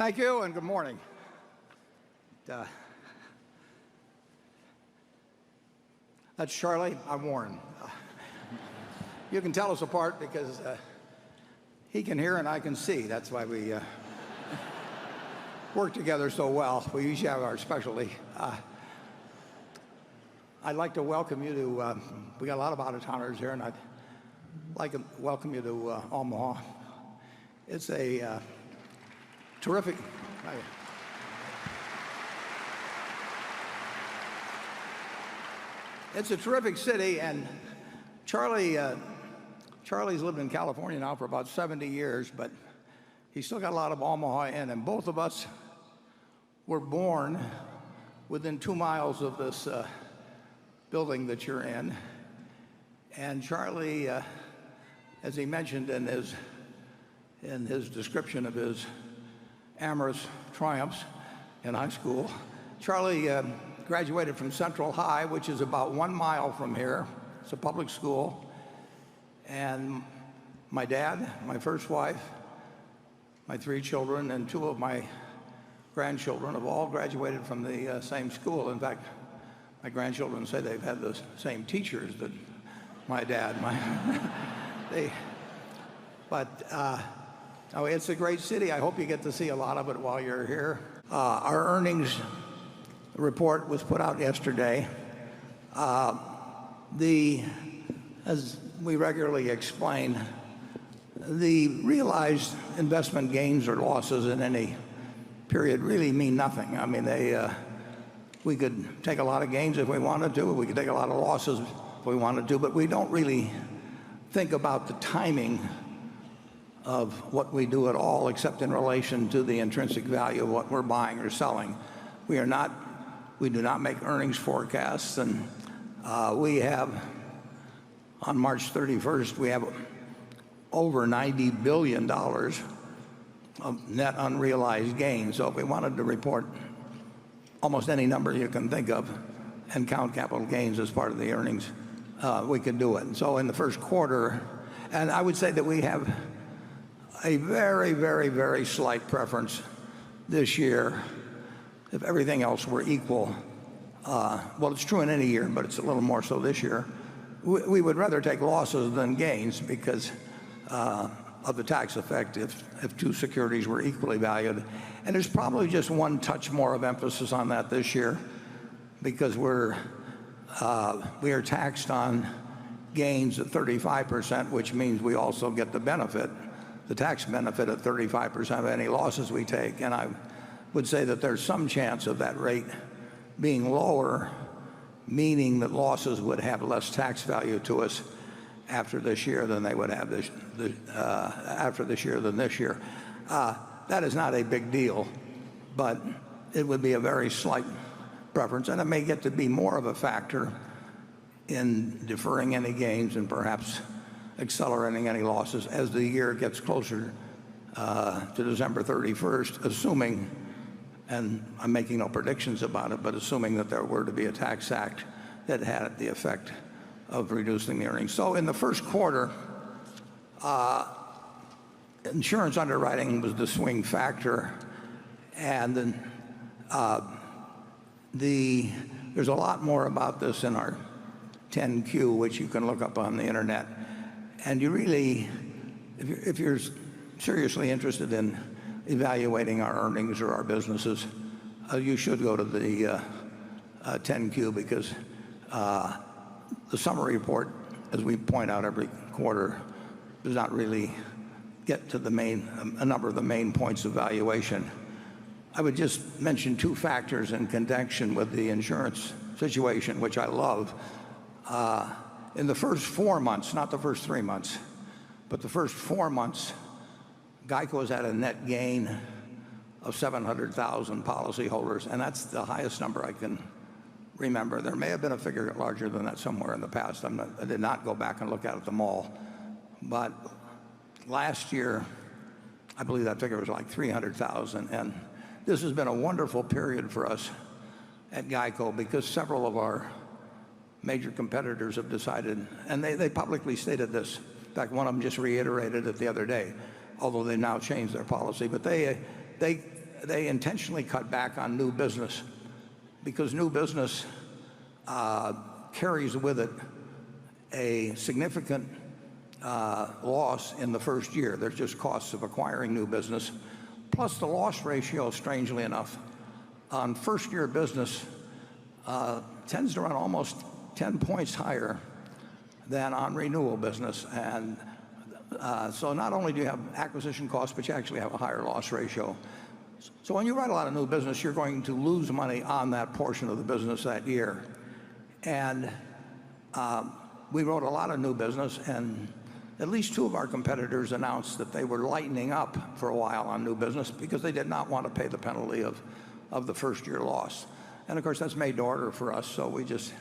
Thank you and good morning. That's Charlie. I'm Warren. You can tell us apart because he can hear and I can see. That's why we work together so well. We usually have our specialty. I'd like to welcome you to, we got a lot of out-of-towners here, and I'd like to welcome you to Omaha. It's a terrific, it's a terrific city, and Charlie's lived in California now for about 70 years, but he's still got a lot of Omaha in him. Both of us were born within 2 miles of this building that you're in. And Charlie, as he mentioned in his description of his amorous triumphs in high school, Charlie graduated from Central High, which is about 1 mile from here. It's a public school. And my dad, my first wife, my 3 children, and 2 of my grandchildren have all graduated from the same school. In fact, my grandchildren say they've had the same teachers that my dad. Oh, it's a great city. I hope you get to see a lot of it while you're here. Our earnings report was put out yesterday. As we regularly explain, the realized investment gains or losses in any period really mean nothing. I mean, we could take a lot of gains if we wanted to. We could take a lot of losses if we wanted to, but we don't really think about the timing of what we do at all, except in relation to the intrinsic value of what we're buying or selling. We do not make earnings forecasts, and we have, on March 31st, we have over $90 billion of net unrealized gains. So if we wanted to report almost any number you can think of and count capital gains as part of the earnings, we could do it. And so in the first quarter, and I would say that we have a very, very, very slight preference this year, if everything else were equal. Well, it's true in any year, but it's a little more so this year. We would rather take losses than gains because of the tax effect if 2 securities were equally valued. And there's probably just one touch more of emphasis on that this year because we are taxed on gains at 35%, which means we also get the tax benefit at 35% of any losses we take. And I would say that there's some chance of that rate being lower, meaning that losses would have less tax value to us after this year than they would have after this year than this year. That is not a big deal, but it would be a very slight preference, and it may get to be more of a factor in deferring any gains and perhaps accelerating any losses as the year gets closer to December 31st, assuming, and I'm making no predictions about it, but assuming that there were to be a tax act that had the effect of reducing the earnings. So in the first quarter, insurance underwriting was the swing factor, and then there's a lot more about this in our 10Q, which you can look up on the internet. And you really, if you're seriously interested in evaluating our earnings or our businesses, you should go to the 10Q because the summary report, as we point out every quarter, does not really get to a number of the main points of valuation. I would just mention 2 factors in connection with the insurance situation, which I love. In the first 4 months, not the first 3 months, but the first 4 months, GEICO has had a net gain of 700,000 policyholders, and that's the highest number I can remember. There may have been a figure larger than that somewhere in the past. I did not go back and look at them all. But last year, I believe that figure was like 300,000. And this has been a wonderful period for us at GEICO because several of our major competitors have decided, and they publicly stated this. In fact, one of them just reiterated it the other day, although they now changed their policy. But they they intentionally cut back on new business because new business carries with it a significant loss in the first year. There's just costs of acquiring new business. Plus the loss ratio, strangely enough, on first-year business tends to run almost 10 points higher than on renewal business. And so not only do you have acquisition costs, but you actually have a higher loss ratio. So when you write a lot of new business, you're going to lose money on that portion of the business that year. And we wrote a lot of new business, and at least two of our competitors announced that they were lightening up for a while on new business because they did not want to pay the penalty of the first-year loss. And of course, that's made to order for us, so we just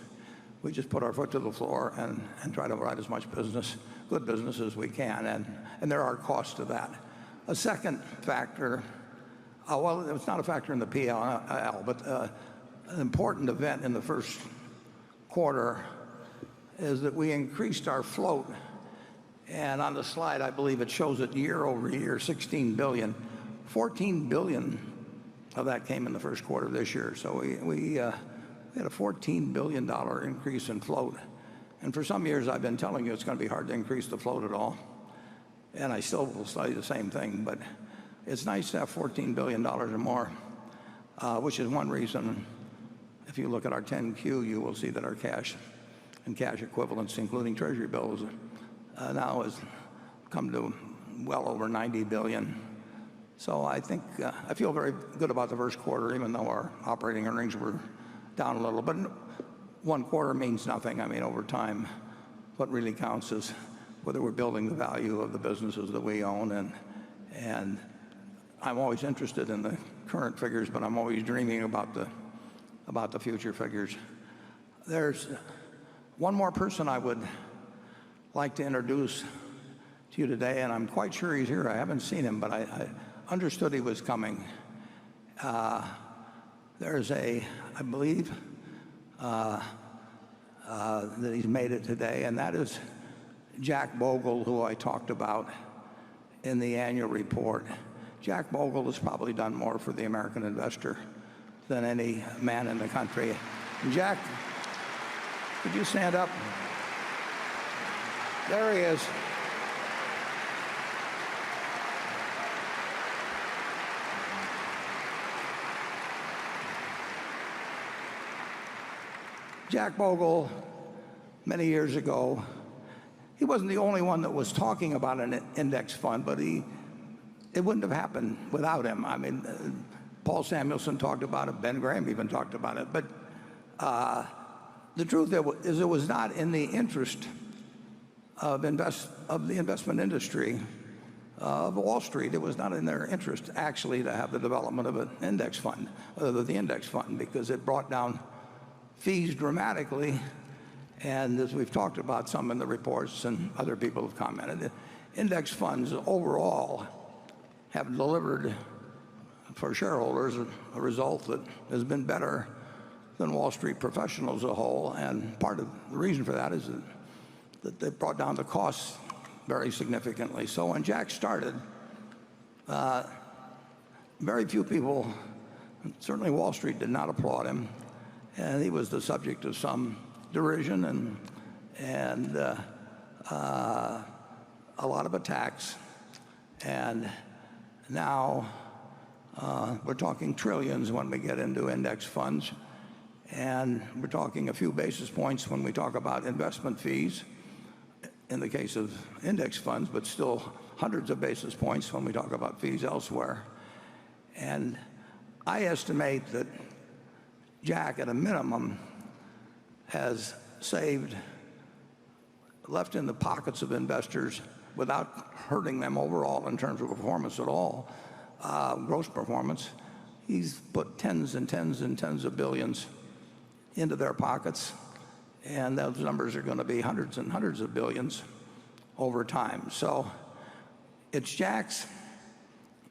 put our foot to the floor and try to write as much business, good business, as we can. And there are costs to that. A second factor, well, it's not a factor in the P&L, but an important event in the first quarter is that we increased our float. And on the slide, I believe it shows it year over year, 16 billion. 14 billion of that came in the first quarter of this year. So we had a $14 billion increase in float. And for some years, I've been telling you it's going to be hard to increase the float at all. And I still will say the same thing. But it's nice to have $14 billion or more, which is one reason, if you look at our 10Q, you will see that our cash and cash equivalents, including Treasury bills, now has come to well over 90 billion. So I think I feel very good about the first quarter, even though our operating earnings were down a little. But one quarter means nothing. I mean, over time, what really counts is whether we're building the value of the businesses that we own. And I'm always interested in the current figures, but I'm always dreaming about the future figures. There's one more person I would like to introduce to you today, and I'm quite sure he's here. I haven't seen him, but I understood he was coming. There's I believe that he's made it today, and that is Jack Bogle, who I talked about in the annual report. Jack Bogle has probably done more for the American investor than any man in the country. And Jack, could you stand up? There he is. Jack Bogle, many years ago, he wasn't the only one that was talking about an index fund, but it wouldn't have happened without him. I mean, Paul Samuelson talked about it, Ben Graham even talked about it. But the truth is it was not in the interest of the investment industry of Wall Street. It was not in their interest, actually, to have the development of an index fund, the index fund, because it brought down fees dramatically. And as we've talked about some in the reports and other people have commented, index funds overall have delivered for shareholders a result that has been better than Wall Street professionals as a whole. And part of the reason for that is that they brought down the costs very significantly. So when Jack started, very few people, certainly Wall Street, did not applaud him. And he was the subject of some derision and a lot of attacks. And now we're talking trillions when we get into index funds. And we're talking a few basis points when we talk about investment fees in the case of index funds, but still hundreds of basis points when we talk about fees elsewhere. And I estimate that Jack, at a minimum, has left in the pockets of investors without hurting them overall in terms of performance at all, gross performance. He's put tens and tens and tens of billions into their pockets, and those numbers are going to be hundreds and hundreds of billions over time. So it's Jack's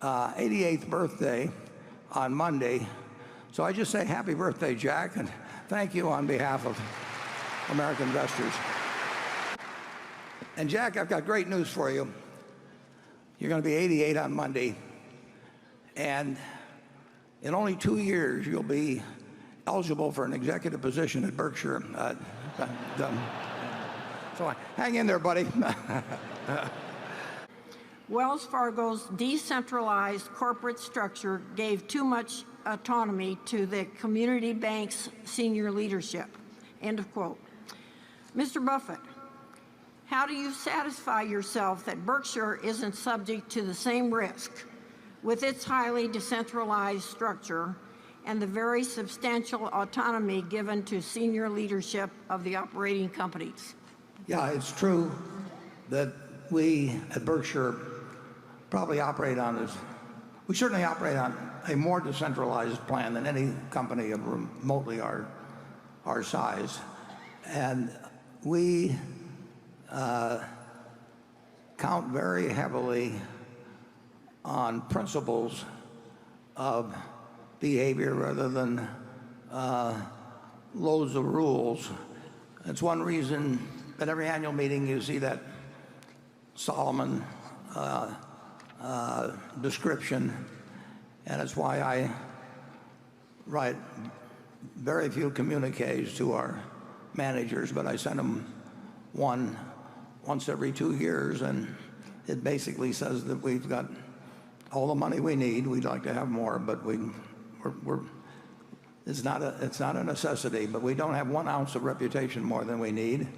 88th birthday on Monday. So I just say happy birthday, Jack, and thank you on behalf of American investors. And Jack, I've got great news for you. You're going to be 88 on Monday, and in only 2 years, you'll be eligible for an executive position at Berkshire. So hang in there, buddy. Wells Fargo's decentralized corporate structure gave too much autonomy to the community bank's senior leadership. End of quote. Mr. Buffett, how do you satisfy yourself that Berkshire isn't subject to the same risk with its highly decentralized structure and the very substantial autonomy given to senior leadership of the operating companies? Yeah, it's true that we at Berkshire probably operate on this. We certainly operate on a more decentralized plan than any company of remotely our size. And we count very heavily on principles of behavior rather than loads of rules. It's one reason at every annual meeting you see that Solomon description, and it's why I write very few communiques to our managers, but I send them one once every 2 years, and it basically says that we've got all the money we need. We'd like to have more, but it's not a necessity. But we don't have 1 ounce of reputation more than we need,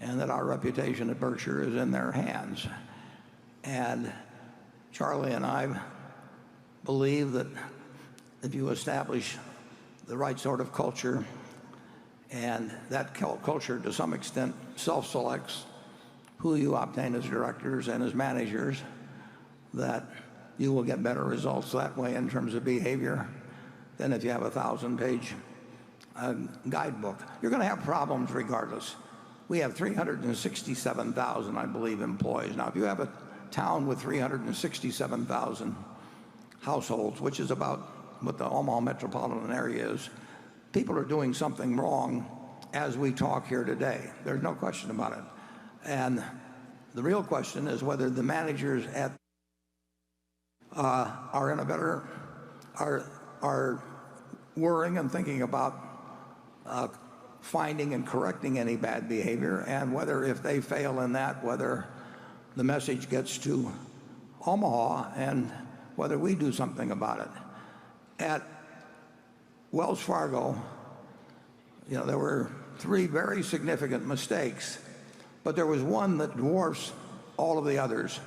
and that our reputation at Berkshire is in their hands. And Charlie and I believe that if you establish the right sort of culture, and that culture to some extent self-selects who you obtain as directors and as managers, that you will get better results that way in terms of behavior than if you have a 1,000-page guidebook. You're going to have problems regardless. We have 367,000, I believe, employees. Now, if you have a town with 367,000 households, which is about what the Omaha metropolitan area is, people are doing something wrong as we talk here today. There's no question about it. And the real question is whether the managers are in a better, are worrying and thinking about finding and correcting any bad behavior, and whether if they fail in that, whether the message gets to Omaha and whether we do something about it. At Wells Fargo, there were 3 very significant mistakes, but there was one that dwarfs all of the others.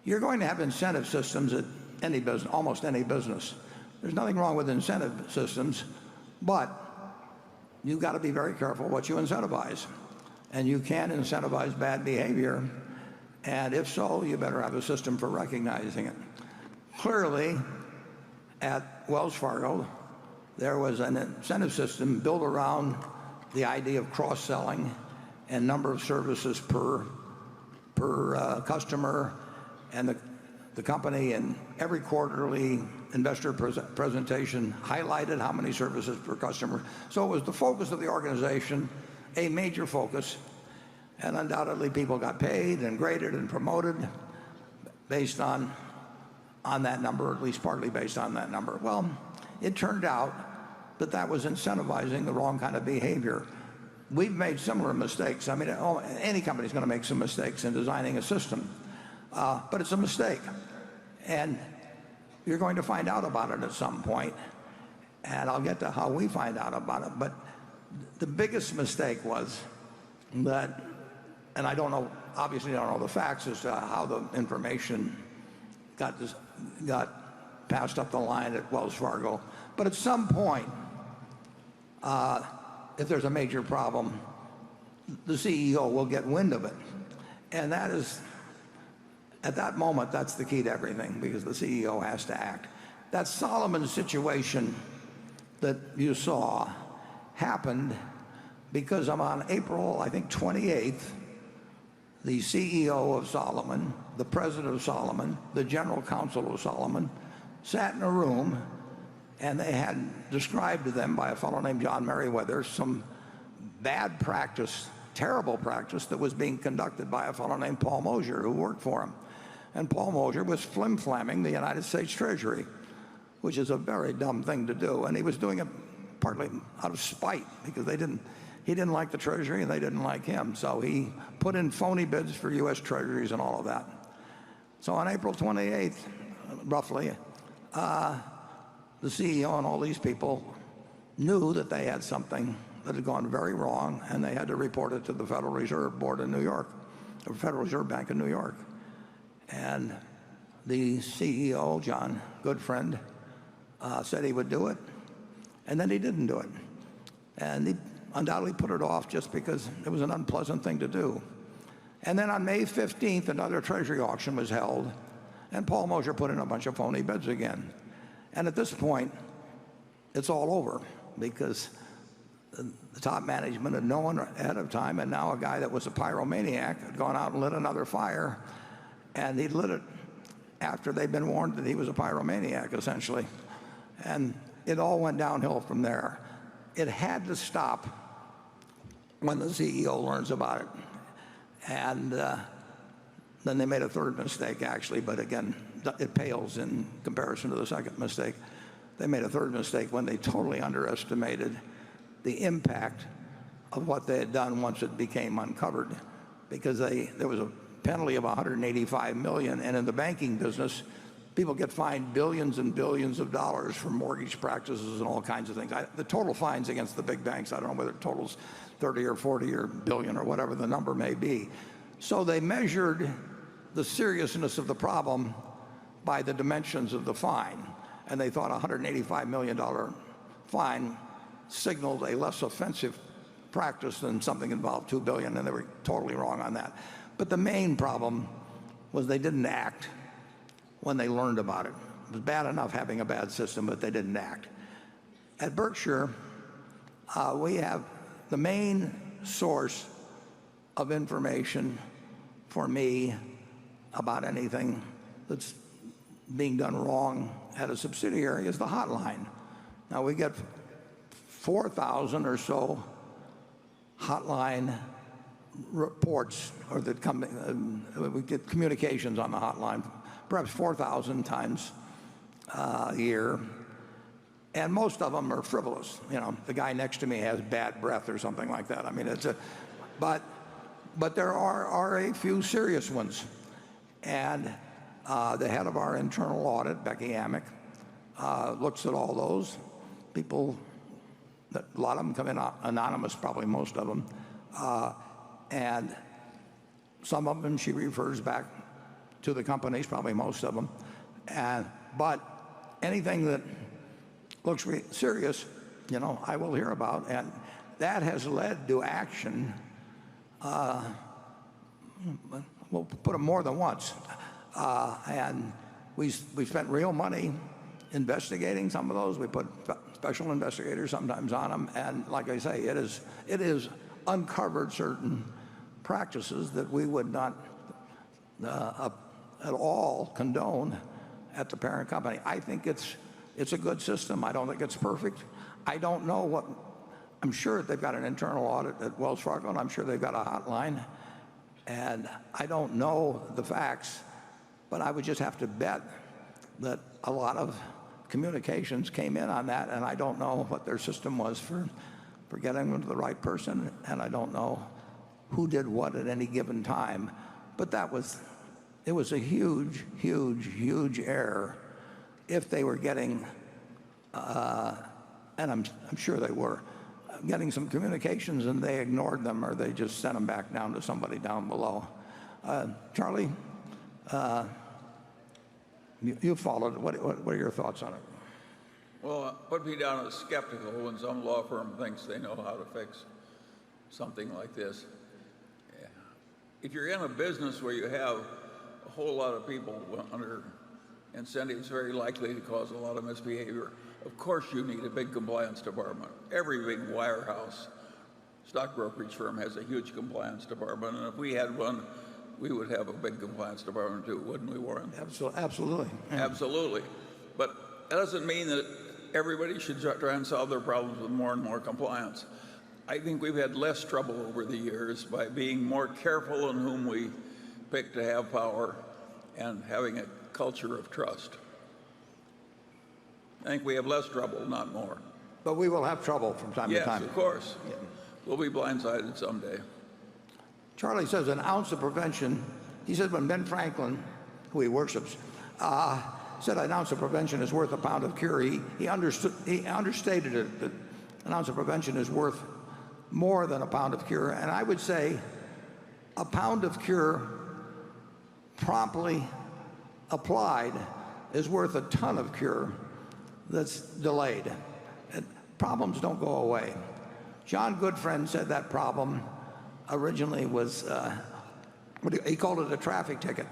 You're going to have incentive systems at any business, almost any business. There's nothing wrong with incentive systems, but you've got to be very careful what you incentivize. And you can incentivize bad behavior, and if so, you better have a system for recognizing it. Clearly, at Wells Fargo, there was an incentive system built around the idea of cross-selling and number of services per customer, and the company in every quarterly investor presentation highlighted how many services per customer. So it was the focus of the organization, a major focus, and undoubtedly people got paid and graded and promoted based on that number, or at least partly based on that number. Well, it turned out that that was incentivizing the wrong kind of behavior. We've made similar mistakes. I mean, any company's going to make some mistakes in designing a system, but it's a mistake, and you're going to find out about it at some point, and I'll get to how we find out about it. But the biggest mistake was that, and I don't know, obviously I don't know the facts as to how the information got passed up the line at Wells Fargo, but at some point, if there's a major problem, the CEO will get wind of it. And that is, at that moment, that's the key to everything, because the CEO has to act. That Solomon situation that you saw happened because on April, I think, 28th, the CEO of Solomon, the president of Solomon, the general counsel of Solomon, sat in a room, and they had described to them by a fellow named John Merriweather some bad practice, terrible practice that was being conducted by a fellow named Paul Moser, who worked for him. And Paul Moser was flim-flamming the United States Treasury, which is a very dumb thing to do. And he was doing it partly out of spite because he didn't like the Treasury and they didn't like him. So he put in phony bids for U.S. Treasuries and all of that. So on April 28th, roughly, the CEO and all these people knew that they had something that had gone very wrong, and they had to report it to the Federal Reserve Board in New York, or Federal Reserve Bank in New York. And the CEO, John Goodfriend, said he would do it, and then he didn't do it. And he undoubtedly put it off just because it was an unpleasant thing to do. And then on May 15th, another Treasury auction was held, and Paul Moser put in a bunch of phony bids again. And at this point, it's all over because the top management had known ahead of time, and now a guy that was a pyromaniac had gone out and lit another fire, and he lit it after they'd been warned that he was a pyromaniac, essentially. And it all went downhill from there. It had to stop when the CEO learns about it. And then they made a third mistake, actually, but again, it pales in comparison to the second mistake. They made a third mistake when they totally underestimated the impact of what they had done once it became uncovered, because there was a penalty of $185 million, and in the banking business, people get fined billions and billions of dollars for mortgage practices and all kinds of things. The total fines against the big banks, I don't know whether it totals 30 or 40 or billion or whatever the number may be. So they measured the seriousness of the problem by the dimensions of the fine, and they thought a $185 million fine signaled a less offensive practice than something involved $2 billion, and they were totally wrong on that. But the main problem was they didn't act when they learned about it. It was bad enough having a bad system, but they didn't act. At Berkshire, we have the main source of information for me about anything that's being done wrong at a subsidiary is the hotline. Now we get 4,000 or so hotline reports, or that come, we get communications on the hotline, perhaps 4,000 times a year, and most of them are frivolous. You know, the guy next to me has bad breath or something like that. I mean, but there are a few serious ones, and the head of our internal audit, Becky Amick, looks at all those people. A lot of them come in anonymous, probably most of them, and some of them she refers back to the companies, probably most of them. But anything that looks serious, you know, I will hear about, and that has led to action. We'll put them more than once, and we spent real money investigating some of those. We put special investigators sometimes on them, and like I say, it is uncovered certain practices that we would not at all condone at the parent company. I think it's a good system. I don't think it's perfect. I don't know what. I'm sure they've got an internal audit at Wells Fargo, and I'm sure they've got a hotline, and I don't know the facts, but I would just have to bet that a lot of communications came in on that, and I don't know what their system was for getting them to the right person, and I don't know who did what at any given time. But it was a huge, huge, huge error if they were getting, and I'm sure they were, getting some communications and they ignored them, or they just sent them back down to somebody down below. Charlie, you followed it. What are your thoughts on it? Well, put me down as skeptical when some law firm thinks they know how to fix something like this. If you're in a business where you have a whole lot of people under incentives very likely to cause a lot of misbehavior, of course you need a big compliance department. Every big wirehouse stock brokerage firm has a huge compliance department, and if we had one, we would have a big compliance department too, wouldn't we, Warren? Absolutely. Absolutely. But that doesn't mean that everybody should try and solve their problems with more and more compliance. I think we've had less trouble over the years by being more careful in whom we pick to have power and having a culture of trust. I think we have less trouble, not more. But we will have trouble from time to Yes, time. of course. We'll be blindsided someday. Charlie says an ounce of prevention. He said when Ben Franklin, who he worships, said an ounce of prevention is worth a pound of cure, he understated it, that an ounce of prevention is worth more than a pound of cure. And I would say a pound of cure promptly applied is worth a ton of cure that's delayed. And problems don't go away. John Goodfriend said that problem originally was, he called it a traffic ticket.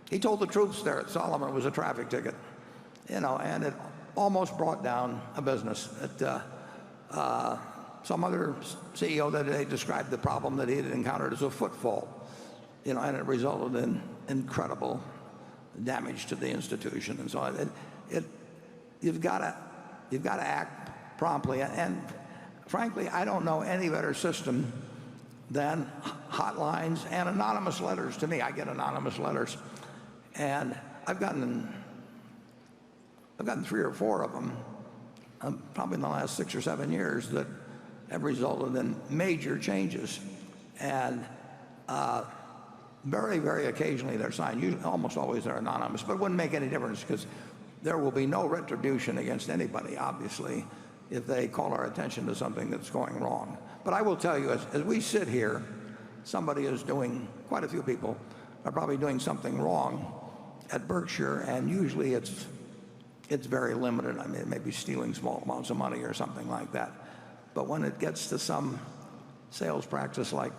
He told the troops there at Solomon it was a traffic ticket, and it almost brought down a business. Some other CEO that day described the problem that he had encountered as a footfall, and it resulted in incredible damage to the institution and so on. You've got to act promptly, and frankly, I don't know any better system than hotlines and anonymous letters. To me, I get anonymous letters, and I've gotten 3 or 4 of them, probably in the last 6 or 7 years, that have resulted in major changes. And very, very occasionally they're signed. Usually, almost always they're anonymous, but it wouldn't make any difference because there will be no retribution against anybody, obviously, if they call our attention to something that's going wrong. But I will tell you, as we sit here, somebody is doing, quite a few people are probably doing something wrong at Berkshire, and usually it's very limited. I mean, maybe stealing small amounts of money or something like that. But when it gets to some sales practice like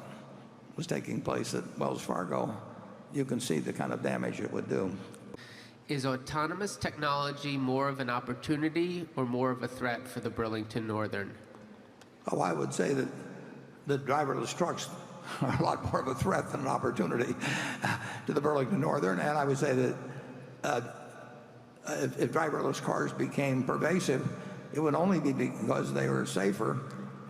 was taking place at Wells Fargo, you can see the kind of damage it would do. Is autonomous technology more of an opportunity or more of a threat for the Burlington Northern? Oh, I would say that the driverless trucks are a lot more of a threat than an opportunity to the Burlington Northern. And I would say that if driverless cars became pervasive, it would only be because they were safer,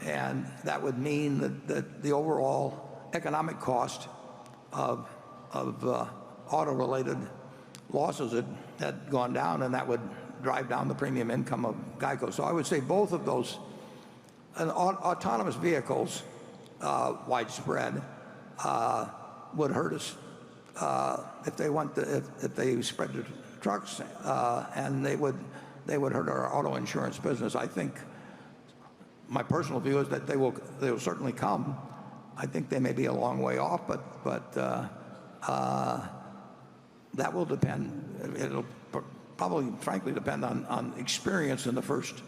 and that would mean that the overall economic cost of auto-related losses had gone down, and that would drive down the premium income of GEICO. So I would say both of those, and autonomous vehicles, widespread, would hurt us if they spread to trucks, and they would hurt our auto insurance business. I think my personal view is that they will certainly come. I think they may be a long way off, but that will depend. It'll probably, frankly, depend on experience in the first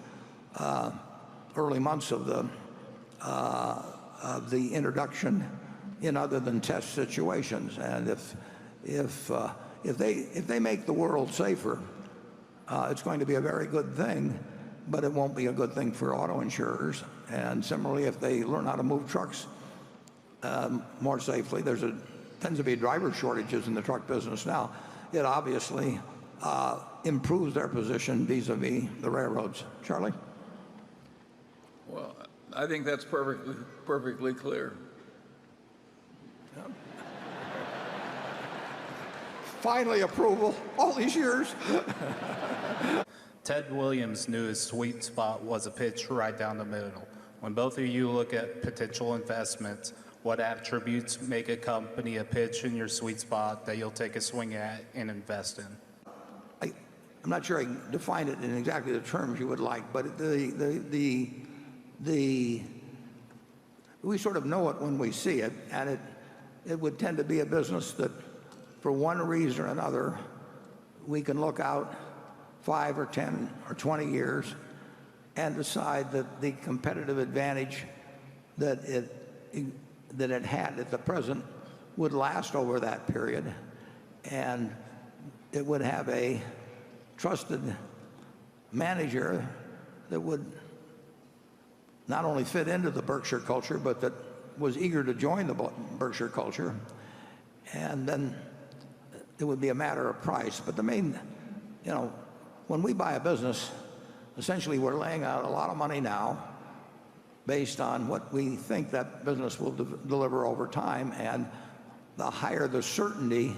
early months of the introduction in other than test situations. And if they make the world safer, it's going to be a very good thing, but it won't be a good thing for auto insurers. And similarly, if they learn how to move trucks more safely, tends to be driver shortages in the truck business now. It obviously improves their position vis-a-vis the railroads. Charlie? Well, I think that's perfectly clear. Finally, approval all these years. Ted Williams knew his sweet spot was a pitch right down the middle. When both of you look at potential investments, what attributes make a company a pitch in your sweet spot that you'll take a swing at and invest in? I'm not sure I can define it in exactly the terms you would like, but we sort of know it when we see it, and it would tend to be a business that, for one reason or another, we can look out 5 or 10 or 20 years and decide that the competitive advantage that it had at the present would last over that period, and it would have a trusted manager that would not only fit into the Berkshire culture, but that was eager to join the Berkshire culture. And then it would be a matter of price. But the main, when we buy a business, essentially we're laying out a lot of money now based on what we think that business will deliver over time. And the higher the certainty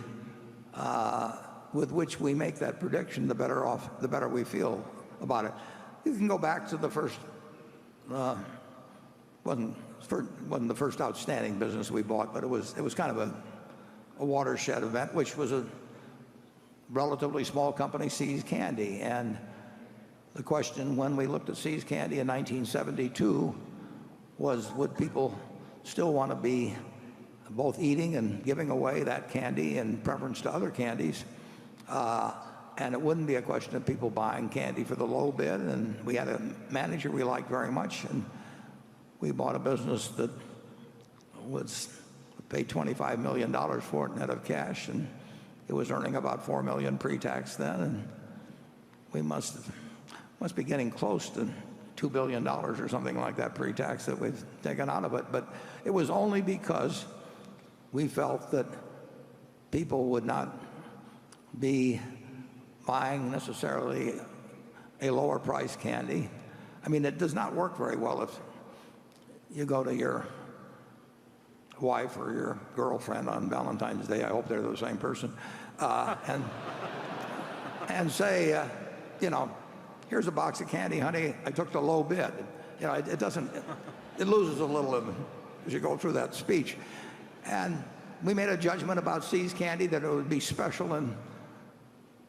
with which we make that prediction, the better we feel about it. You can go back to the first, wasn't the first outstanding business we bought, but it was kind of a watershed event, which was a relatively small company, See's Candy. And the question when we looked at See's Candy in 1972 was, would people still want to be both eating and giving away that candy in preference to other candies? And it wouldn't be a question of people buying candy for the low bid. And we had a manager we liked very much, and we bought a business that was paid $25 million for it net of cash, and it was earning about $4 million pre-tax then, and we must be getting close to $2 billion or something like that pre-tax that we've taken out of it. But it was only because we felt that people would not be buying necessarily a lower price candy. I mean, it does not work very well if you go to your wife or your girlfriend on Valentine's Day, I hope they're the same person, and say, here's a box of candy, honey, I took the low bid. It doesn't, it loses a little as you go through that speech. And we made a judgment about See's Candy that it would be special, and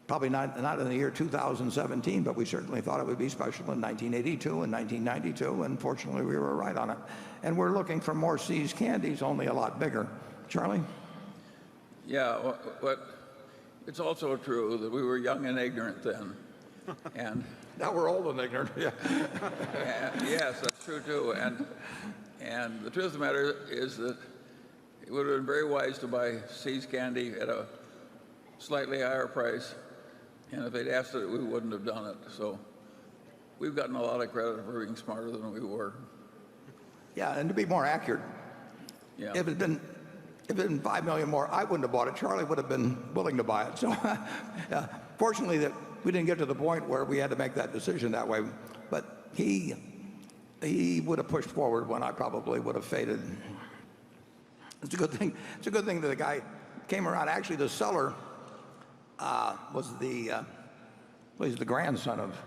probably not in the year 2017, but we certainly thought it would be special in 1982 and 1992, and fortunately we were right on it. And we're looking for more See's Candies, only a lot bigger. Charlie? Yeah, but it's also true that we were young and ignorant then. And now we're old and ignorant. Yeah. Yes, that's true too. And the truth of the matter is that it would have been very wise to buy See's Candy at a slightly higher price. And if they'd asked it, we wouldn't have done it. So we've gotten a lot of credit for being smarter than we were. Yeah, and to be more accurate, Yeah. if it had been $5 million more, I wouldn't have bought it. Charlie would have been willing to buy it. So fortunately, that we didn't get to the point where we had to make that decision that way. But he would have pushed forward when I probably would have faded. It's a good thing. It's a good thing that the guy came around. Actually, the seller was the grandson of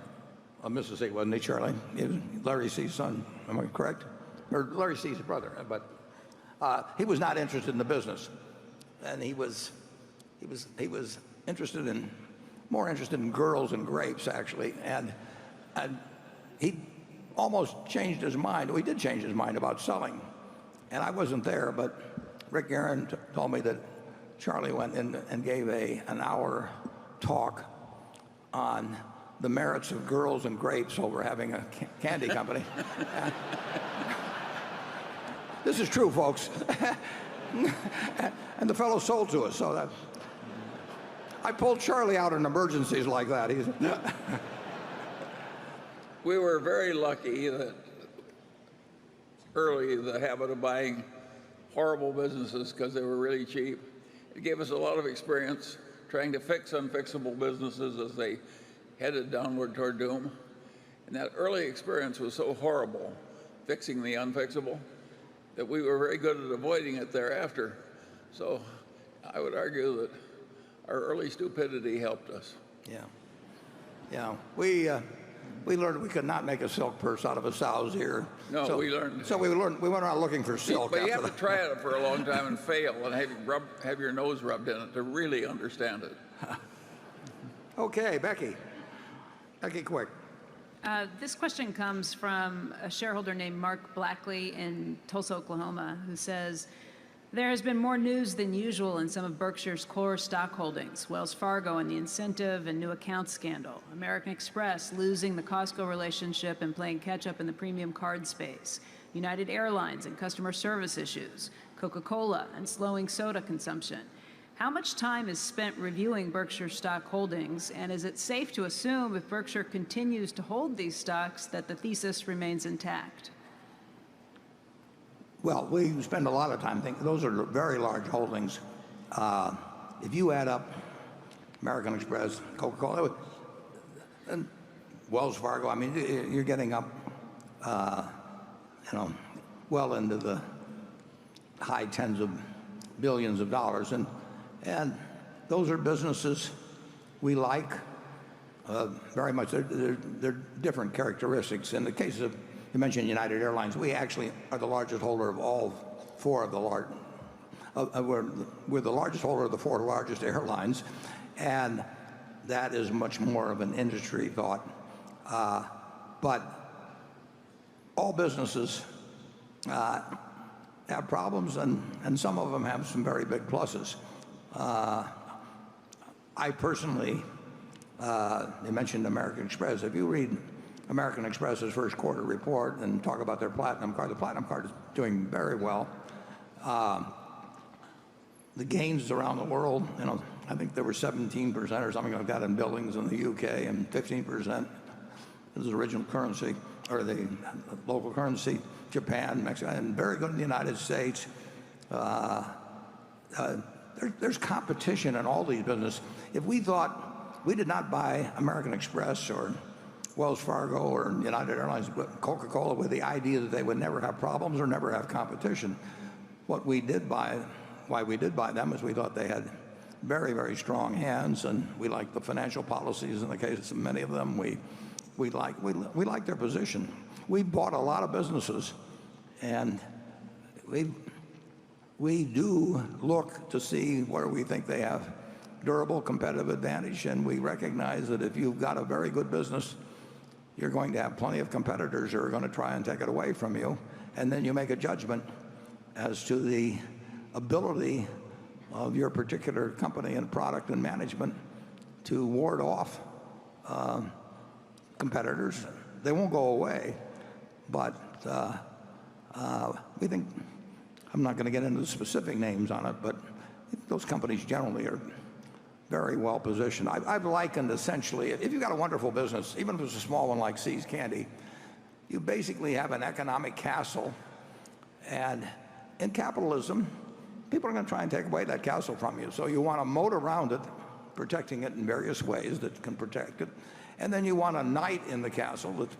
Mrs. C, wasn't he, Charlie? He was Larry C's son. Am I correct? Or Larry C's brother. But he was not interested in the business, and he was more interested in girls and grapes, actually. And he almost changed his mind. Well, he did change his mind about selling, and I wasn't there, but Rick Aaron told me that Charlie went in and gave an hour talk on the merits of girls and grapes over having a candy company. This is true, folks. And the fellow sold to us, so that I pulled Charlie out in emergencies like that. We were very lucky that early the habit of buying horrible businesses because they were really cheap. It gave us a lot of experience trying to fix unfixable businesses as they headed downward toward doom. And that early experience was so horrible, fixing the unfixable, that we were very good at avoiding it thereafter. So I would argue that our early stupidity helped us. Yeah. We learned we could not make a silk purse out of a sow's ear. No, so, we learned. So we went around looking for silk. But you have to try it for a long time and fail and have your nose rubbed in it to really understand it. Okay, Becky, quick. This question comes from a shareholder named Mark Blackley in Tulsa, Oklahoma, who says, there has been more news than usual in some of Berkshire's core stock holdings. Wells Fargo and the incentive and new account scandal. American Express losing the Costco relationship and playing catch-up in the premium card space. United Airlines and customer service issues. Coca-Cola and slowing soda consumption. How much time is spent reviewing Berkshire stock holdings, and is it safe to assume if Berkshire continues to hold these stocks that the thesis remains intact? Well, we spend a lot of time thinking. Those are very large holdings. If you add up American Express, Coca-Cola, and Wells Fargo, I mean, you're getting up, well into the high tens of billions of dollars, and those are businesses we like. very much. They're different characteristics. In the case of, you mentioned United Airlines, we actually are the largest holder of all four of the large. We're the largest holder of the four largest airlines, and that is much more of an industry thought. But all businesses have problems, and some of them have some very big pluses. I personally, you mentioned American Express. If you read American Express's first quarter report and talk about their Platinum card, the Platinum card is doing very well. The gains around the world, I think there were 17% or something like that in billings in the UK, and 15% is the original currency, or the local currency, Japan, Mexico, and very good in the United States. There's competition in all these businesses. If we thought, we did not buy American Express or Wells Fargo or United Airlines, Coca-Cola, with the idea that they would never have problems or never have competition. Why we did buy them is we thought they had very, very strong hands, and we liked the financial policies in the case of many of them. We like their position. We bought a lot of businesses, and we do look to see where we think they have durable competitive advantage, and we recognize that if you've got a very good business, you're going to have plenty of competitors who are going to try and take it away from you, and then you make a judgment as to the ability of your particular company and product and management to ward off competitors. They won't go away, but we think, I'm not going to get into the specific names on it, but those companies generally are very well positioned. I've likened essentially, if you've got a wonderful business, even if it's a small one like See's Candy, you basically have an economic castle, and in capitalism, people are going to try and take away that castle from you. So you want a moat around it, protecting it in various ways that can protect it. And then you want a knight in the castle that's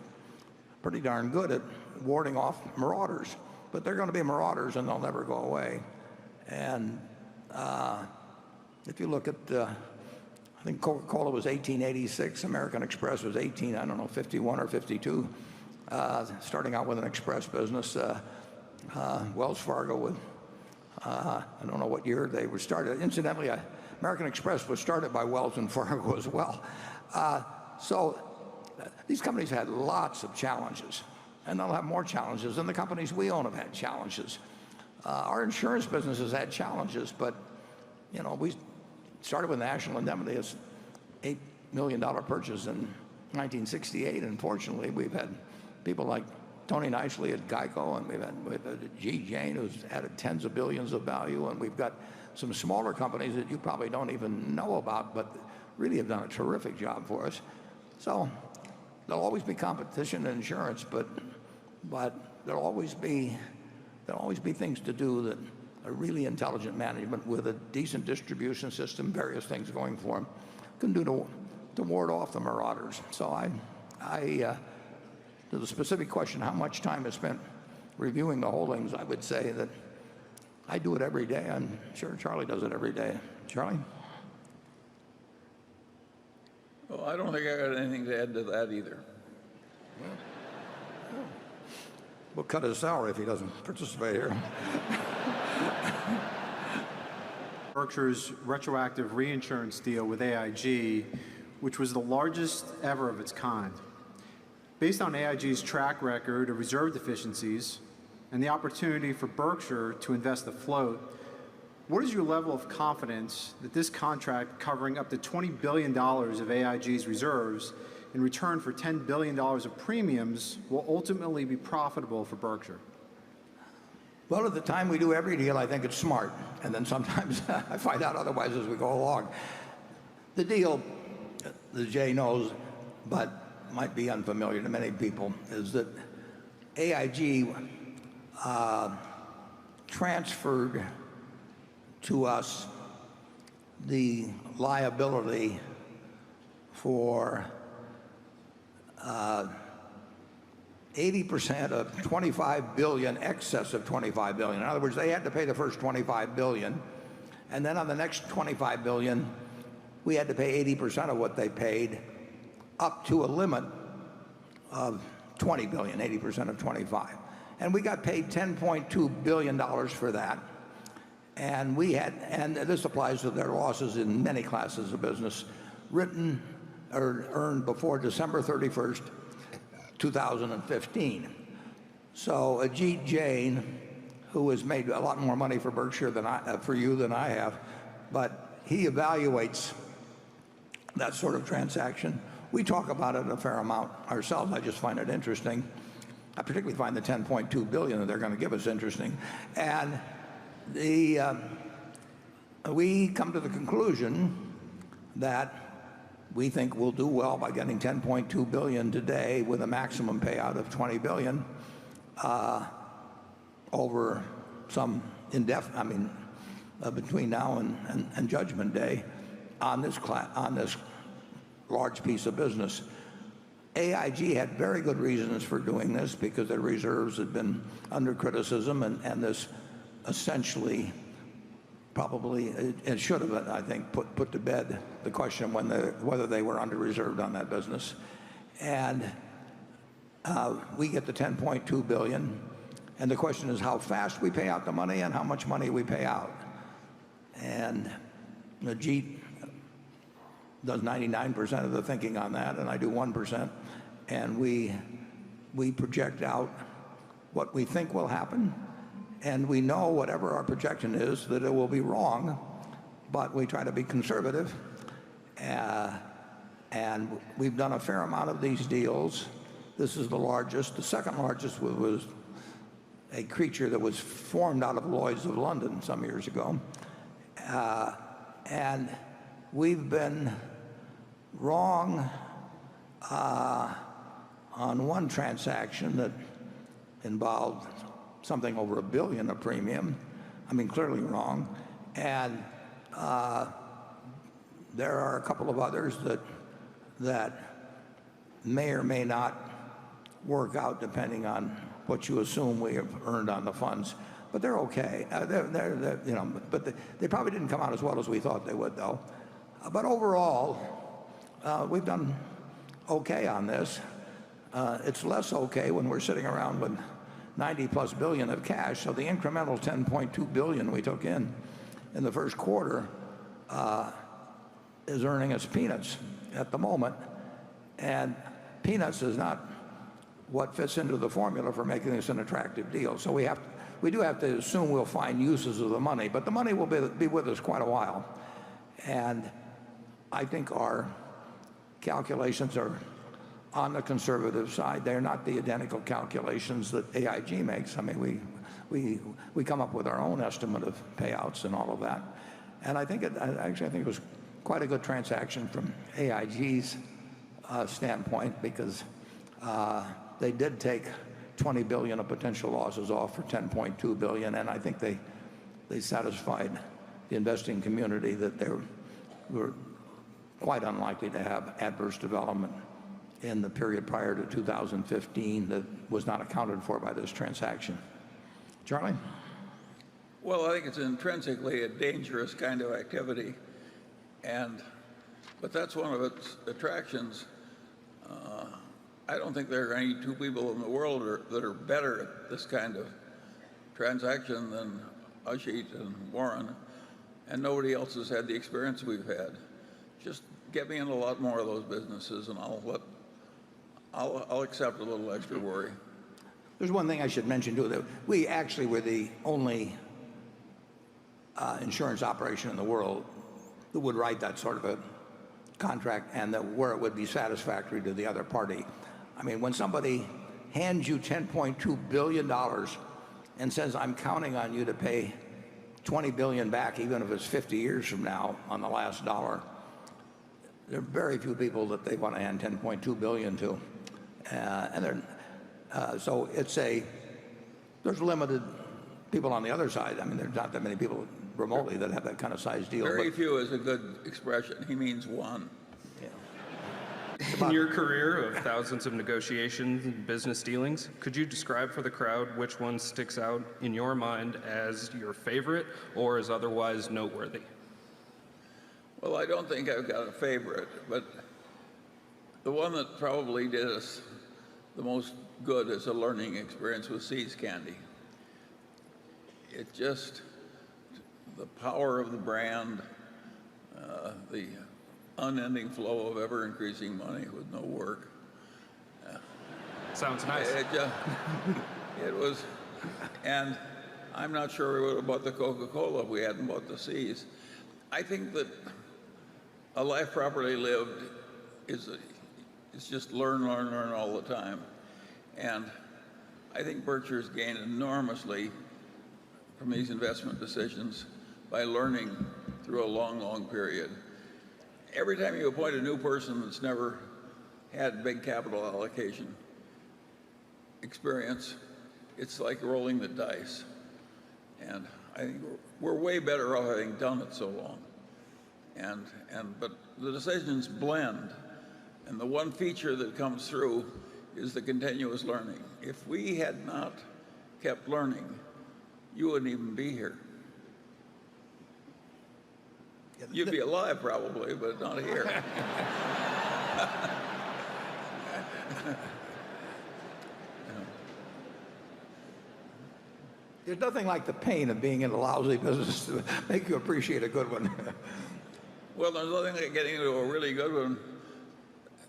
pretty darn good at warding off marauders. But they're going to be marauders, and they'll never go away. And if you look at, I think Coca-Cola was 1886, American Express was 51 or 52, starting out with an express business. Wells Fargo with, I don't know what year they were started. Incidentally, American Express was started by Wells and Fargo as well. So these companies had lots of challenges, and they'll have more challenges, and the companies we own have had challenges. Our insurance business has had challenges, but we started with National Indemnity as $8 million purchase in 1968, and fortunately we've had people like Tony Nicely at Geico, and we've had G. Jane, who's added tens of billions of value, and we've got some smaller companies that you probably don't even know about, but really have done a terrific job for us. So there'll always be competition in insurance, but there'll always be things to do that a really intelligent management with a decent distribution system, various things going for them, can do to ward off the marauders. So to the specific question, how much time is spent reviewing the holdings, I would say that I do it every day. I'm sure Charlie does it every day. Charlie? Well, I don't think I got anything to add to that either. We'll cut his salary if he doesn't participate here. Berkshire's retroactive reinsurance deal with AIG, which was the largest ever of its kind. Based on AIG's track record of reserve deficiencies and the opportunity for Berkshire to invest the float, what is your level of confidence that this contract covering up to $20 billion of AIG's reserves in return for $10 billion of premiums will ultimately be profitable for Berkshire? Well, at the time we do every deal, I think it's smart. And then sometimes I find out otherwise as we go along. The deal, that Jay knows, but might be unfamiliar to many people, is that AIG transferred to us the liability for 80% of $25 billion, excess of $25 billion. In other words, they had to pay the first $25 billion, and then on the next $25 billion, we had to pay 80% of what they paid up to a limit of $20 billion, 80% of 25. And we got paid $10.2 billion for that. And this applies to their losses in many classes of business, written or earned before December 31st, 2015. So Ajit Jain, who has made a lot more money for Berkshire for you than I have, but he evaluates that sort of transaction. We talk about it a fair amount ourselves. I just find it interesting. I particularly find the $10.2 billion that they're going to give us interesting. And we come to the conclusion that we think we'll do well by getting $10.2 billion today with a maximum payout of $20 billion over some between now and Judgment Day on this large piece of business. AIG had very good reasons for doing this because their reserves had been under criticism, and this essentially probably it should have, I think, put to bed the question whether they were under reserved on that business. And we get the $10.2 billion, and the question is how fast we pay out the money and how much money we pay out. And Ajit does 99% of the thinking on that, and I do 1%. And we project out what we think will happen, and we know whatever our projection is that it will be wrong, but we try to be conservative. And we've done a fair amount of these deals. This is the largest. The second largest was a creature that was formed out of Lloyd's of London some years ago. And we've been wrong on one transaction that involved something over $1 billion of premium. I mean, clearly wrong. And there are a couple of others that may or may not work out depending on what you assume we have earned on the funds. But they're okay. But they probably didn't come out as well as we thought they would, though. But overall, we've done okay on this. It's less okay when we're sitting around with $90+ billion of cash. So the incremental $10.2 billion we took in the first quarter is earning us peanuts at the moment. And peanuts is not what fits into the formula for making this an attractive deal. So we do have to assume we'll find uses of the money, but the money will be with us quite a while. And I think our calculations are on the conservative side. They're not the identical calculations that AIG makes. I mean, we come up with our own estimate of payouts and all of that. And I think it was quite a good transaction from AIG's standpoint, because they did take $20 billion of potential losses off for $10.2 billion, and I think they satisfied the investing community that they were quite unlikely to have adverse development in the period prior to 2015 that was not accounted for by this transaction. Charlie? Well, I think it's intrinsically a dangerous kind of activity, but that's one of its attractions. I don't think there are any two people in the world that are better at this kind of transaction than Ajit and Warren, and nobody else has had the experience we've had. Just get me in a lot more of those businesses, and I'll accept a little extra worry. There's one thing I should mention too, that we actually were the only insurance operation in the world that would write that sort of a contract, and where it would be satisfactory to the other party. I mean, when somebody hands you $10.2 billion and says, I'm counting on you to pay $20 billion back, even if it's 50 years from now on the last dollar, there are very few people that they want to hand $10.2 billion to. So there's limited people on the other side. I mean, there's not that many people remotely that have that kind of size deal. Very few is a good expression. He means one. In your career of thousands of negotiations and business dealings, could you describe for the crowd which one sticks out in your mind as your favorite or as otherwise noteworthy? Well, I don't think I've got a favorite, but The one that probably did us the most good as a learning experience was See's Candy. It just, the power of the brand, the unending flow of ever-increasing money with no work. Sounds nice. It was, and I'm not sure we would have bought the Coca-Cola if we hadn't bought the C's. I think that a life properly lived is just learn all the time. And I think Berkshire's gained enormously from these investment decisions by learning through a long period. Every time you appoint a new person that's never had big capital allocation experience, it's like rolling the dice. And I think we're way better off having done it so long. But the decisions blend, and the one feature that comes through is the continuous learning. If we had not kept learning, you wouldn't even be here. You'd be alive probably, but not here. There's nothing like the pain of being in a lousy business to make you appreciate a good one. Well, there's nothing like getting into a really good one.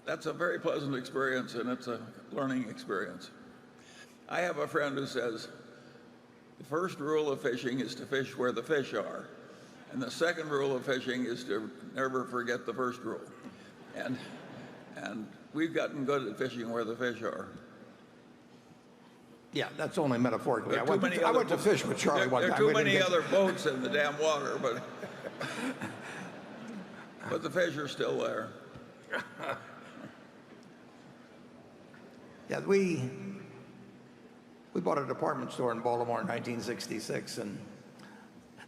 That's a very pleasant experience, and it's a learning experience. I have a friend who says, the first rule of fishing is to fish where the fish are. And the second rule of fishing is to never forget the first rule. And we've gotten good at fishing where the fish are. Yeah, that's only metaphorically. I There are went to fish with Charlie one time. There are too many other boats in the damn water, but the fish are still there. Yeah, we bought a department store in Baltimore in 1966, and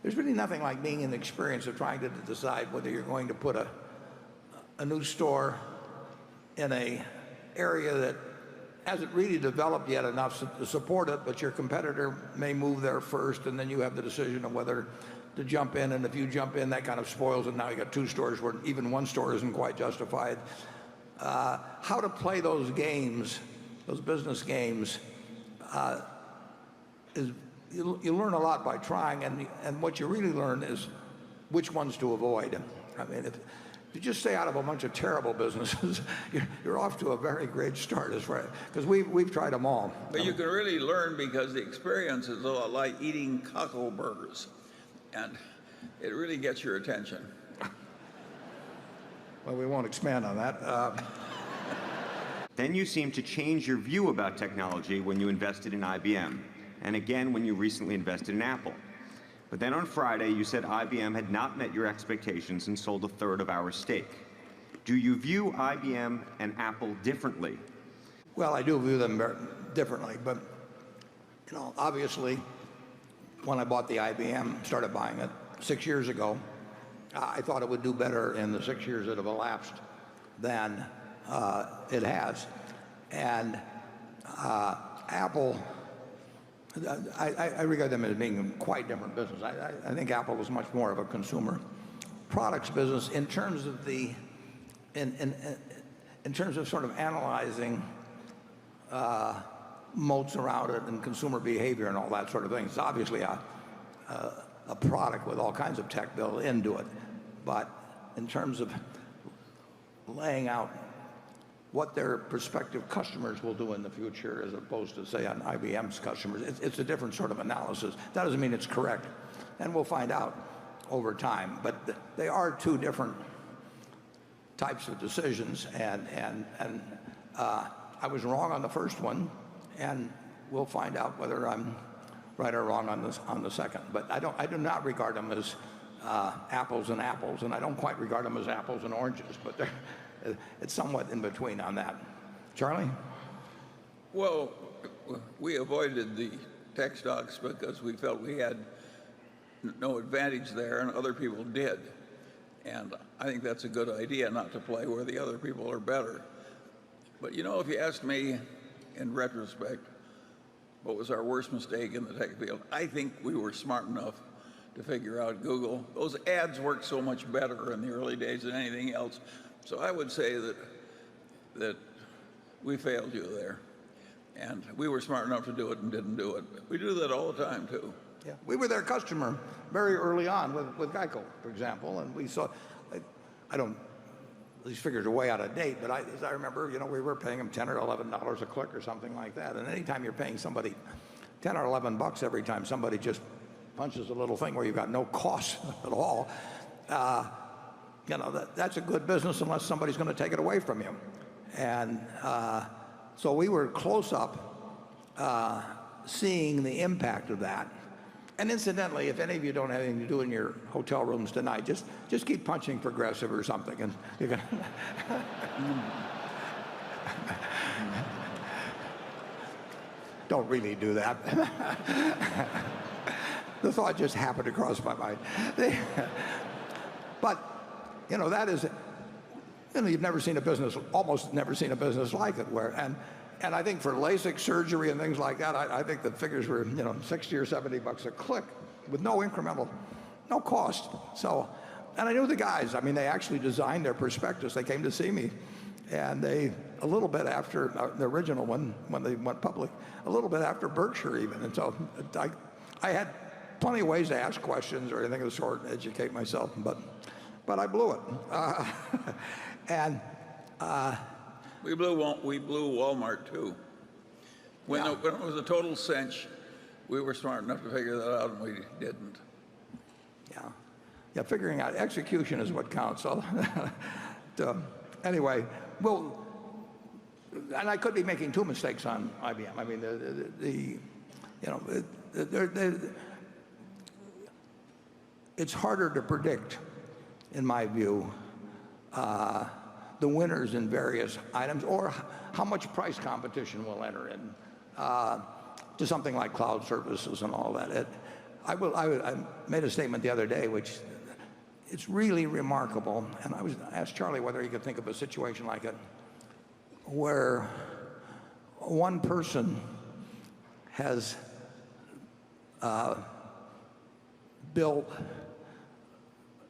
there's really nothing like being in the experience of trying to decide whether you're going to put a new store in a area that hasn't really developed yet enough to support it, but your competitor may move there first, and then you have the decision of whether to jump in, and if you jump in, that kind of spoils it. Now you got two stores where even one store isn't quite justified. How to play those games, those business games, is you learn a lot by trying, and what you really learn is which ones to avoid. I mean, if you just stay out of a bunch of terrible businesses, you're off to a very great start, because we've tried them all. But you can really learn because the experience is a lot like eating cockleburgers, and it really gets your attention. Well, we won't expand on that. Then you seemed to change your view about technology when you invested in IBM, and again when you recently invested in Apple. But then on Friday, you said IBM had not met your expectations and sold a third of our stake. Do you view IBM and Apple differently? Well, I do view them differently, but obviously, when I bought the IBM, started buying it 6 years ago, I thought it would do better in the 6 years that have elapsed than it has. And Apple, I regard them as being quite different business. I think Apple was much more of a consumer products business in terms of in terms of sort of analyzing moats around it and consumer behavior and all that sort of thing. It's obviously a product with all kinds of tech built into it, but in terms of laying out what their prospective customers will do in the future as opposed to, say, on IBM's customers, it's a different sort of analysis. That doesn't mean it's correct, and we'll find out over time. But they are two different types of decisions, and I was wrong on the first one, and we'll find out whether I'm right or wrong on the second. But I do not regard them as apples and apples, and I don't quite regard them as apples and oranges, but it's somewhat in between on that. Charlie? Well, we avoided the tech stocks because we felt we had no advantage there and other people did. And I think that's a good idea, not to play where the other people are better. But if you asked me in retrospect what was our worst mistake in the tech field, I think we were smart enough to figure out Google. Those ads worked so much better in the early days than anything else. So I would say that that we failed you there. And we were smart enough to do it and didn't do it. We do that all the time, too. Yeah. We were their customer very early on with Geico, for example, and we saw, I don't, these figures are way out of date, but as I remember, we were paying them $10 or $11 a click or something like that. And anytime you're paying somebody 10 or 11 bucks every time somebody just punches a little thing where you've got no cost at all, that's a good business unless somebody's going to take it away from you. And so we were close up seeing the impact of that. And incidentally, if any of you don't have anything to do in your hotel rooms tonight, just keep punching Progressive or something, and you're gonna don't really do that. The thought just happened to cross my mind. But that is, you've never seen a business, almost never seen a business like it, where and I think for LASIK surgery and things like that, I think the figures were, 60 or 70 bucks a click with no incremental, no cost. So, and I knew the guys. I mean, they actually designed their prospectus. They came to see me, and they, a little bit after the original one, when they went public, a little bit after Berkshire even. And so I had plenty of ways to ask questions or anything of the sort and educate myself, but I blew it. And we blew Walmart too. When it was a total cinch, we were smart enough to figure that out, and we didn't. Yeah, figuring out execution is what counts. So, anyway, and I could be making two mistakes on IBM. I mean, it's harder to predict, in my view, the winners in various items, or how much price competition will enter in to something like cloud services and all that. I made a statement the other day, which it's really remarkable, and I asked Charlie whether he could think of a situation like it, where one person has built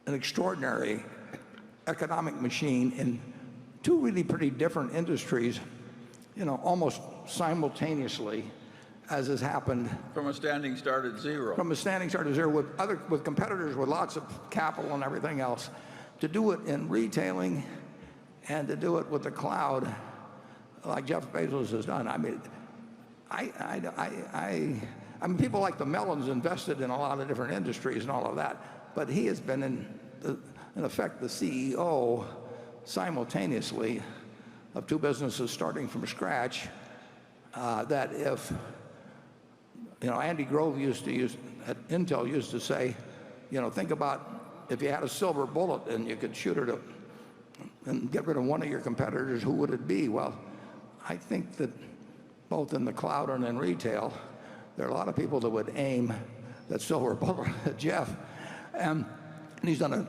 an extraordinary economic machine in two really pretty different industries, almost simultaneously, as has happened. From a standing start at zero. From a standing start at zero with competitors with lots of capital and everything else, to do it in retailing and to do it with the cloud, like Jeff Bezos has done. I mean, I mean, people like the Mellons invested in a lot of different industries and all of that, but he has been in effect the CEO simultaneously of two businesses starting from scratch. That if Andy Grove at Intel used to say, think about if you had a silver bullet and you could shoot it and get rid of one of your competitors, who would it be? Well, I think that both in the cloud and in retail, there are a lot of people that would aim that silver bullet at Jeff, and he's done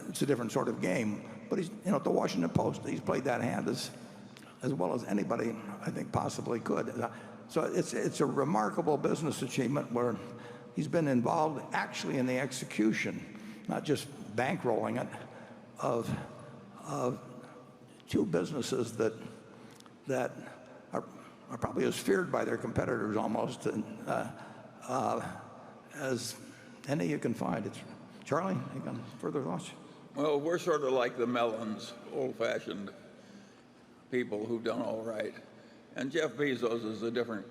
it's a different sort of game. But he's, at the Washington Post, he's played that hand as well as anybody I think possibly could. So it's a remarkable business achievement where he's been involved actually in the execution, not just bankrolling it, of two businesses that are probably as feared by their competitors almost as any you can find. Charlie, you got further thoughts? Well, we're sort of like the Mellons, old-fashioned people who've done all right. And Jeff Bezos is a different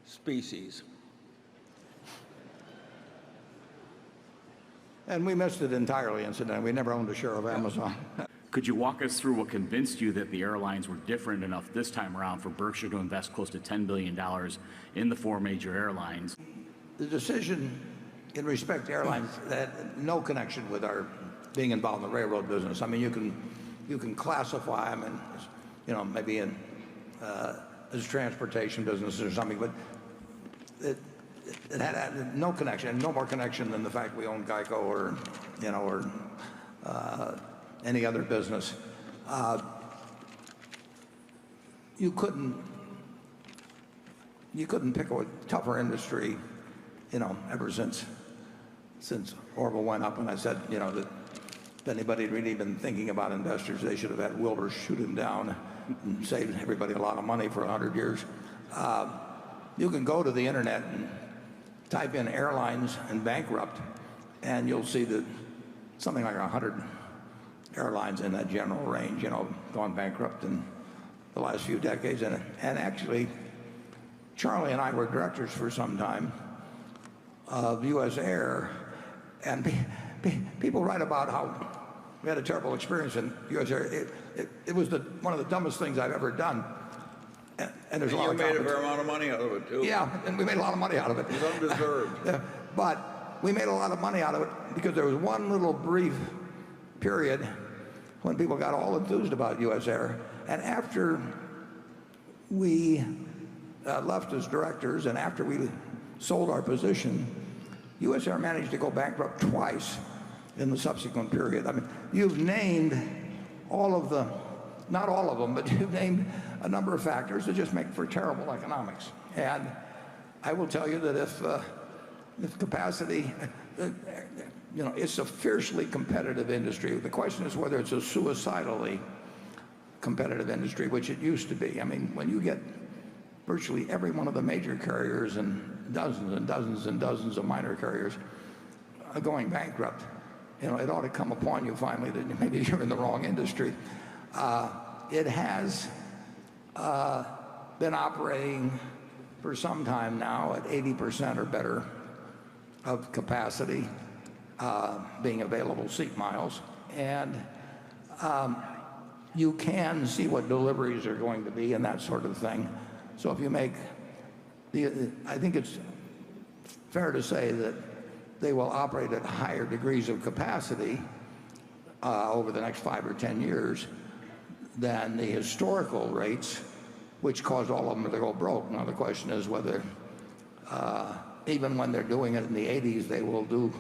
species. And we missed it entirely, incidentally. We never owned a share of Amazon. Could you walk us through what convinced you that the airlines were different enough this time around for Berkshire to invest close to $10 billion in the four major airlines? The decision in respect to airlines had no connection with our being involved in the railroad business. I mean, you can classify them in, maybe in as transportation businesses or something, but it had no connection, no more connection than the fact we own Geico or any other business. You couldn't pick a tougher industry, ever since Orville went up, and I said, that if anybody had really been thinking about investors, they should have had Wilbur shoot him down. saved everybody a lot of money for 100 years. You can go to the internet and type in airlines and bankrupt, and you'll see that something like 100 airlines in that general range, gone bankrupt in the last few decades. And actually, Charlie and I were directors for some time of U.S. Air, and people write about how we had a terrible experience in U.S. Air. It was one of the dumbest things I've ever done. And there's a lot of you made a fair amount of money out of it, too. Yeah, and we made a lot of money out of it. It was undeserved. Yeah, but we made a lot of money out of it because there was one little brief period when people got all enthused about U.S. Air. And after we left as directors and after we sold our position, U.S. Air managed to go bankrupt twice in the subsequent period. I mean, you've named all of the, not all of them, but you've named a number of factors that just make for terrible economics. And I will tell you that if capacity, it's a fiercely competitive industry. The question is whether it's a suicidally competitive industry, which it used to be. I mean, when you get virtually every one of the major carriers and dozens and dozens and dozens of minor carriers going bankrupt, it ought to come upon you finally that maybe you're in the wrong industry. It has been operating for some time now at 80% or better of capacity being available seat miles. And you can see what deliveries are going to be and that sort of thing. So if you make I think it's fair to say that they will operate at higher degrees of capacity over the next 5 or 10 years than the historical rates, which caused all of them to go broke. Now the question is whether, even when they're doing it in the 80s, they will do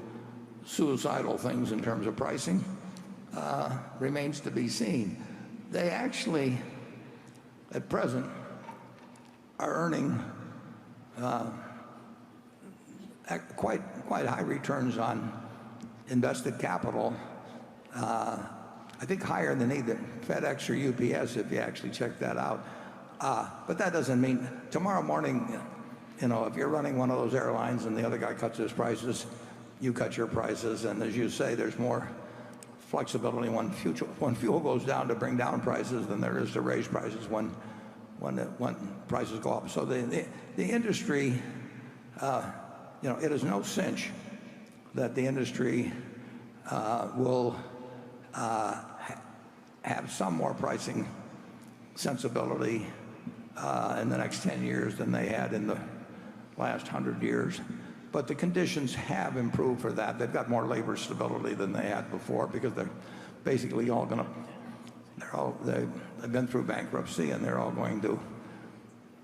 suicidal things in terms of pricing. Remains to be seen. They actually, at present, are earning quite high returns on invested capital. I think higher than either FedEx or UPS if you actually check that out. But that doesn't mean tomorrow morning, if you're running one of those airlines and the other guy cuts his prices, you cut your prices. And as you say, there's more flexibility when fuel goes down to bring down prices than there is to raise prices when prices go up. So the industry, it is no cinch that the industry will have some more pricing sensibility in the next 10 years than they had in the last 100 years. But the conditions have improved for that. They've got more labor stability than they had before because they're basically all going to, they've been through bankruptcy and they're all going to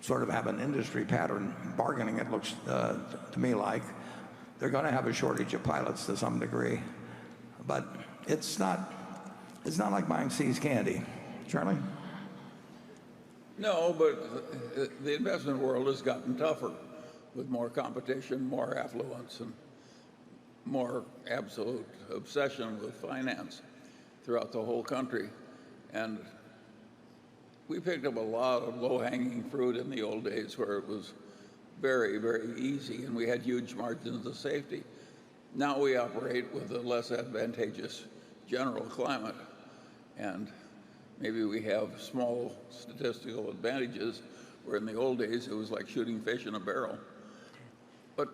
sort of have an industry pattern bargaining, it looks to me like. They're going to have a shortage of pilots to some degree. But it's not like buying See's candy. Charlie? No, but the investment world has gotten tougher with more competition, more affluence, and more absolute obsession with finance throughout the whole country. And we picked up a lot of low-hanging fruit in the old days where it was very, very easy and we had huge margins of safety. Now we operate with a less advantageous general climate, and maybe we have small statistical advantages where in the old days it was like shooting fish in a barrel. But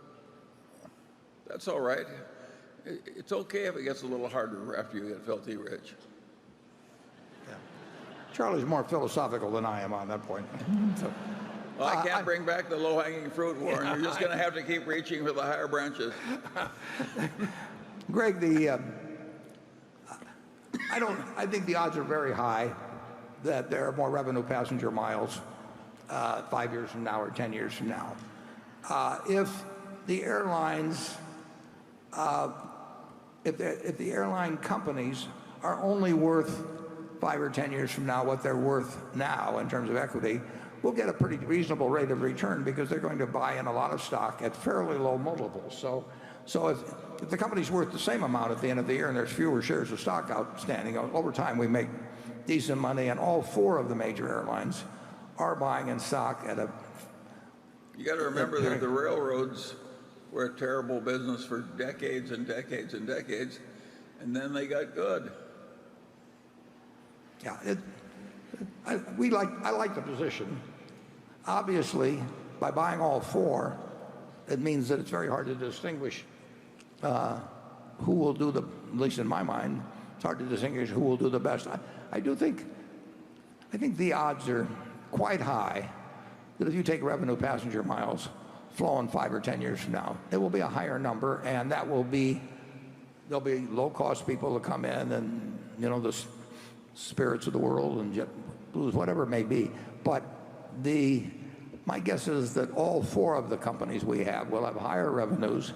that's all right. It's okay if it gets a little harder after you get filthy rich. Yeah. Charlie's more philosophical than I am on that point. So, well, I can't bring back the low-hanging fruit, Warren. You're just going to have to keep reaching for the higher branches. Greg, I think the odds are very high that there are more revenue passenger miles 5 years from now or 10 years from now. If the airlines, if the airline companies are only worth 5 or 10 years from now what they're worth now in terms of equity, we'll get a pretty reasonable rate of return because they're going to buy in a lot of stock at fairly low multiples. So if the company's worth the same amount at the end of the year and there's fewer shares of stock outstanding, over time we make decent money, and all 4 of the major airlines are buying in stock at a... You got to remember that the railroads were a terrible business for decades and decades and decades, and then they got good. Yeah, I like the position. Obviously, by buying all 4, it means that it's very hard to distinguish who will do the, at least in my mind, it's hard to distinguish who will do the best. I think the odds are quite high that if you take revenue passenger miles flowing 5 or 10 years from now, it will be a higher number, and there'll be low-cost people to come in, and the Spirits of the world and JetBlues, whatever it may be. But my guess is that all 4 of the companies we have will have higher revenues.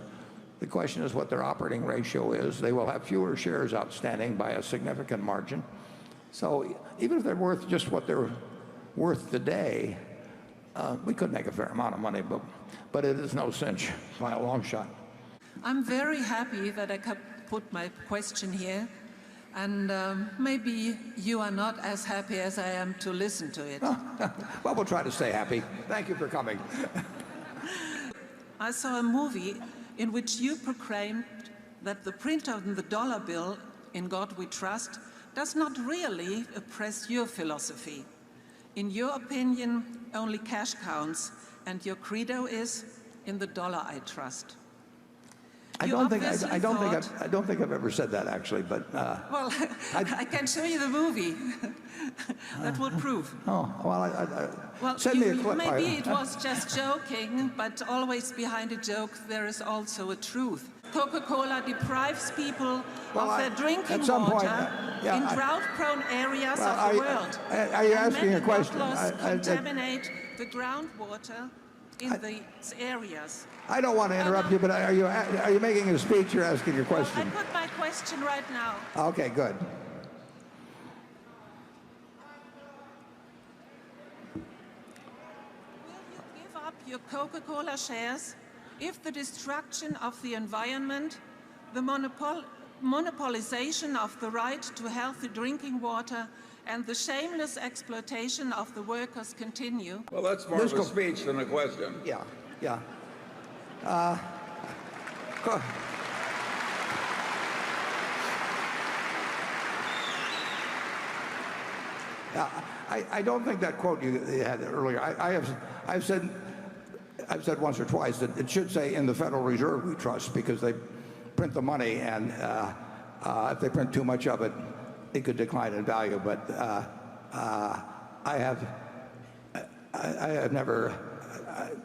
The question is what their operating ratio is. They will have fewer shares outstanding by a significant margin. So even if they're worth just what they're worth today, we could make a fair amount of money, but it is no cinch by a long shot. I'm very happy that I could put my question here, and maybe you are not as happy as I am to listen to it. Well, we'll try to stay happy. Thank you for coming. I saw a movie in which you proclaimed that the print on the dollar bill, "In God We Trust," does not really oppress your philosophy. In your opinion, only cash counts, and your credo is, "In the dollar I trust." I don't think I've ever said that, actually, but... well, I can show you the movie. That would prove. Oh, well, send me a clip. Maybe it was just joking, but always behind a joke there is also a truth. Coca-Cola deprives people of their drinking water in drought-prone areas of the world. Are you asking a question? Contaminate the groundwater in these areas. I don't want to interrupt you, but are you making a speech or asking a question? I put my question right now. Okay, good. Will you give up your Coca-Cola shares if the destruction of the environment, the monopolization of the right to healthy drinking water, and the shameless exploitation of the workers continue? Well, that's more of a speech than a question. Yeah. I don't think that quote you had earlier. I've said once or twice that it should say "In the Federal Reserve we trust," because they print the money, and if they print too much of it, it could decline in value. But I have never,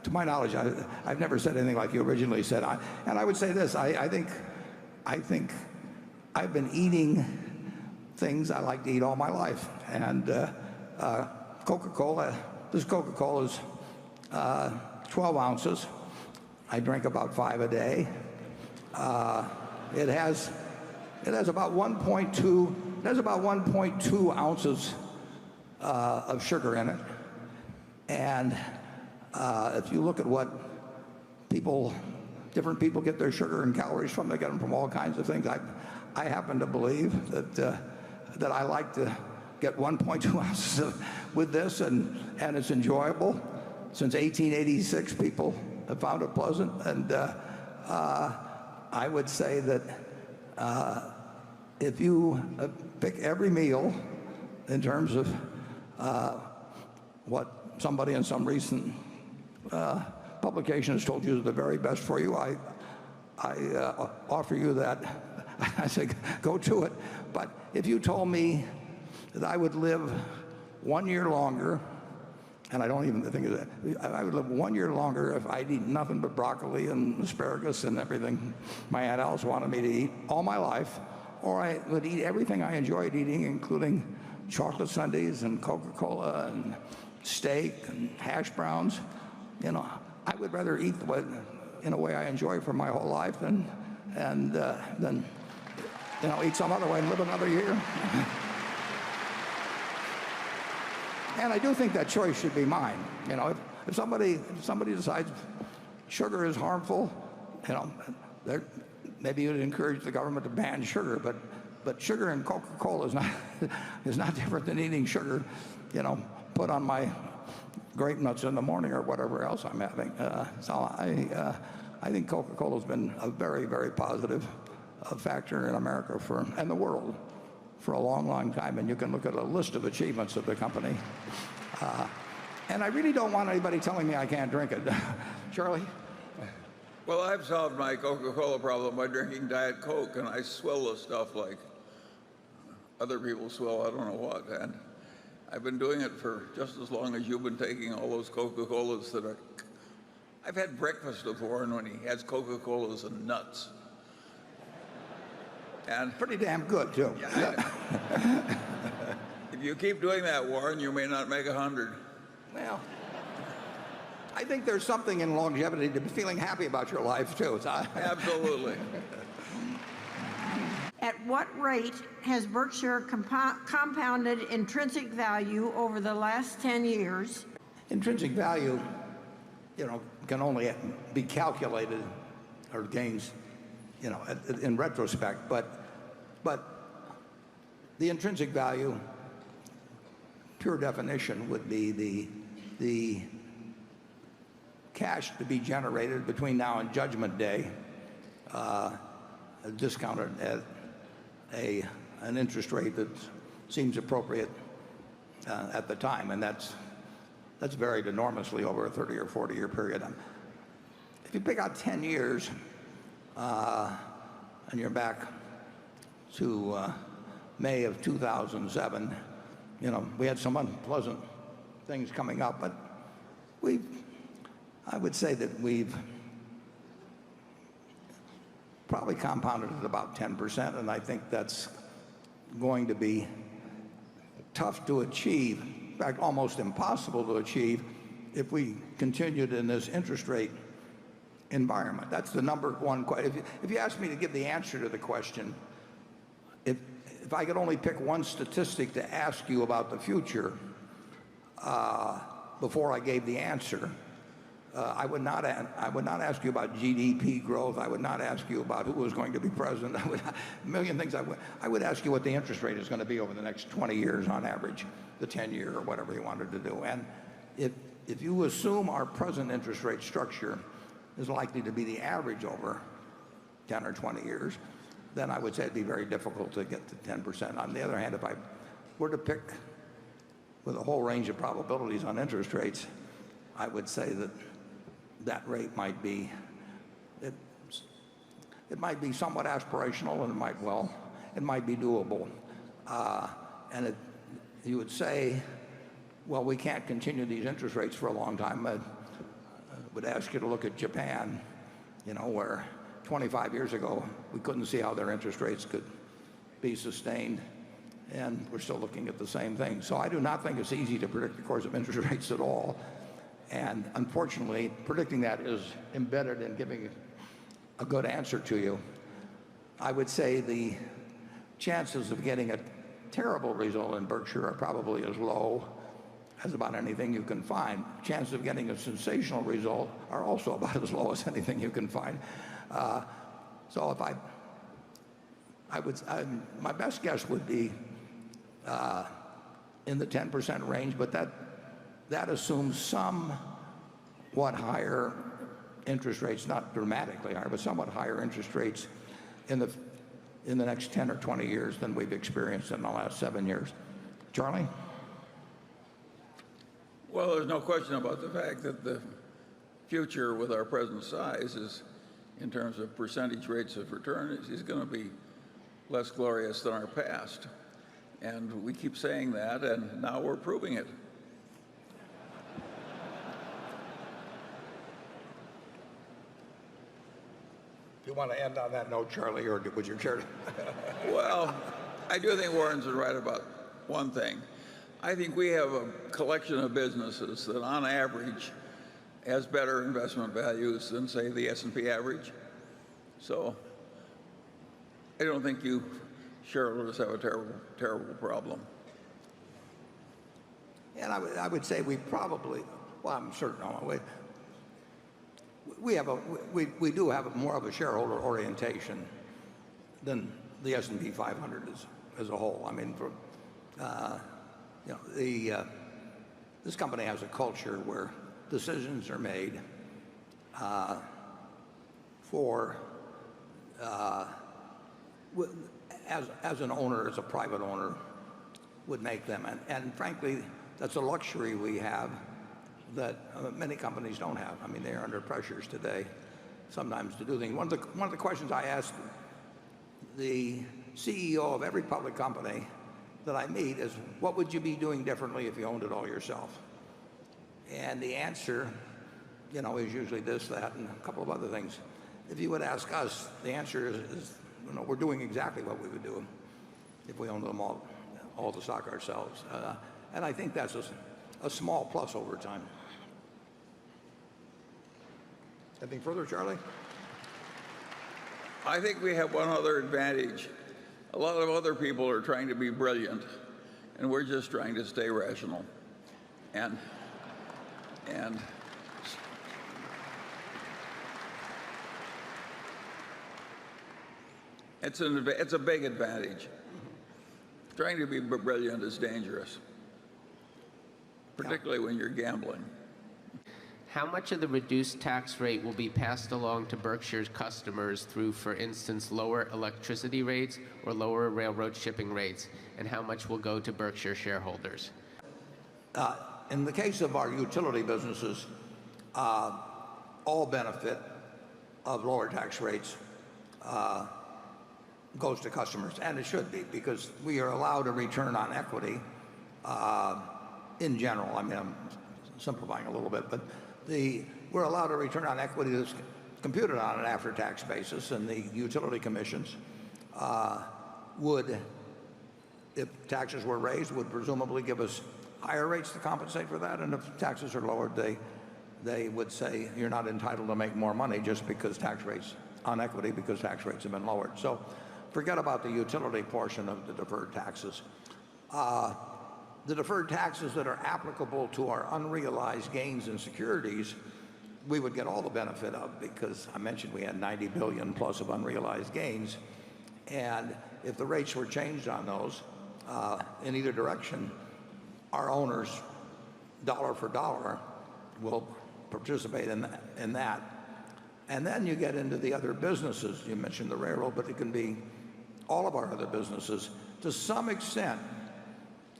to my knowledge, I've never said anything like you originally said. And I would say this: I think I've been eating things I like to eat all my life, and Coca-Cola. This Coca-Cola is 12 ounces. I drink about 5 a day. It has about 1.2. It has about 1.2 ounces of sugar in it, and if you look at what different people get their sugar and calories from, they get them from all kinds of things. I happen to believe that I like to get 1.2 ounces with this, and it's enjoyable. Since 1886, people have found it pleasant, and I would say that if you pick every meal in terms of what somebody in some recent publication has told you is the very best for you, I offer you that. I say go to it. But if you told me that I would live 1 year longer, and I don't even think of that, I would live 1 year longer if I'd eat nothing but broccoli and asparagus and everything my Aunt Alice wanted me to eat all my life, or I would eat everything I enjoyed eating, including chocolate sundaes and Coca-Cola and steak and hash browns. I would rather eat in a way I enjoy for my whole life than eat some other way and live another year. And I do think that choice should be mine. If somebody decides sugar is harmful, maybe you'd encourage the government to ban sugar, but but sugar in Coca-Cola is not is not different than eating sugar, put on my grape nuts in the morning or whatever else I'm having. So I think Coca-Cola has been a very, very positive factor in America and the world for a long, long time. And you can look at a list of achievements of the company. And I really don't want anybody telling me I can't drink it. Charlie? Well, I've solved my Coca-Cola problem by drinking Diet Coke, and I swill the stuff like other people swill I don't know what. And I've been doing it for just as long as you've been taking all those Coca-Colas that are... I've had breakfast with Warren when he has Coca-Colas and nuts. And pretty damn good, too. Yeah, if you keep doing that, Warren, you may not make 100. Well, I think there's something in longevity to be feeling happy about your life, too. Absolutely. At what rate has Berkshire compounded intrinsic value over the last 10 years? Intrinsic value, can only be calculated, or gains, in retrospect. But the intrinsic value, pure definition, would be the cash to be generated between now and Judgment Day, discounted at an interest rate that seems appropriate at the time, and that's varied enormously over a 30 or 40-year period. If you pick out 10 years and you're back to May of 2007, we had some unpleasant things coming up, but I would say that we've probably compounded at about 10%, and I think that's going to be tough to achieve, in fact, almost impossible to achieve if we continued in this interest rate environment. That's the number one question. If you ask me to give the answer to the question, if I could only pick one statistic to ask you about the future before I gave the answer, I would not ask you about GDP growth. I would not ask you about who was going to be president. A million things. I would ask you what the interest rate is going to be over the next 20 years on average, the 10-year or whatever you wanted to do. And if you assume our present interest rate structure is likely to be the average over 10 or 20 years, then I would say it'd be very difficult to get to 10%. On the other hand, if I were to pick with a whole range of probabilities on interest rates, I would say that rate might be, it might be somewhat aspirational, and it might be doable. And you would say, well, we can't continue these interest rates for a long time. I would ask you to look at Japan, where 25 years ago we couldn't see how their interest rates could be sustained, and we're still looking at the same thing. So I do not think it's easy to predict the course of interest rates at all. And unfortunately, predicting that is embedded in giving a good answer to you. I would say the chances of getting a terrible result in Berkshire are probably as low as about anything you can find. Chances of getting a sensational result are also about as low as anything you can find. So if my best guess would be in the 10% range, but that assumes somewhat higher interest rates, not dramatically higher, but somewhat higher interest rates in the next 10 or 20 years than we've experienced in the last 7 years. Charlie? Well, there's no question about the fact that the future with our present size is, in terms of percentage rates of return, is going to be less glorious than our past. And we keep saying that, and now we're proving it. Do you want to end on that note, Charlie, or would you care to? Well, I do think Warren's right about one thing. I think we have a collection of businesses that, on average, has better investment values than, say, the S&P average. So I don't think you shareholders have a terrible, terrible problem. And I would say we probably, well, I'm certain we do have more of a shareholder orientation than the S&P 500 as a whole. I mean, this company has a culture where decisions are made as an owner, as a private owner, would make them. And frankly, that's a luxury we have that many companies don't have. I mean, they're under pressures today sometimes to do things. One of the questions I ask the CEO of every public company that I meet is, what would you be doing differently if you owned it all yourself? And the answer, is usually this, that, and a couple of other things. If you would ask us, the answer is we're doing exactly what we would do if we owned them all the stock ourselves. And I think that's a small plus over time. Anything further, Charlie? I think we have one other advantage. A lot of other people are trying to be brilliant, and we're just trying to stay rational. And it's a big advantage. Trying to be brilliant is dangerous, particularly when you're gambling. How much of the reduced tax rate will be passed along to Berkshire's customers through, for instance, lower electricity rates or lower railroad shipping rates? And how much will go to Berkshire shareholders? In the case of our utility businesses, all benefit of lower tax rates goes to customers, and it should be, because we are allowed a return on equity in general. I mean, I'm simplifying a little bit, but we're allowed a return on equity that's computed on an after-tax basis, and the utility commissions would, if taxes were raised, would presumably give us higher rates to compensate for that, and if taxes are lowered, they would say you're not entitled to make more money just because tax rates on equity, because tax rates have been lowered. So forget about the utility portion of the deferred taxes. The deferred taxes that are applicable to our unrealized gains in securities, we would get all the benefit of, because I mentioned we had 90 billion plus of unrealized gains, and if the rates were changed on those in either direction, our owners, dollar for dollar, will participate in that. And then you get into the other businesses. You mentioned the railroad, but it can be all of our other businesses. To some extent,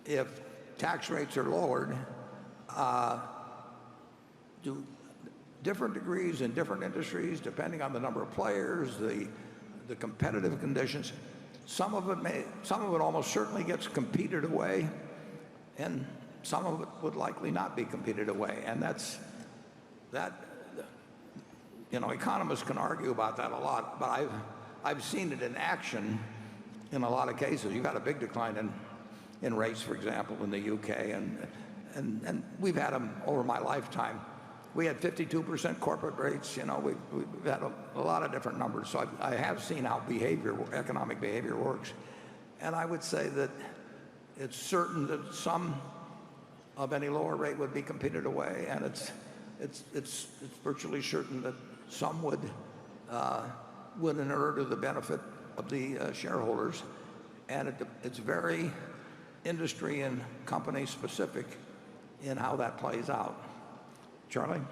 if tax rates are lowered to different degrees in different industries, depending on the number of players, the competitive conditions, some of it almost certainly gets competed away, and some of it would likely not be competed away. And economists can argue about that a lot, but I've seen it in action in a lot of cases. You've had a big decline in rates, for example, in the UK, and we've had them over my lifetime. We had 52% corporate rates. We've had a lot of different numbers. So I have seen how economic behavior works, and I would say that it's certain that some of any lower rate would be competed away, and it's virtually certain that some would inure to the benefit of the shareholders, and it's very industry and company specific in how that plays out. Charlie?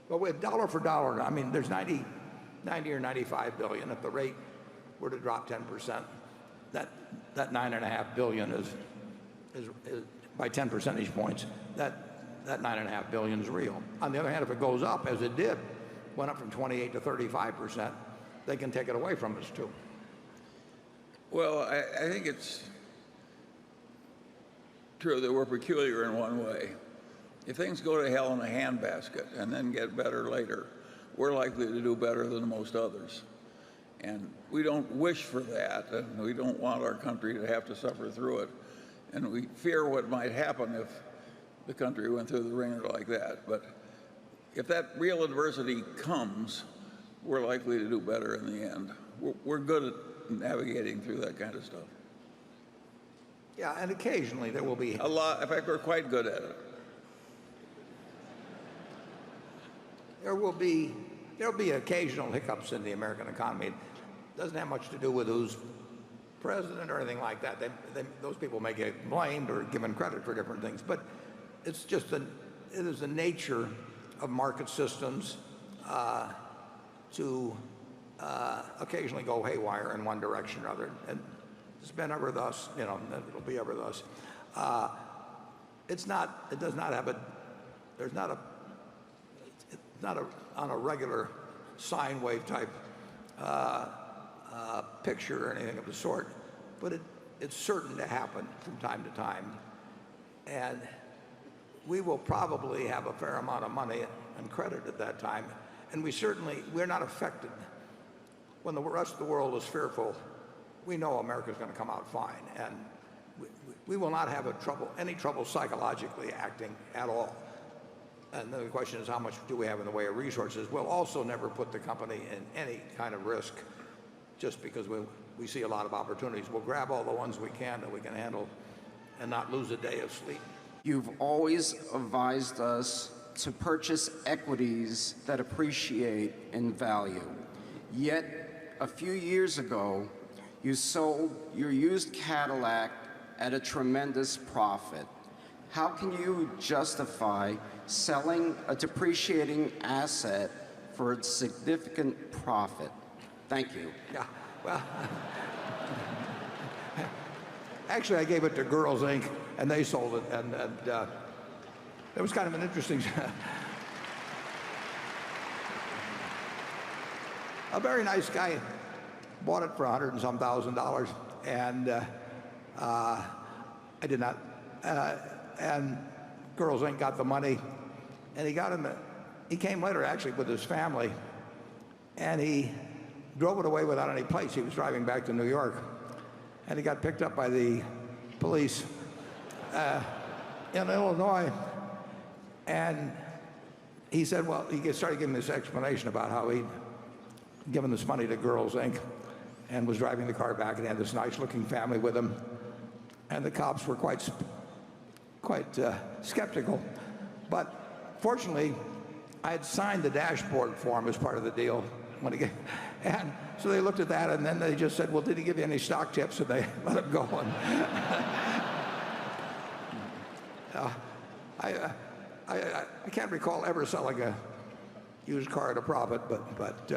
Well, with dollar for dollar, I mean, there's 90 or 95 billion. If the rate were to drop 10%, that $9.5 billion is by 10 percentage points, that $9.5 billion is real. On the other hand, if it goes up, as it did, went up from 28 to 35%, they can take it away from us too. Well, I think it's true that we're peculiar in one way. If things go to hell in a handbasket and then get better later, we're likely to do better than most others. And we don't wish for that, and we don't want our country to have to suffer through it. And we fear what might happen if the country went through the ringer like that. But if that real adversity comes, we're likely to do better in the end. We're good at navigating through that kind of stuff. Yeah, and occasionally there will be a lot. In fact, we're quite good at it. There'll be occasional hiccups in the American economy. doesn't have much to do with who's president or anything like that. Those people may get blamed or given credit for different things, but it's just it is the nature of market systems to occasionally go haywire in one direction or other, and it's been ever thus. It'll be ever thus. It's not. It does not have a. There's not a. It's not on a regular sine wave type picture or anything of the sort, but it's certain to happen from time to time, and we will probably have a fair amount of money and credit at that time, and we're not affected. When the rest of the world is fearful, we know America's going to come out fine, and we will not have any trouble psychologically acting at all. And then the question is, how much do we have in the way of resources? We'll also never put the company in any kind of risk just because we see a lot of opportunities. We'll grab all the ones we can that we can handle and not lose a day of sleep. You've always advised us to purchase equities that appreciate in value. Yet, a few years ago, you sold your used Cadillac at a tremendous profit. How can you justify selling a depreciating asset for a significant profit? Thank you. Yeah, well, actually, I gave it to Girls Inc., and they sold it, and it was kind of an interesting. A very nice guy bought it for $100 and some thousand, and I did not. And Girls Inc. got the money, and he came later actually with his family, and he drove it away without any plates. He was driving back to New York, and he got picked up by the police in Illinois, and he said, well, he started giving this explanation about how he'd given this money to Girls Inc. and was driving the car back and had this nice-looking family with him, and the cops were quite skeptical. But fortunately, I had signed the dashboard for him as part of the deal and so they looked at that, and then they just said, well, did he give you any stock tips? And they let him go. And I can't recall ever selling a used car at a profit, but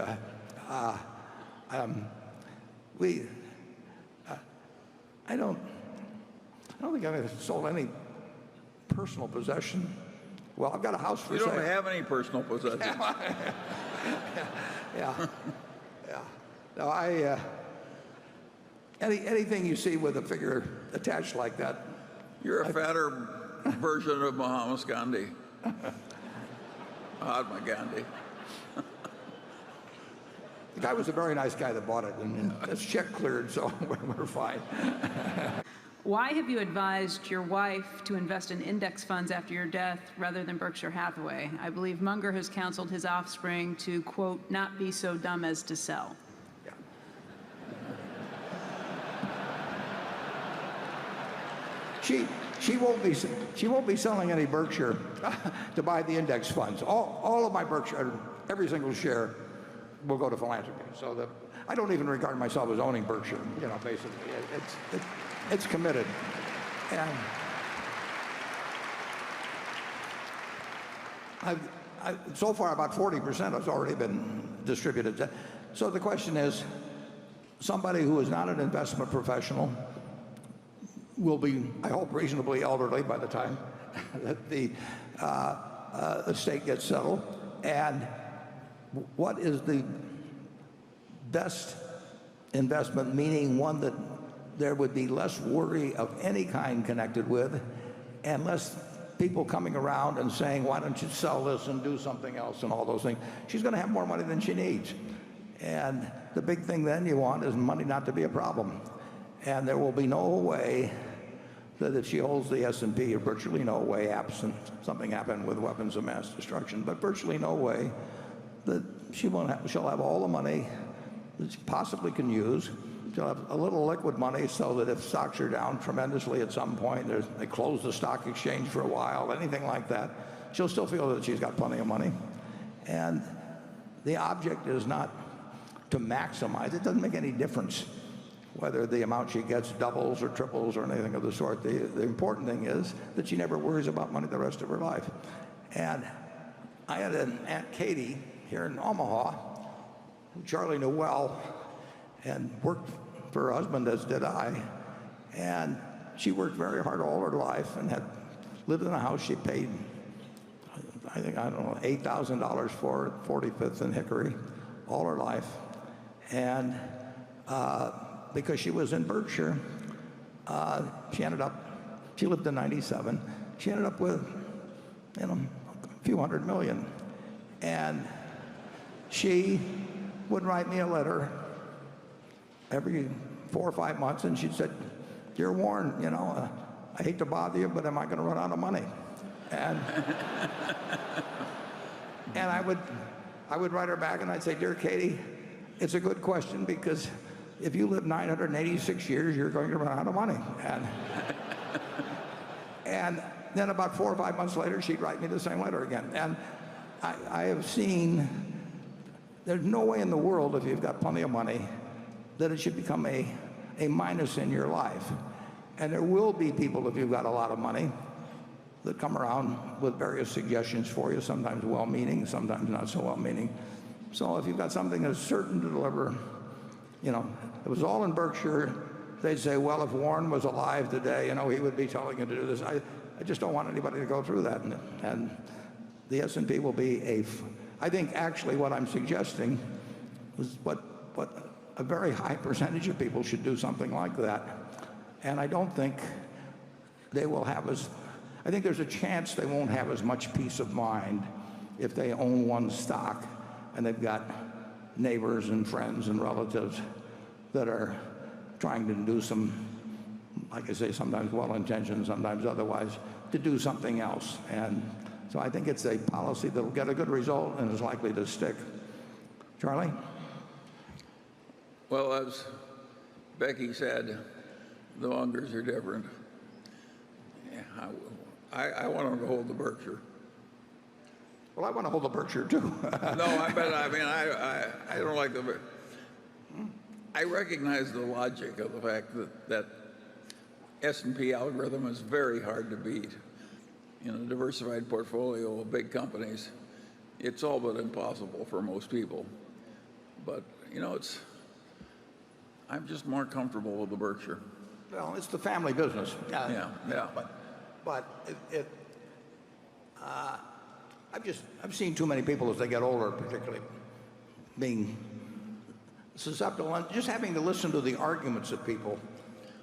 I don't think I've ever sold any personal possession. Well, I've got a house for sale. You don't have any personal possessions. Yeah. No, anything you see with a figure attached like that. You're a fatter version of Mahatma Gandhi. Mahatma Gandhi. The guy was a very nice guy that bought it, and his check cleared, so we're fine. Why have you advised your wife to invest in index funds after your death rather than Berkshire Hathaway? I believe Munger has counseled his offspring to, quote, not be so dumb as to sell. Yeah. She won't be selling any Berkshire to buy the index funds. All of my Berkshire, every single share, will go to philanthropy. So I don't even regard myself as owning Berkshire. Basically, it's committed, and so far about 40% has already been distributed. So the question is, somebody who is not an investment professional will be, I hope, reasonably elderly by the time that the estate gets settled, and what is the best investment, meaning one that there would be less worry of any kind connected with, and less people coming around and saying, why don't you sell this and do something else and all those things. She's going to have more money than she needs. And the big thing then you want is money not to be a problem. And there will be no way that if she holds the S&P, or virtually no way, absent something happened with weapons of mass destruction, but virtually no way that she'll have all the money that she possibly can use. She'll have a little liquid money so that if stocks are down tremendously at some point, they close the stock exchange for a while, anything like that, she'll still feel that she's got plenty of money. And the object is not to maximize. It doesn't make any difference whether the amount she gets doubles or triples or anything of the sort. The important thing is that she never worries about money the rest of her life. And I had an Aunt Katie here in Omaha, who Charlie knew well, and worked for her husband, as did I. And she worked very hard all her life and had lived in a house she paid, I don't know, $8,000 for at 45th and Hickory all her life. And because she was in Berkshire, she lived to 97. She ended up with, a few $100 million. And she would write me a letter every 4 or 5 months, and she said, "Dear Warren, I hate to bother you, but am I going to run out of money?" And and I would write her back, and I'd say, "Dear Katie, it's a good question, because if you live 986 years, you're going to run out of money." And then about 4 or 5 months later, she'd write me the same letter again. And I have seen there's no way in the world, if you've got plenty of money, that it should become a minus in your life. And there will be people, if you've got a lot of money, that come around with various suggestions for you, sometimes well-meaning, sometimes not so well-meaning. So if you've got something that's certain to deliver, it was all in Berkshire, they'd say, well, if Warren was alive today, he would be telling you to do this. I just don't want anybody to go through that. And the S&P will be I think actually what I'm suggesting was what a very high percentage of people should do something like that. And I don't think they will have I think there's a chance they won't have as much peace of mind if they own one stock and they've got neighbors and friends and relatives that are trying to do some, like I say, sometimes well-intentioned, sometimes otherwise, to do something else. And so I think it's a policy that will get a good result and is likely to stick. Charlie? Well, as Becky said, the Mungers are different. Yeah, I want them to hold the Berkshire. Well, I want to hold the Berkshire too. No, I don't like the. I recognize the logic of the fact that S&P algorithm is very hard to beat. In a diversified portfolio of big companies, it's all but impossible for most people. But I'm just more comfortable with the Berkshire. Well, it's the family business. Yeah. But I've seen too many people as they get older, particularly, being susceptible and just having to listen to the arguments of people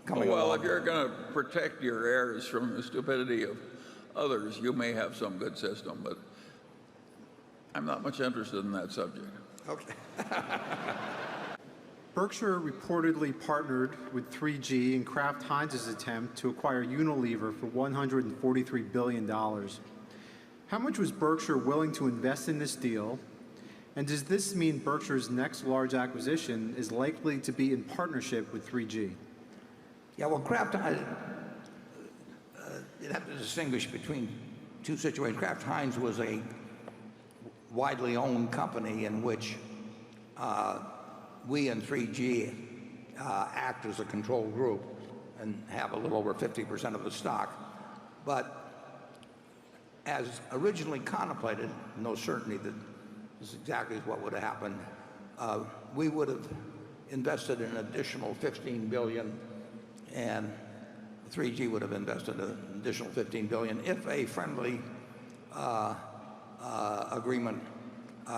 coming along. Well, if you're going to protect your heirs from the stupidity of others, you may have some good system, but I'm not much interested in that subject. Okay. Berkshire reportedly partnered with 3G in Kraft Heinz's attempt to acquire Unilever for $143 billion. How much was Berkshire willing to invest in this deal? And does this mean Berkshire's next large acquisition is likely to be in partnership with 3G? Yeah, well, Kraft Heinz, you'd have to distinguish between two situations. Kraft Heinz was a widely owned company in which we and 3G act as a control group and have a little over 50% of the stock. But as originally contemplated, no certainty that this is exactly what would have happened, we would have invested an additional $15 billion, and 3G would have invested an additional $15 billion if a friendly agreement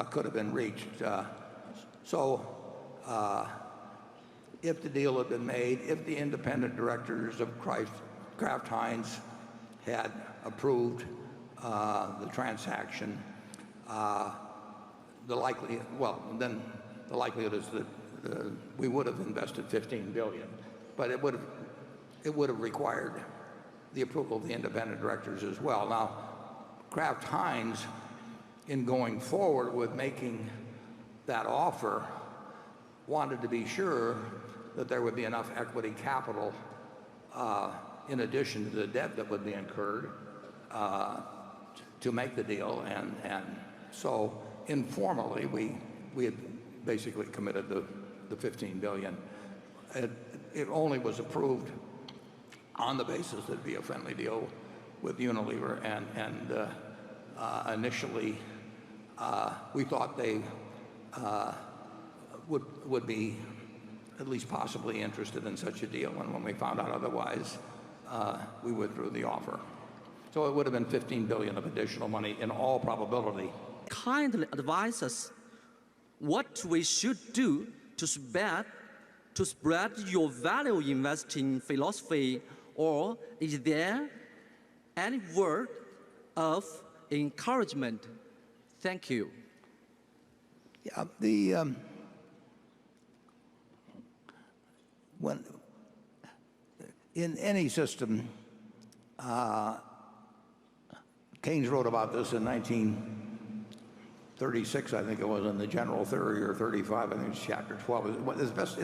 could have been reached. If the deal had been made, if the independent directors of Kraft Heinz had approved the transaction, then the likelihood is that we would have invested $15 billion, but it would have required the approval of the independent directors as well. Now, Kraft Heinz, in going forward with making that offer, wanted to be sure that there would be enough equity capital in addition to the debt that would be incurred to make the deal, and so informally we had basically committed the $15 billion. It only was approved on the basis that it'd be a friendly deal with Unilever, and initially we thought they would be at least possibly interested in such a deal, and when we found out otherwise, we withdrew the offer. So it would have been $15 billion of additional money in all probability. Kindly advise us what we should do to spread your value investing philosophy, or is there any word of encouragement? Thank you. Yeah, when in any system, Keynes wrote about this in 1936, I think it was, in the General Theory, or 35, I think it's chapter 12. It's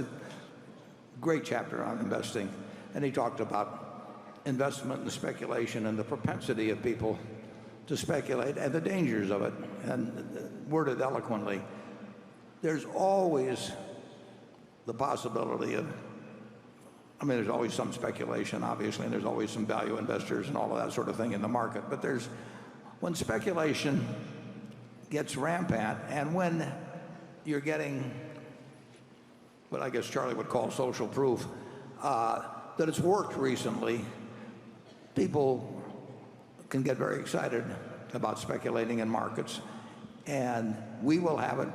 great chapter on investing, and he talked about investment and speculation and the propensity of people to speculate and the dangers of it, and worded eloquently. There's always the possibility of, there's always some speculation, obviously, and there's always some value investors and all of that sort of thing in the market. But when speculation gets rampant, and when you're getting what I guess Charlie would call social proof that it's worked recently, people can get very excited about speculating in markets, and we will have it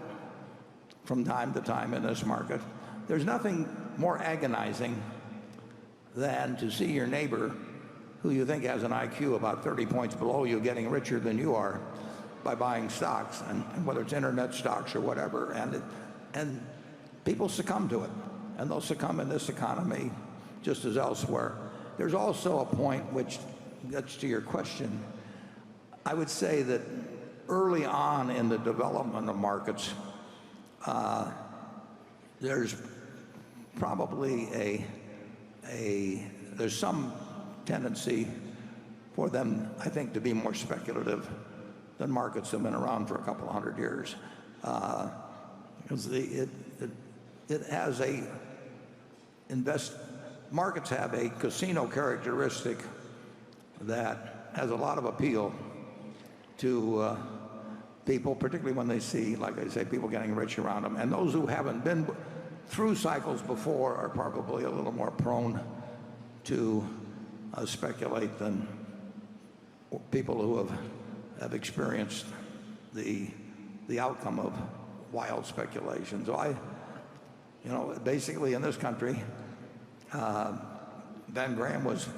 from time to time in this market. There's nothing more agonizing than to see your neighbor, who you think has an IQ about 30 points below you, getting richer than you are by buying stocks, and whether it's internet stocks or whatever, and people succumb to it, and they'll succumb in this economy just as elsewhere. There's also a point which gets to your question. I would say that early on in the development of markets, there's probably there's some tendency for them, I think, to be more speculative than markets that have been around for a couple of hundred years. Because markets have a casino characteristic that has a lot of appeal to people, particularly when they see, like I say, people getting rich around them. And those who haven't been through cycles before are probably a little more prone to speculate than people who have experienced the outcome of wild speculation. So basically in this country, Ben Graham was,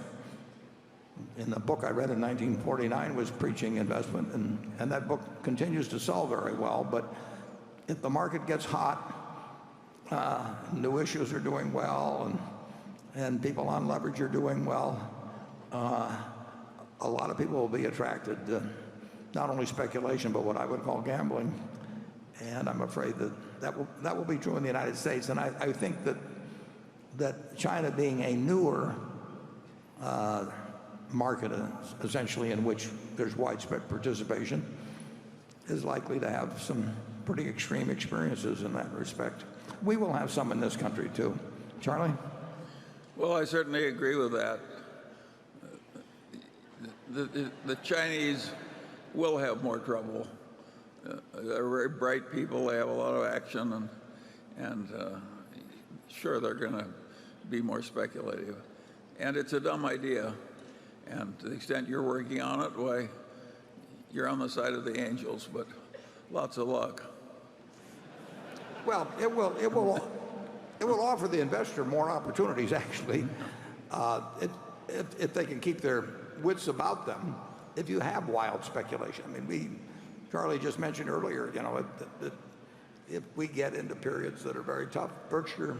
in the book I read in 1949, was preaching investment, and that book continues to sell very well. But if the market gets hot, new issues are doing well, and people on leverage are doing well, a lot of people will be attracted to not only speculation, but what I would call gambling. And I'm afraid that will be true in the United States. And I think that China, being a newer market, essentially, in which there's widespread participation, is likely to have some pretty extreme experiences in that respect. We will have some in this country too. Charlie? Well, I certainly agree with that. The Chinese will have more trouble. They're very bright people. They have a lot of action, and sure, they're going to be more speculative. And it's a dumb idea. And to the extent you're working on it, why, you're on the side of the angels, but lots of luck. Well, it will offer the investor more opportunities, actually, if they can keep their wits about them. If you have wild speculation, Charlie just mentioned earlier, if we get into periods that are very tough, Berkshire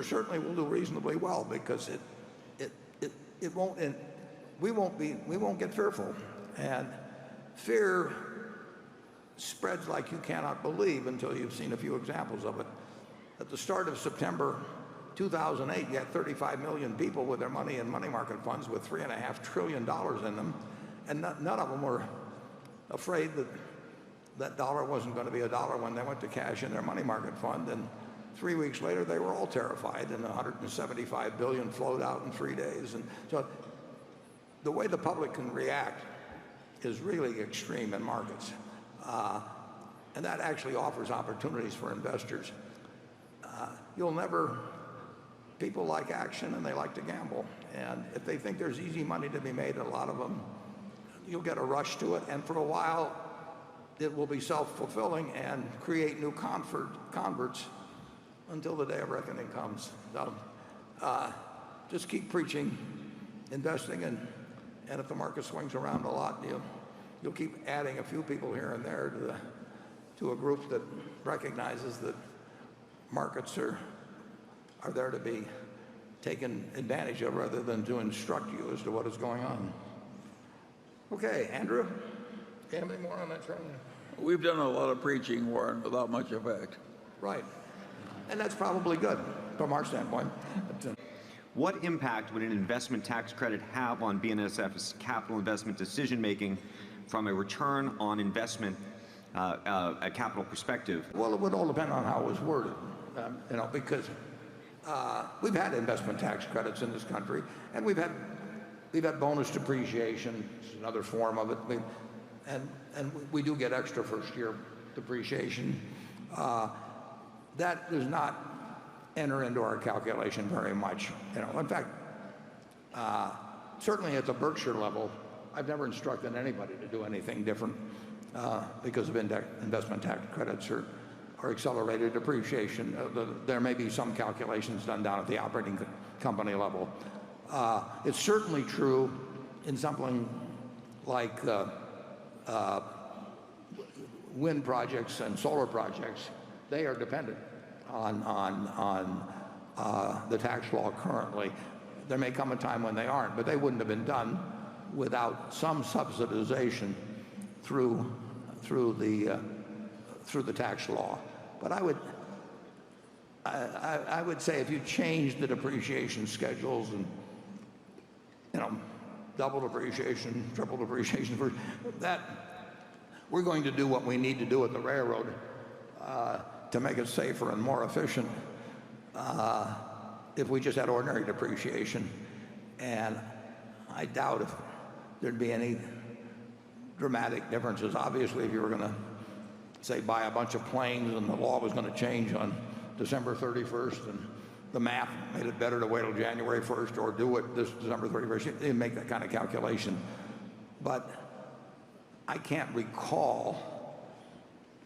certainly will do reasonably well, because it won't, and we won't get fearful, and fear spreads like you cannot believe until you've seen a few examples of it. At the start of September 2008, you had 35 million people with their money in money market funds with $3.5 trillion in them, and none of them were afraid that dollar wasn't going to be a dollar when they went to cash in their money market fund, and 3 weeks later they were all terrified, and 175 billion flowed out in 3 days. And so the way the public can react is really extreme in markets, and that actually offers opportunities for investors. People like action and they like to gamble, and if they think there's easy money to be made, a lot of them, you'll get a rush to it, and for a while it will be self-fulfilling and create new converts until the day of reckoning comes. So just keep preaching investing, and if the market swings around a lot, you'll keep adding a few people here and there to a group that recognizes that markets are there to be taken advantage of rather than to instruct you as to what is going on. Okay, Andrew, do you have any more on that, Charlie? We've done a lot of preaching, Warren, without much effect. Right. And that's probably good from our standpoint. What impact would an investment tax credit have on BNSF's capital investment decision-making from a return on investment a capital perspective? Well, it would all depend on how it was worded, because we've had investment tax credits in this country, and we've had bonus depreciation, another form of it, and we do get extra first-year depreciation. That does not enter into our calculation very much. In fact, certainly at the Berkshire level, I've never instructed anybody to do anything different because of investment tax credits or accelerated depreciation. There may be some calculations done down at the operating company level. It's certainly true in something like wind projects and solar projects. They are dependent on the tax law currently. There may come a time when they aren't, but they wouldn't have been done without some subsidization through the tax law. But I would say if you change the depreciation schedules and double depreciation, triple depreciation, that we're going to do what we need to do at the railroad to make it safer and more efficient if we just had ordinary depreciation. And I doubt if there'd be any dramatic differences. Obviously, if you were going to, say, buy a bunch of planes and the law was going to change on December 31st and the math made it better to wait till January 1st or do it this December 31st, you didn't make that kind of calculation. But I can't recall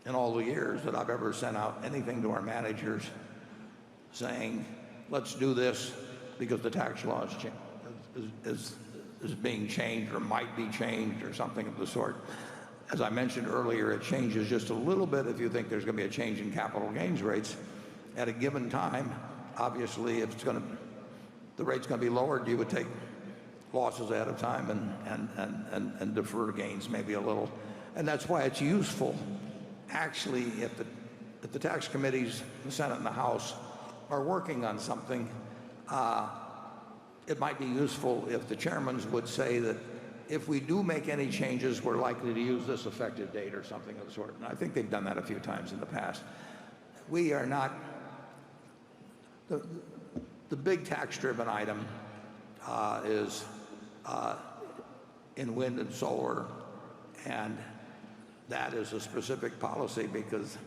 in all the years that I've ever sent out anything to our managers saying, let's do this because the tax law is being changed or might be changed or something of the sort. As I mentioned earlier, it changes just a little bit if you think there's going to be a change in capital gains rates at a given time. Obviously, if the rate's going to be lowered, you would take losses ahead of time and defer gains maybe a little. And that's why it's useful, actually, if the tax committees, the Senate and the House, are working on something, it might be useful if the chairmans would say that if we do make any changes, we're likely to use this effective date or something of the sort. And I think they've done that a few times in the past. We are not, the big tax-driven item is in wind and solar, and that is a specific policy because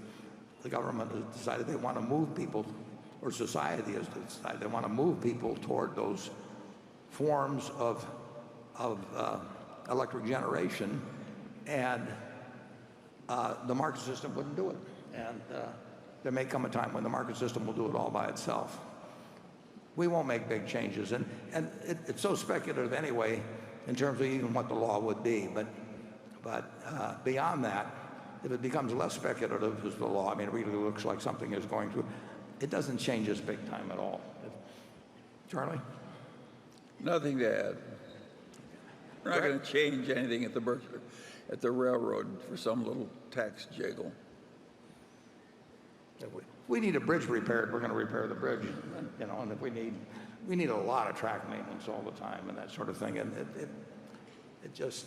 the government has decided they want to move people, or society has decided they want to move people toward those forms of electric generation, and the market system wouldn't do it. And there may come a time when the market system will do it all by itself. We won't make big changes, and it's so speculative anyway in terms of even what the law would be. But beyond that, if it becomes less speculative as the law, I mean, it really looks like something is going to, it doesn't change us big time at all. Charlie? Nothing to add. We're not going to change anything at the Berkshire, at the railroad for some little tax jiggle. If we need a bridge repaired, we're going to repair the bridge, and if we need a lot of track maintenance all the time and that sort of thing, and it just,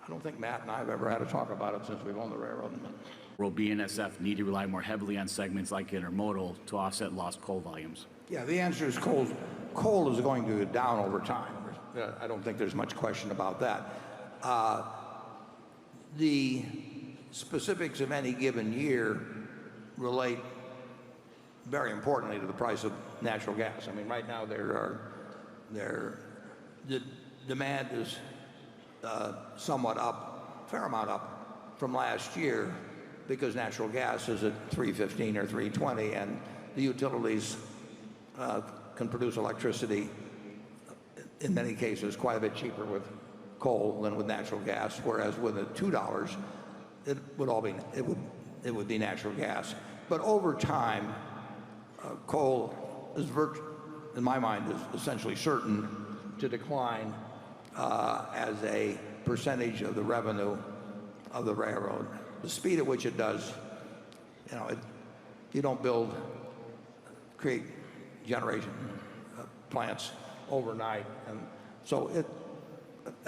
I don't think Matt and I have ever had a talk about it since we've owned the railroad. Will BNSF need to rely more heavily on segments like intermodal to offset lost coal volumes? Yeah, the answer is coal is going to go down over time. I don't think there's much question about that. The specifics of any given year relate very importantly to the price of natural gas. I mean, right now the demand is somewhat up, a fair amount up from last year because natural gas is at $3.15 or $3.20, and the utilities can produce electricity in many cases quite a bit cheaper with coal than with natural gas, whereas with the $2 it would be natural gas. But over time, coal is in my mind is essentially certain to decline as a percentage of the revenue of the railroad. The speed at which it does, you don't create generation plants overnight, and so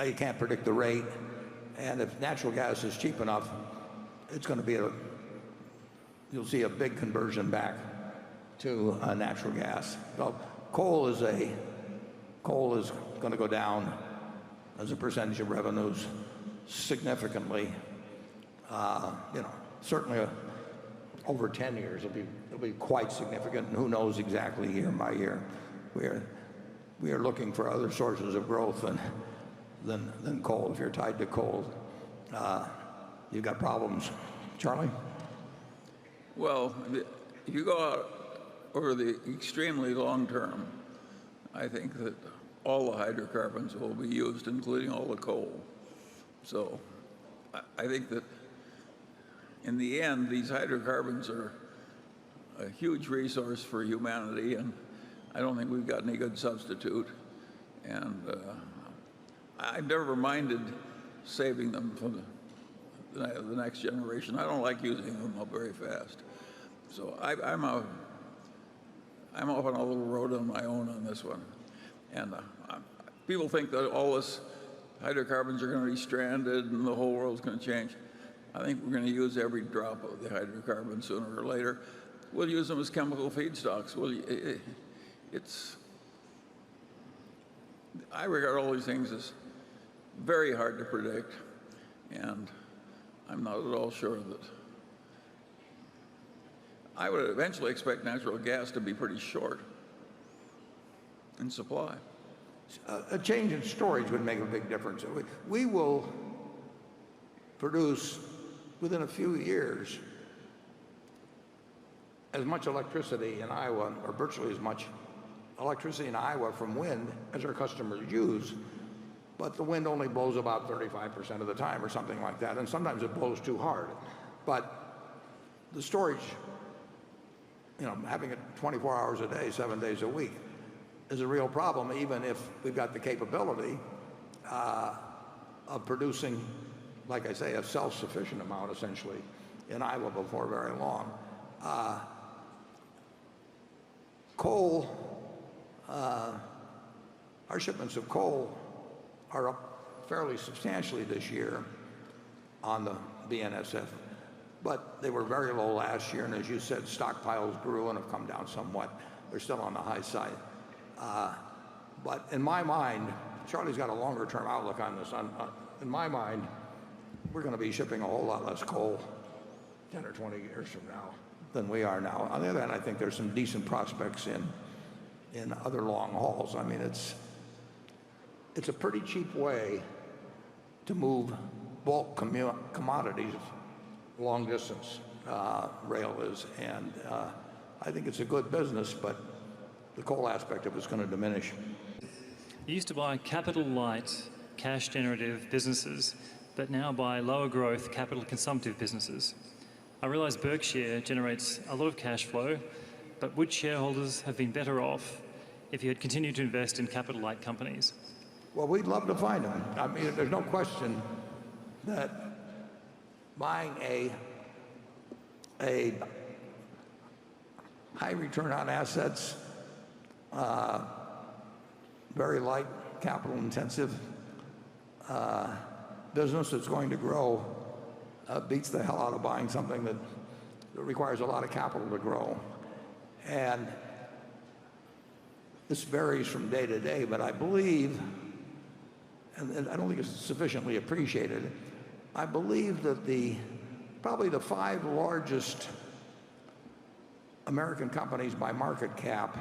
you can't predict the rate. And if natural gas is cheap enough, it's going to be you'll see a big conversion back to natural gas. So coal is going to go down as a percentage of revenues significantly. Certainly over 10 years it'll be quite significant, and who knows exactly year by year. We are looking for other sources of growth than coal. If you're tied to coal, you've got problems. Charlie? Well, if you go out over the extremely long term, I think that all the hydrocarbons will be used, including all the coal. So I think that in the end, these hydrocarbons are a huge resource for humanity, and I don't think we've got any good substitute. And I've never minded saving them for the next generation. I don't like using them up very fast. So I'm off on a little road on my own on this one. And people think that all this hydrocarbons are going to be stranded and the whole world's going to change. I think we're going to use every drop of the hydrocarbons sooner or later. We'll use them as chemical feedstocks. I regard all these things as very hard to predict, and I'm not at all sure that I would eventually expect natural gas to be pretty short in supply. A change in storage would make a big difference. We will produce within a few years as much electricity in Iowa, or virtually as much electricity in Iowa from wind as our customers use, but the wind only blows about 35% of the time or something like that, and sometimes it blows too hard. But the storage, having it 24 hours a day, 7 days a week, is a real problem, even if we've got the capability of producing, like I say, a self-sufficient amount, essentially, in Iowa before very long. Coal, our shipments of coal are up fairly substantially this year on the BNSF, but they were very low last year, and as you said, stockpiles grew and have come down somewhat. They're still on the high side. But in my mind, Charlie's got a longer term outlook on this. In my mind, we're going to be shipping a whole lot less coal 10 or 20 years from now than we are now. On the other hand, I think there's some decent prospects in other long hauls. I mean, it's a pretty cheap way to move bulk commodities long distance, rail is, and I think it's a good business, but the coal aspect of it's going to diminish. You used to buy capital light, cash generative businesses, but now buy lower growth, capital consumptive businesses. I realize Berkshire generates a lot of cash flow, but would shareholders have been better off if you had continued to invest in capital light companies? Well, we'd love to find them. I mean, there's no question that buying a high return on assets, very light capital intensive business that's going to grow beats the hell out of buying something that requires a lot of capital to grow. And this varies from day to day, but I believe, and I don't think it's sufficiently appreciated, I believe that probably the 5 largest American companies by market cap,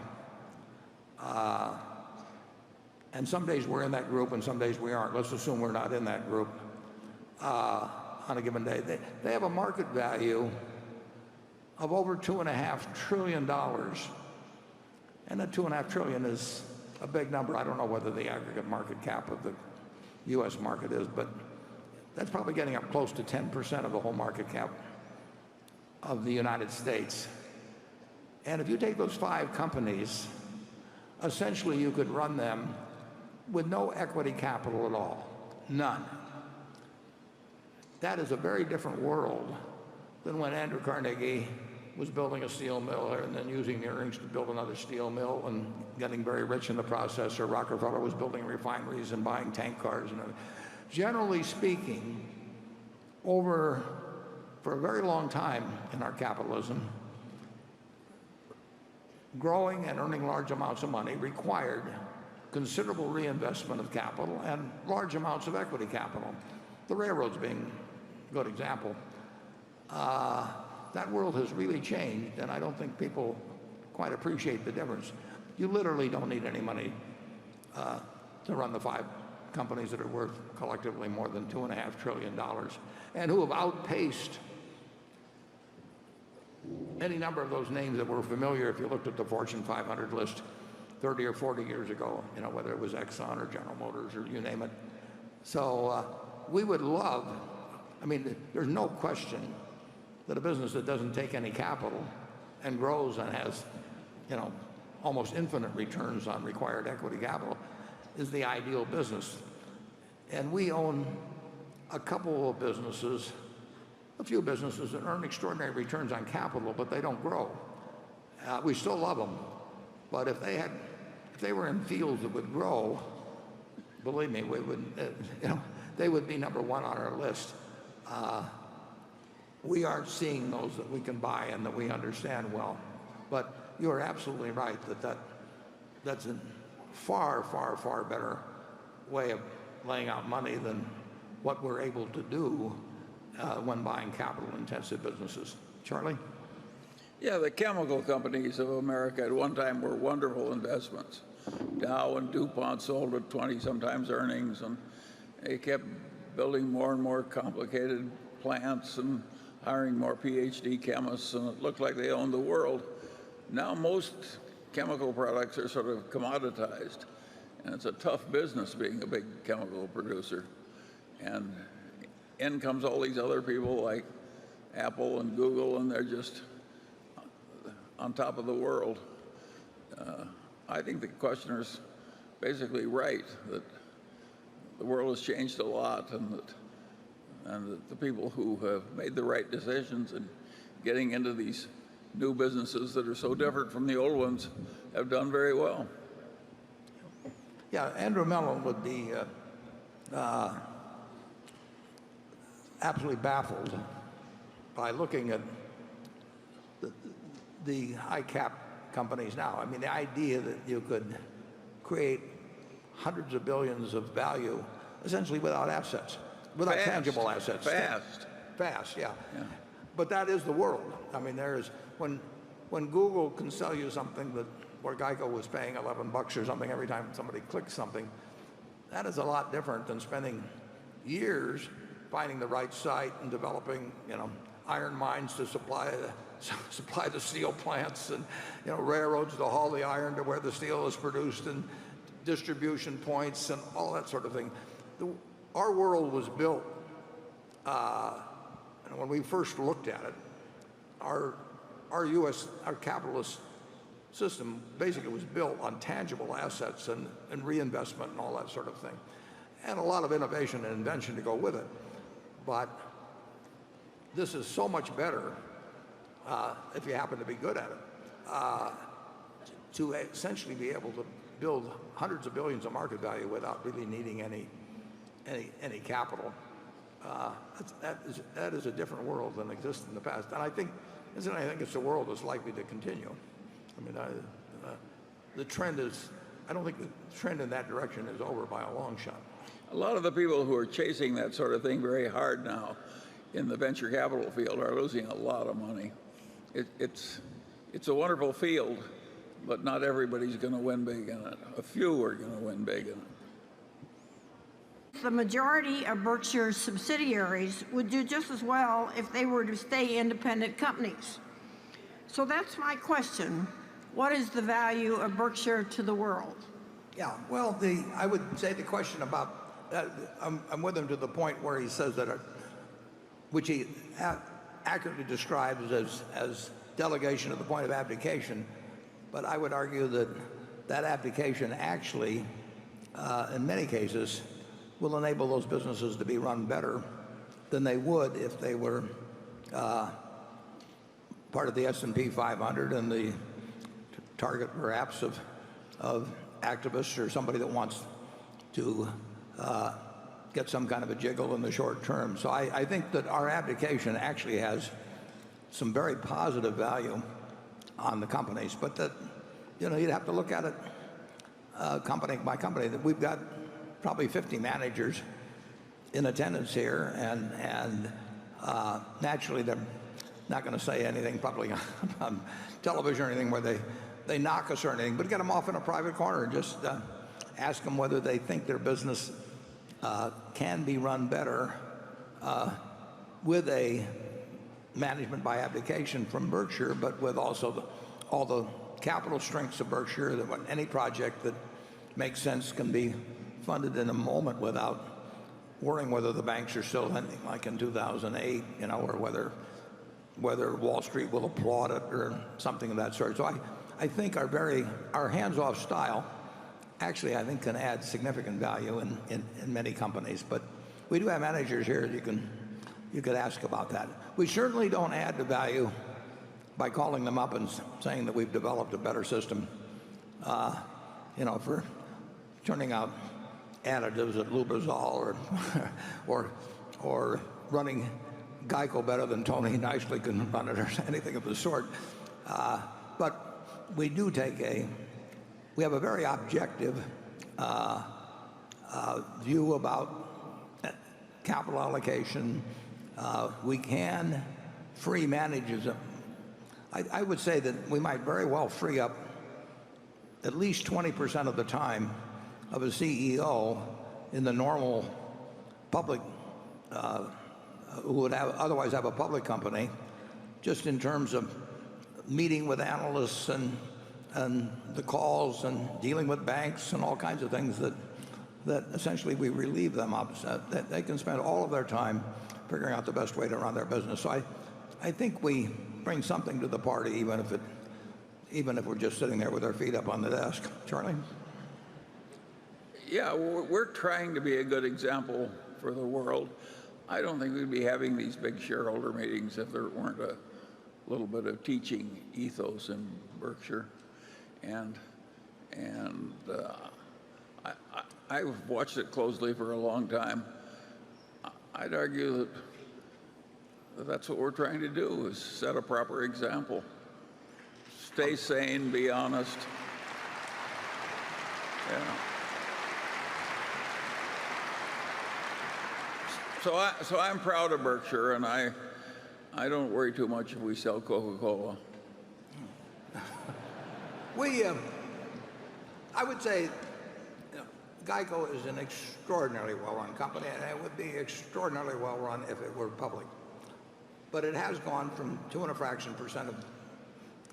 and some days we're in that group and some days we aren't. Let's assume we're not in that group on a given day. They have a market value of over $2.5 trillion. And that $2.5 trillion is a big number. I don't know whether the aggregate market cap of the U.S. market is, but that's probably getting up close to 10% of the whole market cap of the United States. And if you take those 5 companies, essentially you could run them with no equity capital at all. None. That is a very different world than when Andrew Carnegie was building a steel mill and then using the earnings to build another steel mill and getting very rich in the process, or Rockefeller was building refineries and buying tank cars. Generally speaking, for a very long time in our capitalism, growing and earning large amounts of money required considerable reinvestment of capital and large amounts of equity capital. The railroads being a good example. That world has really changed, and I don't think people quite appreciate the difference. You literally don't need any money to run the 5 companies that are worth collectively more than $2.5 trillion and who have outpaced any number of those names that were familiar if you looked at the Fortune 500 list 30 or 40 years ago, whether it was Exxon or General Motors or you name it. So we would love, there's no question that a business that doesn't take any capital and grows and has, almost infinite returns on required equity capital is the ideal business. And we own a couple of businesses, a few businesses that earn extraordinary returns on capital, but they don't grow. We still love them, but if they were in fields that would grow, believe me, we would, they would be number 1 on our list. We aren't seeing those that we can buy and that we understand well. But you are absolutely right that's a far, far, far better way of laying out money than what we're able to do when buying capital-intensive businesses. Charlie? Yeah, the chemical companies of America at one time were wonderful investments. Dow and DuPont sold at 20 sometimes earnings, and they kept building more and more complicated plants and hiring more PhD chemists, and it looked like they owned the world. Now most chemical products are sort of commoditized, and it's a tough business being a big chemical producer. And in comes all these other people like Apple and Google, and they're just on top of the world. I think the questioner's basically right that the world has changed a lot, and that the people who have made the right decisions in getting into these new businesses that are so different from the old ones have done very well. Yeah, Andrew Mellon would be absolutely baffled by looking at the high cap companies now. The idea that you could create hundreds of billions of value essentially without assets, without tangible assets. Fast, yeah. But that is the world. When Google can sell you something where Geico was paying $11 or something every time somebody clicks something, that is a lot different than spending years finding the right site and developing, iron mines to supply the steel plants, and railroads to haul the iron to where the steel is produced, and distribution points and all that sort of thing. Our world was built, and when we first looked at it, our capitalist system basically was built on tangible assets and reinvestment and all that sort of thing, and a lot of innovation and invention to go with it. But this is so much better if you happen to be good at it, to essentially be able to build hundreds of billions of market value without really needing any capital. that is a different world than existed in the past. And I think it's a world that's likely to continue. I mean, the trend is, I don't think the trend in that direction is over by a long shot. A lot of the people who are chasing that sort of thing very hard now in the venture capital field are losing a lot of money. It's a wonderful field, but not everybody's going to win big in it. A few are going to win big in it. The majority of Berkshire's subsidiaries would do just as well if they were to stay independent companies. So that's my question. What is the value of Berkshire to the world? Yeah, well, I would say the question about, I'm with him to the point where he says that, which he accurately describes as delegation at the point of abdication, but I would argue that abdication actually, in many cases, will enable those businesses to be run better than they would if they were part of the S&P 500 and the target perhaps of activists or somebody that wants to get some kind of a jiggle in the short term. So I think that our abdication actually has some very positive value on the companies, but that, you'd have to look at it company by company. That we've got probably 50 managers in attendance here, and naturally they're not going to say anything probably on television or anything where they knock us or anything, but get them off in a private corner and just ask them whether they think their business can be run better with a management by abdication from Berkshire, but with also all the capital strengths of Berkshire, that any project that makes sense can be funded in a moment without worrying whether the banks are still lending like in 2008, or whether Wall Street will applaud it or something of that sort. So I think our hands-off style actually, I think, can add significant value in many companies. But we do have managers here you could ask about that. We certainly don't add the value by calling them up and saying that we've developed a better system, for turning out additives at Lubrizol or running Geico better than Tony Nicely can run it or anything of the sort. But we do we have a very objective view about capital allocation. We can free managers. I would say that we might very well free up at least 20% of the time of a CEO in the normal public, who would otherwise have a public company, just in terms of meeting with analysts and the calls and dealing with banks and all kinds of things that essentially we relieve them of. That they can spend all of their time figuring out the best way to run their business. So I think we bring something to the party, even if we're just sitting there with our feet up on the desk. Charlie? Yeah, we're trying to be a good example for the world. I don't think we'd be having these big shareholder meetings if there weren't a little bit of teaching ethos in Berkshire. And I've watched it closely for a long time. I'd argue that that's what we're trying to do, is set a proper example. Stay sane, be honest. Yeah. So I'm proud of Berkshire, and I don't worry too much if we sell Coca-Cola. I would say Geico is an extraordinarily well-run company, and it would be extraordinarily well-run if it were public. But it has gone from 2.5%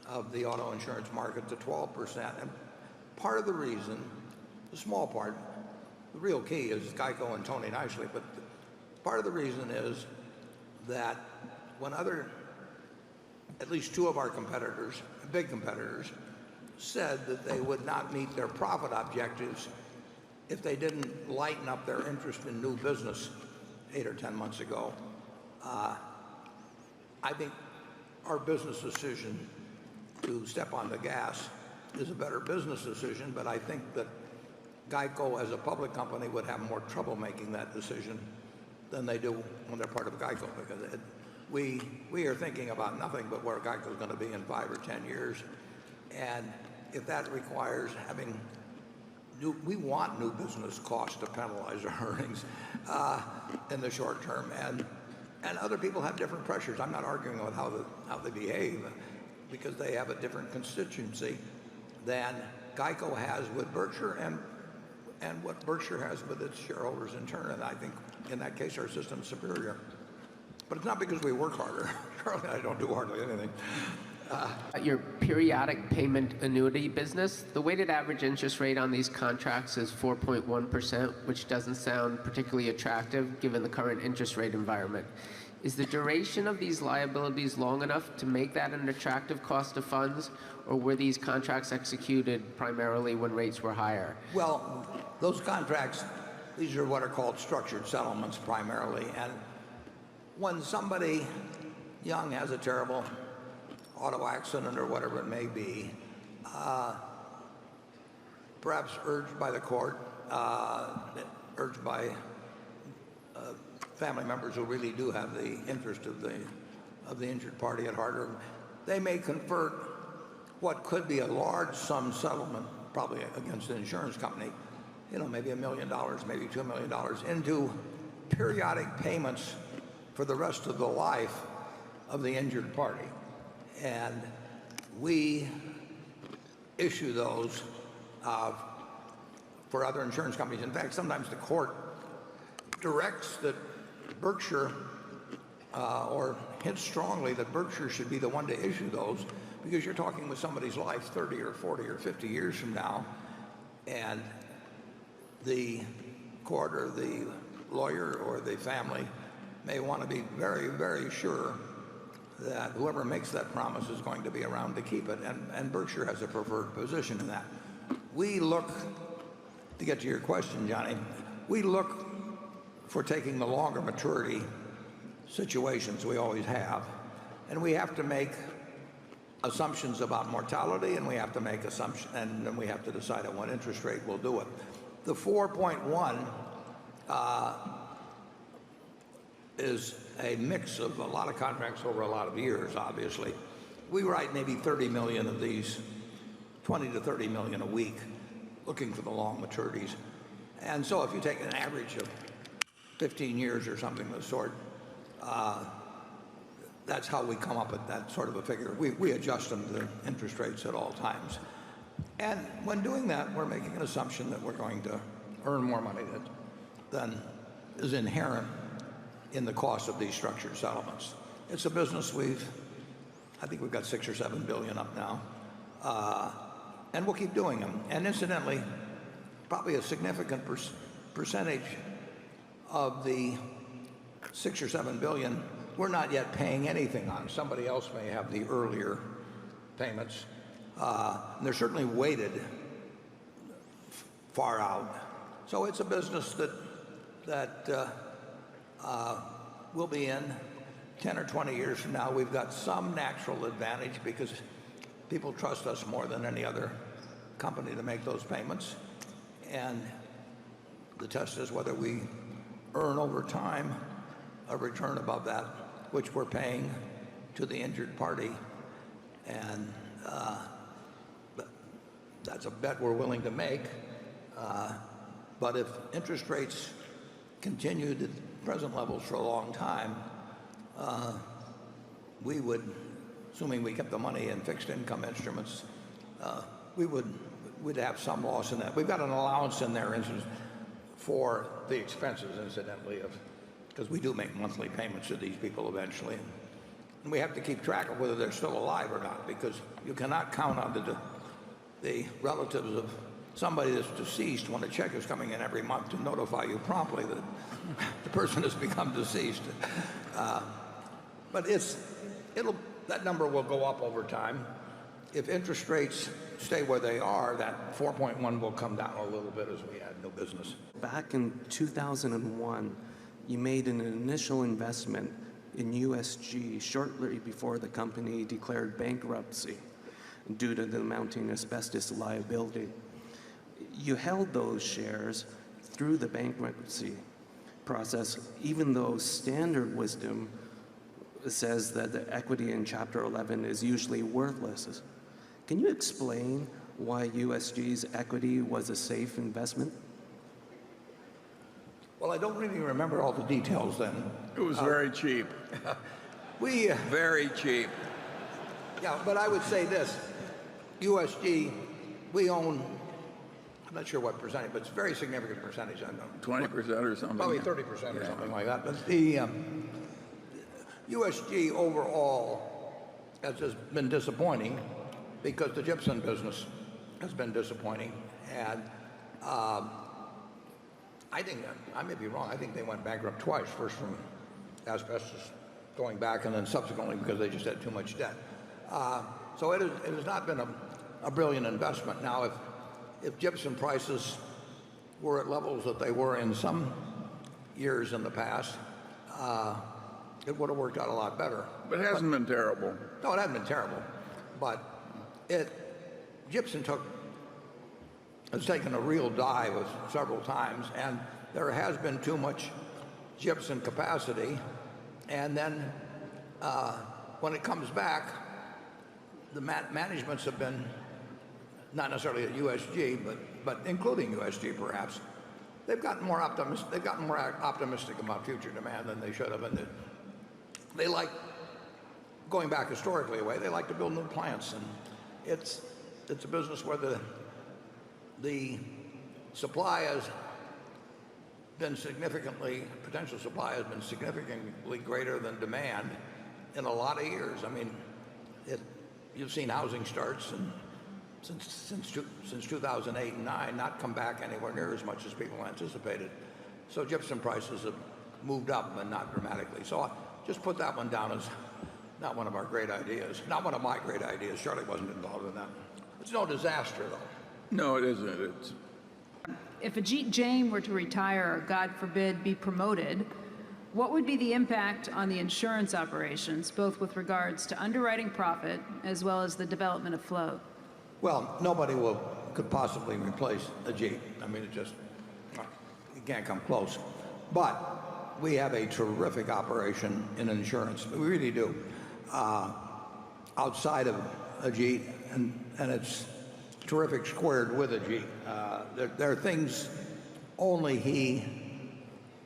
of the auto insurance market to 12%. And part of the reason, the small part, the real key is Geico and Tony Nicely, but part of the reason is that when at least two of our competitors, big competitors, said that they would not meet their profit objectives if they didn't lighten up their interest in new business 8 or 10 months ago. I think our business decision to step on the gas is a better business decision, but I think that Geico as a public company would have more trouble making that decision than they do when they're part of Geico, because we are thinking about nothing but where Geico is going to be in 5 or 10 years. And if that requires having we want new business costs to penalize our earnings in the short term. And other people have different pressures. I'm not arguing with how they behave, because they have a different constituency than Geico has with Berkshire and what Berkshire has with its shareholders in turn. And I think in that case our system's superior. But it's not because we work harder. Charlie and I don't do hardly anything. Your periodic payment annuity business, the weighted average interest rate on these contracts is 4.1%, which doesn't sound particularly attractive given the current interest rate environment. Is the duration of these liabilities long enough to make that an attractive cost of funds, or were these contracts executed primarily when rates were higher? Well, those contracts, these are what are called structured settlements primarily. And when somebody young has a terrible auto accident or whatever it may be, perhaps urged by the court, urged by family members who really do have the interest of the injured party at heart, they may convert what could be a large sum settlement, probably against an insurance company, maybe $1 million, maybe $2 million, into periodic payments for the rest of the life of the injured party. And we issue those for other insurance companies. In fact, sometimes the court directs that Berkshire or hints strongly that Berkshire should be the one to issue those, because you're talking with somebody's life 30 or 40 or 50 years from now, and the court or the lawyer or the family may want to be very, very sure that whoever makes that promise is going to be around to keep it, and Berkshire has a preferred position in that. We look, to get to your question, Johnny, we look for taking the longer maturity situations. We always have, and we have to make assumptions about mortality, and we have to make assumptions, and then we have to decide at what interest rate we'll do it. The 4.1 is a mix of a lot of contracts over a lot of years, obviously. We write maybe 30 million of these, 20 to 30 million a week, looking for the long maturities. And so if you take an average of 15 years or something of the sort, that's how we come up with that sort of a figure. We adjust them to interest rates at all times. And when doing that, we're making an assumption that we're going to earn more money than is inherent in the cost of these structured settlements. It's a business I think we've got 6 or 7 billion up now, and we'll keep doing them. And incidentally, probably a significant percentage of the 6 or 7 billion we're not yet paying anything on. Somebody else may have the earlier payments. And they're certainly weighted far out. So it's a business that we'll be in 10 or 20 years from now. We've got some natural advantage because people trust us more than any other company to make those payments. And the test is whether we earn over time a return above that which we're paying to the injured party. And that's a bet we're willing to make. But if interest rates continue to present levels for a long time, we would, assuming we kept the money in fixed income instruments, we'd have some loss in that. We've got an allowance in there for the expenses, incidentally, because we do make monthly payments to these people eventually. And we have to keep track of whether they're still alive or not, because you cannot count on the relatives of somebody that's deceased when a check is coming in every month to notify you promptly that the person has become deceased. But that number will go up over time. If interest rates stay where they are, that 4.1 will come down a little bit as we add new business. Back in 2001, you made an initial investment in USG shortly before the company declared bankruptcy due to the mounting asbestos liability. You held those shares through the bankruptcy. process, even though standard wisdom says that the equity in Chapter 11 is usually worthless. Can you explain why USG's equity was a safe investment? Well, I don't really remember all the details then. It was very cheap. Very cheap. Yeah, but I would say this. USG, we own, I'm not sure what percentage, but it's a very significant percentage. I don't know. 20% or something. Probably 30% or something like that. But the USG overall has just been disappointing because the gypsum business has been disappointing. And I think, I may be wrong, I think they went bankrupt twice, first from asbestos going back and then subsequently because they just had too much debt. So it has not been a brilliant investment. Now, if gypsum prices were at levels that they were in some years in the past, it would have worked out a lot better. But it hasn't been terrible. No, it hasn't been terrible. But gypsum has taken a real dive several times, and there has been too much gypsum capacity. And then when it comes back, the managements have been, not necessarily at USG, but including USG perhaps, they've gotten more optimistic about future demand than they should have. And they like, going back historically away, they like to build new plants. And it's a business where the supply has been potential supply has been significantly greater than demand in a lot of years. I mean, you've seen housing starts since 2008 and 9 not come back anywhere near as much as people anticipated. So gypsum prices have moved up, but not dramatically. So I just put that one down as not one of our great ideas, not one of my great ideas. Charlie wasn't involved in that. It's no disaster, though. No, it isn't. If Ajit Jain were to retire or, God forbid, be promoted, what would be the impact on the insurance operations, both with regards to underwriting profit as well as the development of float? Well, nobody could possibly replace Ajit. I mean, you can't come close. But we have a terrific operation in insurance. We really do. Outside of Ajit, and it's terrific squared with Ajit. There are things only he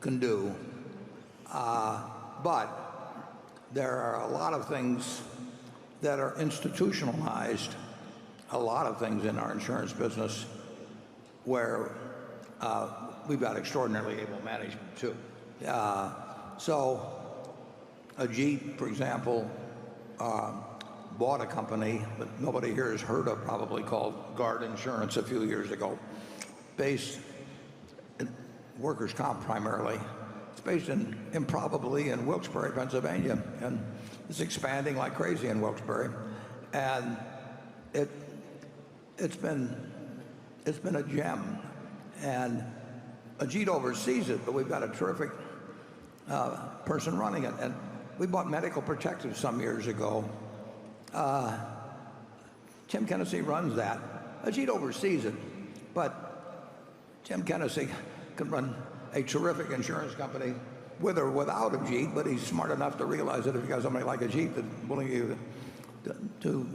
can do. But there are a lot of things that are institutionalized, a lot of things in our insurance business where we've got extraordinarily able management too. So Ajit, for example, bought a company that nobody here has heard of probably called Guard Insurance a few years ago, based in workers' comp primarily. It's based improbably in Wilkes-Barre, Pennsylvania, and it's expanding like crazy in Wilkes-Barre. And it's been a gem. And Ajit oversees it, but we've got a terrific person running it. And we bought Medical Protective some years ago. Tim Kennedy runs that. Ajit oversees it, but Tim Kennedy can run a terrific insurance company with or without Ajit, but he's smart enough to realize that if you got somebody like Ajit that's willing to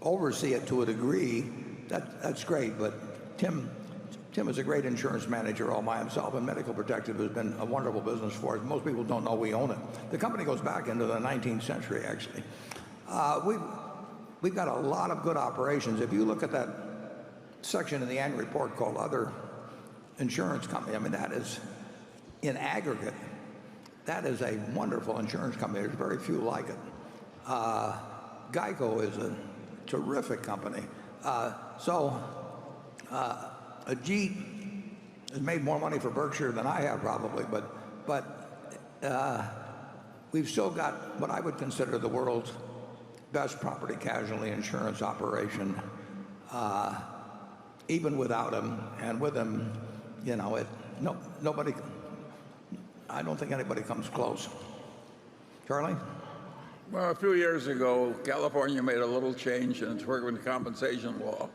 oversee it to a degree, that's great. But Tim is a great insurance manager all by himself, and Medical Protective has been a wonderful business for us. Most people don't know we own it. The company goes back into the 19th century, actually. We've got a lot of good operations. If you look at that section in the annual report called Other Insurance Company, I mean, that is, in aggregate, that is a wonderful insurance company. There's very few like it. Geico is a terrific company. Ajit has made more money for Berkshire than I have probably, but we've still got what I would consider the world's best property casualty insurance operation, even without him. And with him, you know, nobody, I don't think anybody comes close. Charlie? Well, a few years ago, California made a little change in its workers' compensation law.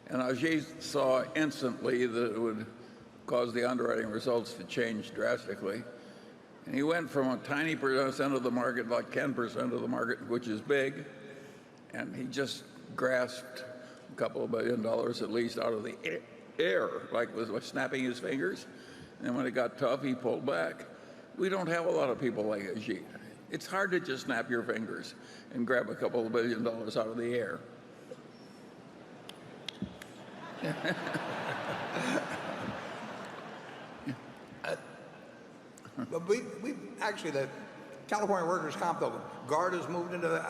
And Ajit saw instantly that it would caused the underwriting results to change drastically. And he went from a tiny percent of the market, like 10% of the market, which is big, and he just grasped a couple of $1 billion at least out of the air, like was snapping his fingers. And when it got tough, he pulled back. We don't have a lot of people like Ajit. It's hard to just snap your fingers and grab a couple of $1 billion out of the air. But we actually, the California workers' comp, though, Guard has moved into the,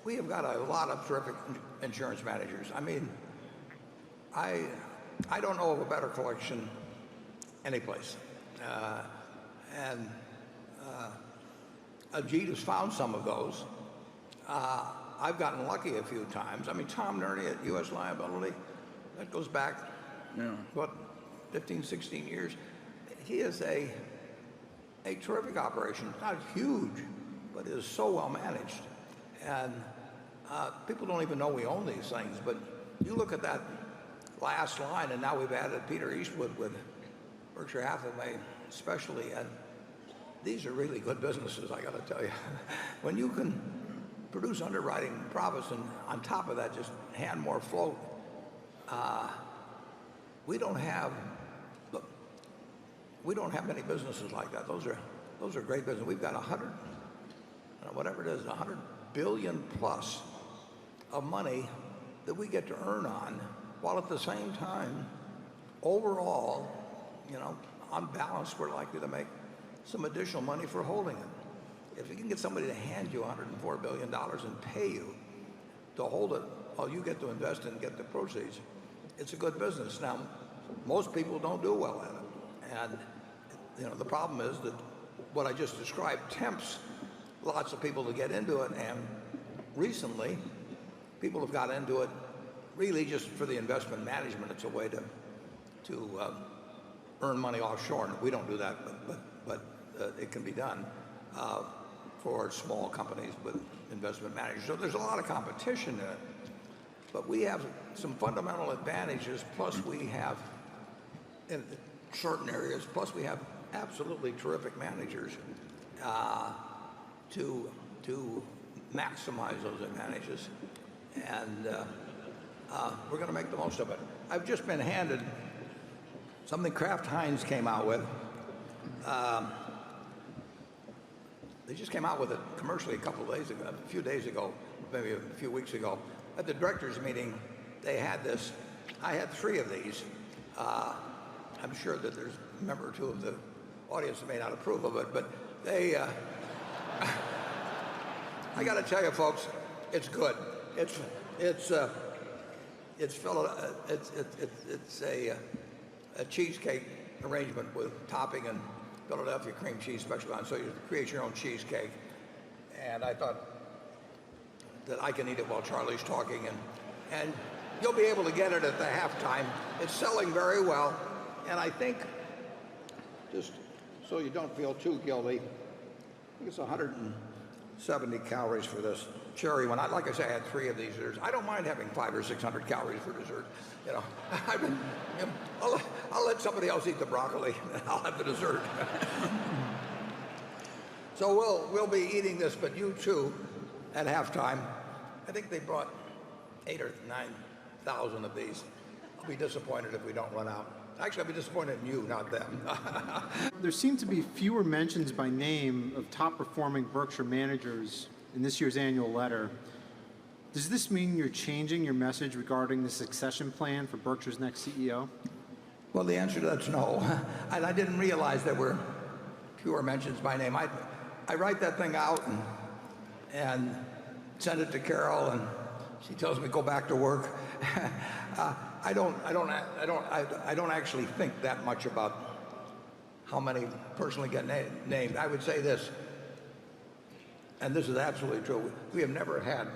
we have got a lot of terrific insurance managers. I mean, I don't know of a better collection anyplace. Ajit has found some of those. I've gotten lucky a few times. I mean, Tom Nerney at U.S. Liability, that goes back, what, 15, 16 years. He is a terrific operation. It's not huge, but it is so well managed. And people don't even know we own these things, but you look at that last line, and now we've added Peter Eastwood with Berkshire Hathaway especially, and these are really good businesses, I got to tell you. When you can produce underwriting profits and on top of that just hand more float, we don't have many businesses like that. Those are great businesses. We've got 100 billion plus of money that we get to earn on, while at the same time, overall, on balance, we're likely to make some additional money for holding it. If you can get somebody to hand you $104 billion and pay you to hold it while you get to invest and get the proceeds, it's a good business. Now, most people don't do well at it. And the problem is that what I just described tempts lots of people to get into it, and recently people have got into it really just for the investment management. It's a way to earn money offshore, and we don't do that, but it can be done for small companies with investment managers. So there's a lot of competition in it, but we have some fundamental advantages, plus we have in certain areas, plus we have absolutely terrific managers to maximize those advantages, and we're going to make the most of it. I've just been handed something Kraft Heinz came out with. They just came out with it commercially a few days ago, maybe a few weeks ago. At the directors' meeting, they had this. I had 3 of these. I'm sure that there's a member or two of the audience that may not approve of it, but they. I got to tell you, folks, it's good. It's a cheesecake arrangement with topping and Philadelphia cream cheese special on, so you create your own cheesecake. And I thought that I can eat it while Charlie's talking, and you'll be able to get it at the halftime. It's selling very well, and I think, just so you don't feel too guilty, I think it's 170 calories for this cherry one. Like I say, I had 3 of these. I don't mind having 500 or 600 calories for dessert. I'll let somebody else eat the broccoli, and I'll have the dessert. So we'll be eating this, but you too, at halftime. I think they brought 8,000 or 9,000 of these. I'll be disappointed if we don't run out. Actually, I'll be disappointed in you, not them. There seem to be fewer mentions by name of top-performing Berkshire managers in this year's annual letter. Does this mean you're changing your message regarding the succession plan for Berkshire's next CEO? Well, the answer to that's no. I didn't realize there were fewer mentions by name. I write that thing out and send it to Carol, and she tells me go back to work. I don't actually think that much about how many personally get named. I would say this, and this is absolutely true. We have never had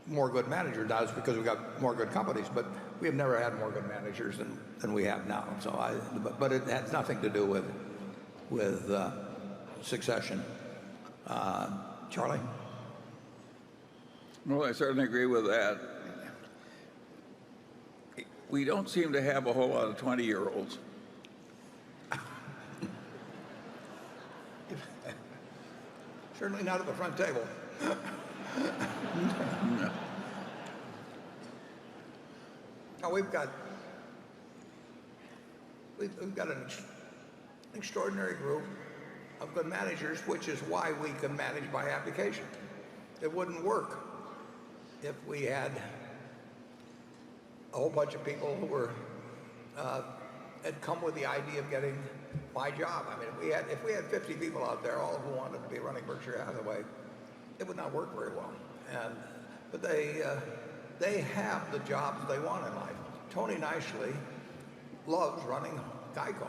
more good managers. Now it's because we've got more good companies, but we have never had more good managers than we have now. So but it has nothing to do with succession. Charlie? Well, I certainly agree with that. we don't seem to have a whole lot of 20-year-olds. Certainly not at the front table. Now we've got an extraordinary group of good managers, which is why we can manage by application. It wouldn't work if we had a whole bunch of people who were had come with the idea of getting my job. I mean, if we had 50 people out there, all who wanted to be running Berkshire Hathaway, it would not work very well. But they have the jobs they want in life. Tony Nicely loves running Geico,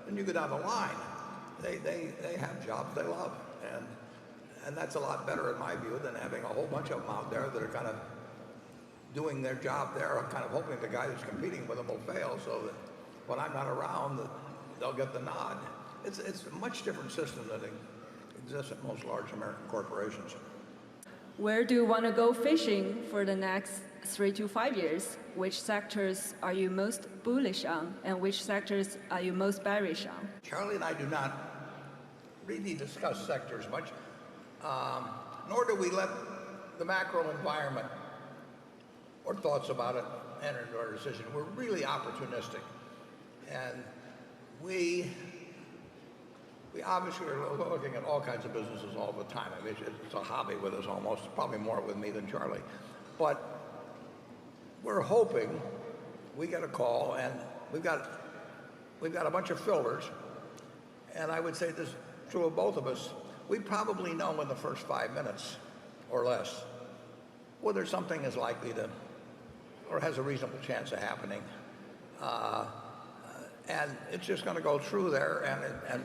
and you go down the line, they have jobs they love, and that's a lot better in my view than having a whole bunch of them out there that are kind of doing their job there, kind of hoping the guy that's competing with them will fail, so that when I'm not around, they'll get the nod. It's a much different system than exists at most large American corporations. Where do you want to go fishing for the next 3 to 5 years? Which sectors are you most bullish on, and which sectors are you most bearish on? Charlie and I do not really discuss sectors much, nor do we let the macro environment or thoughts about it enter into our decision. We're really opportunistic, and we obviously are looking at all kinds of businesses all the time. I mean, it's a hobby with us almost, probably more with me than Charlie. But we're hoping we get a call, and we've got a bunch of fillers, and I would say this is true of both of us. We probably know in the first 5 minutes or less whether something is likely to or has a reasonable chance of happening. And it's just going to go through there, and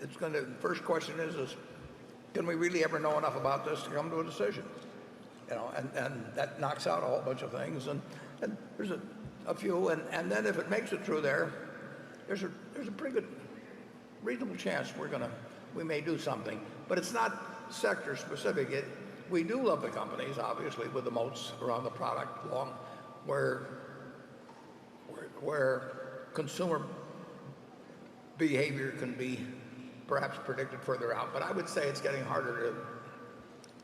it's going to, first question is can we really ever know enough about this to come to a decision? And that knocks out a whole bunch of things, and there's a few, and then if it makes it through there, there's a pretty good, reasonable chance we may do something. But it's not sector specific. We do love the companies, obviously, with the moats around the product, where consumer behavior can be perhaps predicted further out. But I would say it's getting harder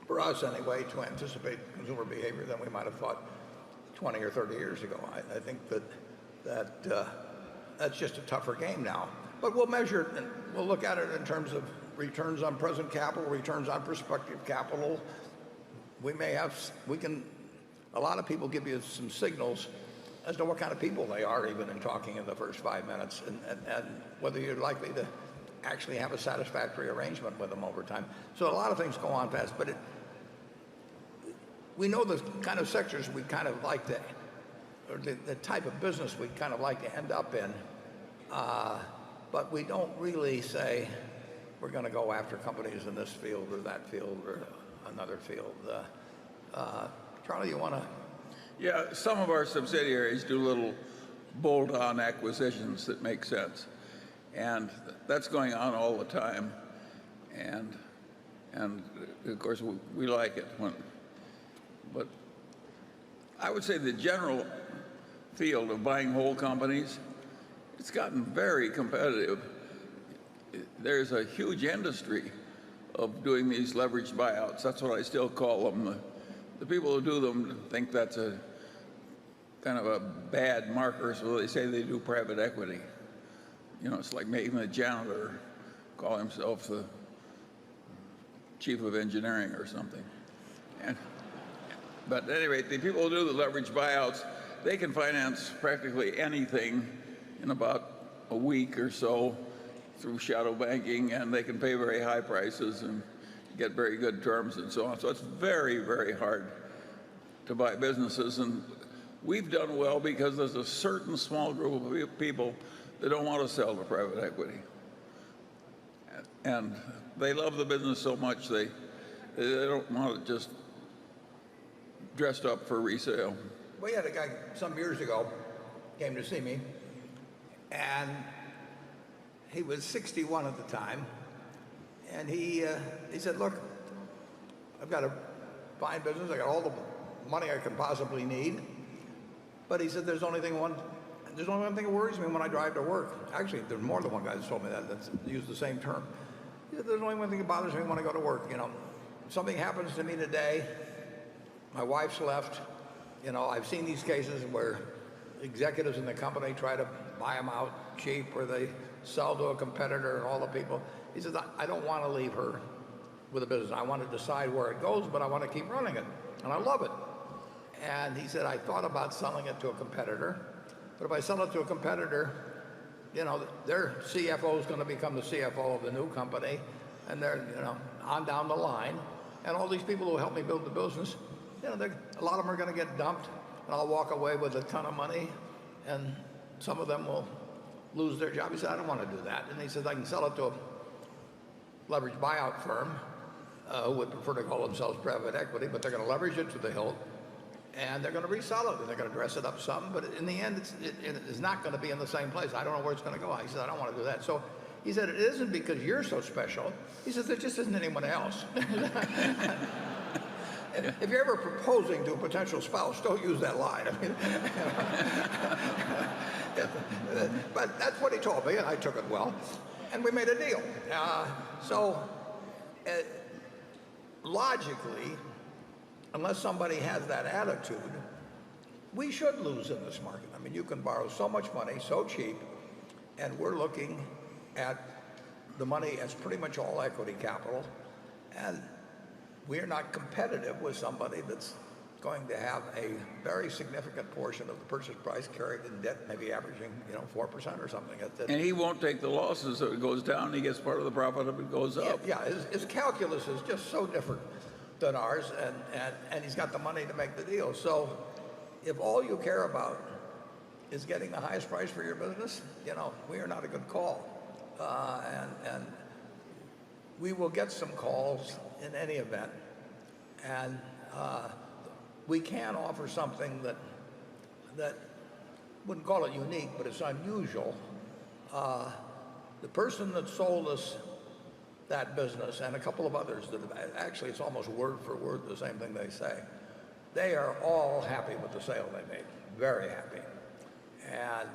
for us anyway, to anticipate consumer behavior than we might have thought 20 or 30 years ago. I think that's just a tougher game now. But we'll measure it, and we'll look at it in terms of returns on present capital, returns on prospective capital. A lot of people give you some signals as to what kind of people they are, even in talking in the first 5 minutes, and whether you're likely to actually have a satisfactory arrangement with them over time. So a lot of things go on fast, but we know the kind of sectors we kind of like to, or the type of business we kind of like to end up in, but we don't really say we're going to go after companies in this field or that field or another field. Charlie, you want to? Yeah, some of our subsidiaries do little bolt-on acquisitions that make sense, and that's going on all the time. And of course we like it. But I would say the general field of buying whole companies, it's gotten very competitive. There's a huge industry of doing these leveraged buyouts. That's what I still call them. The people who do them think that's a kind of a bad marker, so they say they do private equity. It's like making the janitor call himself the chief of engineering or something. But at any rate, the people who do the leveraged buyouts, they can finance practically anything in about a week or so through shadow banking, and they can pay very high prices and get very good terms and so on. So it's very, very hard to buy businesses, and we've done well because there's a certain small group of people that don't want to sell to private equity. And they love the business so much they don't want it just dressed up for resale. We had a guy some years ago came to see me, and he was 61 at the time, and he said, look, I've got a fine business, I got all the money I can possibly need, But he said, there's only one thing that worries me when I drive to work. Actually, there's more than one guy that's told me that's used the same term. He said, there's only one thing that bothers me when I go to work. Something happens to me today. My wife's left. I've seen these cases where executives in the company try to buy them out cheap, or they sell to a competitor and all the people. He says, I don't want to leave her with a business. I want to decide where it goes, but I want to keep running it. And I love it. And he said, I thought about selling it to a competitor, but if I sell it to a competitor, their CFO is going to become the CFO of the new company, and they're, on down the line. And all these people who helped me build the business, a lot of them are going to get dumped, and I'll walk away with a ton of money, and some of them will lose their job. He said, I don't want to do that. And he says, I can sell it to a leveraged buyout firm who would prefer to call themselves private equity, but they're going to leverage it to the hilt, and they're going to resell it, and they're going to dress it up some, but in the end, it's not going to be in the same place. I don't know where it's going to go. He said, I don't want to do that. So he said, it isn't because you're so special. He says, there just isn't anyone else. If you're ever proposing to a potential spouse, don't use that line. But that's what he told me, and I took it well, and we made a deal. Logically, unless somebody has that attitude, we should lose in this market. You can borrow so much money so cheap, and we're looking at the money as pretty much all equity capital, and we're not competitive with somebody that's going to have a very significant portion of the purchase price carried in debt, maybe averaging 4% or something. And he won't take the losses if it goes down. He gets part of the profit if it goes up. Yeah, his calculus is just so different than ours, and he's got the money to make the deal. So if all you care about is getting the highest price for your business, we are not a good call. And we will get some calls in any event, and we can offer something that wouldn't call it unique, but it's unusual. The person that sold us that business, and a couple of others that actually, it's almost word for word the same thing they say. They are all happy with the sale they made, very happy, and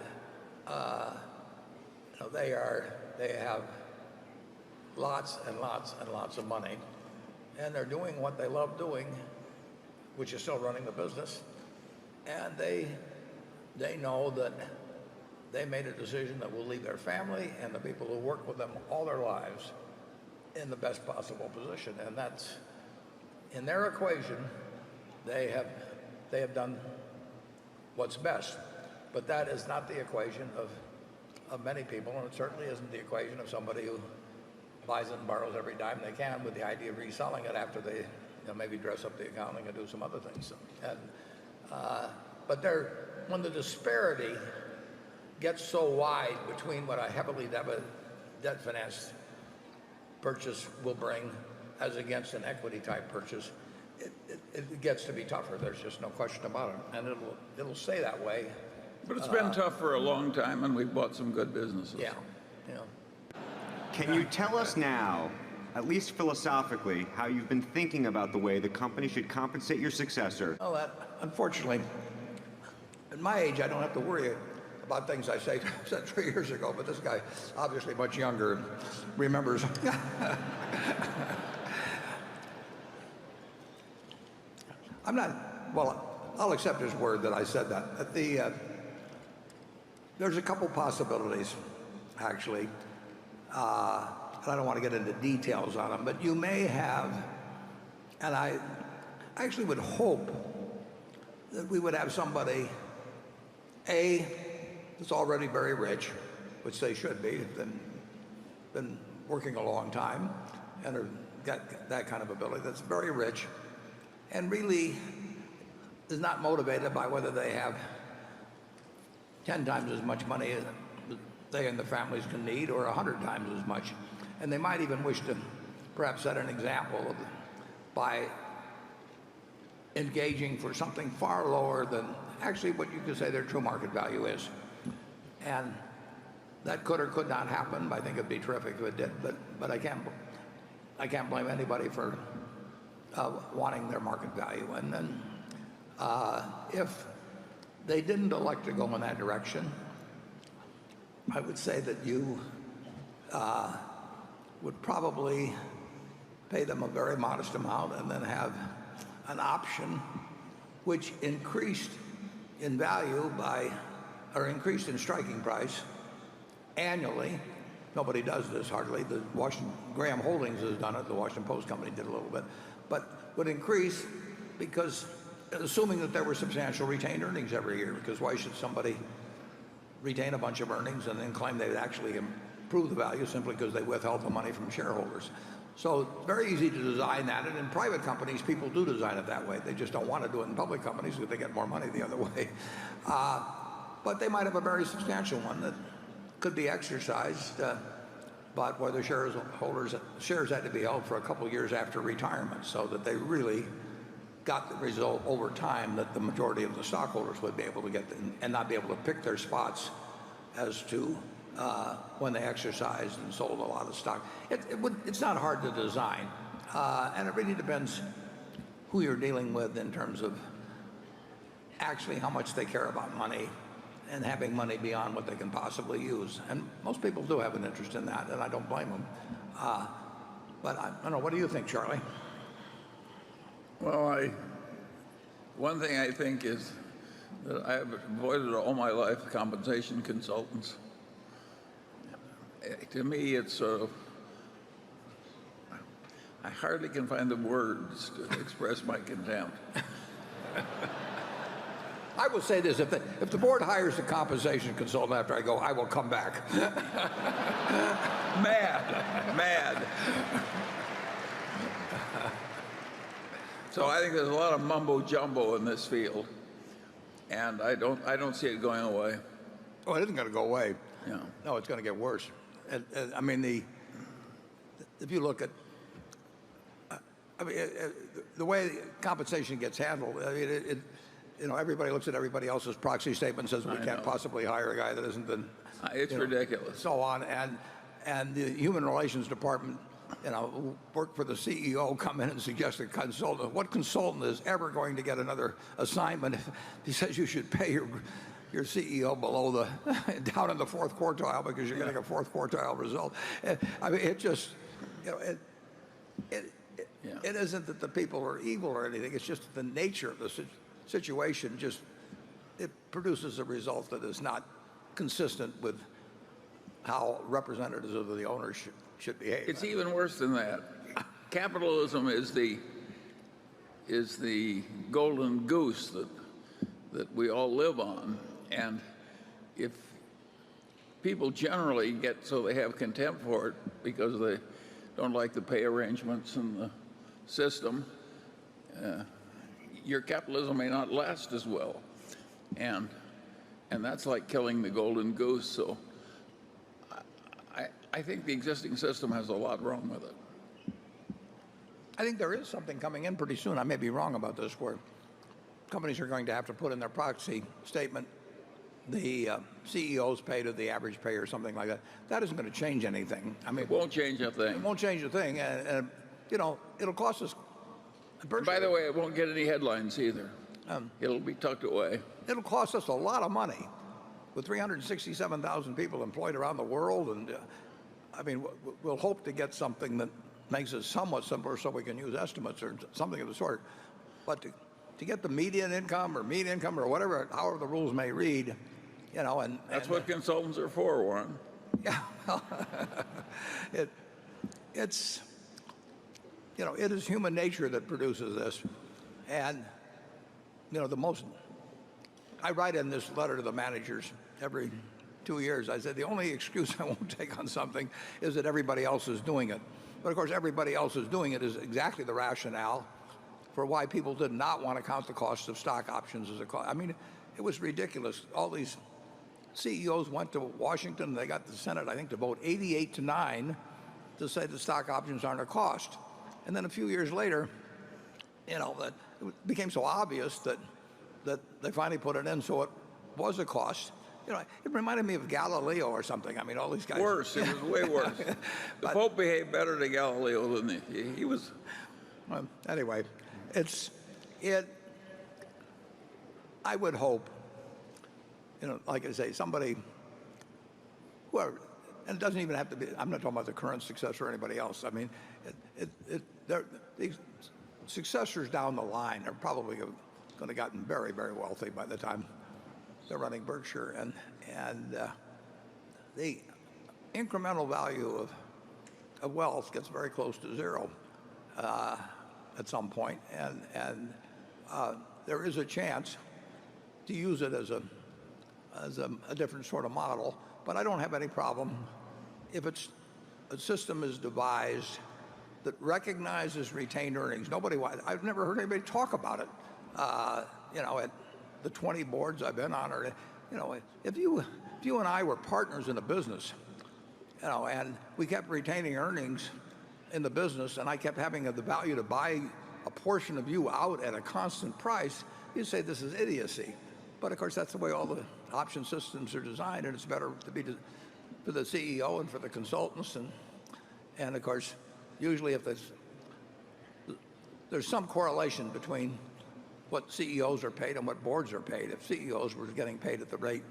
they have lots and lots and lots of money, and they're doing what they love doing, which is still running the business, and they know that they made a decision that will leave their family and the people who work with them all their lives in the best possible position. And that's, in their equation, they have done what's best. But that is not the equation of many people, and it certainly isn't the equation of somebody who buys it and borrows every dime they can with the idea of reselling it after they maybe dress up the accounting and do some other things. But when the disparity gets so wide between what a heavily debt financed purchase will bring as against an equity type purchase, it gets to be tougher. There's just no question about it, and it'll stay that way. But it's been tough for a long time, and we've bought some good businesses. Yeah. Can you tell us now, at least philosophically, how you've been thinking about the way the company should compensate your successor? Well, unfortunately, at my age, I don't have to worry about things I said 3 years ago, but this guy, obviously much younger, remembers. I'll accept his word that I said that. There's a couple possibilities, actually. I don't want to get into details on them, but you may have, and I actually would hope that we would have somebody, that's already very rich, which they should be, been working a long time, and have got that kind of ability, that's very rich, and really is not motivated by whether they have 10 times as much money as they and the families can need, or 100 times as much. And they might even wish to perhaps set an example by engaging for something far lower than actually what you could say their true market value is. And that could or could not happen. I think it'd be terrific if it did, but I can't blame anybody for wanting their market value. And then if they didn't elect to go in that direction, I would say that you would probably pay them a very modest amount and then have an option which increased in value or increased in striking price annually. Nobody does this hardly. The Graham Holdings has done it. The Washington Post company did a little bit, but would increase because, assuming that there were substantial retained earnings every year, because why should somebody retain a bunch of earnings and then claim they'd actually improve the value simply because they withheld the money from shareholders? So very easy to design that, and in private companies, people do design it that way. They just don't want to do it in public companies because they get more money the other way. But they might have a very substantial one that could be exercised, but where the shares had to be held for a couple of years after retirement, so that they really got the result over time that the majority of the stockholders would be able to get and not be able to pick their spots as to when they exercised and sold a lot of stock. It's not hard to design, and it really depends who you're dealing with in terms of actually how much they care about money and having money beyond what they can possibly use. And most people do have an interest in that, and I don't blame them. But I don't know, what do you think, Charlie? Well, one thing I think is that I have avoided all my life compensation consultants. To me, it's sort of, I hardly can find the words to express my contempt. I will say this, if the board hires a compensation consultant after I go, I will come back. Mad. So I think there's a lot of mumbo jumbo in this field, and I don't see it going away. Oh, it isn't going to go away. Yeah. No, it's going to get worse. I mean, if you look at, the way compensation gets handled, everybody looks at everybody else's proxy statement and says we can't possibly hire a guy that isn't been. It's ridiculous. So on, and the human relations department, work for the CEO, come in and suggest a consultant. What consultant is ever going to get another assignment if he says you should pay your CEO below down in the fourth quartile because you're getting a fourth quartile result? I mean, it just, it isn't that the people are evil or anything. It's just the nature of the situation. It produces a result that is not consistent with how representatives of the owners should behave. It's even worse than that. Capitalism is the golden goose that we all live on, and if people generally get so they have contempt for it because they don't like the pay arrangements and the system, your capitalism may not last as well, and that's like killing the golden goose. So I think the existing system has a lot wrong with it. I think there is something coming in pretty soon. I may be wrong about this, where companies are going to have to put in their proxy statement the CEO's pay to the average pay or something like that. That isn't going to change anything. I mean, it won't change a thing. It won't change a thing, and it'll cost us. By the way, it won't get any headlines either. It'll be tucked away. It'll cost us a lot of money, with 367,000 people employed around the world, and I mean, we'll hope to get something that makes it somewhat simpler so we can use estimates or something of the sort. But to get the median income or whatever, however the rules may read, and that's what consultants are for, Warren. Yeah, well, it is human nature that produces this, and I write in this letter to the managers every 2 years. I said the only excuse I won't take on something is that everybody else is doing it. But of course, everybody else is doing it is exactly the rationale for why people did not want to count the cost of stock options as a cost. I mean, it was ridiculous. All these CEOs went to Washington, and they got the Senate, I think, to vote 88-9 to say that stock options aren't a cost. And then a few years later, that it became so obvious that they finally put it in, so it was a cost. It reminded me of Galileo or something. I mean, all these guys. Worse. It was way worse. The Pope behaved better to Galileo than he was. Well, anyway, I would hope like I say, somebody, whoever, and it doesn't even have to be, I'm not talking about the current successor or anybody else. I mean, these successors down the line are probably going to have gotten very, very wealthy by the time they're running Berkshire. And the incremental value of wealth gets very close to zero at some point. And there is a chance to use it as a different sort of model. But I don't have any problem if a system is devised that recognizes retained earnings. I've never heard anybody talk about it. At the 20 boards I've been on, or if you and I were partners in a business, and we kept retaining earnings in the business, and I kept having the value to buy a portion of you out at a constant price, you'd say this is idiocy. But of course, that's the way all the option systems are designed, and it's better to be for the CEO and for the consultants, and of course, usually if there's some correlation between what CEOs are paid and what boards are paid. If CEOs were getting paid at the rate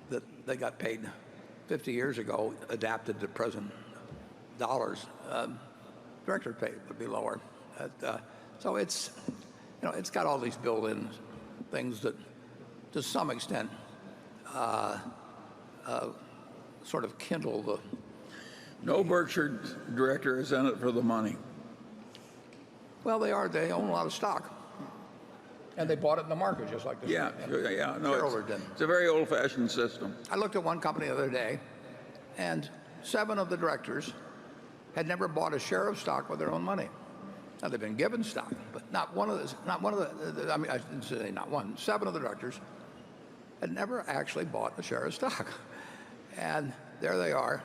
that they got paid 50 years ago, adapted to present dollars, director pay would be lower. So it's got all these built-in things that, to some extent, sort of kindle the. No Berkshire director is in it for the money. Well, they are. They own a lot of stock, and they bought it in the market just like this. Yeah, yeah. No, shareholder did. It's a very old-fashioned system. I looked at one company the other day, and 7 of the directors had never bought a share of stock with their own money. Now they've been given stock, but not one of the. I mean, I didn't say not one. 7 of the directors had never actually bought a share of stock, and there they are,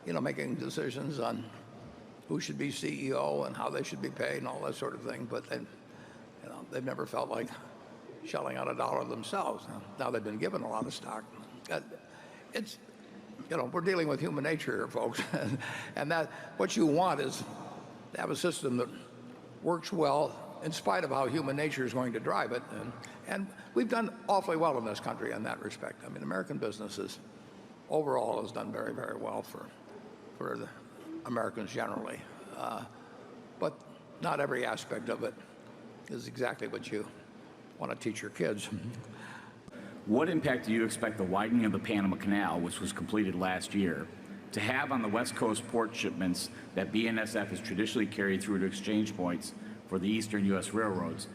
making decisions on who should be CEO and how they should be paid and all that sort of thing. But they've never felt like shelling out a dollar themselves. Now they've been given a lot of stock. It's, we're dealing with human nature here, folks, and that what you want is to have a system that works well in spite of how human nature is going to drive it. And we've done awfully well in this country in that respect. I mean, American businesses overall has done very, very well for the Americans generally. But not every aspect of it is exactly what you want to teach your kids. What impact do you expect the widening of the Panama Canal, which was completed last year, to have on the West Coast port shipments that BNSF has traditionally carried through to exchange points for the eastern U.S. railroads?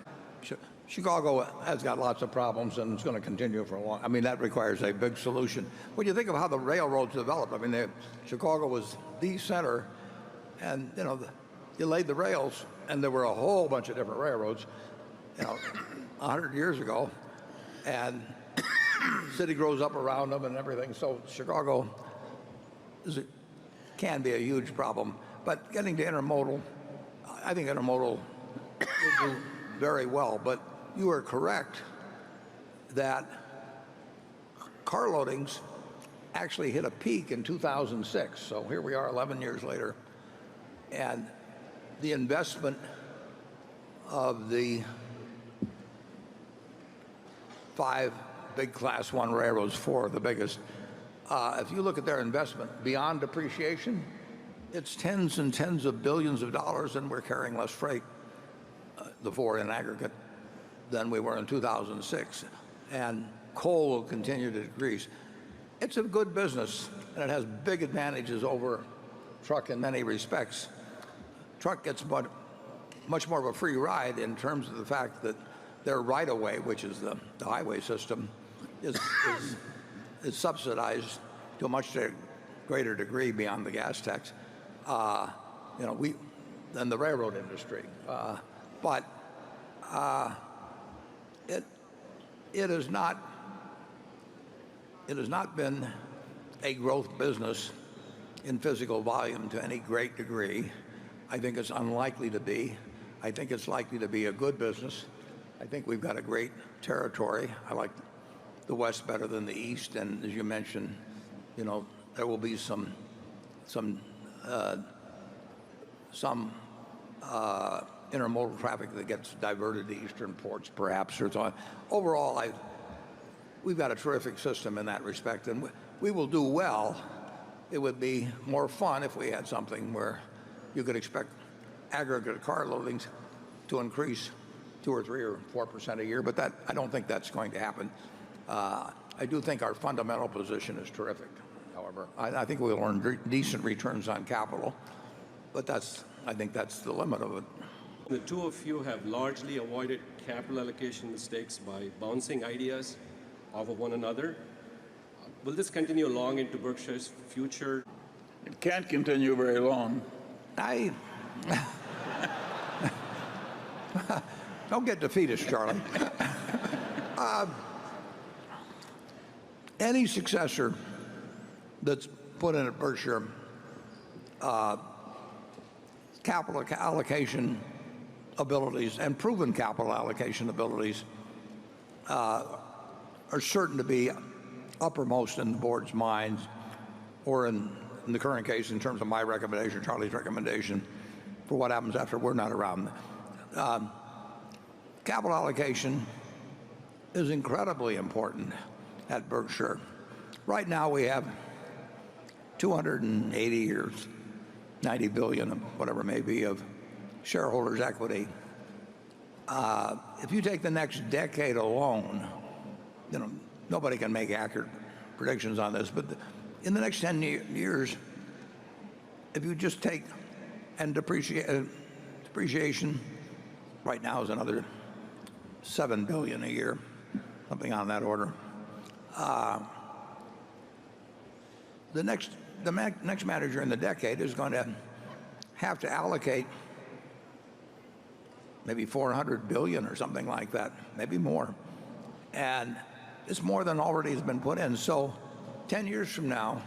Chicago has got lots of problems, and it's going to continue for a long. I mean, that requires a big solution. When you think of how the railroads developed, I mean, Chicago was the center, and you laid the rails, and there were a whole bunch of different railroads, 100 years ago, and the city grows up around them and everything. So Chicago can be a huge problem. But getting to intermodal, I think intermodal will do very well. But you are correct that car loadings actually hit a peak in 2006. So here we are 11 years later. And the investment of the 5 big Class 1 railroads, 4 of the biggest, if you look at their investment beyond depreciation, it's tens and tens of billions of dollars, and we're carrying less freight, the 4 in aggregate, than we were in 2006. And coal will continue to decrease. It's a good business, and it has big advantages over truck in many respects. Truck gets much more of a free ride in terms of the fact that their right-of-way, which is the highway system, is subsidized to a much greater degree beyond the gas tax, than the railroad industry. But it has not been a growth business in physical volume to any great degree. I think it's unlikely to be. I think it's likely to be a good business. I think we've got a great territory. I like the West better than the East, and as you mentioned, there will be some intermodal traffic that gets diverted to eastern ports, perhaps. Or so on. Overall, we've got a terrific system in that respect, and we will do well. It would be more fun if we had something where you could expect aggregate car loadings to increase 2 or 3 or 4% a year, but I don't think that's going to happen. I do think our fundamental position is terrific. However, I think we'll earn decent returns on capital, but I think that's the limit of it. The two of you have largely avoided capital allocation mistakes by bouncing ideas off of one another. Will this continue long into Berkshire's future? It can't continue very long. Don't get defeatist, Charlie. Any successor that's put in at Berkshire, capital allocation abilities and proven capital allocation abilities are certain to be uppermost in the board's minds, or in the current case, in terms of my recommendation, Charlie's recommendation, for what happens after we're not around. Capital allocation is incredibly important at Berkshire. Right now we have 280 or 90 billion, whatever it may be, of shareholders' equity. If you take the next decade alone, nobody can make accurate predictions on this, but in the next 10 years, if you just take and depreciation right now is another $7 billion a year, something on that order. The next manager in the decade is going to have to allocate maybe $400 billion or something like that, maybe more, and it's more than already has been put in. So 10 years from now,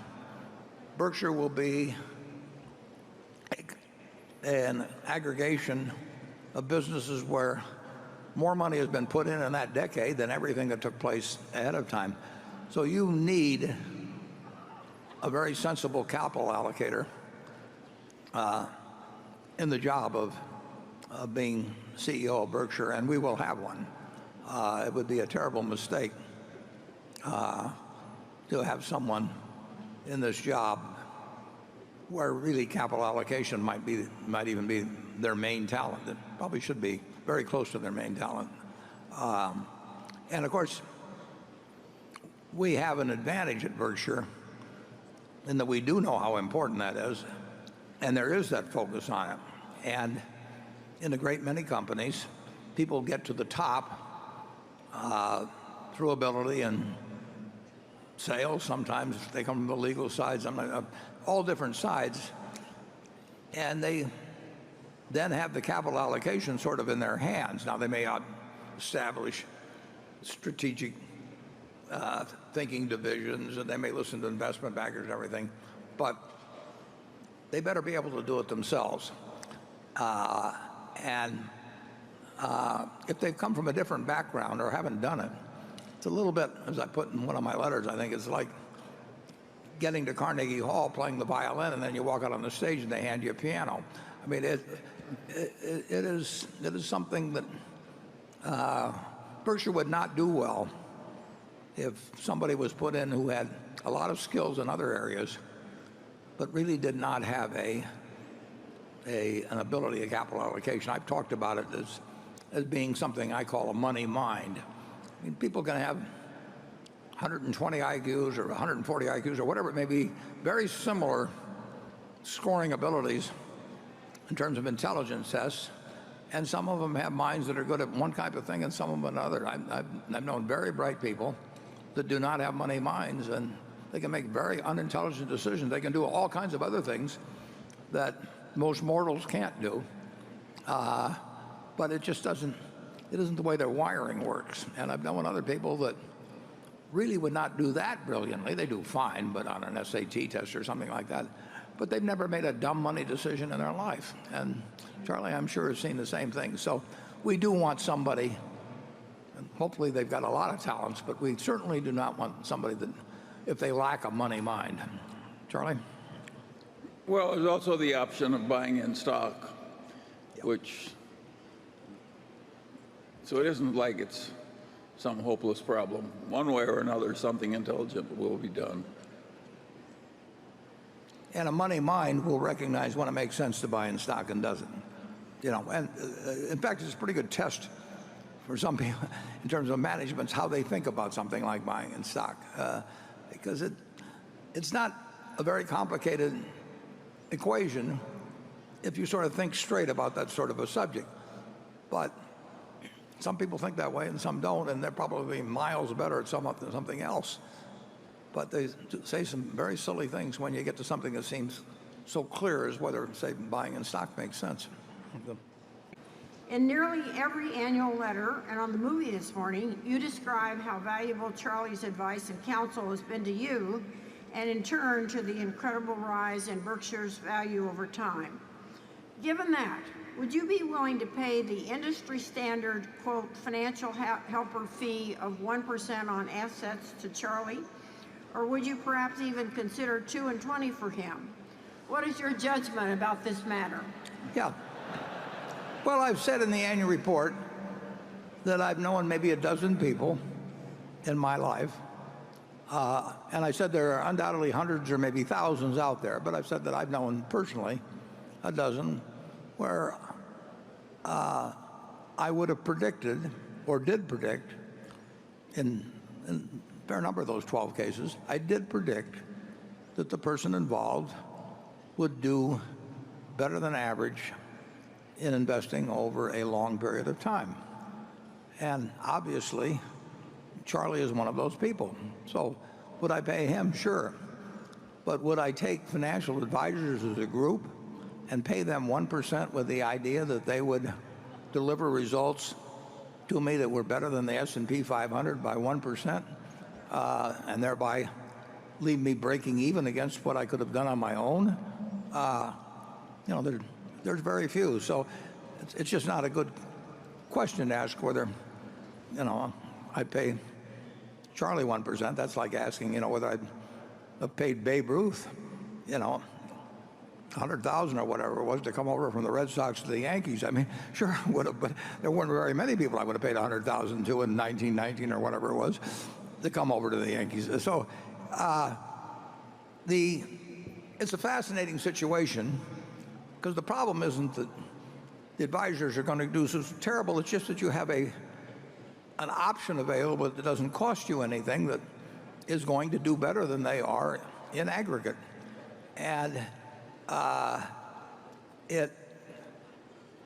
Berkshire will be an aggregation of businesses where more money has been put in that decade than everything that took place ahead of time. So you need a very sensible capital allocator in the job of being CEO of Berkshire, and we will have one. It would be a terrible mistake to have someone in this job where really capital allocation might even be their main talent. It probably should be very close to their main talent. And of course, we have an advantage at Berkshire in that we do know how important that is, and there is that focus on it. And in a great many companies, people get to the top through ability and sales. Sometimes they come from the legal side, sometimes all different sides, and they then have the capital allocation sort of in their hands. Now, they may establish strategic thinking divisions, and they may listen to investment bankers and everything, but they better be able to do it themselves. And if they've come from a different background or haven't done it, it's a little bit, as I put in one of my letters, I think it's like getting to Carnegie Hall, playing the violin, and then you walk out on the stage and they hand you a piano. I mean, it is something that Berkshire would not do well if somebody was put in who had a lot of skills in other areas, but really did not have an ability of capital allocation. I've talked about it as being something I call a money mind. I mean, people can have 120 IQs or 140 IQs or whatever it may be, very similar scoring abilities in terms of intelligence tests, and some of them have minds that are good at one type of thing and some of them another. I've known very bright people that do not have money minds, and they can make very unintelligent decisions. They can do all kinds of other things that most mortals can't do, but it just isn't the way their wiring works. And I've known other people that really would not do that brilliantly. They do fine, but on an SAT test or something like that. But they've never made a dumb money decision in their life. And Charlie, I'm sure, has seen the same thing. So we do want somebody, and hopefully they've got a lot of talents, but we certainly do not want somebody that, if they lack a money mind. Charlie? Well, there's also the option of buying in stock, which, so it isn't like it's some hopeless problem. One way or another, something intelligent will be done. And a money mind will recognize when it makes sense to buy in stock and doesn't. And in fact, it's a pretty good test for some people in terms of managements, how they think about something like buying in stock. Because it's not a very complicated equation if you sort of think straight about that sort of a subject. But some people think that way and some don't, and they're probably miles better at something else. But they say some very silly things when you get to something that seems so clear as whether, say, buying in stock makes sense. In nearly every annual letter and on the movie this morning, you describe how valuable Charlie's advice and counsel has been to you, and in turn to the incredible rise in Berkshire's value over time. Given that, would you be willing to pay the industry standard, quote, financial helper fee of 1% on assets to Charlie? Or would you perhaps even consider 2 and 20 for him? What is your judgment about this matter? Yeah. Well, I've said in the annual report that I've known maybe a dozen people in my life. And I said there are undoubtedly hundreds or maybe thousands out there, but I've said that I've known personally a dozen where I would have predicted or did predict in a fair number of those 12 cases, I did predict that the person involved would do better than average in investing over a long period of time. And obviously, Charlie is one of those people. So would I pay him? Sure. But would I take financial advisors as a group and pay them 1% with the idea that they would deliver results to me that were better than the S&P 500 by 1%, and thereby leave me breaking even against what I could have done on my own? There's very few. So it's just not a good question to ask whether, I'd pay Charlie 1%. That's like asking, whether I'd have paid Babe Ruth, $100,000 or whatever it was to come over from the Red Sox to the Yankees. I mean, sure I would have, but there weren't very many people I would have paid $100,000 to in 1919 or whatever it was to come over to the Yankees. So it's a fascinating situation because the problem isn't that the advisors are going to do so terrible. It's just that you have an option available that doesn't cost you anything that is going to do better than they are in aggregate. And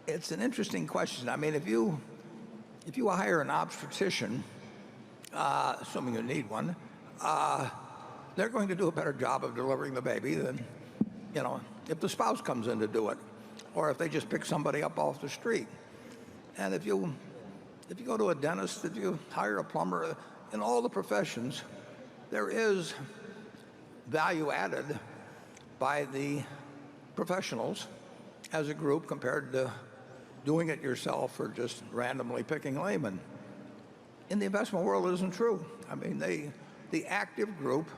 it's an interesting question. I mean, if you hire an obstetrician, assuming you need one, they're going to do a better job of delivering the baby than, if the spouse comes in to do it, or if they just pick somebody up off the street. And if you go to a dentist, if you hire a plumber, in all the professions, there is value added by the professionals as a group compared to doing it yourself or just randomly picking laymen. In the investment world, it isn't true. I mean, the active group,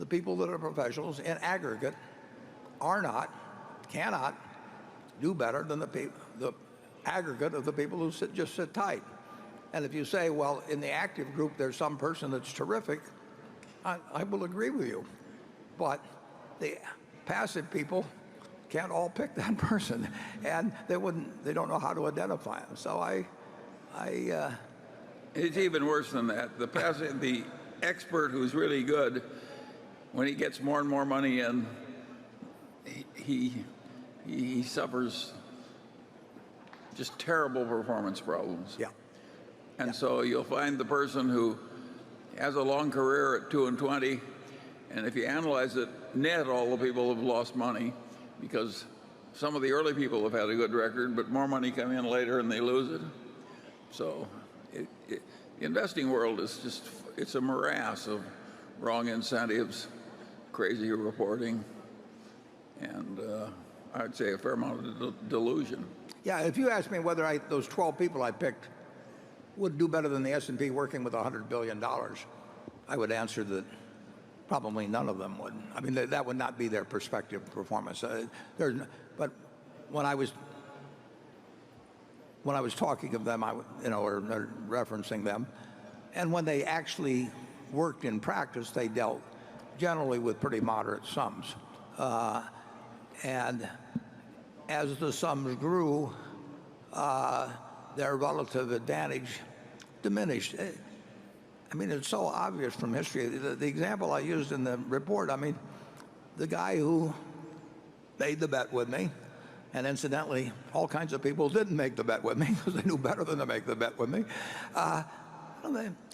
the people that are professionals in aggregate, cannot do better than the aggregate of the people who just sit tight. And if you say, well, in the active group, there's some person that's terrific, I will agree with you. But the passive people can't all pick that person, and they don't know how to identify them. So it's even worse than that. The expert who's really good, when he gets more and more money in, he suffers just terrible performance problems. Yeah. And so you'll find the person who has a long career at 2 and 20, and if you analyze it, net all the people have lost money because some of the early people have had a good record, but more money come in later and they lose it. So the investing world is it's a morass of wrong incentives, crazy reporting, and I'd say a fair amount of delusion. Yeah, if you ask me whether those 12 people I picked would do better than the S&P working with $100 billion, I would answer that probably none of them would. I mean, that would not be their perspective performance. But when when I was talking of them, or referencing them. And when they actually worked in practice, they dealt generally with pretty moderate sums. And as the sums grew, their relative advantage diminished. I mean, it's so obvious from history. The example I used in the report, I mean, the guy who made the bet with me, and incidentally, all kinds of people didn't make the bet with me because they knew better than to make the bet with me.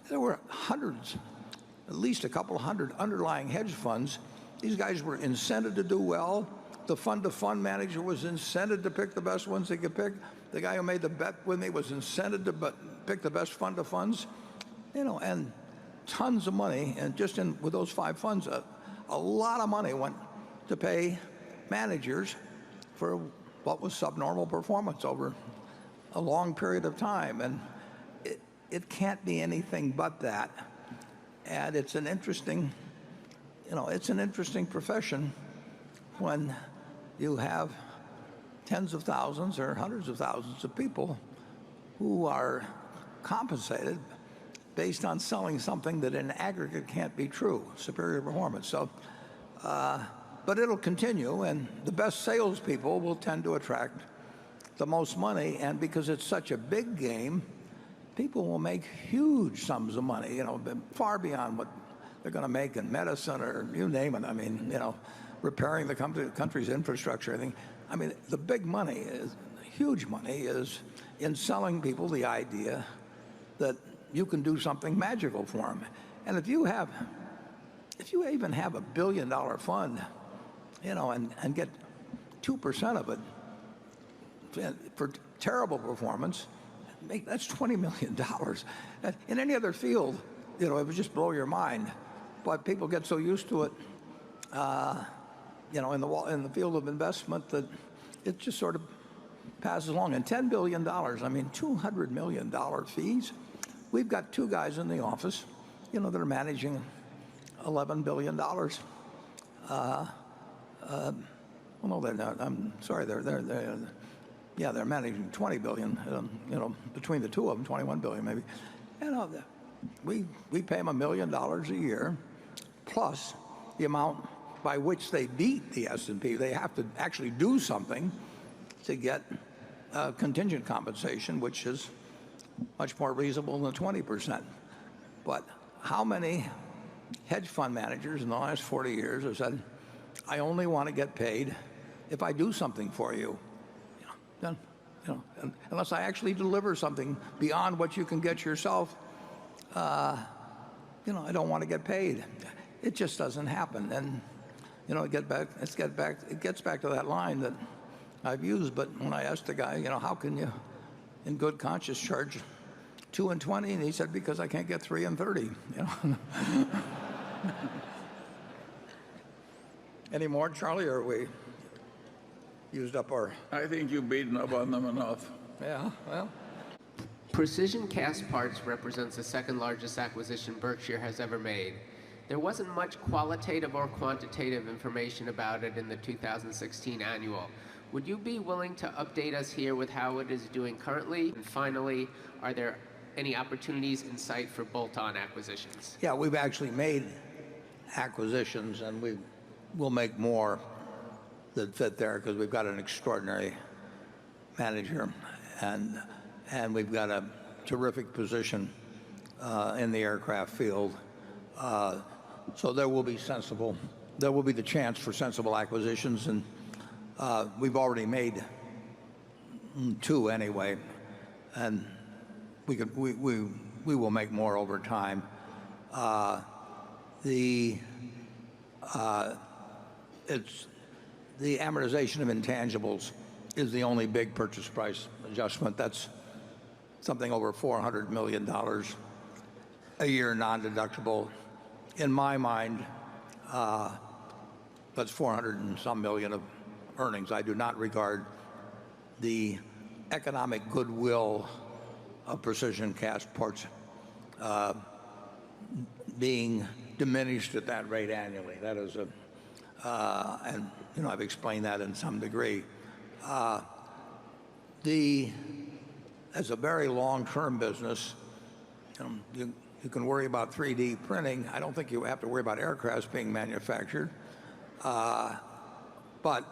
There were hundreds, at least a couple hundred underlying hedge funds. These guys were incented to do well. The fund-to-fund manager was incented to pick the best ones they could pick. The guy who made the bet with me was incented to pick the best fund-to-funds. And tons of money, and just with those 5 funds, a lot of money went to pay managers for what was subnormal performance over a long period of time. And it can't be anything but that. And it's an interesting, profession when you have tens of thousands or hundreds of thousands of people who are compensated based on selling something that in aggregate can't be true, superior performance. So, but it'll continue, and the best salespeople will tend to attract the most money, and because it's such a big game, people will make huge sums of money, far beyond what they're going to make in medicine or you name it. I mean, repairing the country's infrastructure. I mean, the big money is, huge money is in selling people the idea that you can do something magical for them. And if you even have $1 billion fund, and get 2% of it for terrible performance, that's $20 million. In any other field, it would just blow your mind. But people get so used to it, in the field of investment, that it just sort of passes along. And $10 billion, I mean, $200 million fees. We've got 2 guys in the office, that are managing $11 billion. Well, no, they're not. I'm sorry. They're managing $20 billion. Between the 2 of them, $21 billion maybe. We pay them $1 million a year, plus the amount by which they beat the S&P. They have to actually do something to get contingent compensation, which is much more reasonable than 20%. But how many hedge fund managers in the last 40 years have said, I only want to get paid if I do something for you? Unless I actually deliver something beyond what you can get yourself, I don't want to get paid. It just doesn't happen. And it gets back to that line that I've used. But when I asked the guy, how can you, in good conscience, charge 2 and 20? And he said, because I can't get 3 and 30. Any more, Charlie, or we used up our... I think you've beaten up on them enough. Yeah, well... Precision Cast Parts represents the 2nd largest acquisition Berkshire has ever made. There wasn't much qualitative or quantitative information about it in the 2016 annual. Would you be willing to update us here with how it is doing currently? And finally, are there any opportunities in sight for bolt-on acquisitions? Yeah, we've actually made acquisitions, and we will make more that fit there because we've got an extraordinary manager, and we've got a terrific position in the aircraft field. So there will be the chance for sensible acquisitions, and we've already made 2 anyway, and we will make more over time. The amortization of intangibles is the only big purchase price adjustment. That's something over $400 million a year, non-deductible. In my mind, that's 400 and some million of earnings. I do not regard the economic goodwill of Precision Cast Parts being diminished at that rate annually. That is and I've explained that in some degree. The as a very long-term business, you can worry about 3D printing. I don't think you have to worry about aircrafts being manufactured. But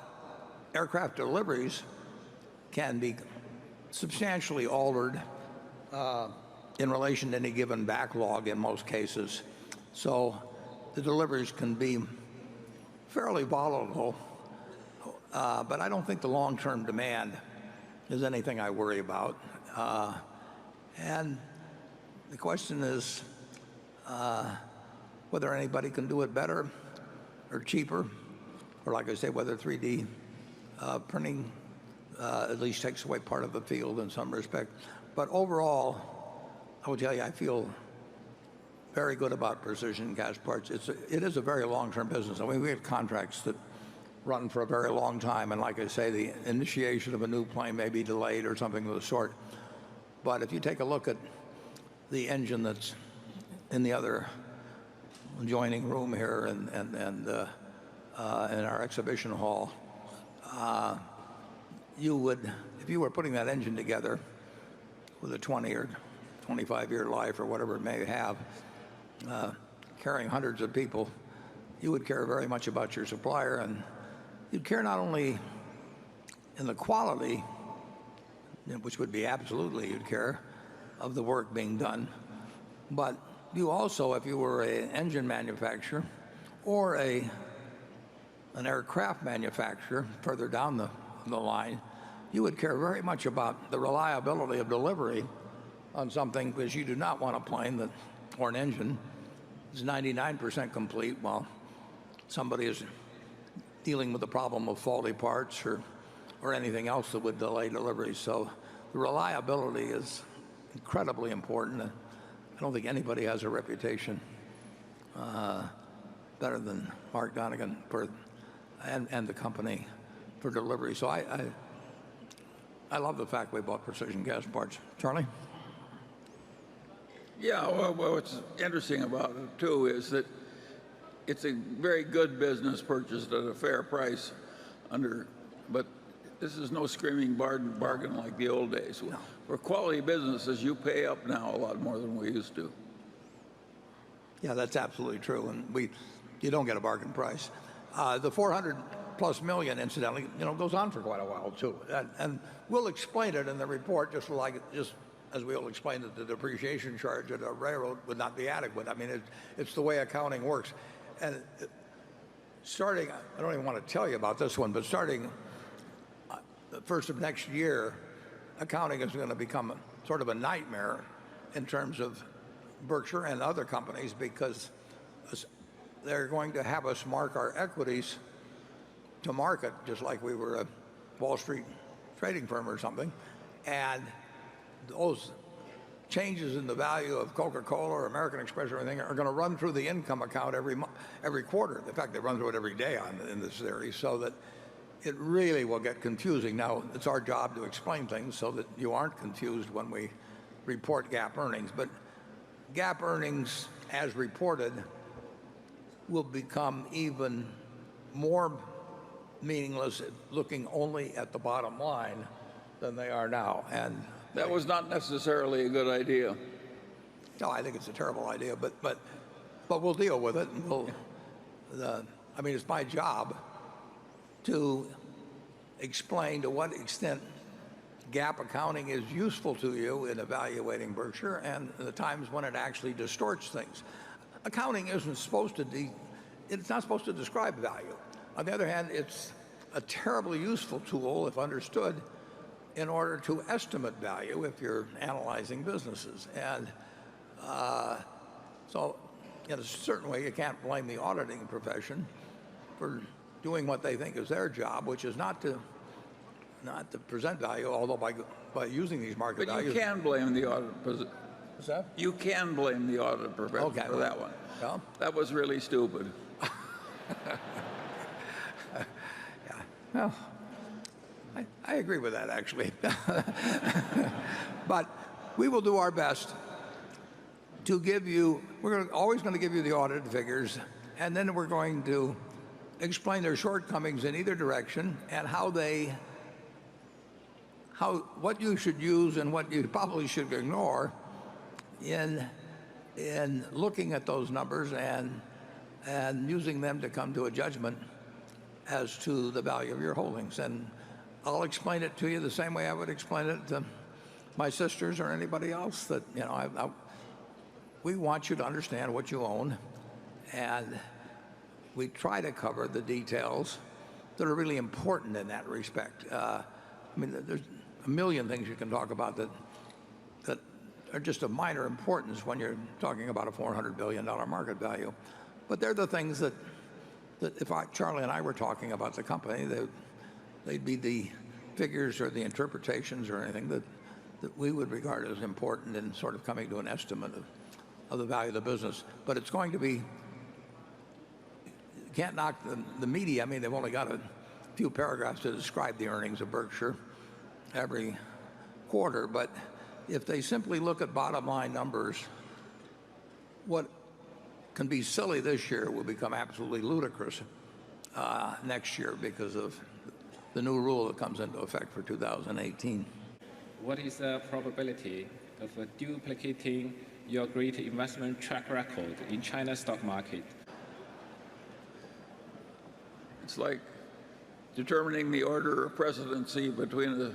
aircraft deliveries can be substantially altered in relation to any given backlog in most cases. So the deliveries can be fairly volatile, but I don't think the long-term demand is anything I worry about. And the question is whether anybody can do it better or cheaper, or like I say, whether 3D printing at least takes away part of the field in some respect. But overall, I will tell you, I feel very good about precision cast-parts. It is a very long-term business. I mean, we have contracts that run for a very long time, and like I say, the initiation of a new plane may be delayed or something of the sort. But if you take a look at the engine that's in the other adjoining room here and in our exhibition hall, you would, if you were putting that engine together with a 20 or 25-year life or whatever it may have, carrying hundreds of people, you would care very much about your supplier, and you'd care not only in the quality, which would be absolutely you'd care, of the work being done, but you also, if you were an engine manufacturer or an aircraft manufacturer further down the line, you would care very much about the reliability of delivery on something, because you do not want a plane that, or an engine, is 99% complete while somebody is dealing with the problem of faulty parts or anything else that would delay delivery. So the reliability is incredibly important. I don't think anybody has a reputation better than Mark Donegan and the company for delivery. So I love the fact we bought Precision Cast-Parts. Charlie? Yeah, well, what's interesting about it, too, is that it's a very good business purchased at a fair price but this is no screaming bargain like the old days. No. For quality businesses, you pay up now a lot more than we used to. Yeah, that's absolutely true, and you don't get a bargain price. The $400+ million, incidentally, goes on for quite a while too, and we'll explain it in the report, just as we'll explain that the depreciation charge at a railroad would not be adequate. I mean, it's the way accounting works, and starting, I don't even want to tell you about this one, but starting the first of next year, accounting is going to become sort of a nightmare in terms of Berkshire and other companies, because they're going to have us mark our equities to market, just like we were a Wall Street trading firm or something. And those changes in the value of Coca-Cola or American Express or anything are going to run through the income account every quarter. In fact, they run through it every day in this series, so that it really will get confusing. Now, it's our job to explain things so that you aren't confused when we report GAAP earnings. But GAAP earnings, as reported, will become even more meaningless looking only at the bottom line than they are now. And that was not necessarily a good idea. No, I think it's a terrible idea, but we'll deal with it. And I mean, it's my job to explain to what extent GAAP accounting is useful to you in evaluating Berkshire and the times when it actually distorts things. Accounting isn't supposed to it's not supposed to describe value. On the other hand, it's a terribly useful tool, if understood, in order to estimate value if you're analyzing businesses. And so in a certain way, you can't blame the auditing profession for doing what they think is their job, which is not to present value, although by using these market values. But you can blame the audit. What's that? You can blame the audit profession for that one. Yeah. That was really stupid. Yeah. Well, I agree with that, actually. But we will do our best to give you, always going to give you the audited figures, and then we're going to explain their shortcomings in either direction and how they what you should use and what you probably should ignore in looking at those numbers and using them to come to a judgment as to the value of your holdings. And I'll explain it to you the same way I would explain it to my sisters or anybody else, that we want you to understand what you own, and we try to cover the details that are really important in that respect. I mean, there's a million things you can talk about that are just of minor importance when you're talking about a $400 billion market value. But they're the things that if Charlie and I were talking about the company, they'd be the figures or the interpretations or anything that we would regard as important in sort of coming to an estimate of the value of the business. But it's going to be, you can't knock the media. I mean, they've only got a few paragraphs to describe the earnings of Berkshire every quarter. But if they simply look at bottom line numbers, what can be silly this year will become absolutely ludicrous next year because of the new rule that comes into effect for 2018. What is the probability of duplicating your great investment track record in China's stock market? It's like determining the order of presidency between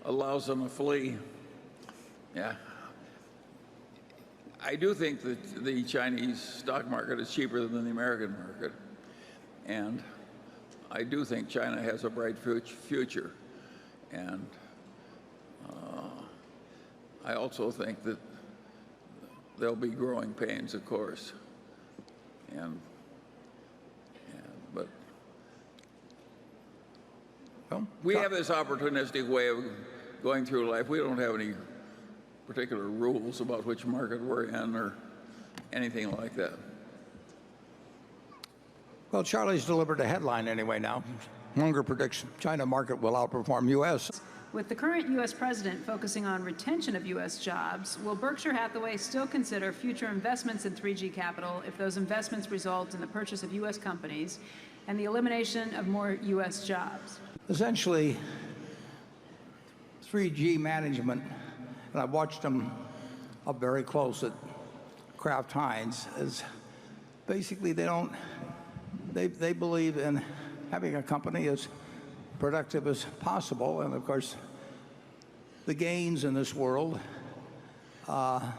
a louse and a flea. Yeah. I do think that the Chinese stock market is cheaper than the American market. And I do think China has a bright future. And I also think that there'll be growing pains, of course. But we have this opportunistic way of going through life. We don't have any particular rules about which market we're in or anything like that. Well, Charlie's delivered a headline anyway now. Munger predicts China market will outperform U.S. With the current U.S. president focusing on retention of U.S. jobs, will Berkshire Hathaway still consider future investments in 3G Capital if those investments result in the purchase of U.S. companies and the elimination of more U.S. jobs? Essentially, 3G management, and I've watched them up very close at Kraft Heinz, is basically they believe in having a company as productive as possible. And of course, the gains in this world for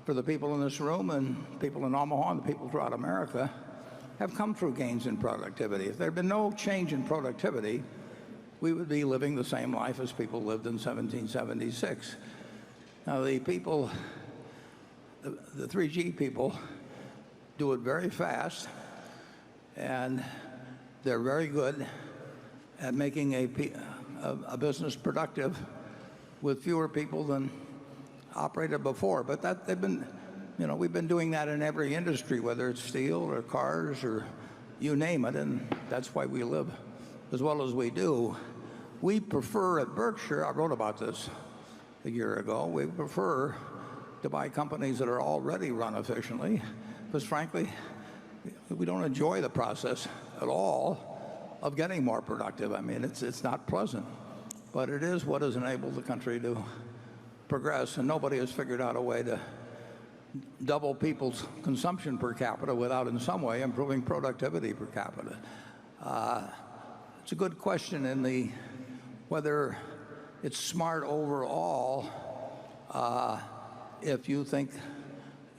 the people in this room and people in Omaha and the people throughout America have come through gains in productivity. If there had been no change in productivity, we would be living the same life as people lived in 1776. Now, the 3G people do it very fast, and they're very good at making a business productive with fewer people than operated before. But we've been doing that in every industry, whether it's steel or cars or you name it, and that's why we live as well as we do. We prefer at Berkshire, I wrote about this a year ago, we prefer to buy companies that are already run efficiently, because frankly, we don't enjoy the process at all of getting more productive. I mean, it's not pleasant, but it is what has enabled the country to progress, and nobody has figured out a way to double people's consumption per capita without in some way improving productivity per capita. It's a good question in whether it's smart overall if you think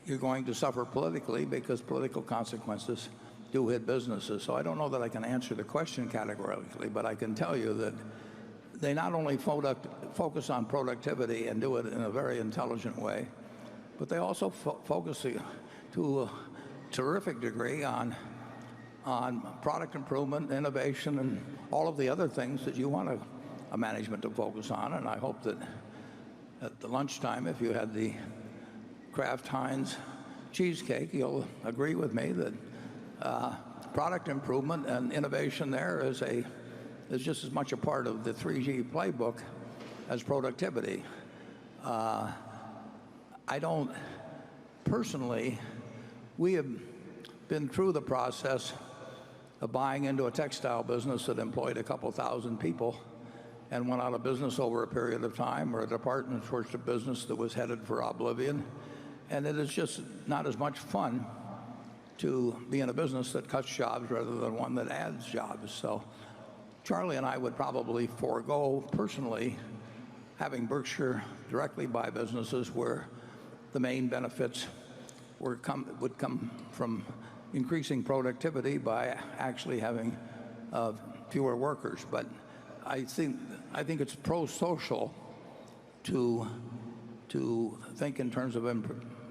you're going to suffer politically, because political consequences do hit businesses. So I don't know that I can answer the question categorically, but I can tell you that they not only focus on productivity and do it in a very intelligent way, but they also focus to a terrific degree on product improvement, innovation, and all of the other things that you want a management to focus on. And I hope that at the lunchtime, if you had the Kraft Heinz cheesecake, you'll agree with me that product improvement and innovation there is just as much a part of the 3G playbook as productivity. I don't personally, we have been through the process of buying into a textile business that employed a couple thousand people and went out of business over a period of time, or a department store business that was headed for oblivion. And it is just not as much fun to be in a business that cuts jobs rather than one that adds jobs. So Charlie and I would probably forego personally having Berkshire directly buy businesses where the main benefits would come from increasing productivity by actually having fewer workers. But I think it's pro-social to think in terms of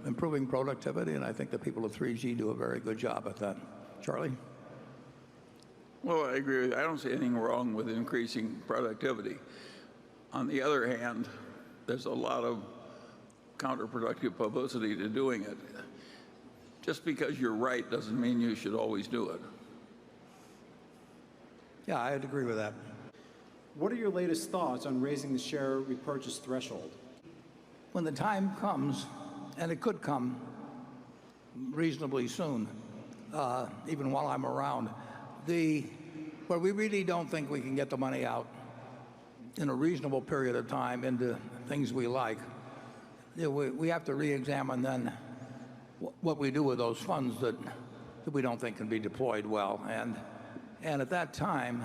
improving productivity, and I think the people of 3G do a very good job at that. Charlie? Well, I agree with you. I don't see anything wrong with increasing productivity. On the other hand, there's a lot of counterproductive publicity to doing it. Just because you're right doesn't mean you should always do it. Yeah, I'd agree with that. What are your latest thoughts on raising the share repurchase threshold? When the time comes, and it could come reasonably soon, even while I'm around, where we really don't think we can get the money out in a reasonable period of time into things we like, we have to re-examine then what we do with those funds that we don't think can be deployed well. And at that time,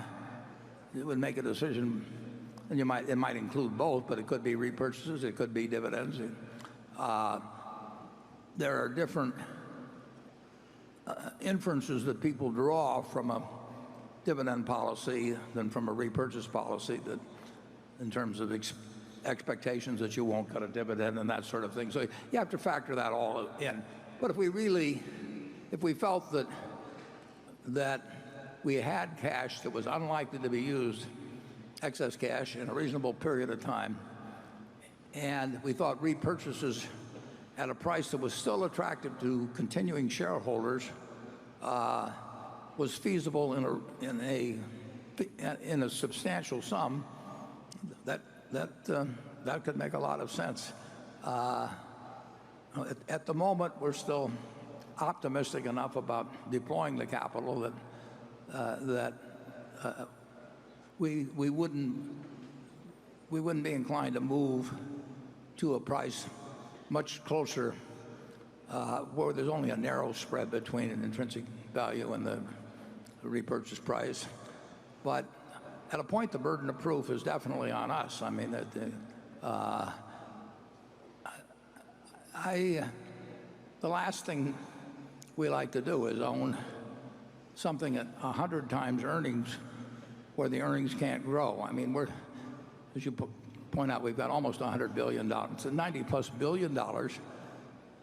it would make a decision, and it might include both, but it could be repurchases, it could be dividends. There are different inferences that people draw from a dividend policy than from a repurchase policy, that in terms of expectations that you won't cut a dividend and that sort of thing. So you have to factor that all in. But if we felt that we had cash that was unlikely to be used, excess cash, in a reasonable period of time, and we thought repurchases at a price that was still attractive to continuing shareholders was feasible in a substantial sum, that could make a lot of sense. At the moment, we're still optimistic enough about deploying the capital that we wouldn't be inclined to move to a price much closer, where there's only a narrow spread between an intrinsic value and the repurchase price. But at a point, the burden of proof is definitely on us. I mean, the last thing we like to do is own something at 100 times earnings where the earnings can't grow. I mean, as you point out, we've got almost $100 billion, so $90+ billion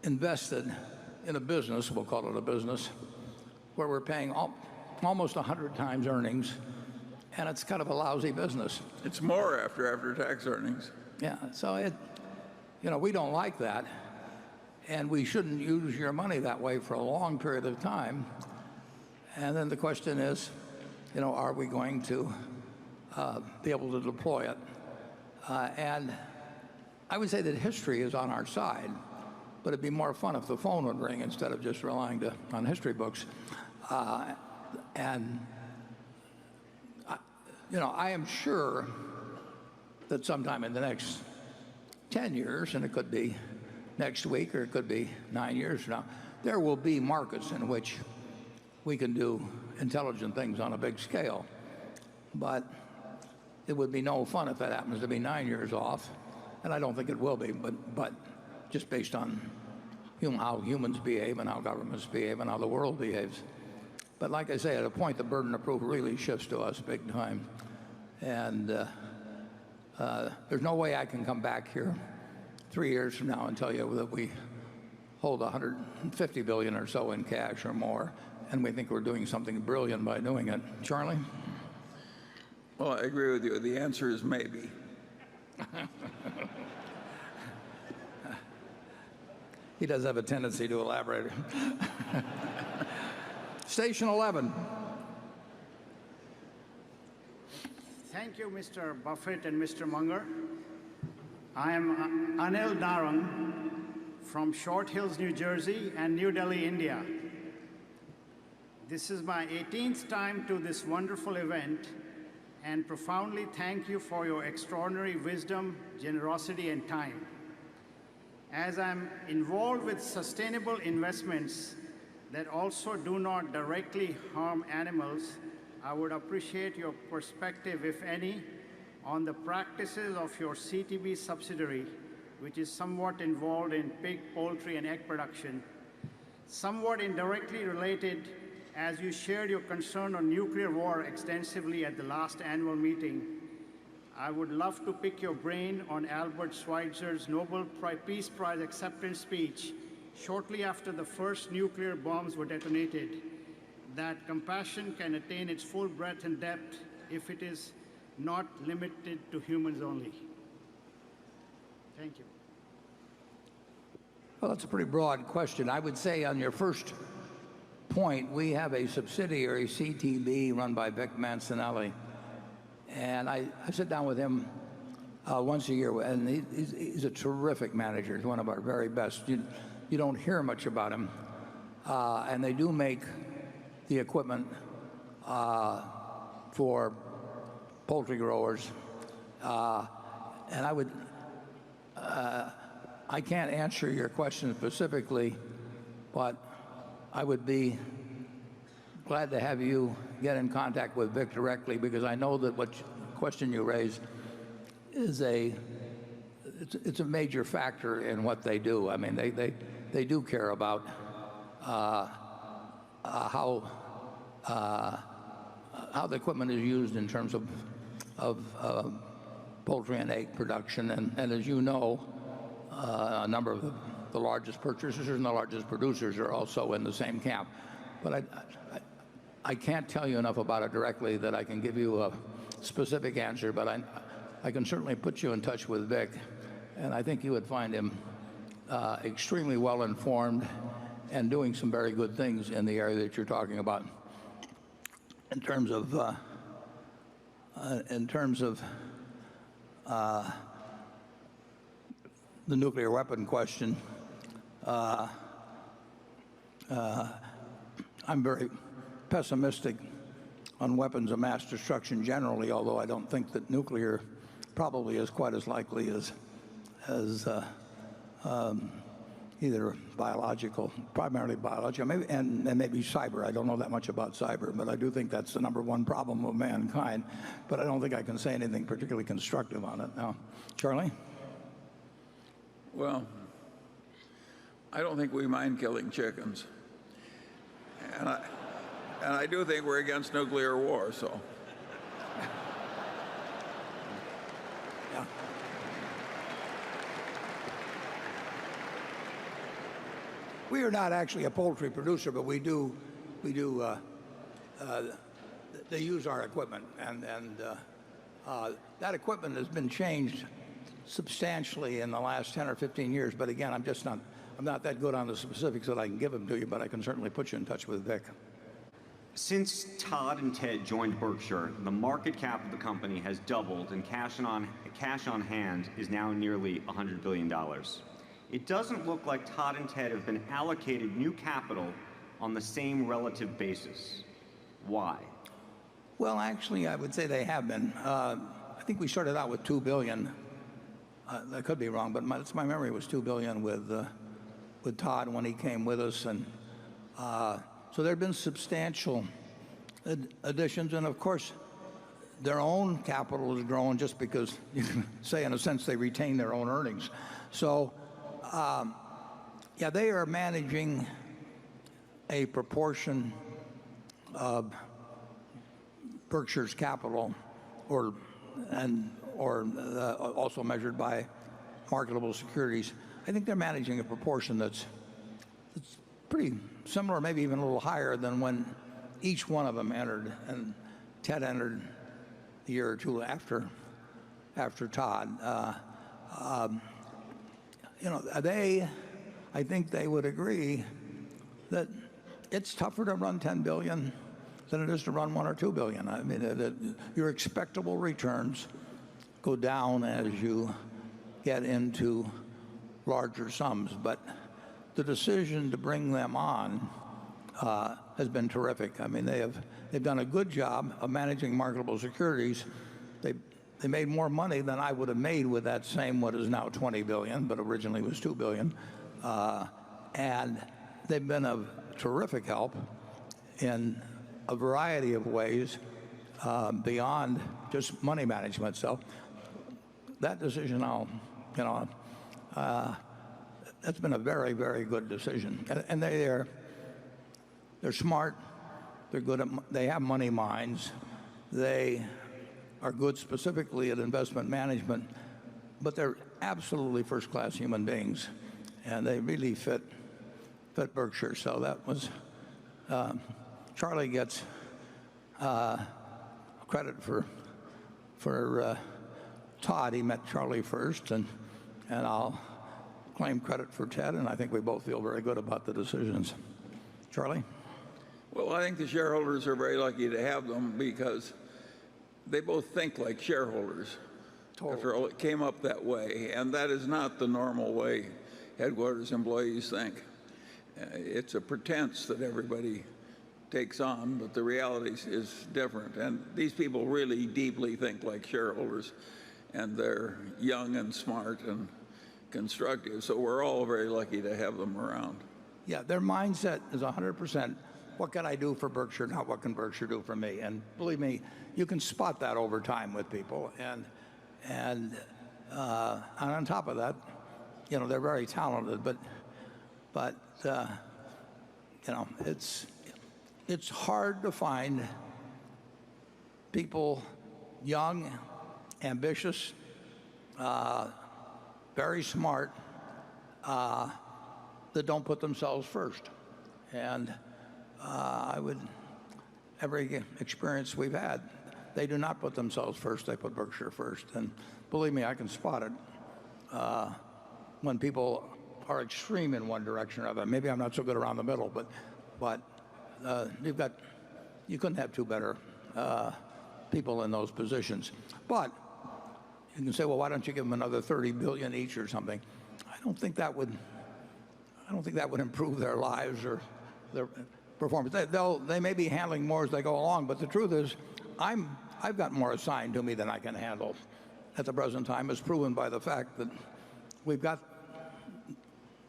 invested in a business, we'll call it a business, where we're paying almost 100 times earnings, and it's kind of a lousy business. It's more after tax earnings. Yeah, so we don't like that, and we shouldn't use your money that way for a long period of time. And then the question is, are we going to be able to deploy it? And I would say that history is on our side, but it'd be more fun if the phone would ring instead of just relying on history books. And I am sure that sometime in the next 10 years, and it could be next week or it could be 9 years from now, there will be markets in which we can do intelligent things on a big scale. But it would be no fun if that happens to be 9 years off, and I don't think it will be, but just based on how humans behave and how governments behave and how the world behaves. But like I say, at a point, the burden of proof really shifts to us big time. And there's no way I can come back here 3 years from now and tell you that we hold $150 billion or so in cash or more, and we think we're doing something brilliant by doing it. Charlie? Well, I agree with you. The answer is maybe. He does have a tendency to elaborate. Station 11. Thank you, Mr. Buffett and Mr. Munger. I am Anil Narang from Short Hills, New Jersey, and New Delhi, India. This is my 18th time to this wonderful event, and profoundly thank you for your extraordinary wisdom, generosity, and time. As I'm involved with sustainable investments that also do not directly harm animals, I would appreciate your perspective, if any, on the practices of your CTB subsidiary, which is somewhat involved in pig, poultry, and egg production. Somewhat indirectly related, as you shared your concern on nuclear war extensively at the last annual meeting, I would love to pick your brain on Albert Schweitzer's Nobel Peace Prize acceptance speech shortly after the first nuclear bombs were detonated, that compassion can attain its full breadth and depth if it is not limited to humans only. Thank you. Well, that's a pretty broad question. I would say on your first point, we have a subsidiary, CTB, run by Vic Mancinelli. And I sit down with him once a year, and he's a terrific manager. He's one of our very best. You don't hear much about him. And they do make the equipment for poultry growers. And I can't answer your question specifically, but I would be glad to have you get in contact with Vic directly, because I know that what question you raised is it's a major factor in what they do. I mean, they do care about how the equipment is used in terms of poultry and egg production, and as you know, a number of the largest purchasers and the largest producers are also in the same camp. But I can't tell you enough about it directly that I can give you a specific answer, but I can certainly put you in touch with Vic, and I think you would find him extremely well informed and doing some very good things in the area that you're talking about. In terms of the nuclear weapon question, I'm very pessimistic on weapons of mass destruction generally, although I don't think that nuclear probably is quite as likely as either biological, primarily biological, maybe, and maybe cyber. I don't know that much about cyber, but I do think that's the #1 problem of mankind. But I don't think I can say anything particularly constructive on it now. Charlie? Well, I don't think we mind killing chickens. And I do think we're against nuclear war, so. Yeah. We are not actually a poultry producer, but they use our equipment, and that equipment has been changed substantially in the last 10 or 15 years. But again, I'm not that good on the specifics that I can give them to you, but I can certainly put you in touch with Vic. Since Todd and Ted joined Berkshire, the market cap of the company has doubled, and cash on hand is now nearly $100 billion. It doesn't look like Todd and Ted have been allocated new capital on the same relative basis. Why? Well, actually, I would say they have been. I think we started out with $2 billion. I could be wrong, but my memory was $2 billion with Todd when he came with us, and so there have been substantial additions, and of course, their own capital has grown just because you can say, in a sense, they retain their own earnings. So, yeah, they are managing a proportion of Berkshire's capital, or also measured by marketable securities. I think they're managing a proportion that's pretty similar, maybe even a little higher than when each one of them entered, and Ted entered a year or two after Todd. I think they would agree that it's tougher to run $10 billion than it is to run $1 or $2 billion. I mean, your expectable returns go down as you get into larger sums, but the decision to bring them on has been terrific. I mean, they have they've done a good job of managing marketable securities. They made more money than I would have made with that same what is now $20 billion, but originally was $2 billion. And they've been of terrific help in a variety of ways beyond just money management. So that decision, that's been a very, very good decision. And they're smart. They're good they have money minds. They are good specifically at investment management, but they're absolutely first-class human beings, and they really fit Berkshire. So that was Charlie gets credit for Todd. He met Charlie first, and I'll claim credit for Ted, and I think we both feel very good about the decisions. Charlie? Well, I think the shareholders are very lucky to have them because they both think like shareholders. After all, it came up that way, and that is not the normal way headquarters employees think. It's a pretense that everybody takes on, but the reality is different. And these people really deeply think like shareholders, and they're young and smart and constructive. So we're all very lucky to have them around. Yeah, their mindset is 100%. What can I do for Berkshire, not what can Berkshire do for me? And believe me, you can spot that over time with people. And on top of that, they're very talented. But it's hard to find people young, ambitious, very smart, that don't put themselves first. And every experience we've had, they do not put themselves first, they put Berkshire first. And believe me, I can spot it when people are extreme in one direction or another. Maybe I'm not so good around the middle, but you couldn't have two better people in those positions. But you can say, well, why don't you give them another $30 billion each or something? I don't think that would improve their lives or their performance. They may be handling more as they go along, but the truth is, I've got more assigned to me than I can handle at the present time, as proven by the fact that we've got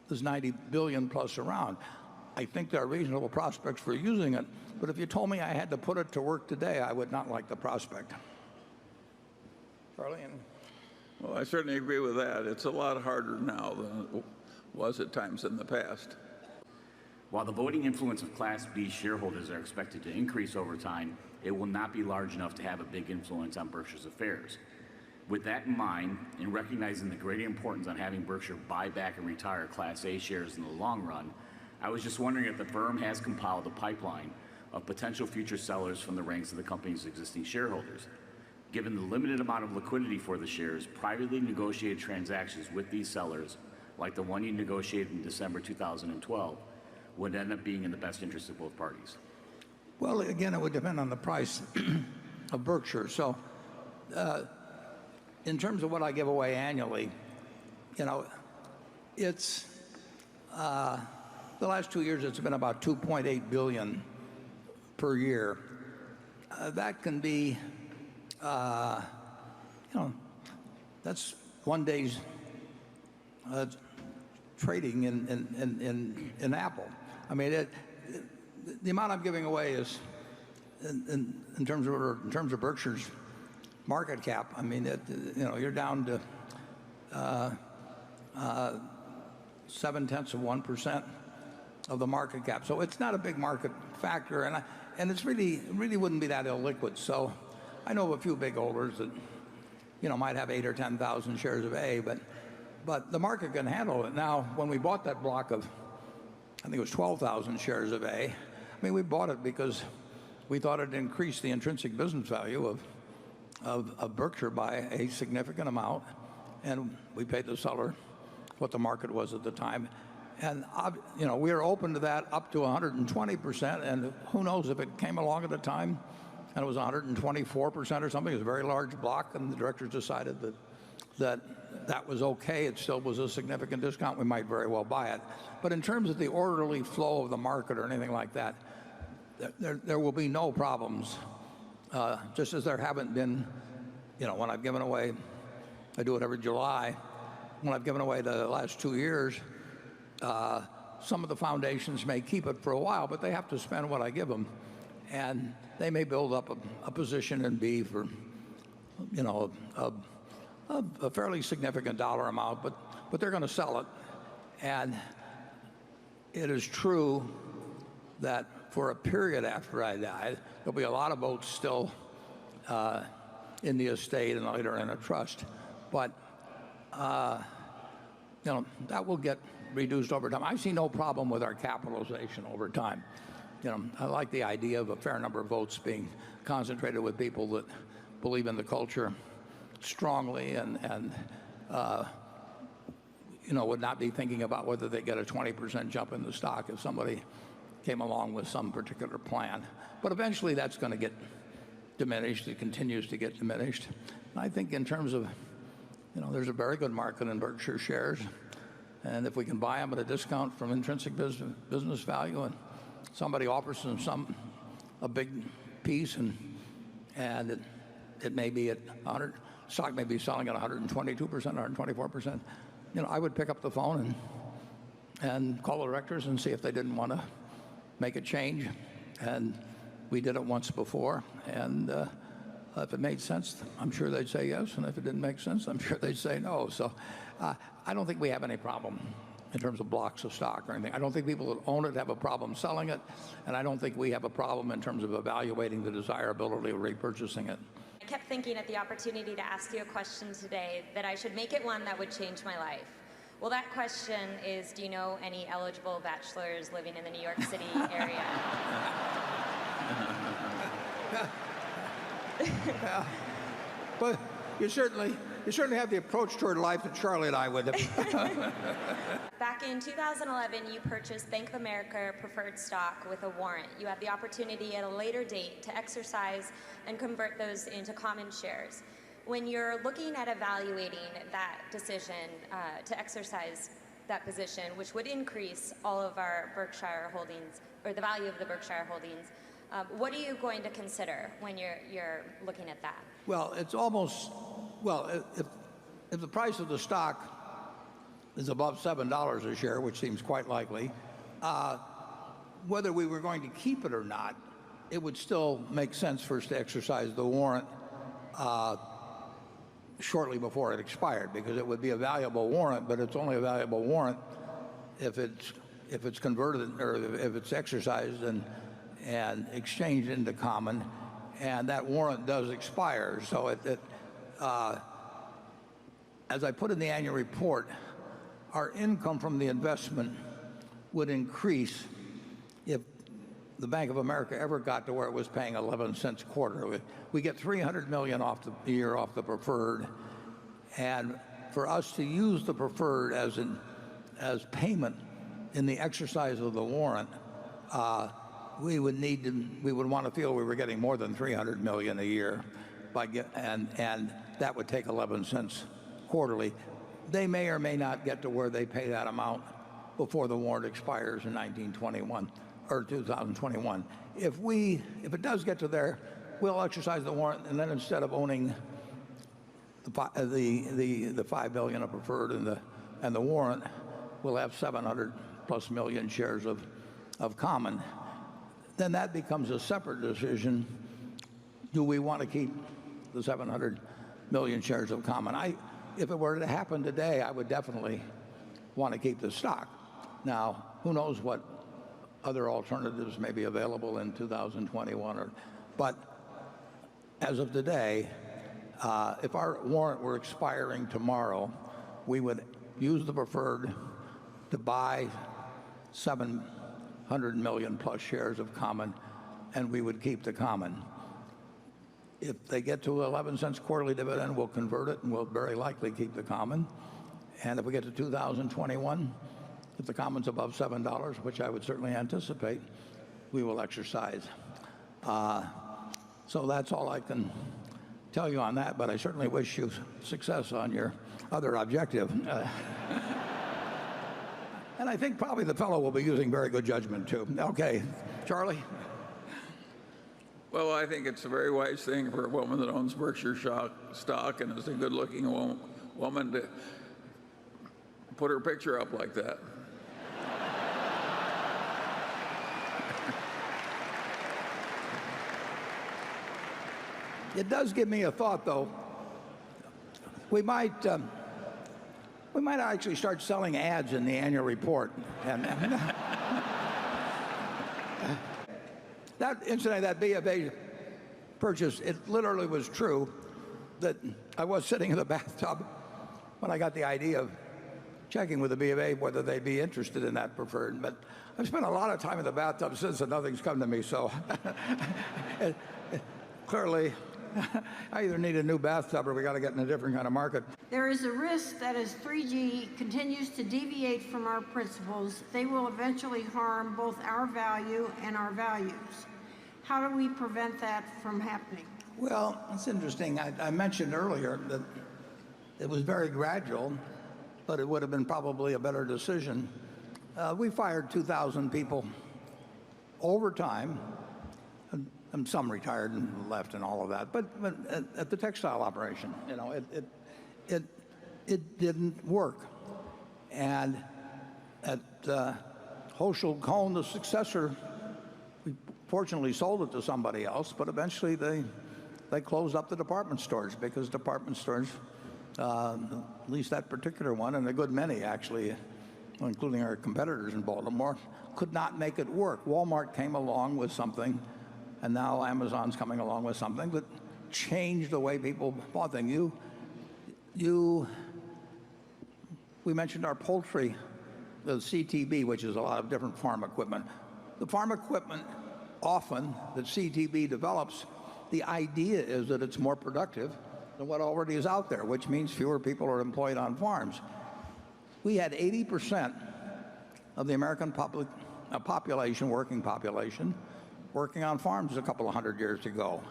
this $90 billion plus around. I think there are reasonable prospects for using it, but if you told me I had to put it to work today, I would not like the prospect. Charlie? Well, I certainly agree with that. It's a lot harder now than it was at times in the past. While the voting influence of Class B shareholders are expected to increase over time, it will not be large enough to have a big influence on Berkshire's affairs. With that in mind, and recognizing the great importance on having Berkshire buy back and retire Class A shares in the long run, I was just wondering if the firm has compiled a pipeline of potential future sellers from the ranks of the company's existing shareholders. Given the limited amount of liquidity for the shares, privately negotiated transactions with these sellers, like the one you negotiated in December 2012, would end up being in the best interest of both parties. Well, again, it would depend on the price of Berkshire. So in terms of what I give away annually, it's the last 2 years it's been about $2.8 billion per year. That can be, that's one day's trading in Apple. I mean, the amount I'm giving away is in terms of Berkshire's market cap. I mean, you're down to 0.7% of the market cap. So it's not a big market factor, and it's really wouldn't be that illiquid. So I know of a few big holders that might have 8,000 or 10,000 shares of A, but the market can handle it. Now, when we bought that block of, I think it was 12,000 shares of A, I mean, we bought it because we thought it increased the intrinsic business value of Berkshire by a significant amount, and we paid the seller what the market was at the time. And we are open to that up to 120%, and who knows if it came along at the time and it was 124% or something. It was a very large block, and the directors decided that was okay. It still was a significant discount. We might very well buy it. But in terms of the orderly flow of the market or anything like that, there will be no problems, just as there haven't been, when I've given away, I do it every July, when I've given away the last 2 years, some of the foundations may keep it for a while, but they have to spend what I give them. And they may build up a position in B for, a fairly significant dollar amount, but they're going to sell it. And it is true that for a period after I die, there'll be a lot of votes still in the estate and later in a trust. But, that will get reduced over time. I see no problem with our capitalization over time. I like the idea of a fair number of votes being concentrated with people that believe in the culture strongly and would not be thinking about whether they get a 20% jump in the stock if somebody came along with some particular plan. But eventually that's going to get diminished. It continues to get diminished. And I think in terms of, there's a very good market in Berkshire shares. And if we can buy them at a discount from intrinsic business value and somebody offers them a big piece and it may be at 100, stock may be selling at 122%, 124%, I would pick up the phone and call the directors and see if they didn't want to make a change. And we did it once before, and if it made sense, I'm sure they'd say yes, and if it didn't make sense, I'm sure they'd say no. So I don't think we have any problem in terms of blocks of stock or anything. I don't think people that own it have a problem selling it, and I don't think we have a problem in terms of evaluating the desirability of repurchasing it. I kept thinking at the opportunity to ask you a question today that I should make it one that would change my life. Well, that question is, do you know any eligible bachelors living in the New York City area? Yeah. But you certainly have the approach toward life that Charlie and I would have. Back in 2011, you purchased Bank of America preferred stock with a warrant. You had the opportunity at a later date to exercise and convert those into common shares. When you're looking at evaluating that decision to exercise that position, which would increase all of our Berkshire holdings, or the value of the Berkshire holdings, what are you going to consider when you're looking at that? Well, it's almost, if the price of the stock is above $7 a share, which seems quite likely, whether we were going to keep it or not, it would still make sense for us to exercise the warrant shortly before it expired, because it would be a valuable warrant, but it's only a valuable warrant if it's converted or if it's exercised and exchanged into common, and that warrant does expire. So as I put in the annual report, our income from the investment would increase if the Bank of America ever got to where it was paying 11 cents a quarter. We get $300 million off the year off the preferred, and for us to use the preferred as payment in the exercise of the warrant, we would want to feel we were getting more than $300 million a year, and that would take 11 cents quarterly. They may or may not get to where they pay that amount before the warrant expires in 1921 or 2021. If it does get to there, we'll exercise the warrant, and then instead of owning the $5 billion of preferred and the warrant, we'll have 700+ million shares of common. Then that becomes a separate decision. Do we want to keep the 700 million shares of common? If it were to happen today, I would definitely want to keep the stock. Now, who knows what other alternatives may be available in 2021. But as of today, if our warrant were expiring tomorrow, we would use the preferred to buy 700 million plus shares of common, and we would keep the common. If they get to 11 cents quarterly dividend, we'll convert it, and we'll very likely keep the common. And if we get to 2021, if the common's above $7, which I would certainly anticipate, we will exercise. So that's all I can tell you on that, but I certainly wish you success on your other objective. And I think probably the fellow will be using very good judgment, too. Okay, Charlie? Well, I think it's a very wise thing for a woman that owns Berkshire stock and is a good-looking woman to put her picture up like that. It does give me a thought, though. We might actually start selling ads in the annual report. And incidentally, that B of A purchase, it literally was true that I was sitting in the bathtub when I got the idea of checking with the B of A whether they'd be interested in that preferred. But I've spent a lot of time in the bathtub since, and nothing's come to me. So clearly, I either need a new bathtub or we got to get in a different kind of market. There is a risk that as 3G continues to deviate from our principles, they will eventually harm both our value and our values. How do we prevent that from happening? Well, it's interesting. I mentioned earlier that it was very gradual, but it would have been probably a better decision. We fired 2,000 people over time, and some retired and left and all of that. But at the textile operation, you know, it didn't work. And at Hochschild Kohn, the successor, we fortunately sold it to somebody else, but eventually they closed up the department stores because department stores, at least that particular one, and a good many actually, including our competitors in Baltimore, could not make it work. Walmart came along with something, and now Amazon's coming along with something that changed the way people bought things. We mentioned our poultry, the CTB, which is a lot of different farm equipment. The farm equipment often that CTB develops, the idea is that it's more productive than what already is out there, which means fewer people are employed on farms. We had 80% of the American population, working population, working on farms a couple of hundred years ago.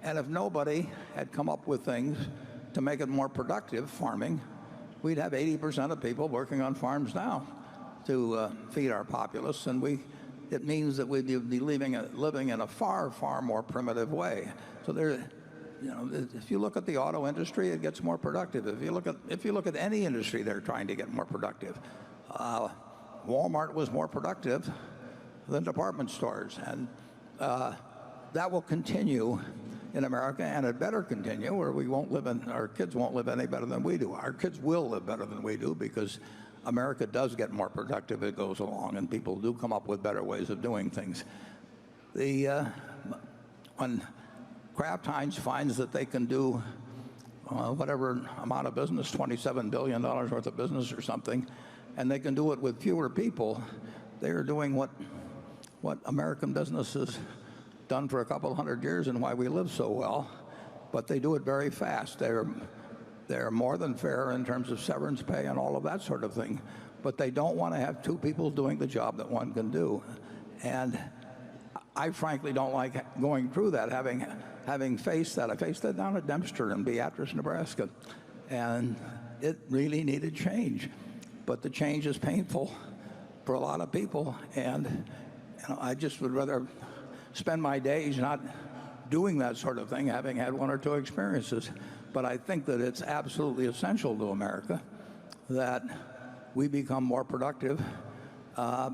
And if nobody had come up with things to make it more productive, farming, we'd have 80% of people working on farms now to feed our populace. And it means that we'd be living in a far, far more primitive way. So if you look at the auto industry, it gets more productive. If you look at any industry, they're trying to get more productive. Walmart was more productive than department stores, and that will continue in America, and it better continue, or our kids won't live any better than we do. Our kids will live better than we do because America does get more productive as it goes along, and people do come up with better ways of doing things. When Kraft Heinz finds that they can do whatever amount of business, $27 billion worth of business or something, and they can do it with fewer people, they are doing what American business has done for a couple hundred years and why we live so well, but they do it very fast. They're more than fair in terms of severance pay and all of that sort of thing, but they don't want to have two people doing the job that one can do. And I frankly don't like going through that, having faced that. I faced that down at Dempster in Beatrice, Nebraska, and it really needed change. But the change is painful for a lot of people, and I just would rather spend my days not doing that sort of thing, having had one or two experiences. But I think that it's absolutely essential to America that we become more productive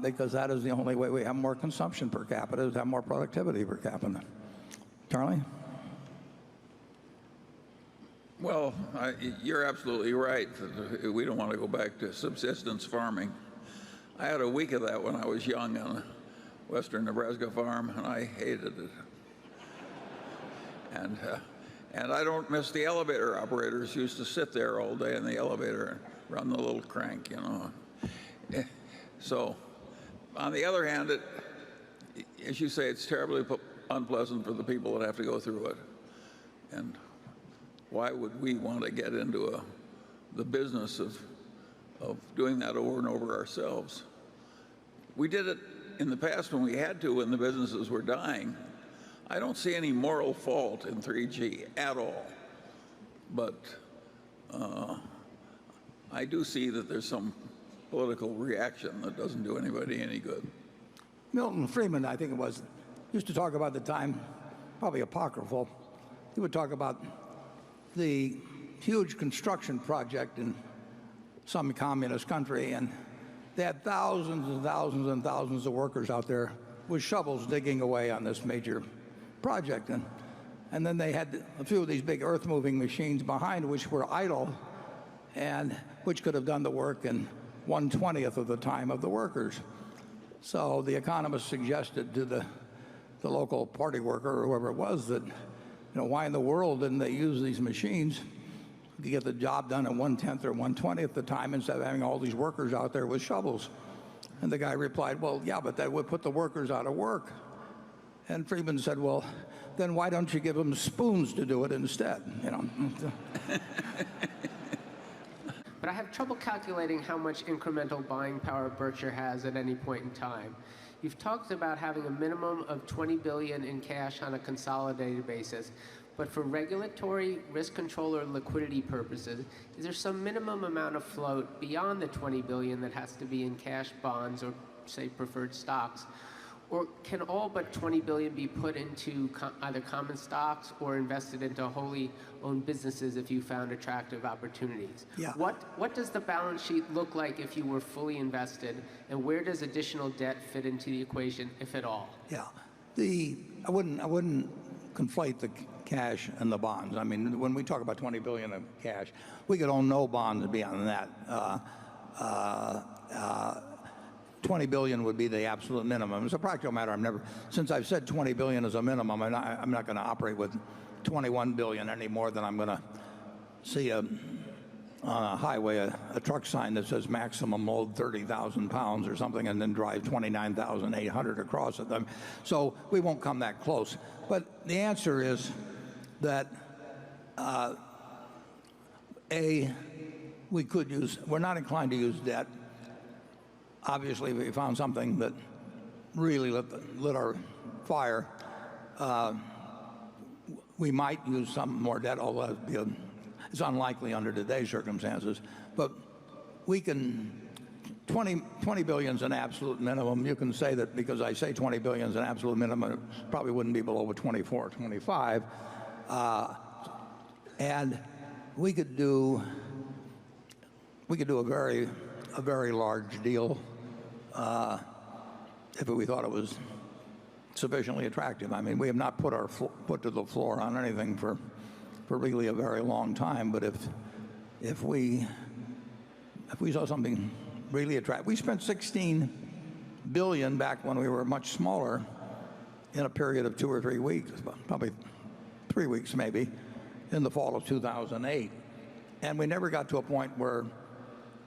because that is the only way we have more consumption per capita, is have more productivity per capita. Charlie? Well, you're absolutely right. We don't want to go back to subsistence farming. I had a week of that when I was young on a western Nebraska farm, and I hated it. And I don't miss the elevator operators who used to sit there all day in the elevator and run the little crank, So, on the other hand, as you say, it's terribly unpleasant for the people that have to go through it. And why would we want to get into the business of doing that over and over ourselves? We did it in the past when we had to, when the businesses were dying. I don't see any moral fault in 3G at all, but I do see that there's some political reaction that doesn't do anybody any good. Milton Friedman, I think it was, used to talk about the time probably apocryphal. He would talk about the huge construction project in some communist country, and they had thousands and thousands and thousands of workers out there with shovels digging away on this major project. And then they had a few of these big earth-moving machines behind which were idle and which could have done the work in 1/20th of the time of the workers. So the economist suggested to the local party worker or whoever it was that, why in the world didn't they use these machines to get the job done in 1/10 or 1/20th the time instead of having all these workers out there with shovels? And the guy replied, well, yeah, but that would put the workers out of work. And Friedman said, well, then why don't you give them spoons to do it instead? But I have trouble calculating how much incremental buying power Berkshire has at any point in time. You've talked about having a minimum of $20 billion in cash on a consolidated basis, but for regulatory, risk control, or liquidity purposes, is there some minimum amount of float beyond the $20 billion that has to be in cash, bonds, or say preferred stocks? Or can all but $20 billion be put into either common stocks or invested into wholly owned businesses if you found attractive opportunities? Yeah. What does the balance sheet look like if you were fully invested, and where does additional debt fit into the equation, if at all? Yeah. I wouldn't conflate the cash and the bonds. I mean, when we talk about $20 billion of cash, we could own no bonds beyond that. $20 billion would be the absolute minimum. It's a practical matter. Since I've said $20 billion is a minimum, I'm not going to operate with $21 billion any more than I'm going to see on a highway a truck sign that says maximum load 30,000 pounds or something, and then drive 29,800 across it. So we won't come that close. But the answer is that we're not inclined to use debt. Obviously, if we found something that really lit our fire, we might use some more debt, although it's unlikely under today's circumstances. But we can, 20 billion is an absolute minimum. You can say that because I say 20 billion is an absolute minimum, it probably wouldn't be below 24 or 25. And we could do a very large deal if we thought it was sufficiently attractive. I mean, we have not put our foot to the floor on anything for really a very long time. But if we saw something really attractive, we spent $16 billion back when we were much smaller in a period of 2 or 3 weeks, probably 3 weeks maybe, in the fall of 2008, and we never got to a point where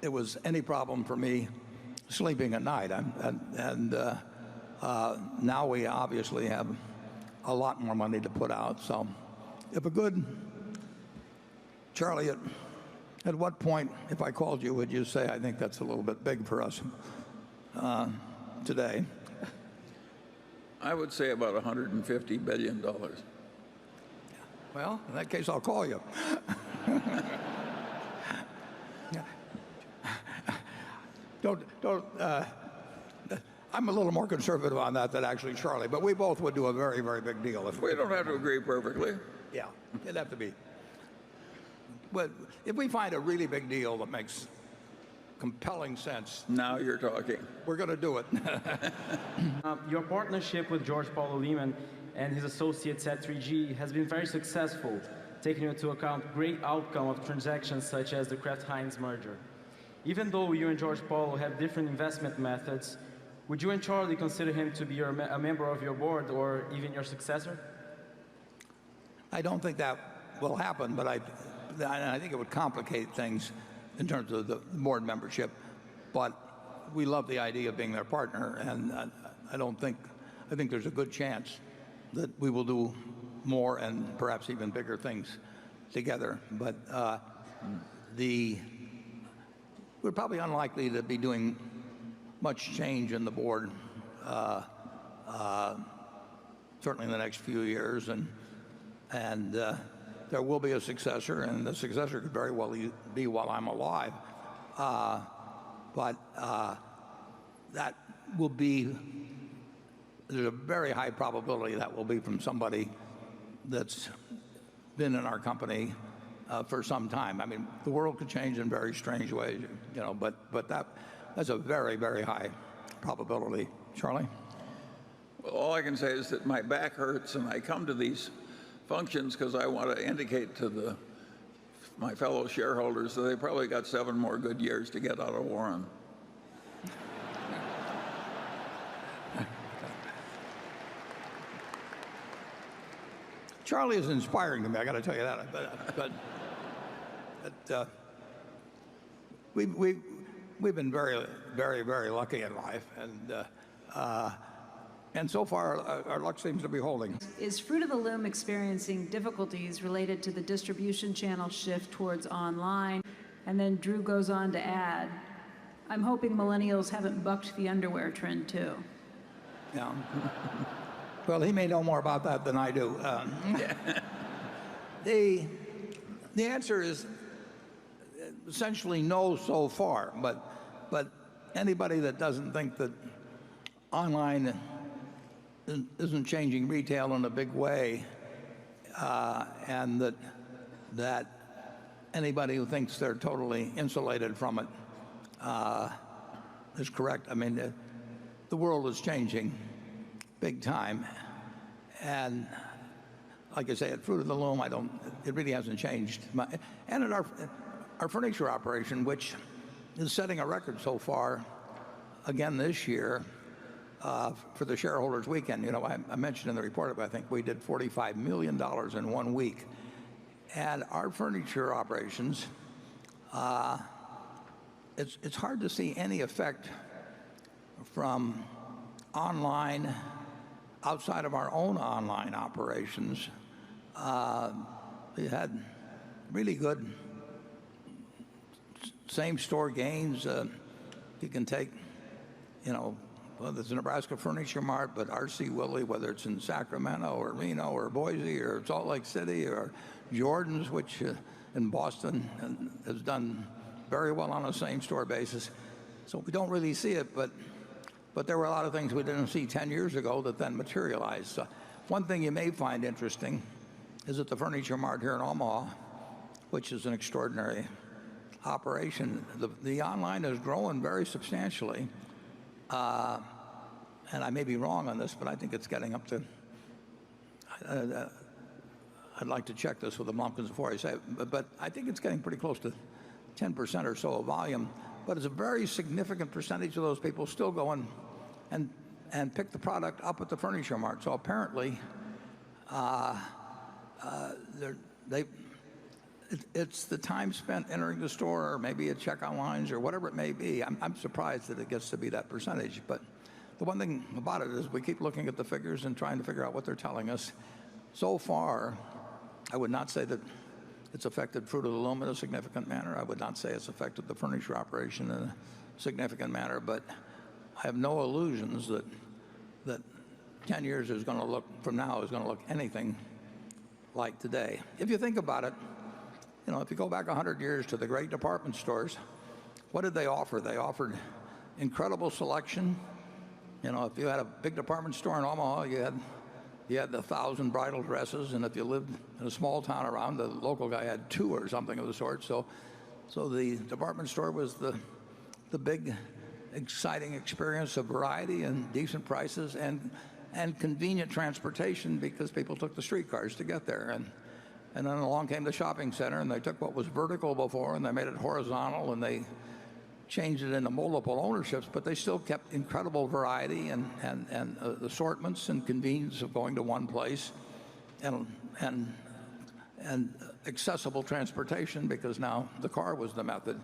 it was any problem for me sleeping at night. Now we obviously have a lot more money to put out. So Charlie, at what point, if I called you, would you say, I think that's a little bit big for us today? I would say about $150 billion. Well, in that case, I'll call you. I'm a little more conservative on that than actually Charlie, but we both would do a very, very big deal. We don't have to agree perfectly. Yeah, it'd have to be. But if we find a really big deal that makes compelling sense, now you're talking. We're going to do it. Your partnership with George Paulo Leman and his associates at 3G has been very successful, taking into account great outcome of transactions such as the Kraft-Heinz merger. Even though you and George Paulo have different investment methods, would you and Charlie consider him to be a member of your board or even your successor? I don't think that will happen, but I think it would complicate things in terms of the board membership. But we love the idea of being their partner, and I think there's a good chance that we will do more and perhaps even bigger things together. But we're probably unlikely to be doing much change in the board, certainly in the next few years, and there will be a successor, and the successor could very well be while I'm alive. But that will be, there's a very high probability that will be from somebody that's been in our company for some time. I mean, the world could change in very strange ways, but that's a very, very high probability. Charlie? Well, all I can say is that my back hurts, and I come to these functions because I want to indicate to my fellow shareholders that they probably got 7 more good years to get out of Warren. Charlie is inspiring to me, I got to tell you that. But we've been very, very, very lucky in life, and so far our luck seems to be holding. Is Fruit of the Loom experiencing difficulties related to the distribution channel shift towards online? And then Drew goes on to add, I'm hoping millennials haven't bucked the underwear trend too. Yeah. Well, he may know more about that than I do. The answer is essentially no so far, but anybody that doesn't think that online isn't changing retail in a big way, and that anybody who thinks they're totally insulated from it is correct. I mean, the world is changing big time, and like I say, at Fruit of the Loom, it really hasn't changed. And at our furniture operation, which is setting a record so far, again this year, for the shareholders weekend. I mentioned in the report, I think we did $45 million in 1 week. And our furniture operations, it's hard to see any effect from online outside of our own online operations. We had really good same-store gains. You can take, there's a Nebraska Furniture Mart, but R.C. Willey, whether it's in Sacramento or Reno or Boise or Salt Lake City or Jordan's, which in Boston has done very well on a same-store basis. So we don't really see it, but there were a lot of things we didn't see 10 years ago that then materialized. So one thing you may find interesting is that the Furniture Mart here in Omaha, which is an extraordinary operation, the online is growing very substantially. And I may be wrong on this, but I think it's getting up to, I'd like to check this with the Lumpkins before I say it, but I think it's getting pretty close to 10% or so of volume. But it's a very significant percentage of those people still go and pick the product up at the Furniture Mart. So apparently, it's the time spent entering the store, or maybe a checkout lines, or whatever it may be. I'm surprised that it gets to be that percentage. But the one thing about it is we keep looking at the figures and trying to figure out what they're telling us. So far, I would not say that it's affected Fruit of the Loom in a significant manner. I would not say it's affected the furniture operation in a significant manner. But I have no illusions that 10 years from now is going to look anything like today. If you think about it, if you go back 100 years to the great department stores, what did they offer? They offered incredible selection. If you had a big department store in Omaha, you had the 1,000 bridal dresses, and if you lived in a small town around, the local guy had 2 or something of the sort. So the department store was the big, exciting experience of variety and decent prices and convenient transportation, because people took the streetcars to get there. And then along came the shopping center, and they took what was vertical before and they made it horizontal, and they changed it into multiple ownerships, but they still kept incredible variety and assortments and convenience of going to one place, and accessible transportation, because now the car was the method.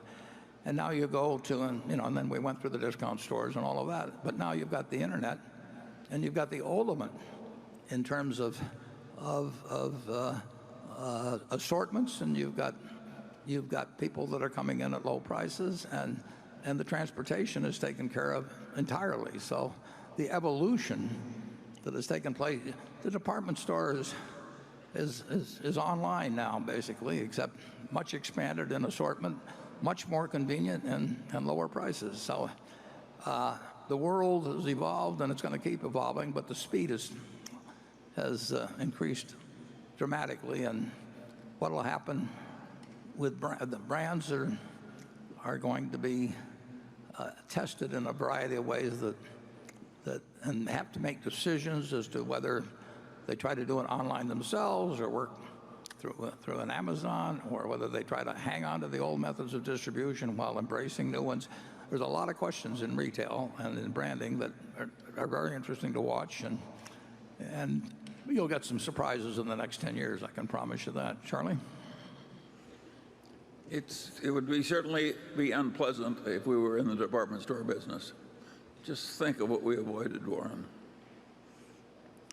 And now you go to, and then we went through the discount stores and all of that. But now you've got the internet, and you've got the ultimate in terms of assortments, and you've got people that are coming in at low prices, and the transportation is taken care of entirely. So the evolution that has taken place, the department store is online now, basically, except much expanded in assortment, much more convenient, and lower prices. So the world has evolved, and it's going to keep evolving, but the speed has increased dramatically, and what will happen with the brands are going to be tested in a variety of ways and have to make decisions as to whether they try to do it online themselves or work through an Amazon, or whether they try to hang on to the old methods of distribution while embracing new ones. There's a lot of questions in retail and in branding that are very interesting to watch, and you'll get some surprises in the next 10 years, I can promise you that. Charlie? It would certainly be unpleasant if we were in the department store business. Just think of what we avoided, Warren.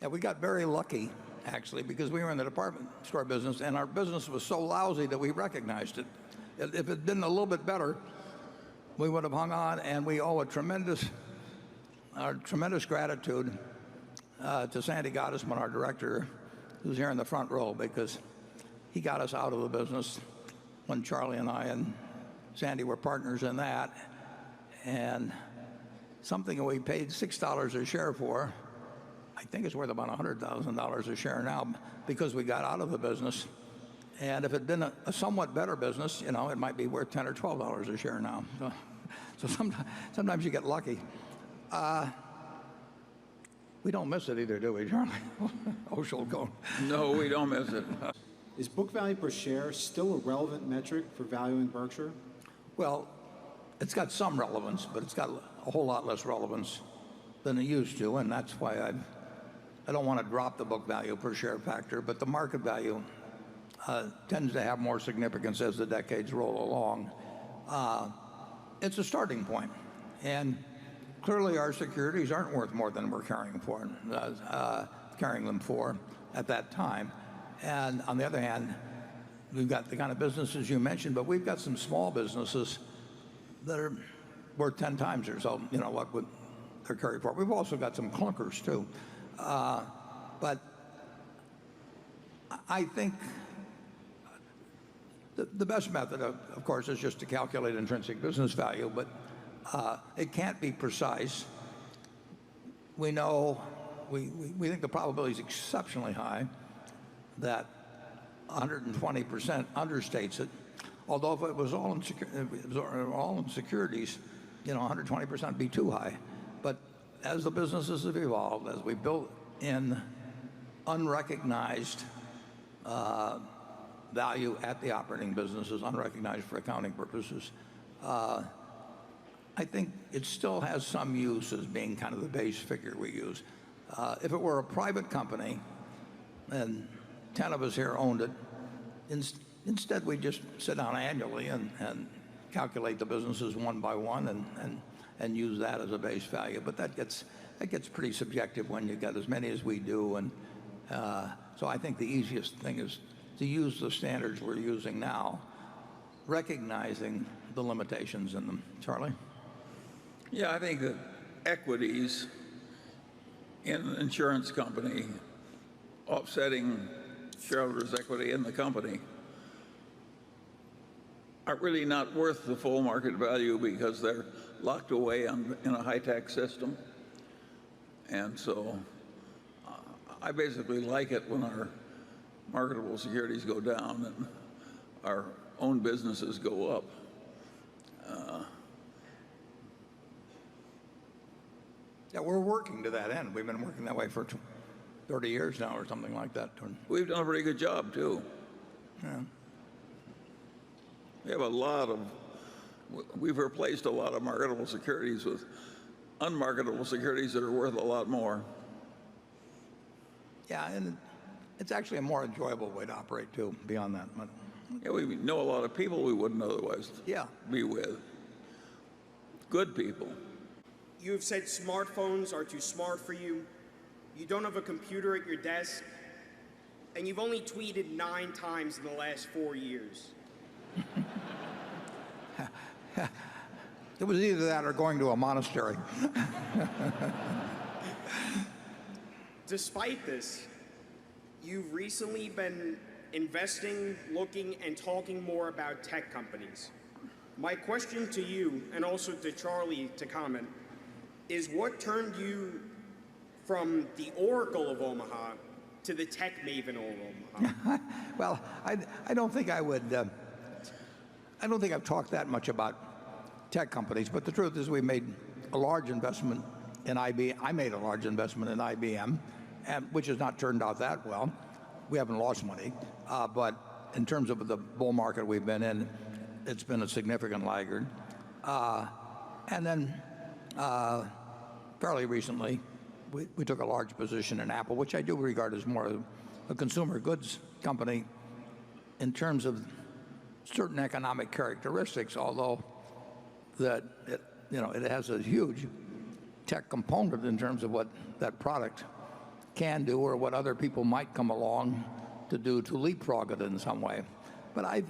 Yeah, we got very lucky, actually, because we were in the department store business, and our business was so lousy that we recognized it. If it had been a little bit better, we would have hung on, and we owe tremendous gratitude to Sandy Gottesman, our director, who's here in the front row, because he got us out of the business when Charlie and I and Sandy were partners in that. And something that we paid $6 a share for, I think it's worth about $100,000 a share now, because we got out of the business. And if it had been a somewhat better business, it might be worth $10 or $12 a share now. So sometimes you get lucky. We don't miss it either, do we, Charlie? Oshel go. No, we don't miss it. Is book value per share still a relevant metric for valuing Berkshire? Well, it's got some relevance, but it's got a whole lot less relevance than it used to, and that's why I don't want to drop the book value per share factor, but the market value tends to have more significance as the decades roll along. It's a starting point, and clearly our securities aren't worth more than we're carrying them for at that time. And on the other hand, we've got the kind of businesses you mentioned, but we've got some small businesses that are worth 10 times or so, what would they're carried for. We've also got some clunkers too. But I think the best method, of course, is just to calculate intrinsic business value, but it can't be precise. We know, we think the probability is exceptionally high that 120% understates it. Although if it was all in securities, 120% would be too high. But as the businesses have evolved, as we built in unrecognized value at the operating businesses, unrecognized for accounting purposes, I think it still has some use as being kind of the base figure we use. If it were a private company and 10 of us here owned it, instead we just sit down annually and calculate the businesses one by one and use that as a base value. But that gets pretty subjective when you get as many as we do. And so I think the easiest thing is to use the standards we're using now, recognizing the limitations in them. Charlie? Yeah, I think that equities in an insurance company offsetting shareholders' equity in the company are really not worth the full market value because they're locked away in a high-tech system. And so I basically like it when our marketable securities go down and our own businesses go up. Yeah, we're working to that end. We've been working that way for 30 years now or something like that. We've done a pretty good job, too. Yeah. We've replaced a lot of marketable securities with unmarketable securities that are worth a lot more. Yeah, and it's actually a more enjoyable way to operate, too, beyond that. Yeah, we know a lot of people we wouldn't otherwise be with. Good people. You've said smartphones are too smart for you. You don't have a computer at your desk. And you've only tweeted 9 times in the last 4 years. It was either that or going to a monastery. Despite this, you've recently been investing, looking, and talking more about tech companies. My question to you, and also to Charlie to comment, is what turned you from the Oracle of Omaha to the tech maven Oral? Well, I don't think I would. I don't think I've talked that much about tech companies, but the truth is we made a large investment in IBM. I made a large investment in IBM, which has not turned out that well. We haven't lost money, but in terms of the bull market we've been in, it's been a significant laggard. And then fairly recently, we took a large position in Apple, which I do regard as more of a consumer goods company in terms of certain economic characteristics, although that it has a huge tech component in terms of what that product can do or what other people might come along to do to leapfrog it in some way. But I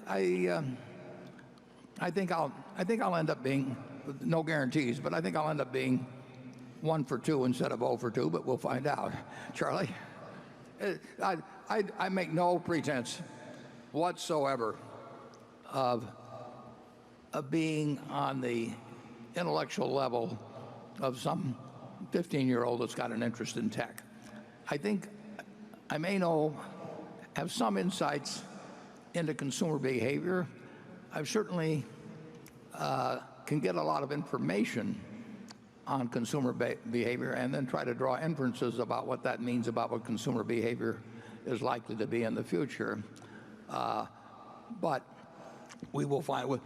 think I'll end up being, no guarantees, but I think I'll end up being 1 for 2 instead of 0 for 2, but we'll find out. Charlie? I make no pretense whatsoever of being on the intellectual level of some 15-year-old that's got an interest in tech. I think I may have some insights into consumer behavior. I certainly can get a lot of information on consumer behavior and then try to draw inferences about what that means about what consumer behavior is likely to be in the future. But we will find.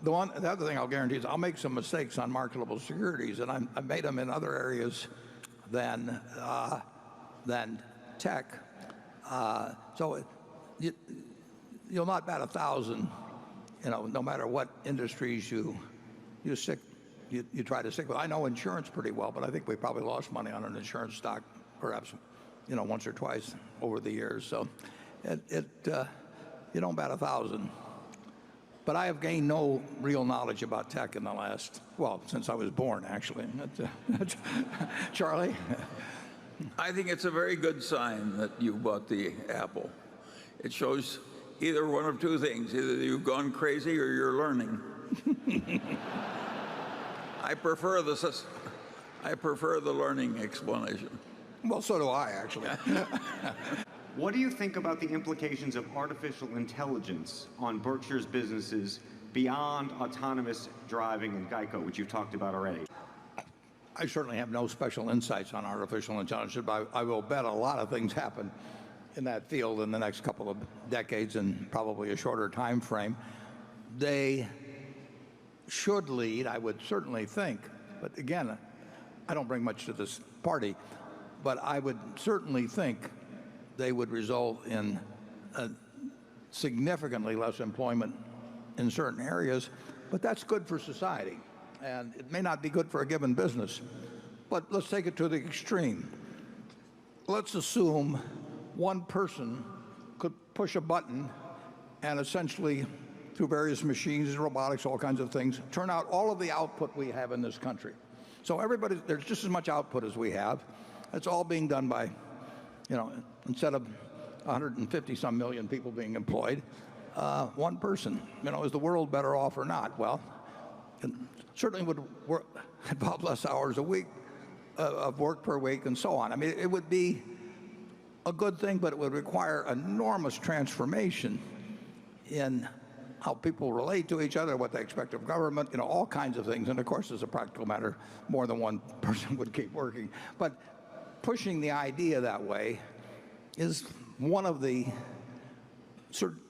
The other thing I'll guarantee is I'll make some mistakes on marketable securities, and I've made them in other areas than tech. So you'll not bat 1,000, no matter what industries you try to stick with. I know insurance pretty well, but I think we probably lost money on an insurance stock, perhaps, once or twice over the years. So you don't bat 1,000. But I have gained no real knowledge about tech in the last, since I was born, actually. Charlie? I think it's a very good sign that you bought the Apple. It shows either one of two things. Either you've gone crazy or you're learning. I prefer the learning explanation. Well, so do I, actually. What do you think about the implications of artificial intelligence on Berkshire's businesses beyond autonomous driving and Geico, which you've talked about already? I certainly have no special insights on artificial intelligence, but I will bet a lot of things happen in that field in the next couple of decades and probably a shorter time frame. They should lead, I would certainly think, but again, I don't bring much to this party, but I would certainly think they would result in significantly less employment in certain areas, but that's good for society. And it may not be good for a given business, but let's take it to the extreme. Let's assume one person could push a button and essentially, through various machines, robotics, all kinds of things, turn out all of the output we have in this country. So there's just as much output as we have. It's all being done by, instead of 150-some million people being employed, one person. Is the world better off or not? Well, it certainly would involve less hours a week of work per week and so on. I mean, it would be a good thing, but it would require enormous transformation in how people relate to each other, what they expect of government, all kinds of things. And of course, as a practical matter, more than one person would keep working. But pushing the idea that way is one of the,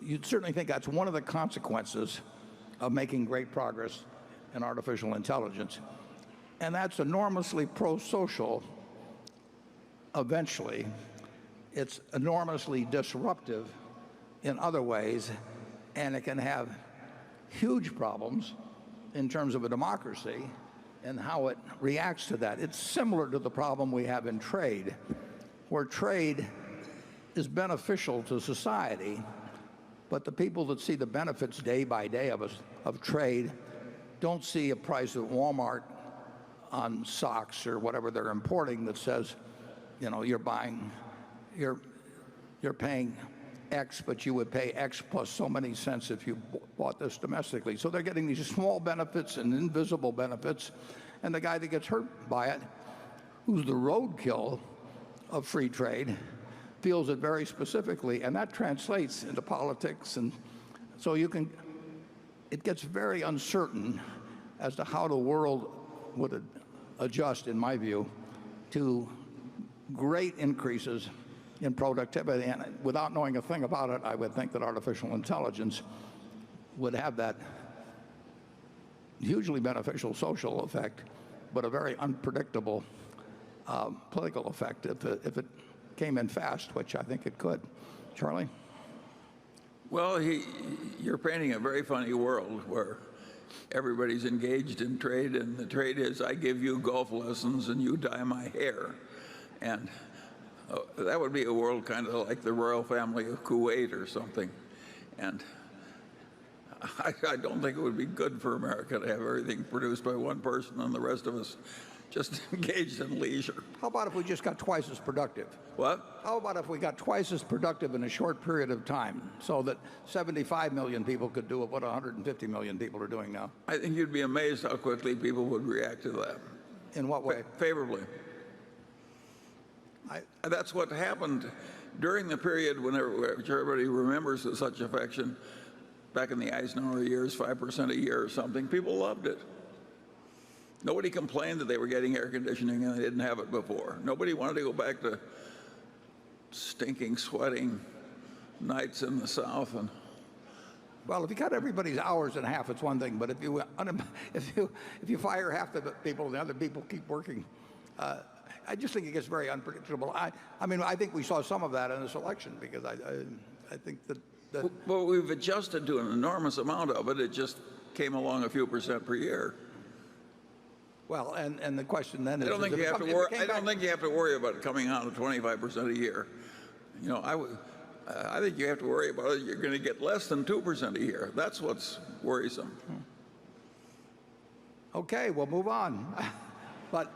you'd certainly think that's one of the consequences of making great progress in artificial intelligence. And that's enormously pro-social eventually. It's enormously disruptive in other ways, and it can have huge problems in terms of a democracy and how it reacts to that. It's similar to the problem we have in trade, where trade is beneficial to society, but the people that see the benefits day by day of trade don't see a price at Walmart on socks or whatever they're importing that says, you're paying X, but you would pay X plus so many cents if you bought this domestically. So they're getting these small benefits and invisible benefits, and the guy that gets hurt by it, who's the roadkill of free trade, feels it very specifically, and that translates into politics, and so it gets very uncertain as to how the world would adjust, in my view, to great increases in productivity. And without knowing a thing about it, I would think that artificial intelligence would have that hugely beneficial social effect, but a very unpredictable political effect if it came in fast, which I think it could. Charlie? Well, you're painting a very funny world where everybody's engaged in trade, and the trade is I give you golf lessons and you dye my hair. And that would be a world kind of like the royal family of Kuwait or something. And I don't think it would be good for America to have everything produced by one person and the rest of us just engaged in leisure. How about if we just got twice as productive? What? How about if we got twice as productive in a short period of time, so that 75 million people could do what 150 million people are doing now? I think you'd be amazed how quickly people would react to that. In what way? Favorably. That's what happened during the period when everybody remembers with such affection, back in the Eisenhower years, 5% a year or something. People loved it. Nobody complained that they were getting air conditioning and they didn't have it before. Nobody wanted to go back to stinking, sweating nights in the South. And well, if you cut everybody's hours in half, it's one thing. But if you fire half the people, the other people keep working. I just think it gets very unpredictable. I mean, I think we saw some of that in this election, because I think that. Well, we've adjusted to an enormous amount of it. It just came along a few percent per year. Well, and the question then is, I don't think you have to worry about it coming out at 25% a year. You know, I think you have to worry about it. You're going to get less than 2% a year. That's what's worrisome. Okay, we'll move on. But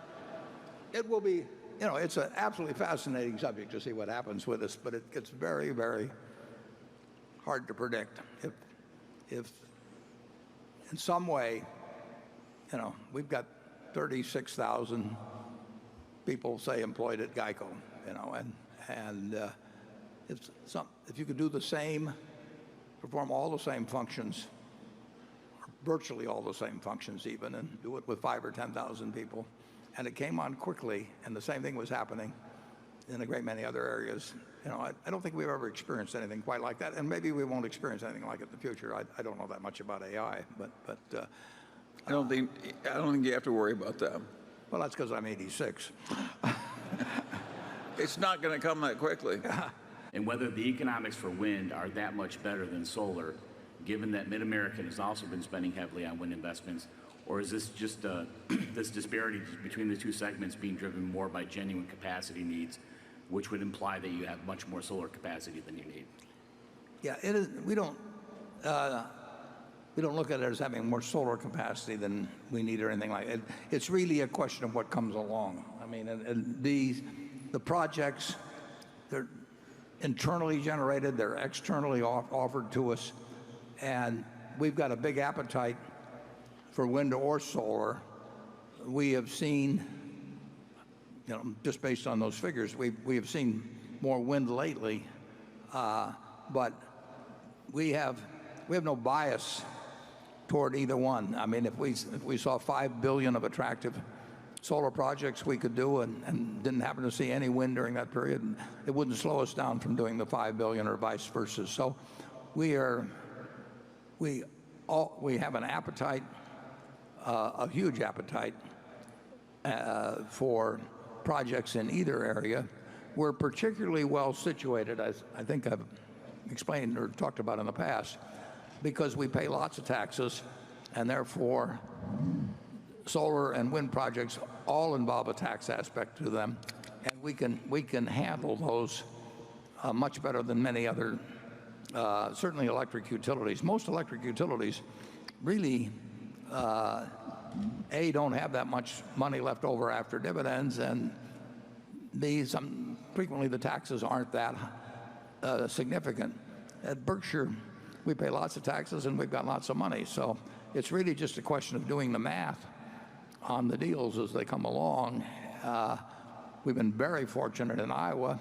it will be, you know, it's an absolutely fascinating subject to see what happens with this, but it gets very, very hard to predict. If in some way, you know, we've got 36,000 people, say, employed at GEICO, you know, and if you could do the same, perform all the same functions, or virtually all the same functions even, and do it with 5,000 or 10,000 people, and it came on quickly, and the same thing was happening in a great many other areas. You know, I don't think we've ever experienced anything quite like that, and maybe we won't experience anything like it in the future. I don't know that much about AI, but I don't think you have to worry about that. Well, that's because I'm 86. It's not going to come that quickly. And whether the economics for wind are that much better than solar, given that Mid-American has also been spending heavily on wind investments, or is this just this disparity between the two segments being driven more by genuine capacity needs, which would imply that you have much more solar capacity than you need? Yeah, it is. We don't look at it as having more solar capacity than we need or anything like it. It's really a question of what comes along. I mean, and the projects, they're internally generated, they're externally offered to us, and we've got a big appetite for wind or solar. We have seen, you know, just based on those figures, we have seen more wind lately, but we have no bias toward either one. I mean, if we saw 5 billion of attractive solar projects we could do and didn't happen to see any wind during that period, it wouldn't slow us down from doing the 5 billion or vice versa. So we have an appetite, a huge appetite for projects in either area. We're particularly well situated, as I think I've explained or talked about in the past, because we pay lots of taxes, and therefore solar and wind projects all involve a tax aspect to them, and we can handle those much better than many other, certainly electric utilities. Most electric utilities really don't have that much money left over after dividends, and frequently the taxes aren't that significant. At Berkshire, we pay lots of taxes and we've got lots of money, so it's really just a question of doing the math on the deals as they come along. We've been very fortunate in Iowa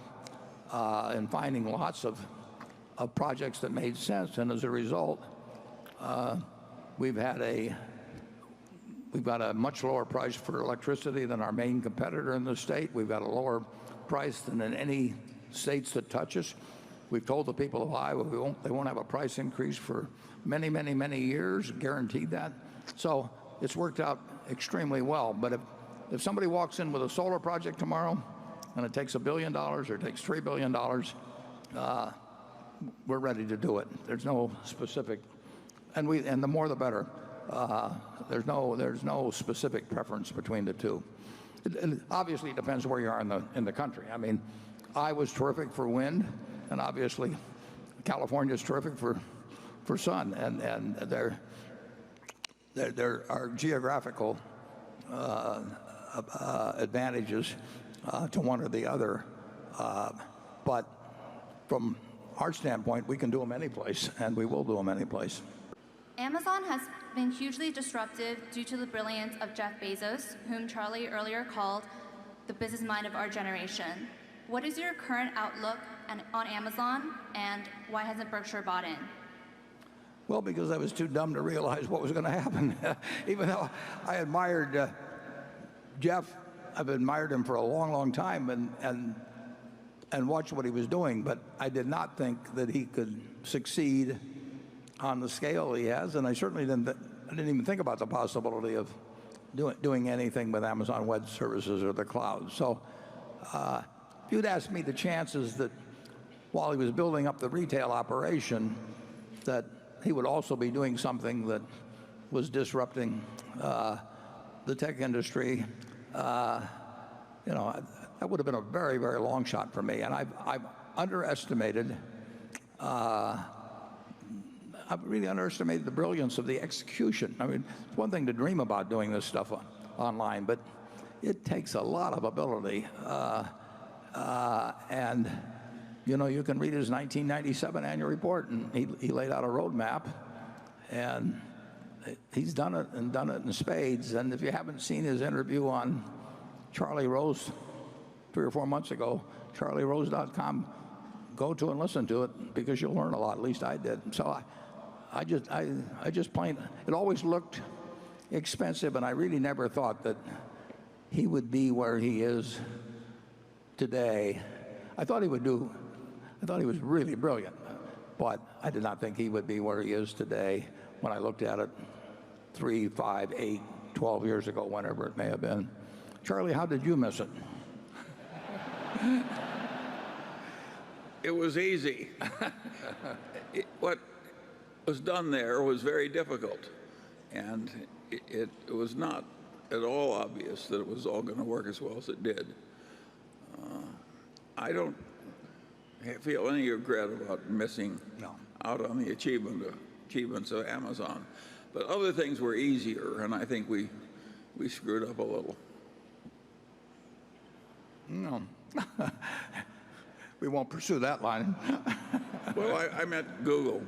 and finding lots of projects that made sense. And as a result, we've got a much lower price for electricity than our main competitor in the state. We've got a lower price than in any states that touch us. We've told the people of Iowa they won't have a price increase for many, many, many years, guaranteed that. So it's worked out extremely well. But if somebody walks in with a solar project tomorrow and it takes $1 billion or it takes $3 billion, we're ready to do it. There's no specific, and the more the better. There's no specific preference between the two. It obviously depends where you are in the country. I mean, Iowa's terrific for wind, and obviously California's terrific for sun, and there are geographical advantages to one or the other. But from our standpoint, we can do them any place, and we will do them any place. Amazon has been hugely disruptive due to the brilliance of Jeff Bezos, whom Charlie earlier called the business mind of our generation. What is your current outlook on Amazon, and why hasn't Berkshire bought in? Well, because I was too dumb to realize what was going to happen. Even though I admired Jeff, I've admired him for a long, long time and watched what he was doing, but I did not think that he could succeed on the scale he has, and I certainly didn't even think about the possibility of doing anything with Amazon Web Services or the cloud. So if you'd asked me the chances that while he was building up the retail operation, that he would also be doing something that was disrupting the tech industry, that would have been a very, very long shot for me. And I've really underestimated the brilliance of the execution. I mean, it's one thing to dream about doing this stuff online, but it takes a lot of ability. And you can read his 1997 annual report, and he laid out a roadmap, and he's done it in spades. And if you haven't seen his interview on Charlie Rose 3 or 4 months ago, charlierose.com, go to and listen to it, because you'll learn a lot. At least I did. So I just plain, it always looked expensive, and I really never thought that he would be where he is today. I thought he was really brilliant, but I did not think he would be where he is today when I looked at it 3, 5, 8, 12 years ago, whenever it may have been. Charlie, how did you miss it? It was easy. What was done there was very difficult, and it was not at all obvious that it was all going to work as well as it did. I don't feel any regret about missing out on the achievements of Amazon, but other things were easier, and I think we screwed up a little. No. We won't pursue that line. Well, I meant Google.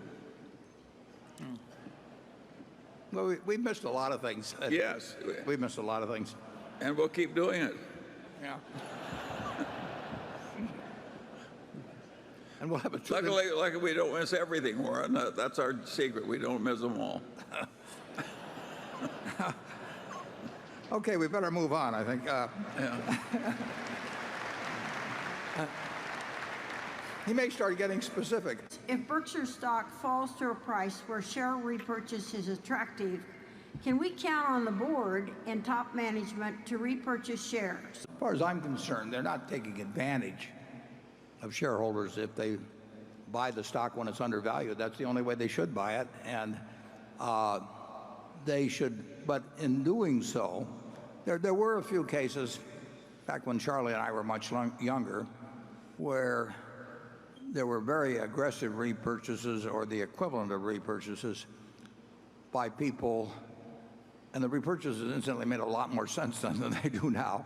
Well, we missed a lot of things. Yes. We missed a lot of things. And we'll keep doing it. Yeah. And we'll have a Luckily, we don't miss everything, Warren. That's our secret. We don't miss them all. Okay, we better move on, I think. He may start getting specific. If Berkshire stock falls to a price where share repurchase is attractive, can we count on the board and top management to repurchase shares? As far as I'm concerned, they're not taking advantage of shareholders if they buy the stock when it's undervalued. That's the only way they should buy it, and they should. But in doing so, there were a few cases back when Charlie and I were much younger, where there were very aggressive repurchases or the equivalent of repurchases by people, and the repurchases instantly made a lot more sense then than they do now.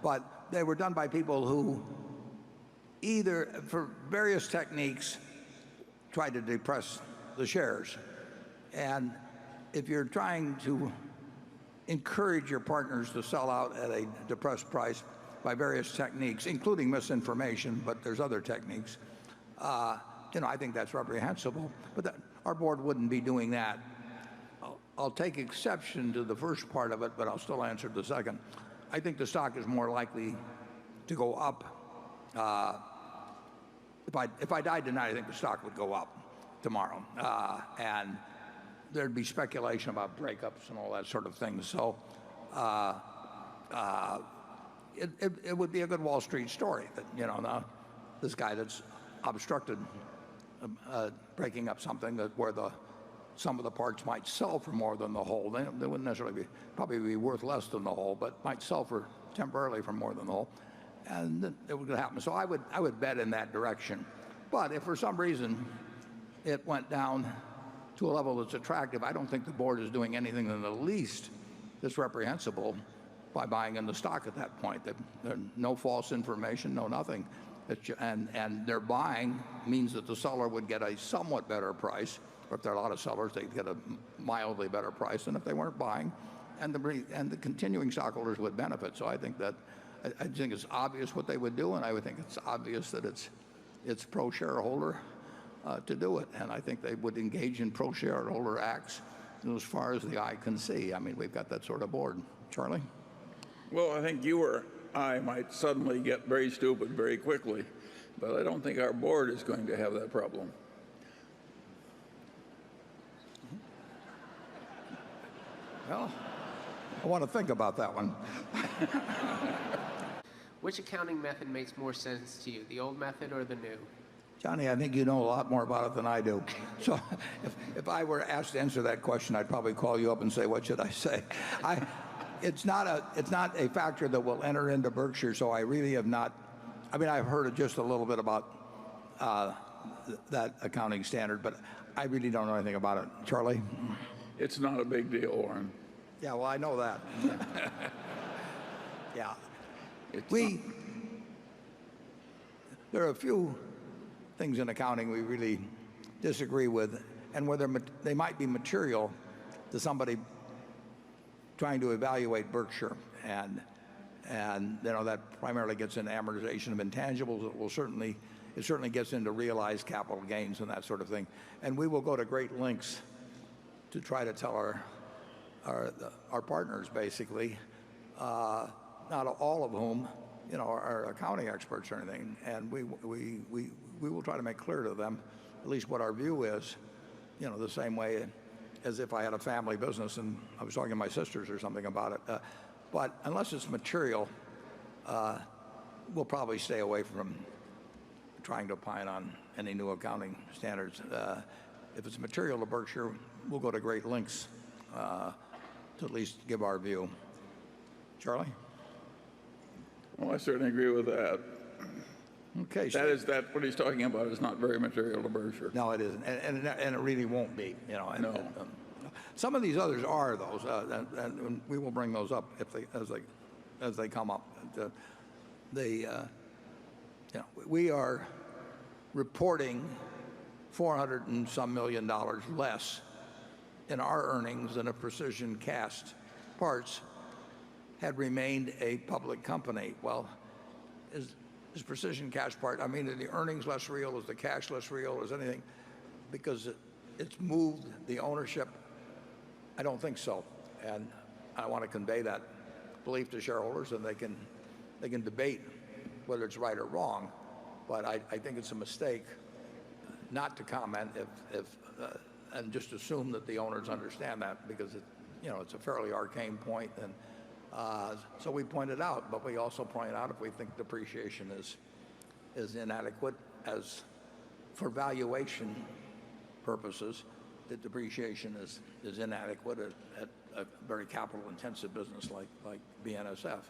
But they were done by people who either, for various techniques, tried to depress the shares. And if you're trying to encourage your partners to sell out at a depressed price, by various techniques, including misinformation, but there's other techniques. I think that's reprehensible. But our board wouldn't be doing that. I'll take exception to the first part of it, but I'll still answer the second. I think the stock is more likely to go up. If I died tonight, I think the stock would go up tomorrow, and there'd be speculation about breakups and all that sort of thing. So it would be a good Wall Street story that now this guy that's obstructed breaking up something where some of the parts might sell for more than the whole. They wouldn't necessarily probably be worth less than the whole, but might sell for temporarily for more than the whole, and it would happen. So I would bet in that direction. But if for some reason it went down to a level that's attractive, I don't think the board is doing anything in the least that's reprehensible by buying in the stock at that point. No false information, no nothing. And their buying means that the seller would get a somewhat better price, or if there are a lot of sellers, they'd get a mildly better price than if they weren't buying, and the continuing stockholders would benefit. So I think it's obvious what they would do, and I would think it's obvious that it's pro-shareholder to do it, and I think they would engage in pro-shareholder acts as far as the eye can see. I mean, we've got that sort of board. Charlie? Well, I think you or I might suddenly get very stupid very quickly, but I don't think our board is going to have that problem. Well, I want to think about that one. Which accounting method makes more sense to you, the old method or the new? Johnny, I think you know a lot more about it than I do. So if I were asked to answer that question, I'd probably call you up and say, what should I say? It's not a factor that will enter into Berkshire, so I really have not. I mean, I've heard just a little bit about that accounting standard, but I really don't know anything about it. Charlie? It's not a big deal, Warren. Yeah, well, I know that. Yeah. There are a few things in accounting we really disagree with, and whether they might be material to somebody trying to evaluate Berkshire, and that primarily gets into amortization of intangibles. It certainly gets into realized capital gains and that sort of thing. And we will go to great lengths to try to tell our partners, basically, not all of whom are accounting experts or anything, and we will try to make clear to them at least what our view is, the same way as if I had a family business and I was talking to my sisters or something about it. But unless it's material, we'll probably stay away from trying to opine on any new accounting standards. If it's material to Berkshire, we'll go to great lengths to at least give our view. Charlie? Well, I certainly agree with that. Okay. That what he's talking about is not very material to Berkshire. No, it isn't, and it really won't be. No. Some of these others are those, and we will bring those up as they come up. We are reporting $400 and some million less in our earnings than if Precision Cast Parts had remained a public company. Well, is Precision Cast Part, I mean, are the earnings less real? Is the cash less real? Is anything? Because it's moved the ownership? I don't think so. And I want to convey that belief to shareholders, and they can debate whether it's right or wrong. But I think it's a mistake not to comment and just assume that the owners understand that, because it's a fairly arcane point, and so we pointed out. But we also point out if we think depreciation is inadequate as for valuation purposes, that depreciation is inadequate at a very capital-intensive business like BNSF,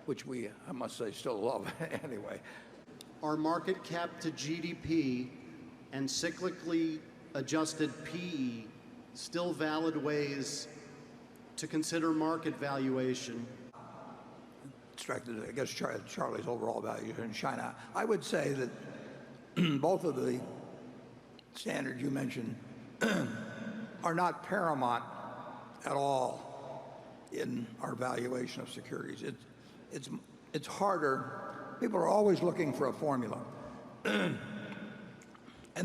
which we, I must say, still love anyway. Are market cap to GDP and cyclically adjusted PE still valid ways to consider market valuation? I guess Charlie's overall value in China. I would say that both of the standards you mentioned are not paramount at all in our valuation of securities. it's harder. People are always looking for a formula. And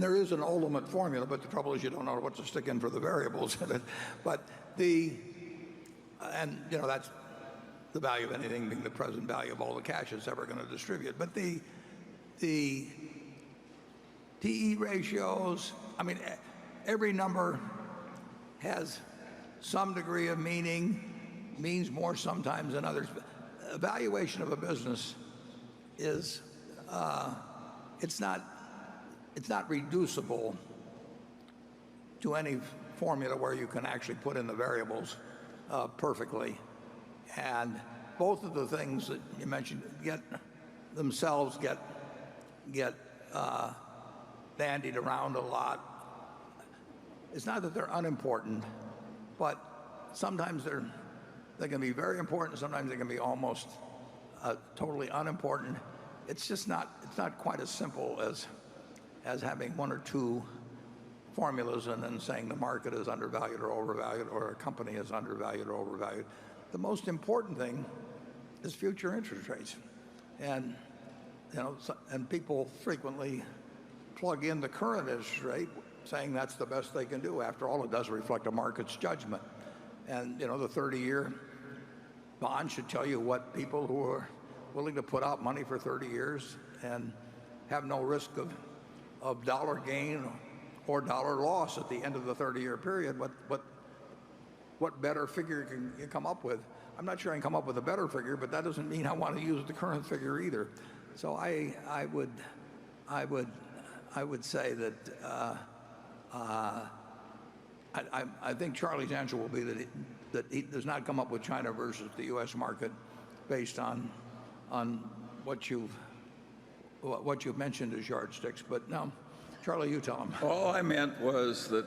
there is an ultimate formula, but the trouble is you don't know what to stick in for the variables in it. But and that's the value of anything being the present value of all the cash it's ever going to distribute. But the PE ratios, I mean, every number has some degree of meaning, means more sometimes than others. Evaluation of a business is, it's not reducible to any formula where you can actually put in the variables perfectly. And both of the things that you mentioned get bandied around a lot. It's not that they're unimportant, but sometimes they can be very important. Sometimes they can be almost totally unimportant. It's just not. It's not quite as simple as having one or two formulas and then saying the market is undervalued or overvalued or a company is undervalued or overvalued. The most important thing is future interest rates, and and people frequently plug in the current interest rate, saying that's the best they can do. After all, it does reflect a market's judgment, and the 30-year bond should tell you what people who are willing to put out money for 30 years and have no risk of dollar gain or dollar loss at the end of the 30-year period, what better figure can you come up with? I'm not sure I can come up with a better figure, but that doesn't mean I want to use the current figure either. So I would say that I think Charlie's answer will be that he does not come up with China versus the U.S. market based on what you've mentioned as yardsticks. But no, Charlie, you tell him. All I meant was that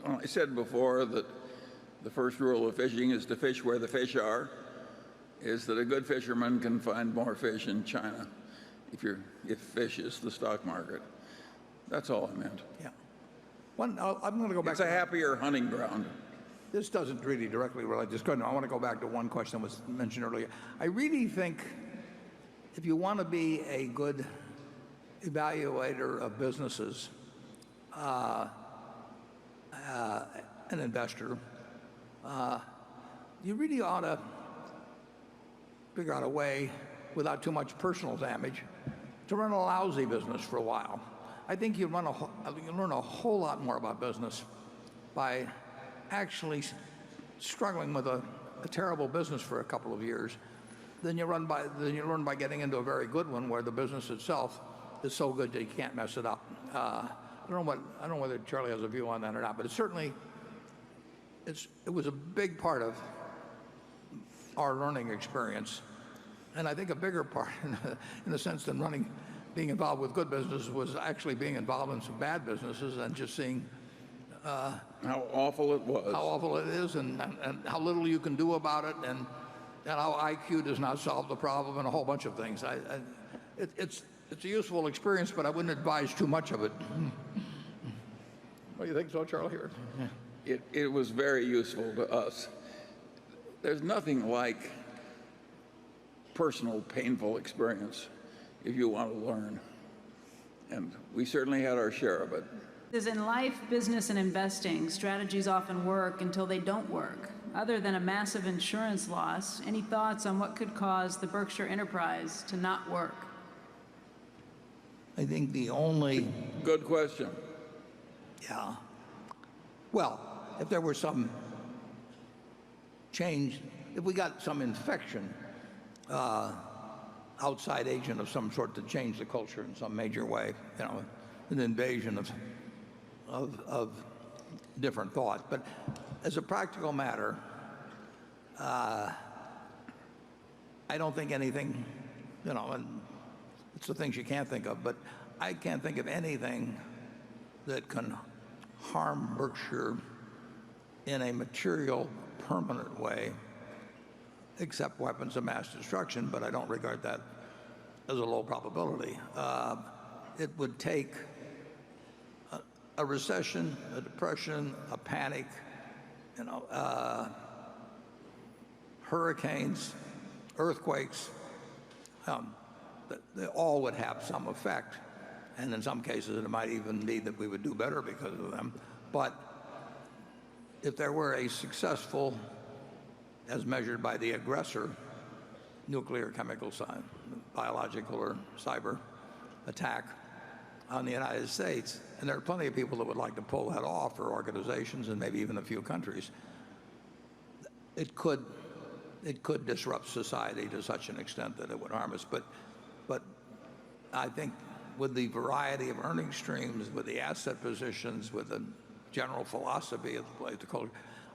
I said before that the first rule of fishing is to fish where the fish are, is that a good fisherman can find more fish in China if fish is the stock market. That's all I meant. Yeah. I'm going to go back. It's a happier hunting ground. This doesn't really directly relate to this question. I want to go back to one question that was mentioned earlier. I really think if you want to be a good evaluator of businesses, an investor, you really ought to figure out a way, without too much personal damage, to run a lousy business for a while. I think you learn a whole lot more about business by actually struggling with a terrible business for a couple of years than you learn by getting into a very good one where the business itself is so good that you can't mess it up. I don't know whether Charlie has a view on that or not, but it was a big part of our learning experience, and I think a bigger part, in a sense, than being involved with good businesses was actually being involved in some bad businesses and just seeing how awful it was, how awful it is, and how little you can do about it, and how IQ does not solve the problem, and a whole bunch of things. It's a useful experience, but I wouldn't advise too much of it. What do you think so, Charlie? It was very useful to us. There's nothing like personal, painful experience if you want to learn. And we certainly had our share of it. As in life, business, and investing, strategies often work until they don't work. Other than a massive insurance loss, any thoughts on what could cause the Berkshire enterprise to not work? I think the only... Good question. Yeah. Well, if there were some change, if we got some infection, outside agent of some sort to change the culture in some major way, an invasion of different thought. But as a practical matter, I don't think anything, and it's the things you can't think of, but I can't think of anything that can harm Berkshire in a material, permanent way, except weapons of mass destruction, but I don't regard that as a low probability. It would take a recession, a depression, a panic, hurricanes, earthquakes, they all would have some effect. And in some cases, it might even be that we would do better because of them. But if there were a successful, as measured by the aggressor, nuclear, chemical, biological, or cyber attack on the United States, and there are plenty of people that would like to pull that off, or organizations and maybe even a few countries, it could disrupt society to such an extent that it would harm us. But I think with the variety of earning streams, with the asset positions, with the general philosophy of the culture,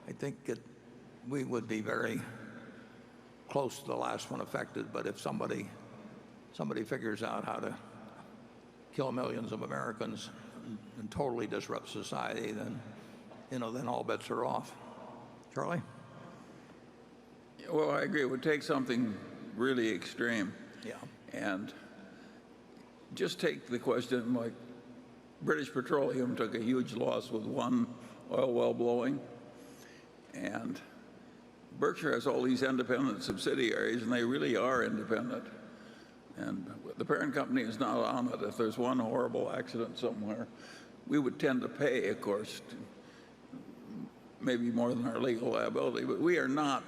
I think we would be very close to the last one affected. But if somebody figures out how to kill millions of Americans and totally disrupt society, then all bets are off. Charlie? Well, I agree. It would take something really extreme. Yeah. And just take the question, like British Petroleum took a huge loss with one oil well blowing, and Berkshire has all these independent subsidiaries, and they really are independent. And the parent company is not on it. If there's one horrible accident somewhere, we would tend to pay, of course, maybe more than our legal liability, but we are not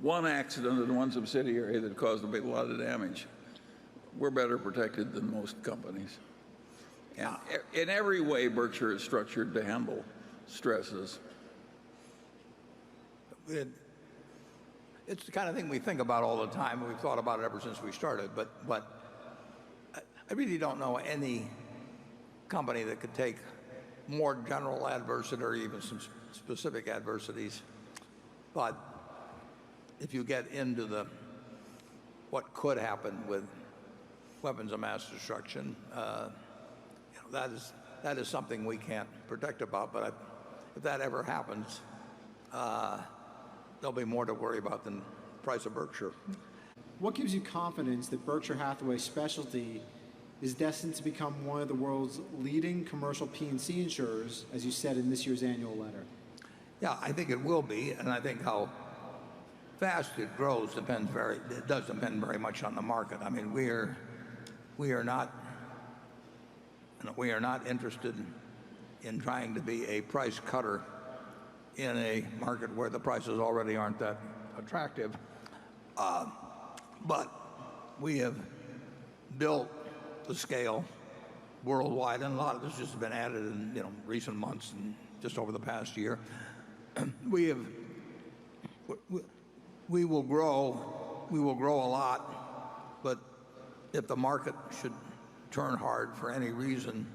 one accident in one subsidiary that caused a big lot of damage. We're better protected than most companies. And in every way, Berkshire is structured to handle stresses. It's the kind of thing we think about all the time. We've thought about it ever since we started. But I really don't know any company that could take more general adversity or even some specific adversities. But if you get into what could happen with weapons of mass destruction, that is something we can't predict about. But if that ever happens, there'll be more to worry about than the price of Berkshire. What gives you confidence that Berkshire Hathaway Specialty is destined to become one of the world's leading commercial P&C insurers, as you said in this year's annual letter? Yeah, I think it will be, and I think how fast it grows does depend very much on the market. I mean, we are not interested in trying to be a price cutter in a market where the prices already aren't that attractive. But we have built the scale worldwide, and a lot of this has been added in recent months and just over the past year. We will grow a lot, but if the market should turn hard for any reason,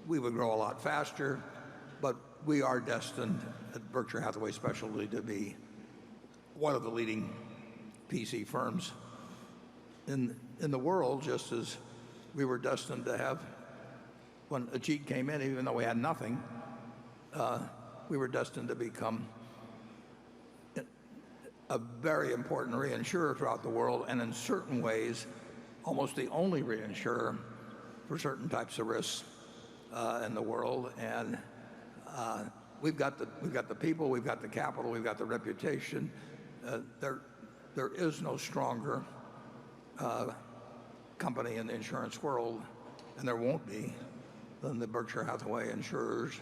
we would grow a lot faster. But we are destined at Berkshire Hathaway Specialty to be one of the leading PC firms in the world, just as we were destined to have when Ajit came in, even though we had nothing. We were destined to become a very important reinsurer throughout the world, and in certain ways, almost the only reinsurer for certain types of risks in the world. And we've got the people, we've got the capital, we've got the reputation. There is no stronger company in the insurance world, and there won't be, than the Berkshire Hathaway insurers.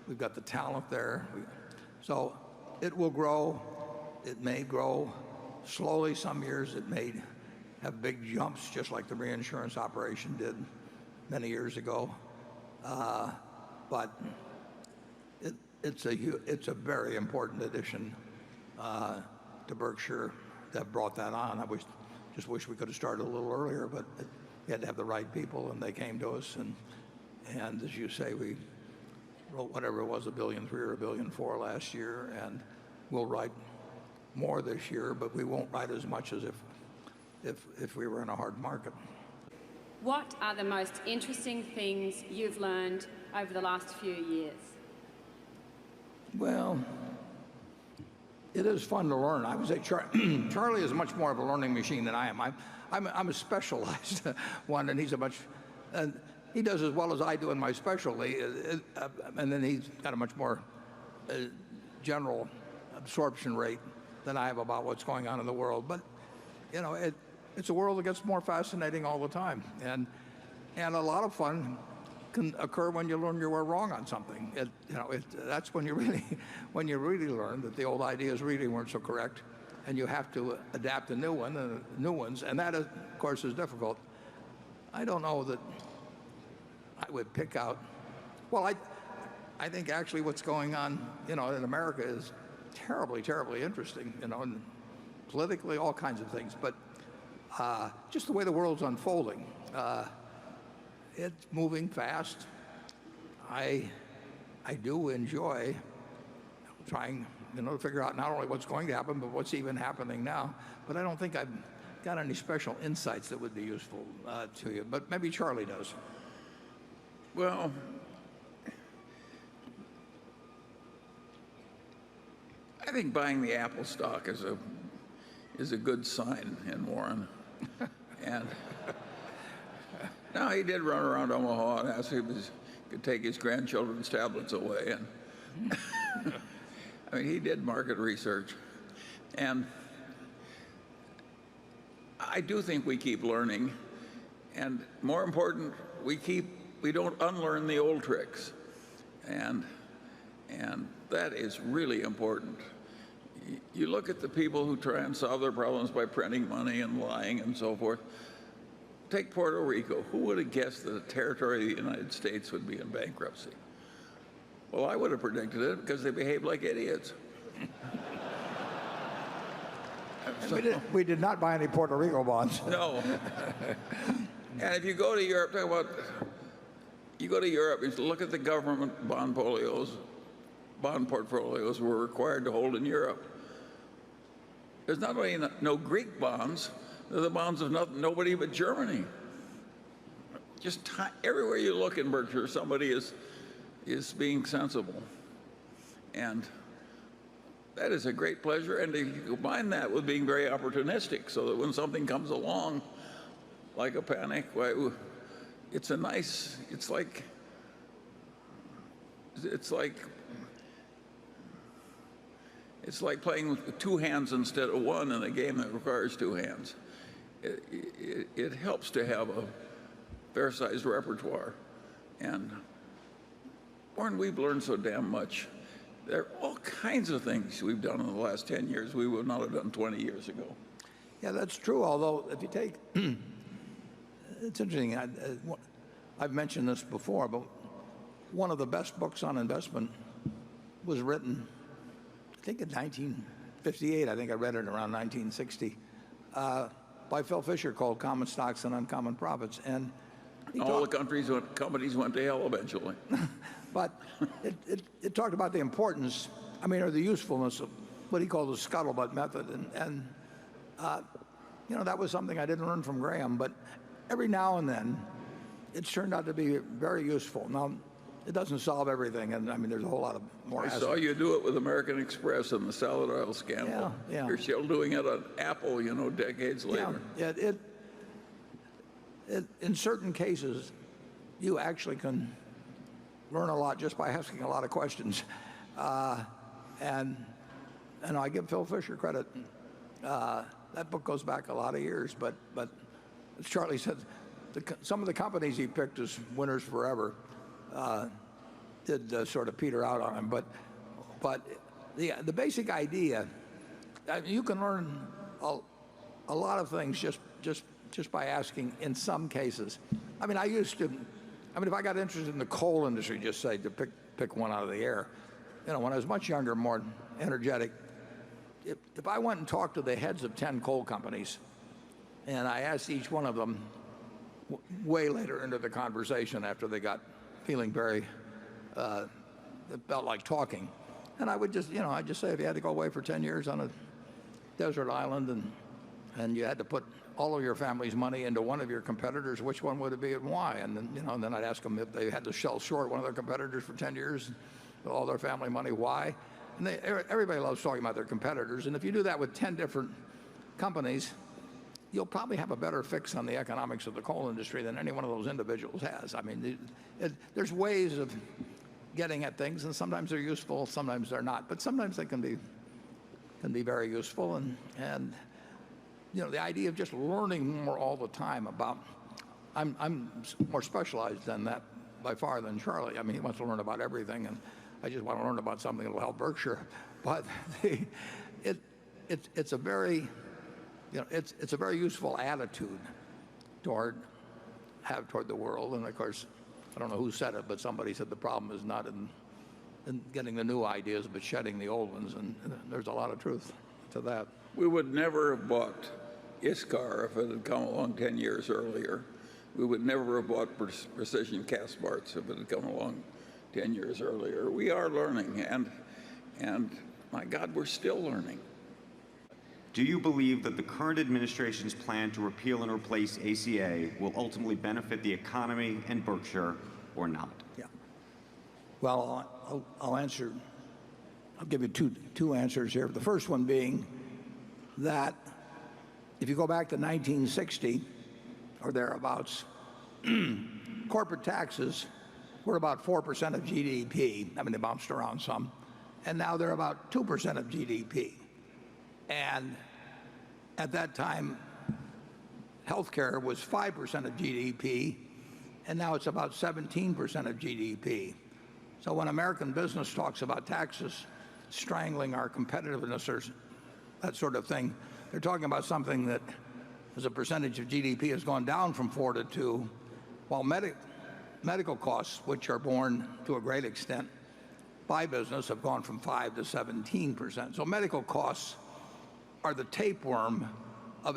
We've got the talent there. So it will grow. It may grow slowly some years. It may have big jumps, just like the reinsurance operation did many years ago. But it's a very important addition to Berkshire that brought that on. I just wish we could have started a little earlier, but we had to have the right people, and they came to us. And as you say, we wrote whatever it was, $1.3 billion or $1.4 billion last year, and we'll write more this year, but we won't write as much as if we were in a hard market. What are the most interesting things you've learned over the last few years? Well, it is fun to learn. I would say Charlie is much more of a learning machine than I am. I'm a specialized one, and he does as well as I do in my specialty, and then he's got a much more general absorption rate than I have about what's going on in the world. But it's a world that gets more fascinating all the time. And a lot of fun can occur when you learn you were wrong on something. That's when you really learn that the old ideas really weren't so correct, and you have to adapt to new ones, and that, of course, is difficult. I don't know that I would pick out. Well, I think actually what's going on, in America is terribly, terribly interesting. And politically, all kinds of things, but just the way the world's unfolding. It's moving fast. I do enjoy trying, to figure out not only what's going to happen, but what's even happening now. But I don't think I've got any special insights that would be useful to you. But maybe Charlie does. Well, I think buying the Apple stock is a good sign in Warren. And now he did run around Omaha and ask if he could take his grandchildren's tablets away. And I mean, he did market research. And I do think we keep learning. And more important, we don't unlearn the old tricks. And that is really important. You look at the people who try and solve their problems by printing money and lying and so forth. Take Puerto Rico. Who would have guessed that a territory of the United States would be in bankruptcy? Well, I would have predicted it because they behaved like idiots. We did not buy any Puerto Rico bonds. No. And if you go to Europe, you go to Europe, you look at the government bond portfolios we're required to hold in Europe. There's not only no Greek bonds, they're the bonds of nobody but Germany. Just everywhere you look in Berkshire, somebody is being sensible. And that is a great pleasure. And if you combine that with being very opportunistic, so that when something comes along, like a panic, it's like playing with two hands instead of one in a game that requires two hands. It helps to have a fair-sized repertoire. And Warren, we've learned so damn much. There are all kinds of things we've done in the last 10 years we would not have done 20 years ago. Yeah, that's true. Although, if you take, it's interesting. I've mentioned this before, but one of the best books on investment was written, I think in 1958. I think I read it around 1960. By Phil Fisher, called Common Stocks and Uncommon Profits. And all the companies went to hell eventually. But it talked about the importance, or the usefulness of what he called the scuttlebutt method. And that was something I didn't learn from Graham, but every now and then it's turned out to be very useful. Now, it doesn't solve everything, and there's a whole lot of more. I saw you do it with American Express and the salad oil scandal. Yeah. You're still doing it on Apple, decades later. Yeah, in certain cases, you actually can learn a lot just by asking a lot of questions. And I give Phil Fisher credit. That book goes back a lot of years, but as Charlie said, some of the companies he picked as winners forever did sort of peter out on him. But the basic idea, you can learn a lot of things just by asking in some cases. I used to, if I got interested in the coal industry, just say, to pick one out of the air, when I was much younger, more energetic, if I went and talked to the heads of 10 coal companies, and I asked each one of them way later into the conversation after they got feeling very, it felt like talking, and I would I'd just say, if you had to go away for 10 years on a desert island and you had to put all of your family's money into one of your competitors, which one would it be and why? And then, then I'd ask them if they had to sell short one of their competitors for 10 years, all their family money, why? And everybody loves talking about their competitors. And if you do that with 10 different companies, you'll probably have a better fix on the economics of the coal industry than any one of those individuals has. There's ways of getting at things, and sometimes they're useful, sometimes they're not. But sometimes they can be very useful. And the idea of just learning more all the time about, I'm more specialized than that by far than Charlie. I mean, he wants to learn about everything, and I just want to learn about something that will help Berkshire. But it's a very, it's a very useful attitude toward the world. And of course, I don't know who said it, but somebody said the problem is not in getting the new ideas, but shedding the old ones. And there's a lot of truth to that. We would never have bought ISCAR if it had come along 10 years earlier. We would never have bought Precision Castparts if it had come along 10 years earlier. We are learning, and my God, we're still learning. Do you believe that the current administration's plan to repeal and replace ACA will ultimately benefit the economy and Berkshire or not? Yeah. Well, I'll answer. I'll give you two answers here. The first one being that if you go back to 1960 or thereabouts, corporate taxes were about 4% of GDP. I mean, they bounced around some. And now they're about 2% of GDP. And at that time, healthcare was 5% of GDP, and now it's about 17% of GDP. So when American business talks about taxes strangling our competitiveness or that sort of thing, they're talking about something that as a percentage of GDP has gone down from 4 to 2, while medical costs, which are borne to a great extent by business, have gone from 5 to 17%. So medical costs are the tapeworm of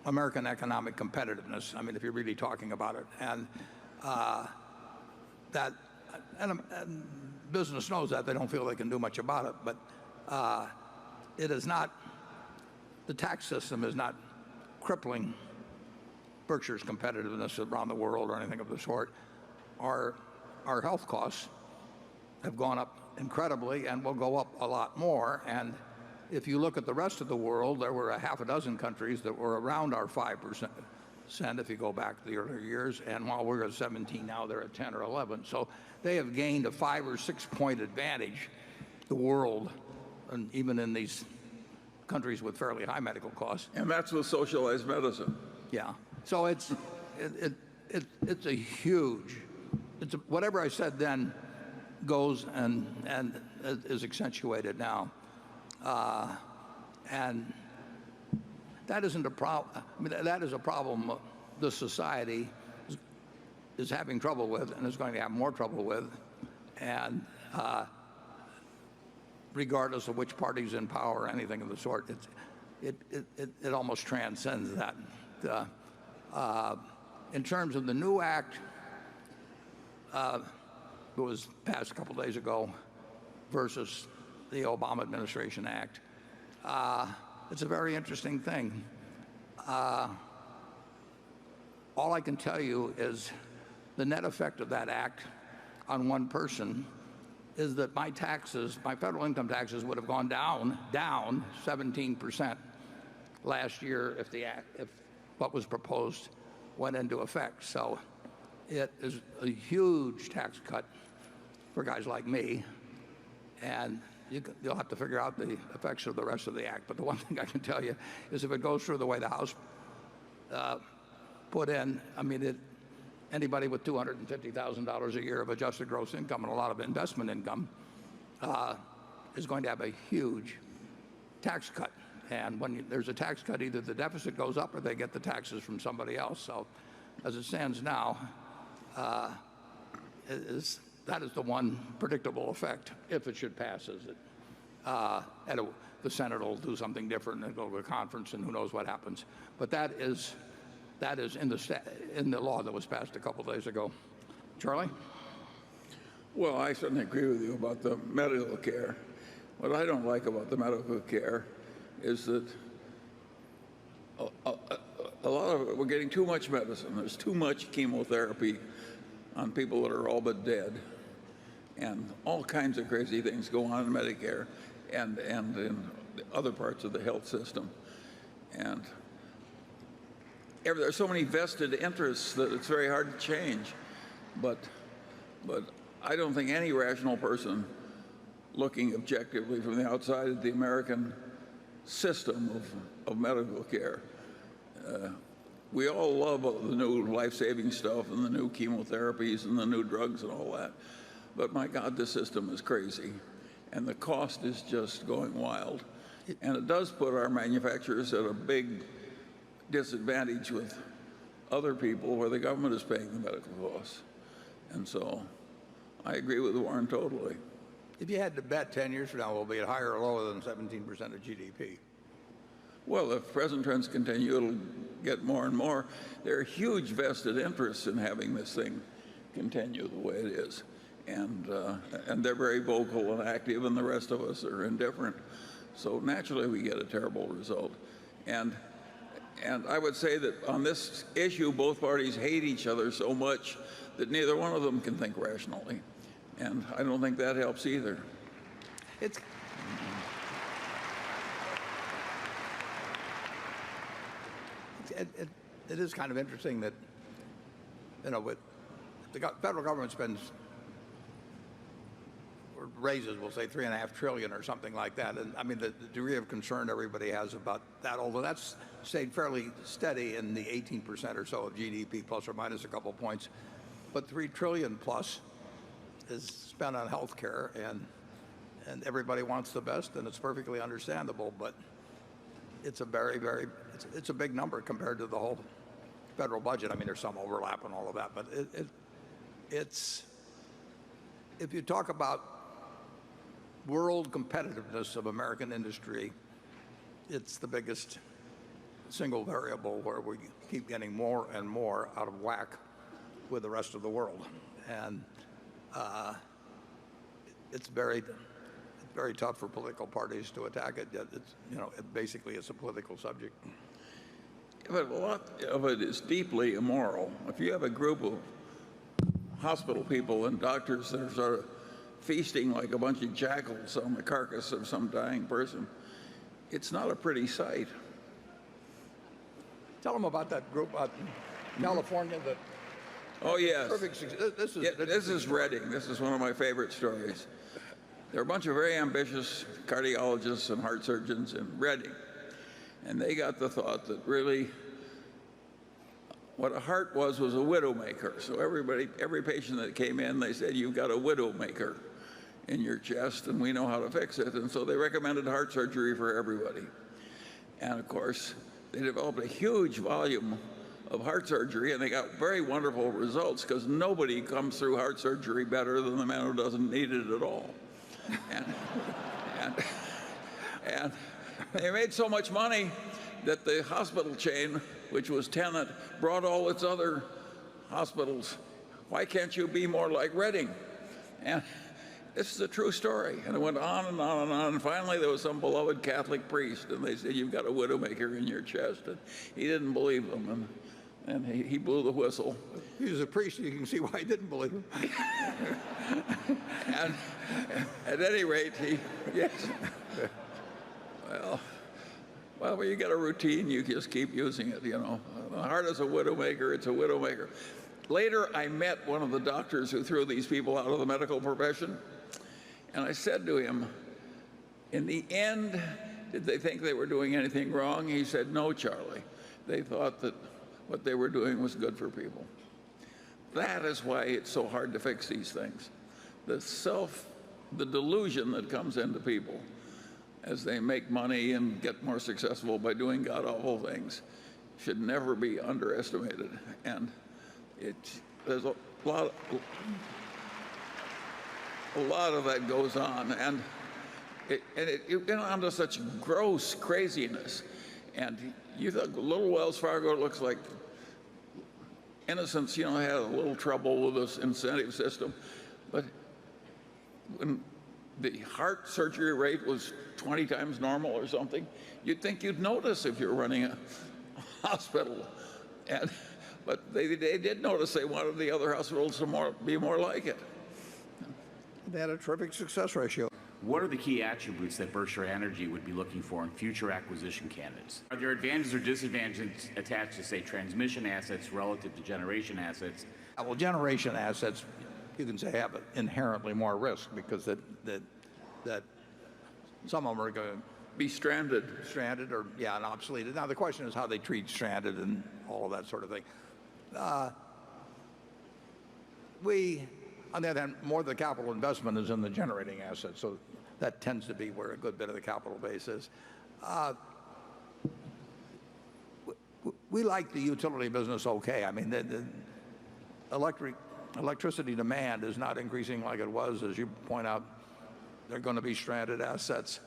American economic competitiveness. I mean, if you're really talking about it, and business knows that. They don't feel they can do much about it, but it is not. The tax system is not crippling Berkshire's competitiveness around the world or anything of the sort. Our health costs have gone up incredibly and will go up a lot more. And if you look at the rest of the world, there were a half a dozen countries that were around our 5% if you go back to the earlier years. And while we're at 17 now, they're at 10 or 11. So they have gained a 5 or 6 point advantage, the world, and even in these countries with fairly high medical costs. And that's with socialized medicine. Yeah. So it's a huge, whatever I said then goes and is accentuated now. And that isn't a problem. I mean, that is a problem the society is having trouble with and is going to have more trouble with. And regardless of which party's in power or anything of the sort, it almost transcends that. In terms of the new act that was passed a couple days ago versus the Obama administration act, it's a very interesting thing. All I can tell you is the net effect of that act on one person is that my federal income taxes would have gone down 17% last year if what was proposed went into effect. So it is a huge tax cut for guys like me, and you'll have to figure out the effects of the rest of the act. But the one thing I can tell you is if it goes through the way the House put in, I mean, anybody with $250,000 a year of adjusted gross income and a lot of investment income is going to have a huge tax cut. And when there's a tax cut, either the deficit goes up or they get the taxes from somebody else. So as it stands now, that is the one predictable effect if it should pass. The Senate will do something different and go to a conference and who knows what happens. But that is in the law that was passed a couple days ago. Charlie? Well, I certainly agree with you about the medical care. What I don't like about the medical care is that a lot of it, we're getting too much medicine. There's too much chemotherapy on people that are all but dead. And all kinds of crazy things go on in Medicare and in other parts of the health system. And there are so many vested interests that it's very hard to change. But I don't think any rational person looking objectively from the outside at the American system of medical care. We all love the new life-saving stuff and the new chemotherapies and the new drugs and all that. But my God, the system is crazy. And the cost is just going wild. And it does put our manufacturers at a big disadvantage with other people where the government is paying the medical costs. And so I agree with Warren totally. If you had to bet 10 years from now, we'll be at higher or lower than 17% of GDP. Well, if present trends continue, it'll get more and more. There are huge vested interests in having this thing continue the way it is. And they're very vocal and active, and the rest of us are indifferent. So naturally, we get a terrible result. And I would say that on this issue, both parties hate each other so much that neither one of them can think rationally. And I don't think that helps either. It is kind of interesting that, with the federal government spends, or raises, we'll say $3.5 trillion or something like that. And I mean, the degree of concern everybody has about that, although that's stayed fairly steady in the 18% or so of GDP, plus or minus a couple points. But $3 trillion plus is spent on health care, and everybody wants the best, and it's perfectly understandable. But it's a it's a big number compared to the whole federal budget. I mean, there's some overlap and all of that, but it's, if you talk about world competitiveness of American industry, it's the biggest single variable where we keep getting more and more out of whack with the rest of the world. And it's very tough for political parties to attack it. Yet it's, basically it's a political subject. But a lot of it is deeply immoral. If you have a group of hospital people and doctors that are sort of feasting like a bunch of jackals on the carcass of some dying person, it's not a pretty sight. Tell them about that group out in California that. Oh yes. This is Reading. This is one of my favorite stories. There are a bunch of very ambitious cardiologists and heart surgeons in Reading, and they got the thought that really what a heart was a widowmaker. So every patient that came in, they said, "You've got a widowmaker in your chest, and we know how to fix it." And so they recommended heart surgery for everybody. And of course, they developed a huge volume of heart surgery, and they got very wonderful results because nobody comes through heart surgery better than the man who doesn't need it at all. And they made so much money that the hospital chain, which was Tenet, brought all its other hospitals. Why can't you be more like Reading? And this is a true story. And it went on and on and on. And finally, there was some beloved Catholic priest, and they said, "You've got a widowmaker in your chest." And he didn't believe them, and he blew the whistle. He was a priest, you can see why he didn't believe him. And at any rate, yes. Well, when you get a routine, you just keep using it, The heart is a widowmaker, it's a widowmaker. Later, I met one of the doctors who threw these people out of the medical profession, and I said to him, in the end, did they think they were doing anything wrong? He said, "No, Charlie. They thought that what they were doing was good for people." That is why it's so hard to fix these things. The delusion that comes into people as they make money and get more successful by doing god-awful things should never be underestimated. And there's a lot of that goes on, and it went on to such gross craziness. And you think little Wells Fargo looks like innocents, had a little trouble with this incentive system, but when the heart surgery rate was 20 times normal or something, you'd think you'd notice if you're running a hospital. But they did notice. They wanted the other hospitals to be more like it. They had a terrific success ratio. What are the key attributes that Berkshire Energy would be looking for in future acquisition candidates? Are there advantages or disadvantages attached to, say, transmission assets relative to generation assets? Well, generation assets, you can say, have inherently more risk because that some of them are going to be stranded. Stranded or, yeah, and obsoleted. Now, the question is how they treat stranded and all of that sort of thing. On the other hand, more of the capital investment is in the generating assets, so that tends to be where a good bit of the capital base is. We like the utility business okay. I mean, the electricity demand is not increasing like it was. As you point out, they're going to be stranded assets.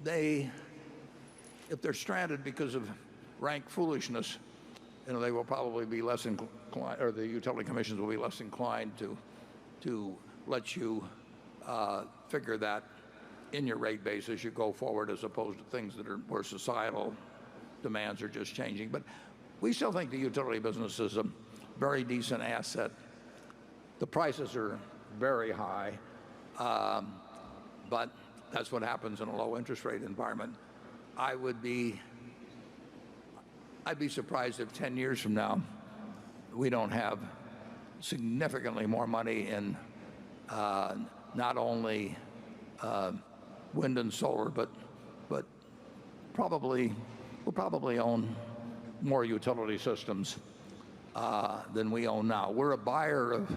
If they're stranded because of rank foolishness, they will probably be less inclined, or the utility commissions will be less inclined to let you figure that in your rate base as you go forward, as opposed to things where societal demands are just changing. But we still think the utility business is a very decent asset. The prices are very high, but that's what happens in a low interest rate environment. I'd be surprised if 10 years from now we don't have significantly more money in not only wind and solar, but we'll probably own more utility systems than we own now. We're a buyer of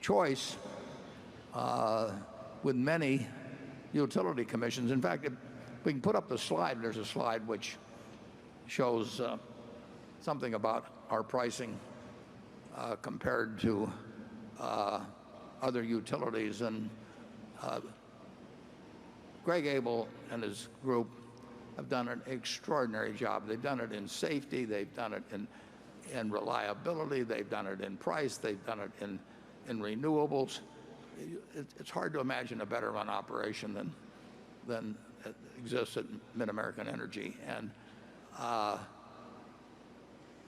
choice with many utility commissions. In fact, if we can put up the slide, there's a slide which shows something about our pricing compared to other utilities. And Greg Abel and his group have done an extraordinary job. They've done it in safety, they've done it in reliability, they've done it in price, they've done it in renewables. It's hard to imagine a better run operation than exists at Mid-American Energy. And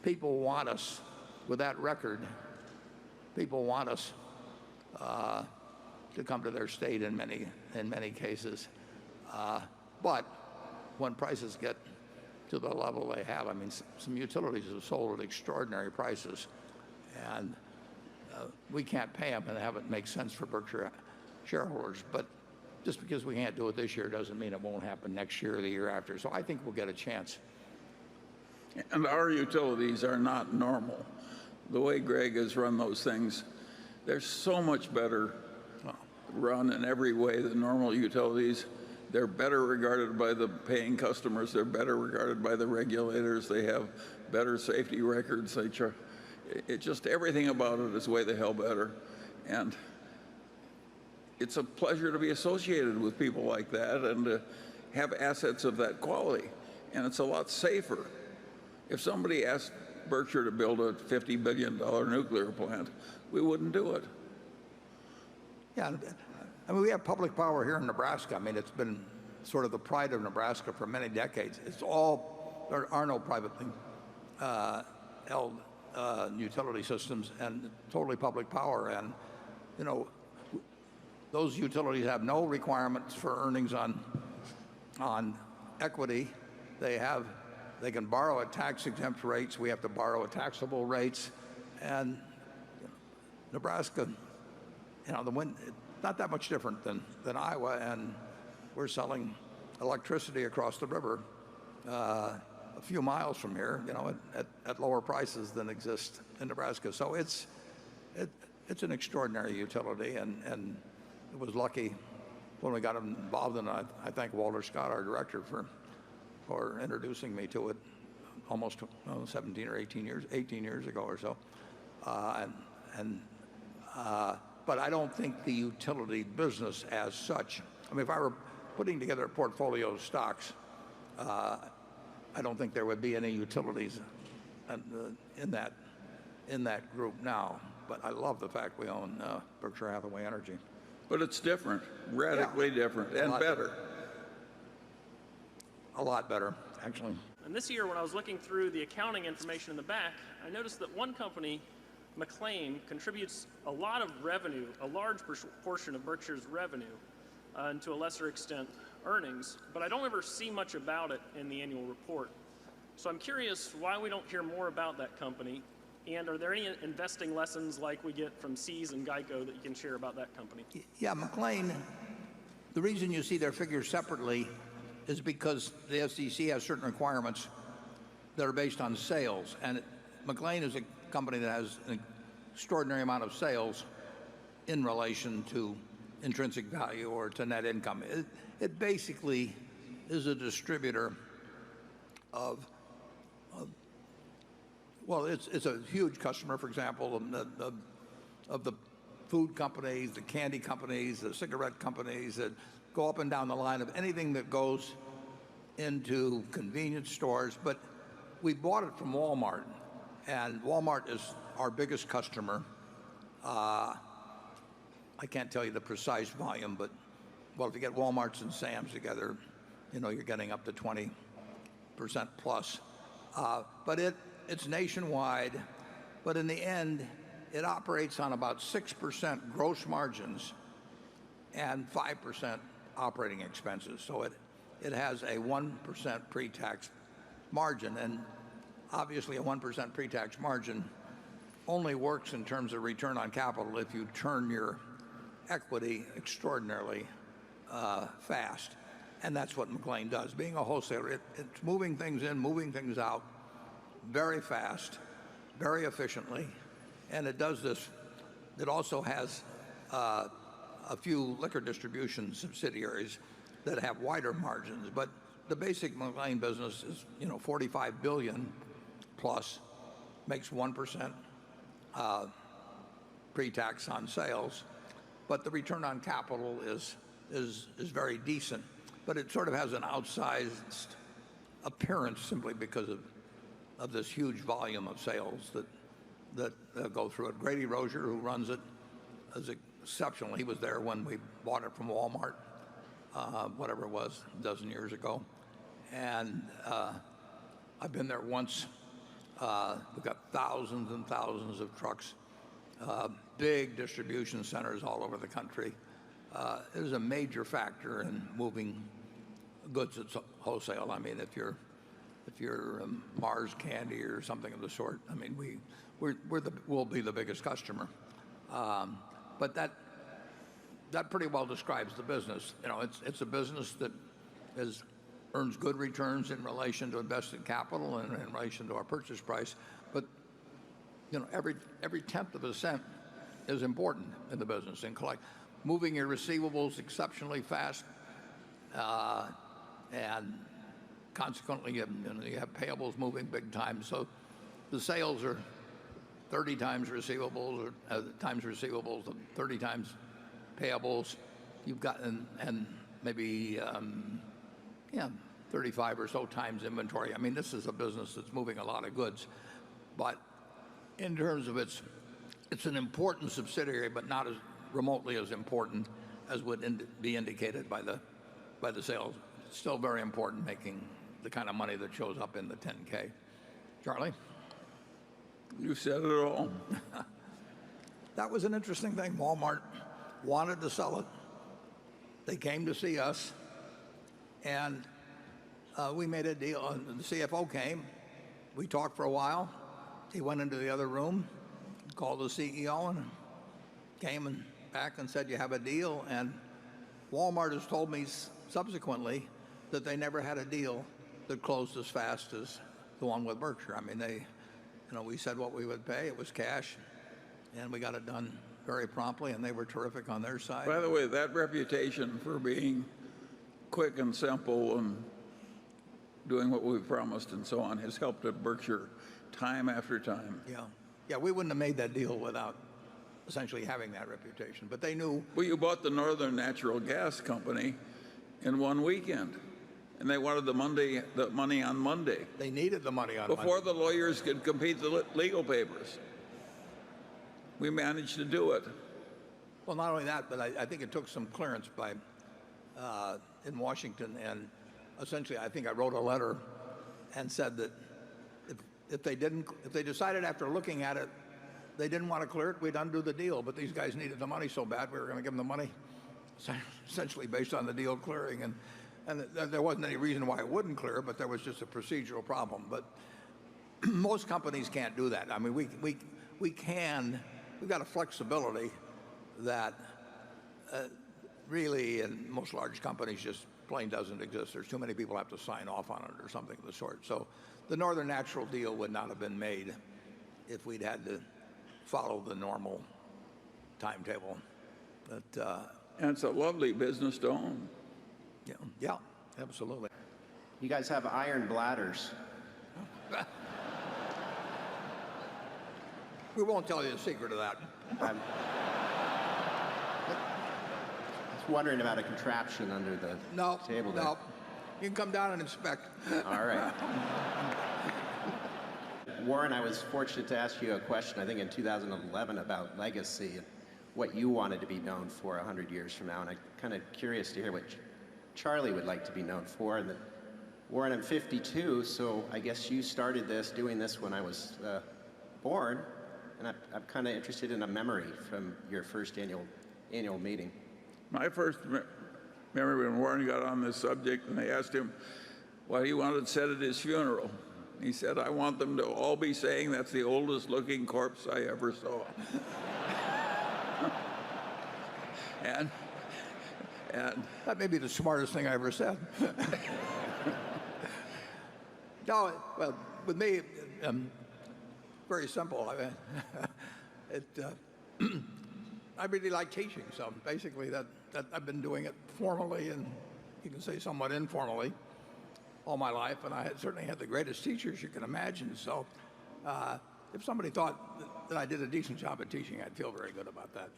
people want us, with that record, people want us to come to their state in many cases. But when prices get to the level they have, I mean, some utilities have sold at extraordinary prices, and we can't pay them and have it make sense for Berkshire shareholders. But just because we can't do it this year doesn't mean it won't happen next year or the year after. So I think we'll get a chance. And our utilities are not normal. The way Greg has run those things, they're so much better run in every way than normal utilities. They're better regarded by the paying customers. They're better regarded by the regulators. They have better safety records. Just everything about it is way the hell better. And it's a pleasure to be associated with people like that and to have assets of that quality. And it's a lot safer. If somebody asked Berkshire to build a $50 billion nuclear plant, we wouldn't do it. Yeah, I mean, we have public power here in Nebraska. I mean, it's been sort of the pride of Nebraska for many decades. There are no privately held utility systems, and totally public power. And, those utilities have no requirements for earnings on equity. They can borrow at tax-exempt rates. We have to borrow at taxable rates. And Nebraska, the wind, not that much different than Iowa, and we're selling electricity across the river a few miles from here, at lower prices than exist in Nebraska. So it's an extraordinary utility, and it was lucky when we got involved in it. I thank Walter Scott, our director, for introducing me to it almost 17 or 18 years ago or so. But I don't think the utility business as such, I mean, if I were putting together a portfolio of stocks, I don't think there would be any utilities in that group now. But I love the fact we own Berkshire Hathaway Energy. But it's different, radically different, and better. A lot better, actually. And this year, when I was looking through the accounting information in the back, I noticed that one company, McLean, contributes a lot of revenue, a large portion of Berkshire's revenue, and to a lesser extent, earnings. But I don't ever see much about it in the annual report. So I'm curious why we don't hear more about that company. And are there any investing lessons like we get from Seas and Geico that you can share about that company? Yeah, McLean The reason you see their figures separately is because the SEC has certain requirements that are based on sales. And McLean is a company that has an extraordinary amount of sales in relation to intrinsic value or to net income. It basically is a distributor of well, it's a huge customer, for example, of the food companies, the candy companies, the cigarette companies that go up and down the line of anything that goes into convenience stores. But we bought it from Walmart, and Walmart is our biggest customer. I can't tell you the precise volume, but well, if you get Walmart's and Sam's together, you're getting up to 20% plus. But it's nationwide, but in the end, it operates on about 6% gross margins and 5% operating expenses. So it has a 1% pre-tax margin, and obviously a 1% pre-tax margin only works in terms of return on capital if you turn your equity extraordinarily fast. And that's what McLean does. Being a wholesaler, it's moving things in, moving things out very fast, very efficiently, and it does this. It also has a few liquor distribution subsidiaries that have wider margins, but the basic McLean business is, $45 billion plus, makes 1% pre-tax on sales, but the return on capital is very decent. But it sort of has an outsized appearance simply because of this huge volume of sales that go through it. Grady Rozier, who runs it, is exceptional. He was there when we bought it from Walmart, whatever it was, a dozen years ago. And I've been there once. We've got thousands and thousands of trucks, big distribution centers all over the country. It is a major factor in moving goods at wholesale. I mean, if you're Mars Candy or something of the sort, I mean, we'll be the biggest customer. But that pretty well describes the business. It's a business that earns good returns in relation to invested capital and in relation to our purchase price. But every tenth of a cent is important in the business. And moving your receivables exceptionally fast, and consequently you have payables moving big time. So the sales are 30 times receivables, or times receivables, 30 times payables. You've got and maybe 35 or so times inventory. I mean, this is a business that's moving a lot of goods, but in terms of it's an important subsidiary, but not as remotely as important as would be indicated by the sales. It's still very important, making the kind of money that shows up in the 10K. Charlie? You said it all. That was an interesting thing. Walmart wanted to sell it. They came to see us, and we made a deal. The CFO came. We talked for a while. He went into the other room, called the CEO, and came back and said, "You have a deal." And Walmart has told me subsequently that they never had a deal that closed as fast as the one with Berkshire. I mean, we said what we would pay. It was cash, and we got it done very promptly, and they were terrific on their side. By the way, that reputation for being quick and simple and doing what we promised and so on has helped at Berkshire time after time. Yeah, we wouldn't have made that deal without essentially having that reputation. But they knew. Well, you bought the Northern Natural Gas Company in one weekend, and they wanted the money on Monday. They needed the money on Monday. Before the lawyers could complete the legal papers. We managed to do it. Well, not only that, but I think it took some clearance in Washington, and essentially I think I wrote a letter and said that if they decided after looking at it they didn't want to clear it, we'd undo the deal. But these guys needed the money so bad, we were going to give them the money essentially based on the deal clearing. And there wasn't any reason why it wouldn't clear, but there was just a procedural problem. But most companies can't do that. I mean, we've got a flexibility that really, in most large companies, just plain doesn't exist. There's too many people have to sign off on it or something of the sort. So the Northern Natural deal would not have been made if we'd had to follow the normal timetable. But, and it's a lovely business to own. Yeah, absolutely. You guys have iron bladders. We won't tell you the secret of that. I'm just wondering about a contraption under the table there. No. You can come down and inspect. All right. Warren, I was fortunate to ask you a question, I think in 2011, about legacy and what you wanted to be known for 100 years from now. And I'm kind of curious to hear what Charlie would like to be known for. And Warren, I'm 52, so I guess you started doing this when I was born. And I'm kind of interested in a memory from your first annual meeting. My first memory when Warren got on this subject, and they asked him what he wanted said at his funeral. He said, "I want them to all be saying that's the oldest looking corpse I ever saw." and that may be the smartest thing I ever said. No, well, with me, very simple. I mean, I really like teaching, so basically that I've been doing it formally and you can say somewhat informally all my life, and I certainly had the greatest teachers you can imagine. So if somebody thought that I did a decent job at teaching, I'd feel very good about that.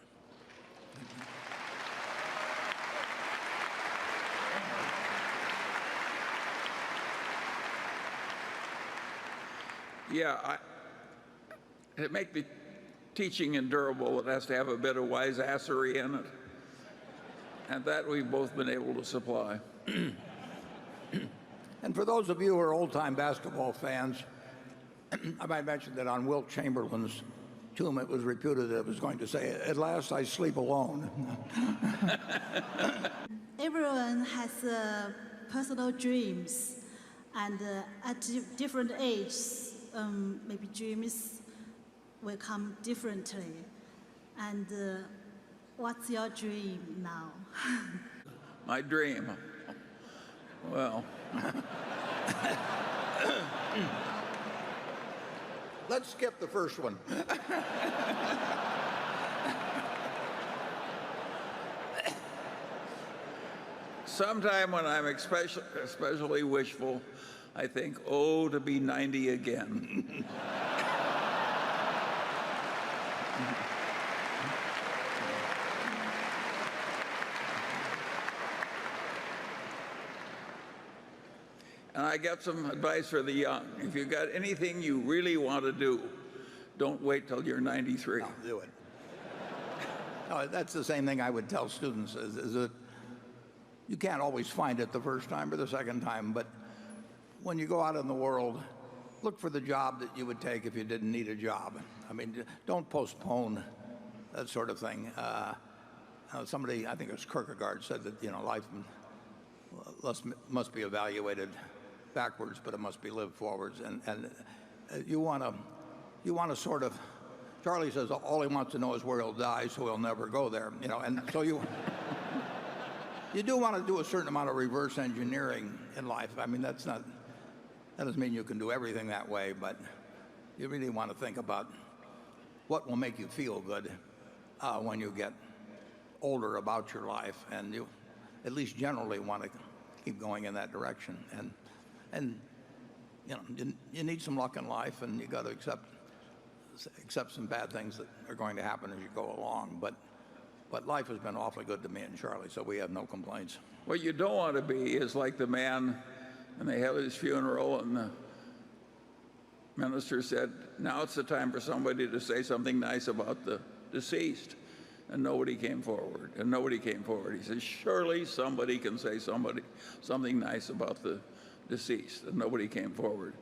Yeah, to make the teaching endurable, it has to have a bit of wiseassery in it. And that we've both been able to supply. And for those of you who are old-time basketball fans, I might mention that on Wilt Chamberlain's tomb it was reputed that it was going to say, "At last I sleep alone." Everyone has personal dreams, and at different ages, maybe dreams will come differently. And what's your dream now? My dream? Well, let's skip the first one. sometime when I'm especially wishful, I think, oh, to be 90 again. And I got some advice for the young. If you've got anything you really want to do, don't wait till you're 93. No, do it. No, that's the same thing I would tell students, is that you can't always find it the first time or the second time, but when you go out in the world, look for the job that you would take if you didn't need a job. I mean, don't postpone that sort of thing. Somebody, I think it was Kierkegaard, said that, life must be evaluated backwards, but it must be lived forwards. And you want to sort of, Charlie says all he wants to know is where he'll die, so he'll never go there. And so you do want to do a certain amount of reverse engineering in life. I mean, that doesn't mean you can do everything that way, but you really want to think about what will make you feel good when you get older about your life, and you at least generally want to keep going in that direction. And you need some luck in life, and you got to accept some bad things that are going to happen as you go along. But life has been awfully good to me and Charlie, so we have no complaints. What you don't want to be is like the man, and they held his funeral, and the minister said, now it's the time for somebody to say something nice about the deceased. And nobody came forward, and nobody came forward. He said, surely somebody can say something nice about the deceased, and nobody came forward.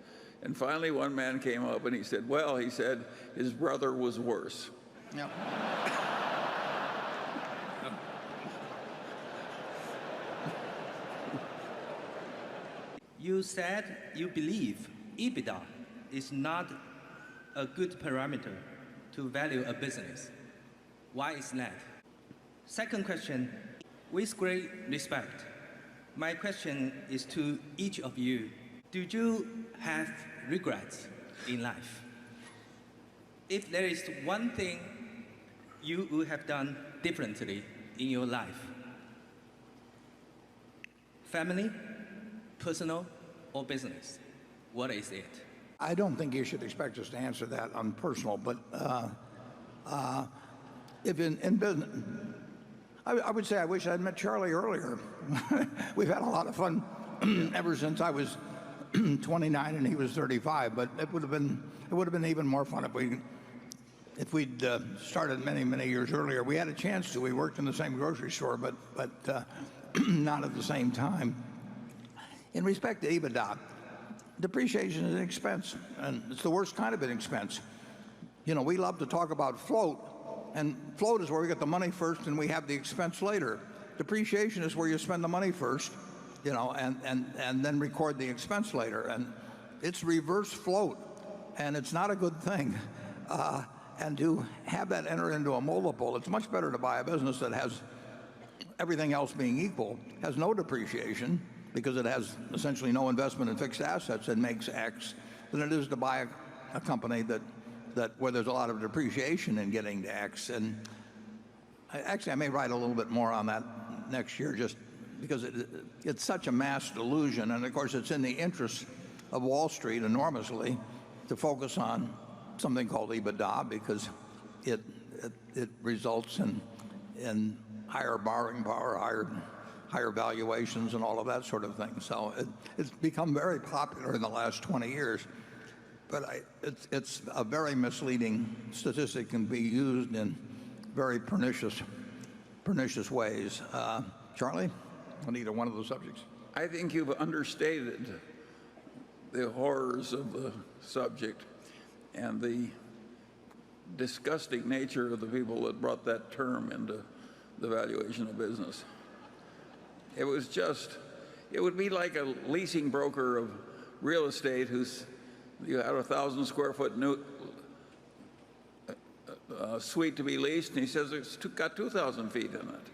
And finally one man came up and he said, well, he said, his brother was worse. Yeah. You said you believe EBITDA is not a good parameter to value a business. Why is that? Second question, with great respect, my question is to each of you. Do you have regrets in life? If there is one thing you would have done differently in your life, family, personal, or business, what is it? I don't think you should expect us to answer that on personal, but if in business, I would say I wish I'd met Charlie earlier. We've had a lot of fun ever since I was 29 and he was 35, but it would have been even more fun if we'd started many years earlier. We had a chance to. We worked in the same grocery store, but not at the same time. In respect to EBITDA, depreciation is an expense, and it's the worst kind of an expense. You know, we love to talk about float, and float is where we get the money first and we have the expense later. Depreciation is where you spend the money first, you know, and then record the expense later. And it's reverse float, and it's not a good thing. And to have that enter into a multiple, it's much better to buy a business that has, everything else being equal, has no depreciation, because it has essentially no investment in fixed assets and makes X, than it is to buy a company that where there's a lot of depreciation in getting to X. And I may write a little bit more on that next year, just because it's such a mass delusion. And of course, it's in the interest of Wall Street enormously to focus on something called EBITDA, because it results in higher borrowing power, higher valuations, and all of that sort of thing. So it's become very popular in the last 20 years. But it's a very misleading statistic, can be used in very pernicious ways. Charlie, on either one of those subjects? I think you've understated the horrors of the subject and the disgusting nature of the people that brought that term into the valuation of business. It would be like a leasing broker of real estate you had a 1,000 square foot new suite to be leased, and he says it's got 2,000 feet in it.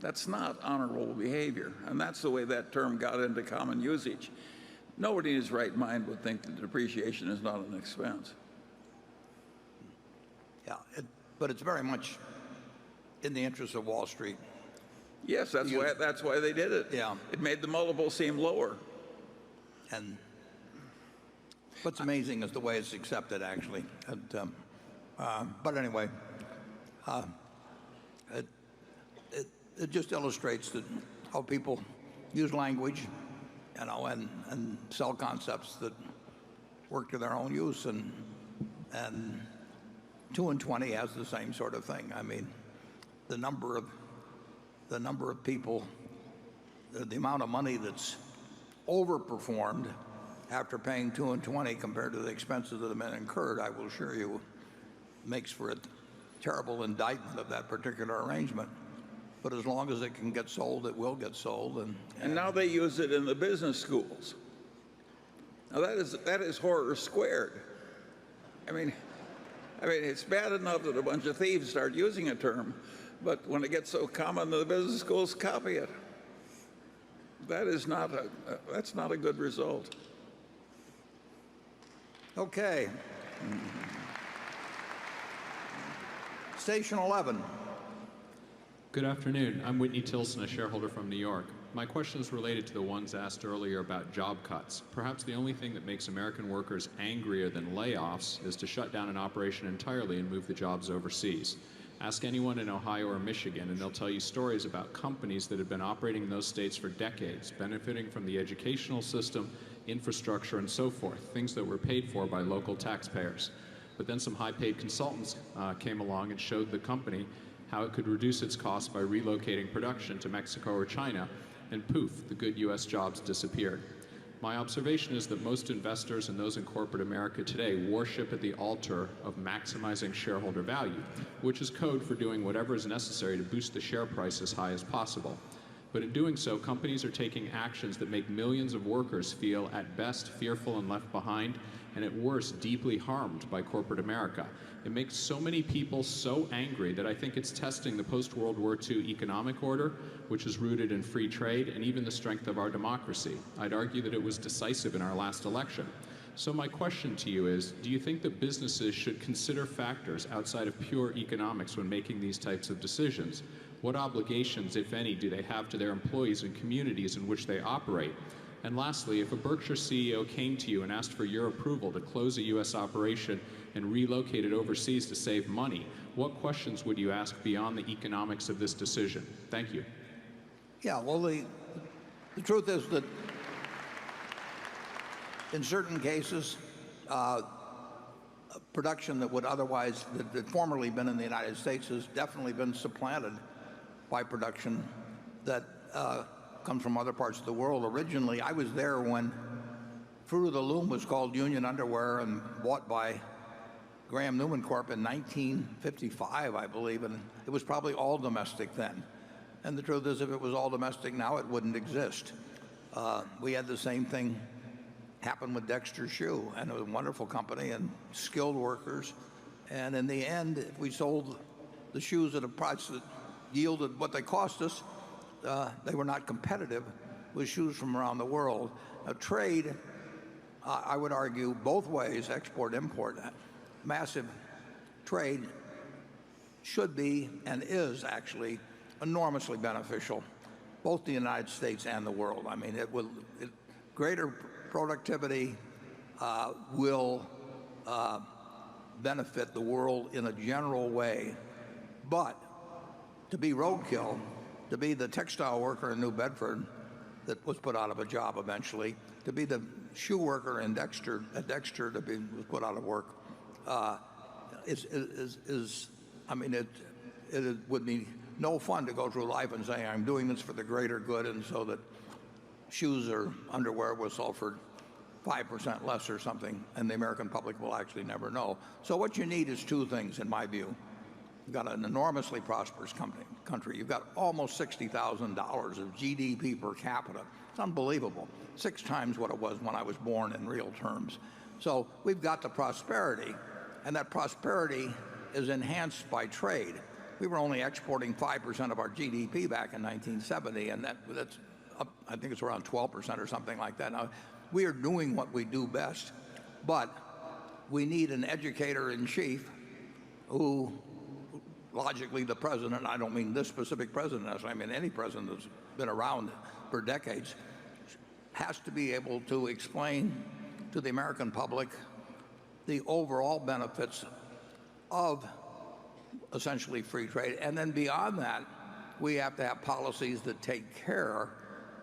That's not honorable behavior, and that's the way that term got into common usage. Nobody in his right mind would think that depreciation is not an expense. Yeah, but it's very much in the interest of Wall Street. Yes, that's why they did it. Yeah. It made the multiple seem lower. And what's amazing is the way it's accepted, actually. But anyway, it just illustrates how people use language, you know, and sell concepts that work to their own use. And 2 and 20 has the same sort of thing. I mean, the number of people, the amount of money that's overperformed after paying 2 and 20 compared to the expenses that have been incurred, I will assure you, makes for a terrible indictment of that particular arrangement. But as long as it can get sold, it will get sold. And now they use it in the business schools. Now that is horror squared. I mean, it's bad enough that a bunch of thieves start using a term, but when it gets so common, the business schools copy it. That's not a good result. Okay. Station 11. Good afternoon. I'm Whitney Tilson, a shareholder from New York. My question is related to the ones asked earlier about job cuts. Perhaps the only thing that makes American workers angrier than layoffs is to shut down an operation entirely and move the jobs overseas. Ask anyone in Ohio or Michigan, and they'll tell you stories about companies that have been operating in those states for decades, benefiting from the educational system, infrastructure, and so forth, things that were paid for by local taxpayers. But then some high-paid consultants came along and showed the company how it could reduce its costs by relocating production to Mexico or China, and poof, the good U.S. jobs disappeared. My observation is that most investors and those in corporate America today worship at the altar of maximizing shareholder value, which is code for doing whatever is necessary to boost the share price as high as possible. But in doing so, companies are taking actions that make millions of workers feel at best fearful and left behind, and at worst deeply harmed by corporate America. It makes so many people so angry that I think it's testing the post-World War II economic order, which is rooted in free trade and even the strength of our democracy. I'd argue that it was decisive in our last election. So my question to you is, do you think that businesses should consider factors outside of pure economics when making these types of decisions? What obligations, if any, do they have to their employees and communities in which they operate? And lastly, if a Berkshire CEO came to you and asked for your approval to close a U.S. operation and relocate it overseas to save money, what questions would you ask beyond the economics of this decision? Thank you. Yeah, well, the truth is that in certain cases, production that would otherwise, that had formerly been in the United States has definitely been supplanted by production that comes from other parts of the world. Originally, I was there when Fruit of the Loom was called Union Underwear and bought by Graham Newman Corp. In 1955, I believe, and it was probably all domestic then. And the truth is, if it was all domestic now, it wouldn't exist. We had the same thing happen with Dexter Shoe, and it was a wonderful company and skilled workers. And in the end, if we sold the shoes at a price that yielded what they cost us, they were not competitive with shoes from around the world. Now, trade, I would argue, both ways, export, import, massive trade should be and is actually enormously beneficial, both to the United States and the world. I mean, greater productivity will benefit the world in a general way. But to be roadkill, to be the textile worker in New Bedford that was put out of a job eventually, to be the shoe worker in Dexter to be was put out of work, I mean, it would be no fun to go through life and say, I'm doing this for the greater good, and so that shoes or underwear will sell for 5% less or something, and the American public will actually never know. So what you need is two things, in my view. You've got an enormously prosperous country. You've got almost $60,000 of GDP per capita. It's unbelievable. 6 times what it was when I was born in real terms. So we've got the prosperity, and that prosperity is enhanced by trade. We were only exporting 5% of our GDP back in 1970, and that's up, I think it's around 12% or something like that. Now, we are doing what we do best, but we need an educator-in-chief who, logically, the president, I don't mean this specific president, I mean any president that's been around for decades, has to be able to explain to the American public the overall benefits of essentially free trade. And then beyond that, we have to have policies that take care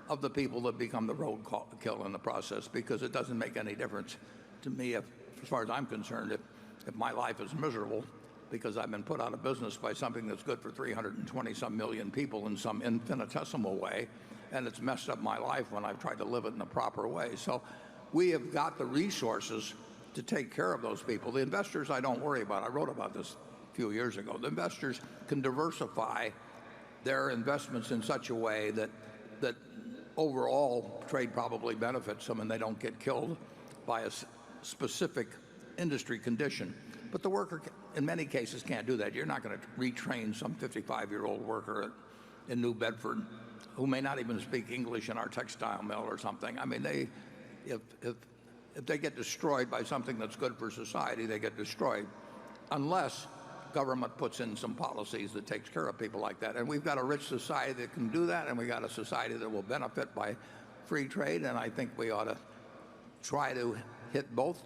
of the people that become the roadkill in the process, because it doesn't make any difference to me, as far as I'm concerned, if my life is miserable because I've been put out of business by something that's good for 320-some million people in some infinitesimal way, and it's messed up my life when I've tried to live it in a proper way. So we have got the resources to take care of those people. The investors I don't worry about. I wrote about this a few years ago. The investors can diversify their investments in such a way that overall trade probably benefits them and they don't get killed by a specific industry condition. But the worker, in many cases, can't do that. You're not going to retrain some 55-year-old worker in New Bedford who may not even speak English in our textile mill or something. I mean, if they get destroyed by something that's good for society, they get destroyed, unless government puts in some policies that takes care of people like that. And we've got a rich society that can do that, and we've got a society that will benefit by free trade, and I think we ought to try to hit both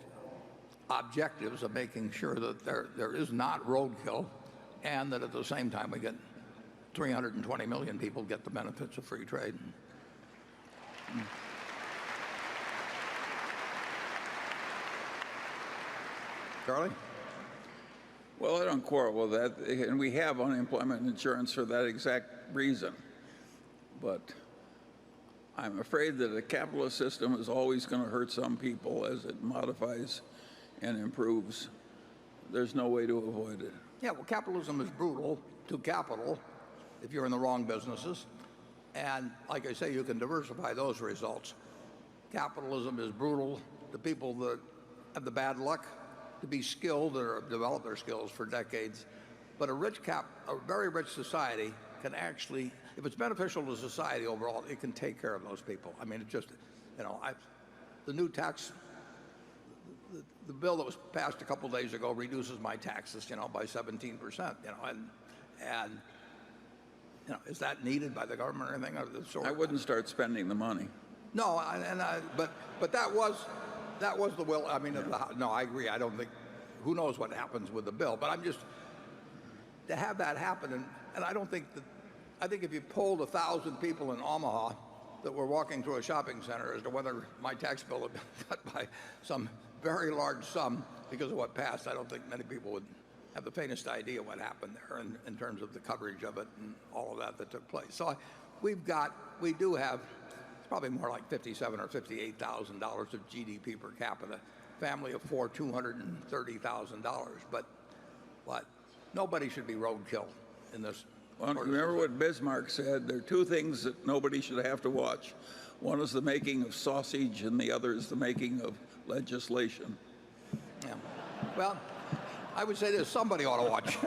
objectives of making sure that there is not roadkill, and that at the same time we get 320 million people get the benefits of free trade. Charlie? Well, I don't quarrel with that, and we have unemployment insurance for that exact reason. But I'm afraid that a capitalist system is always going to hurt some people as it modifies and improves. There's no way to avoid it. Yeah, well, capitalism is brutal to capital if you're in the wrong businesses. And like I say, you can diversify those results. Capitalism is brutal. The people that have the bad luck to be skilled or have developed their skills for decades. But a very rich society can actually, if it's beneficial to society overall, it can take care of those people. I mean, it just, the new tax, the bill that was passed a couple days ago reduces my taxes, by 17%, and is that needed by the government or anything of the sort? I wouldn't start spending the money. No, but that was the will. I mean, no, I agree. I don't think. Who knows what happens with the bill? But I'm just to have that happen, and I don't think that. I think if you polled 1,000 people in Omaha that were walking through a shopping center as to whether my tax bill had been cut by some very large sum because of what passed, I don't think many people would have the faintest idea what happened there in terms of the coverage of it and all of that took place. So we do have. It's probably more like $57,000 or $58,000 of GDP per capita. Family of four, $230,000. But nobody should be roadkill in this. Well, remember what Bismarck said? There are two things that nobody should have to watch. One is the making of sausage, and the other is the making of legislation. Yeah. Well, I would say this: somebody ought to watch.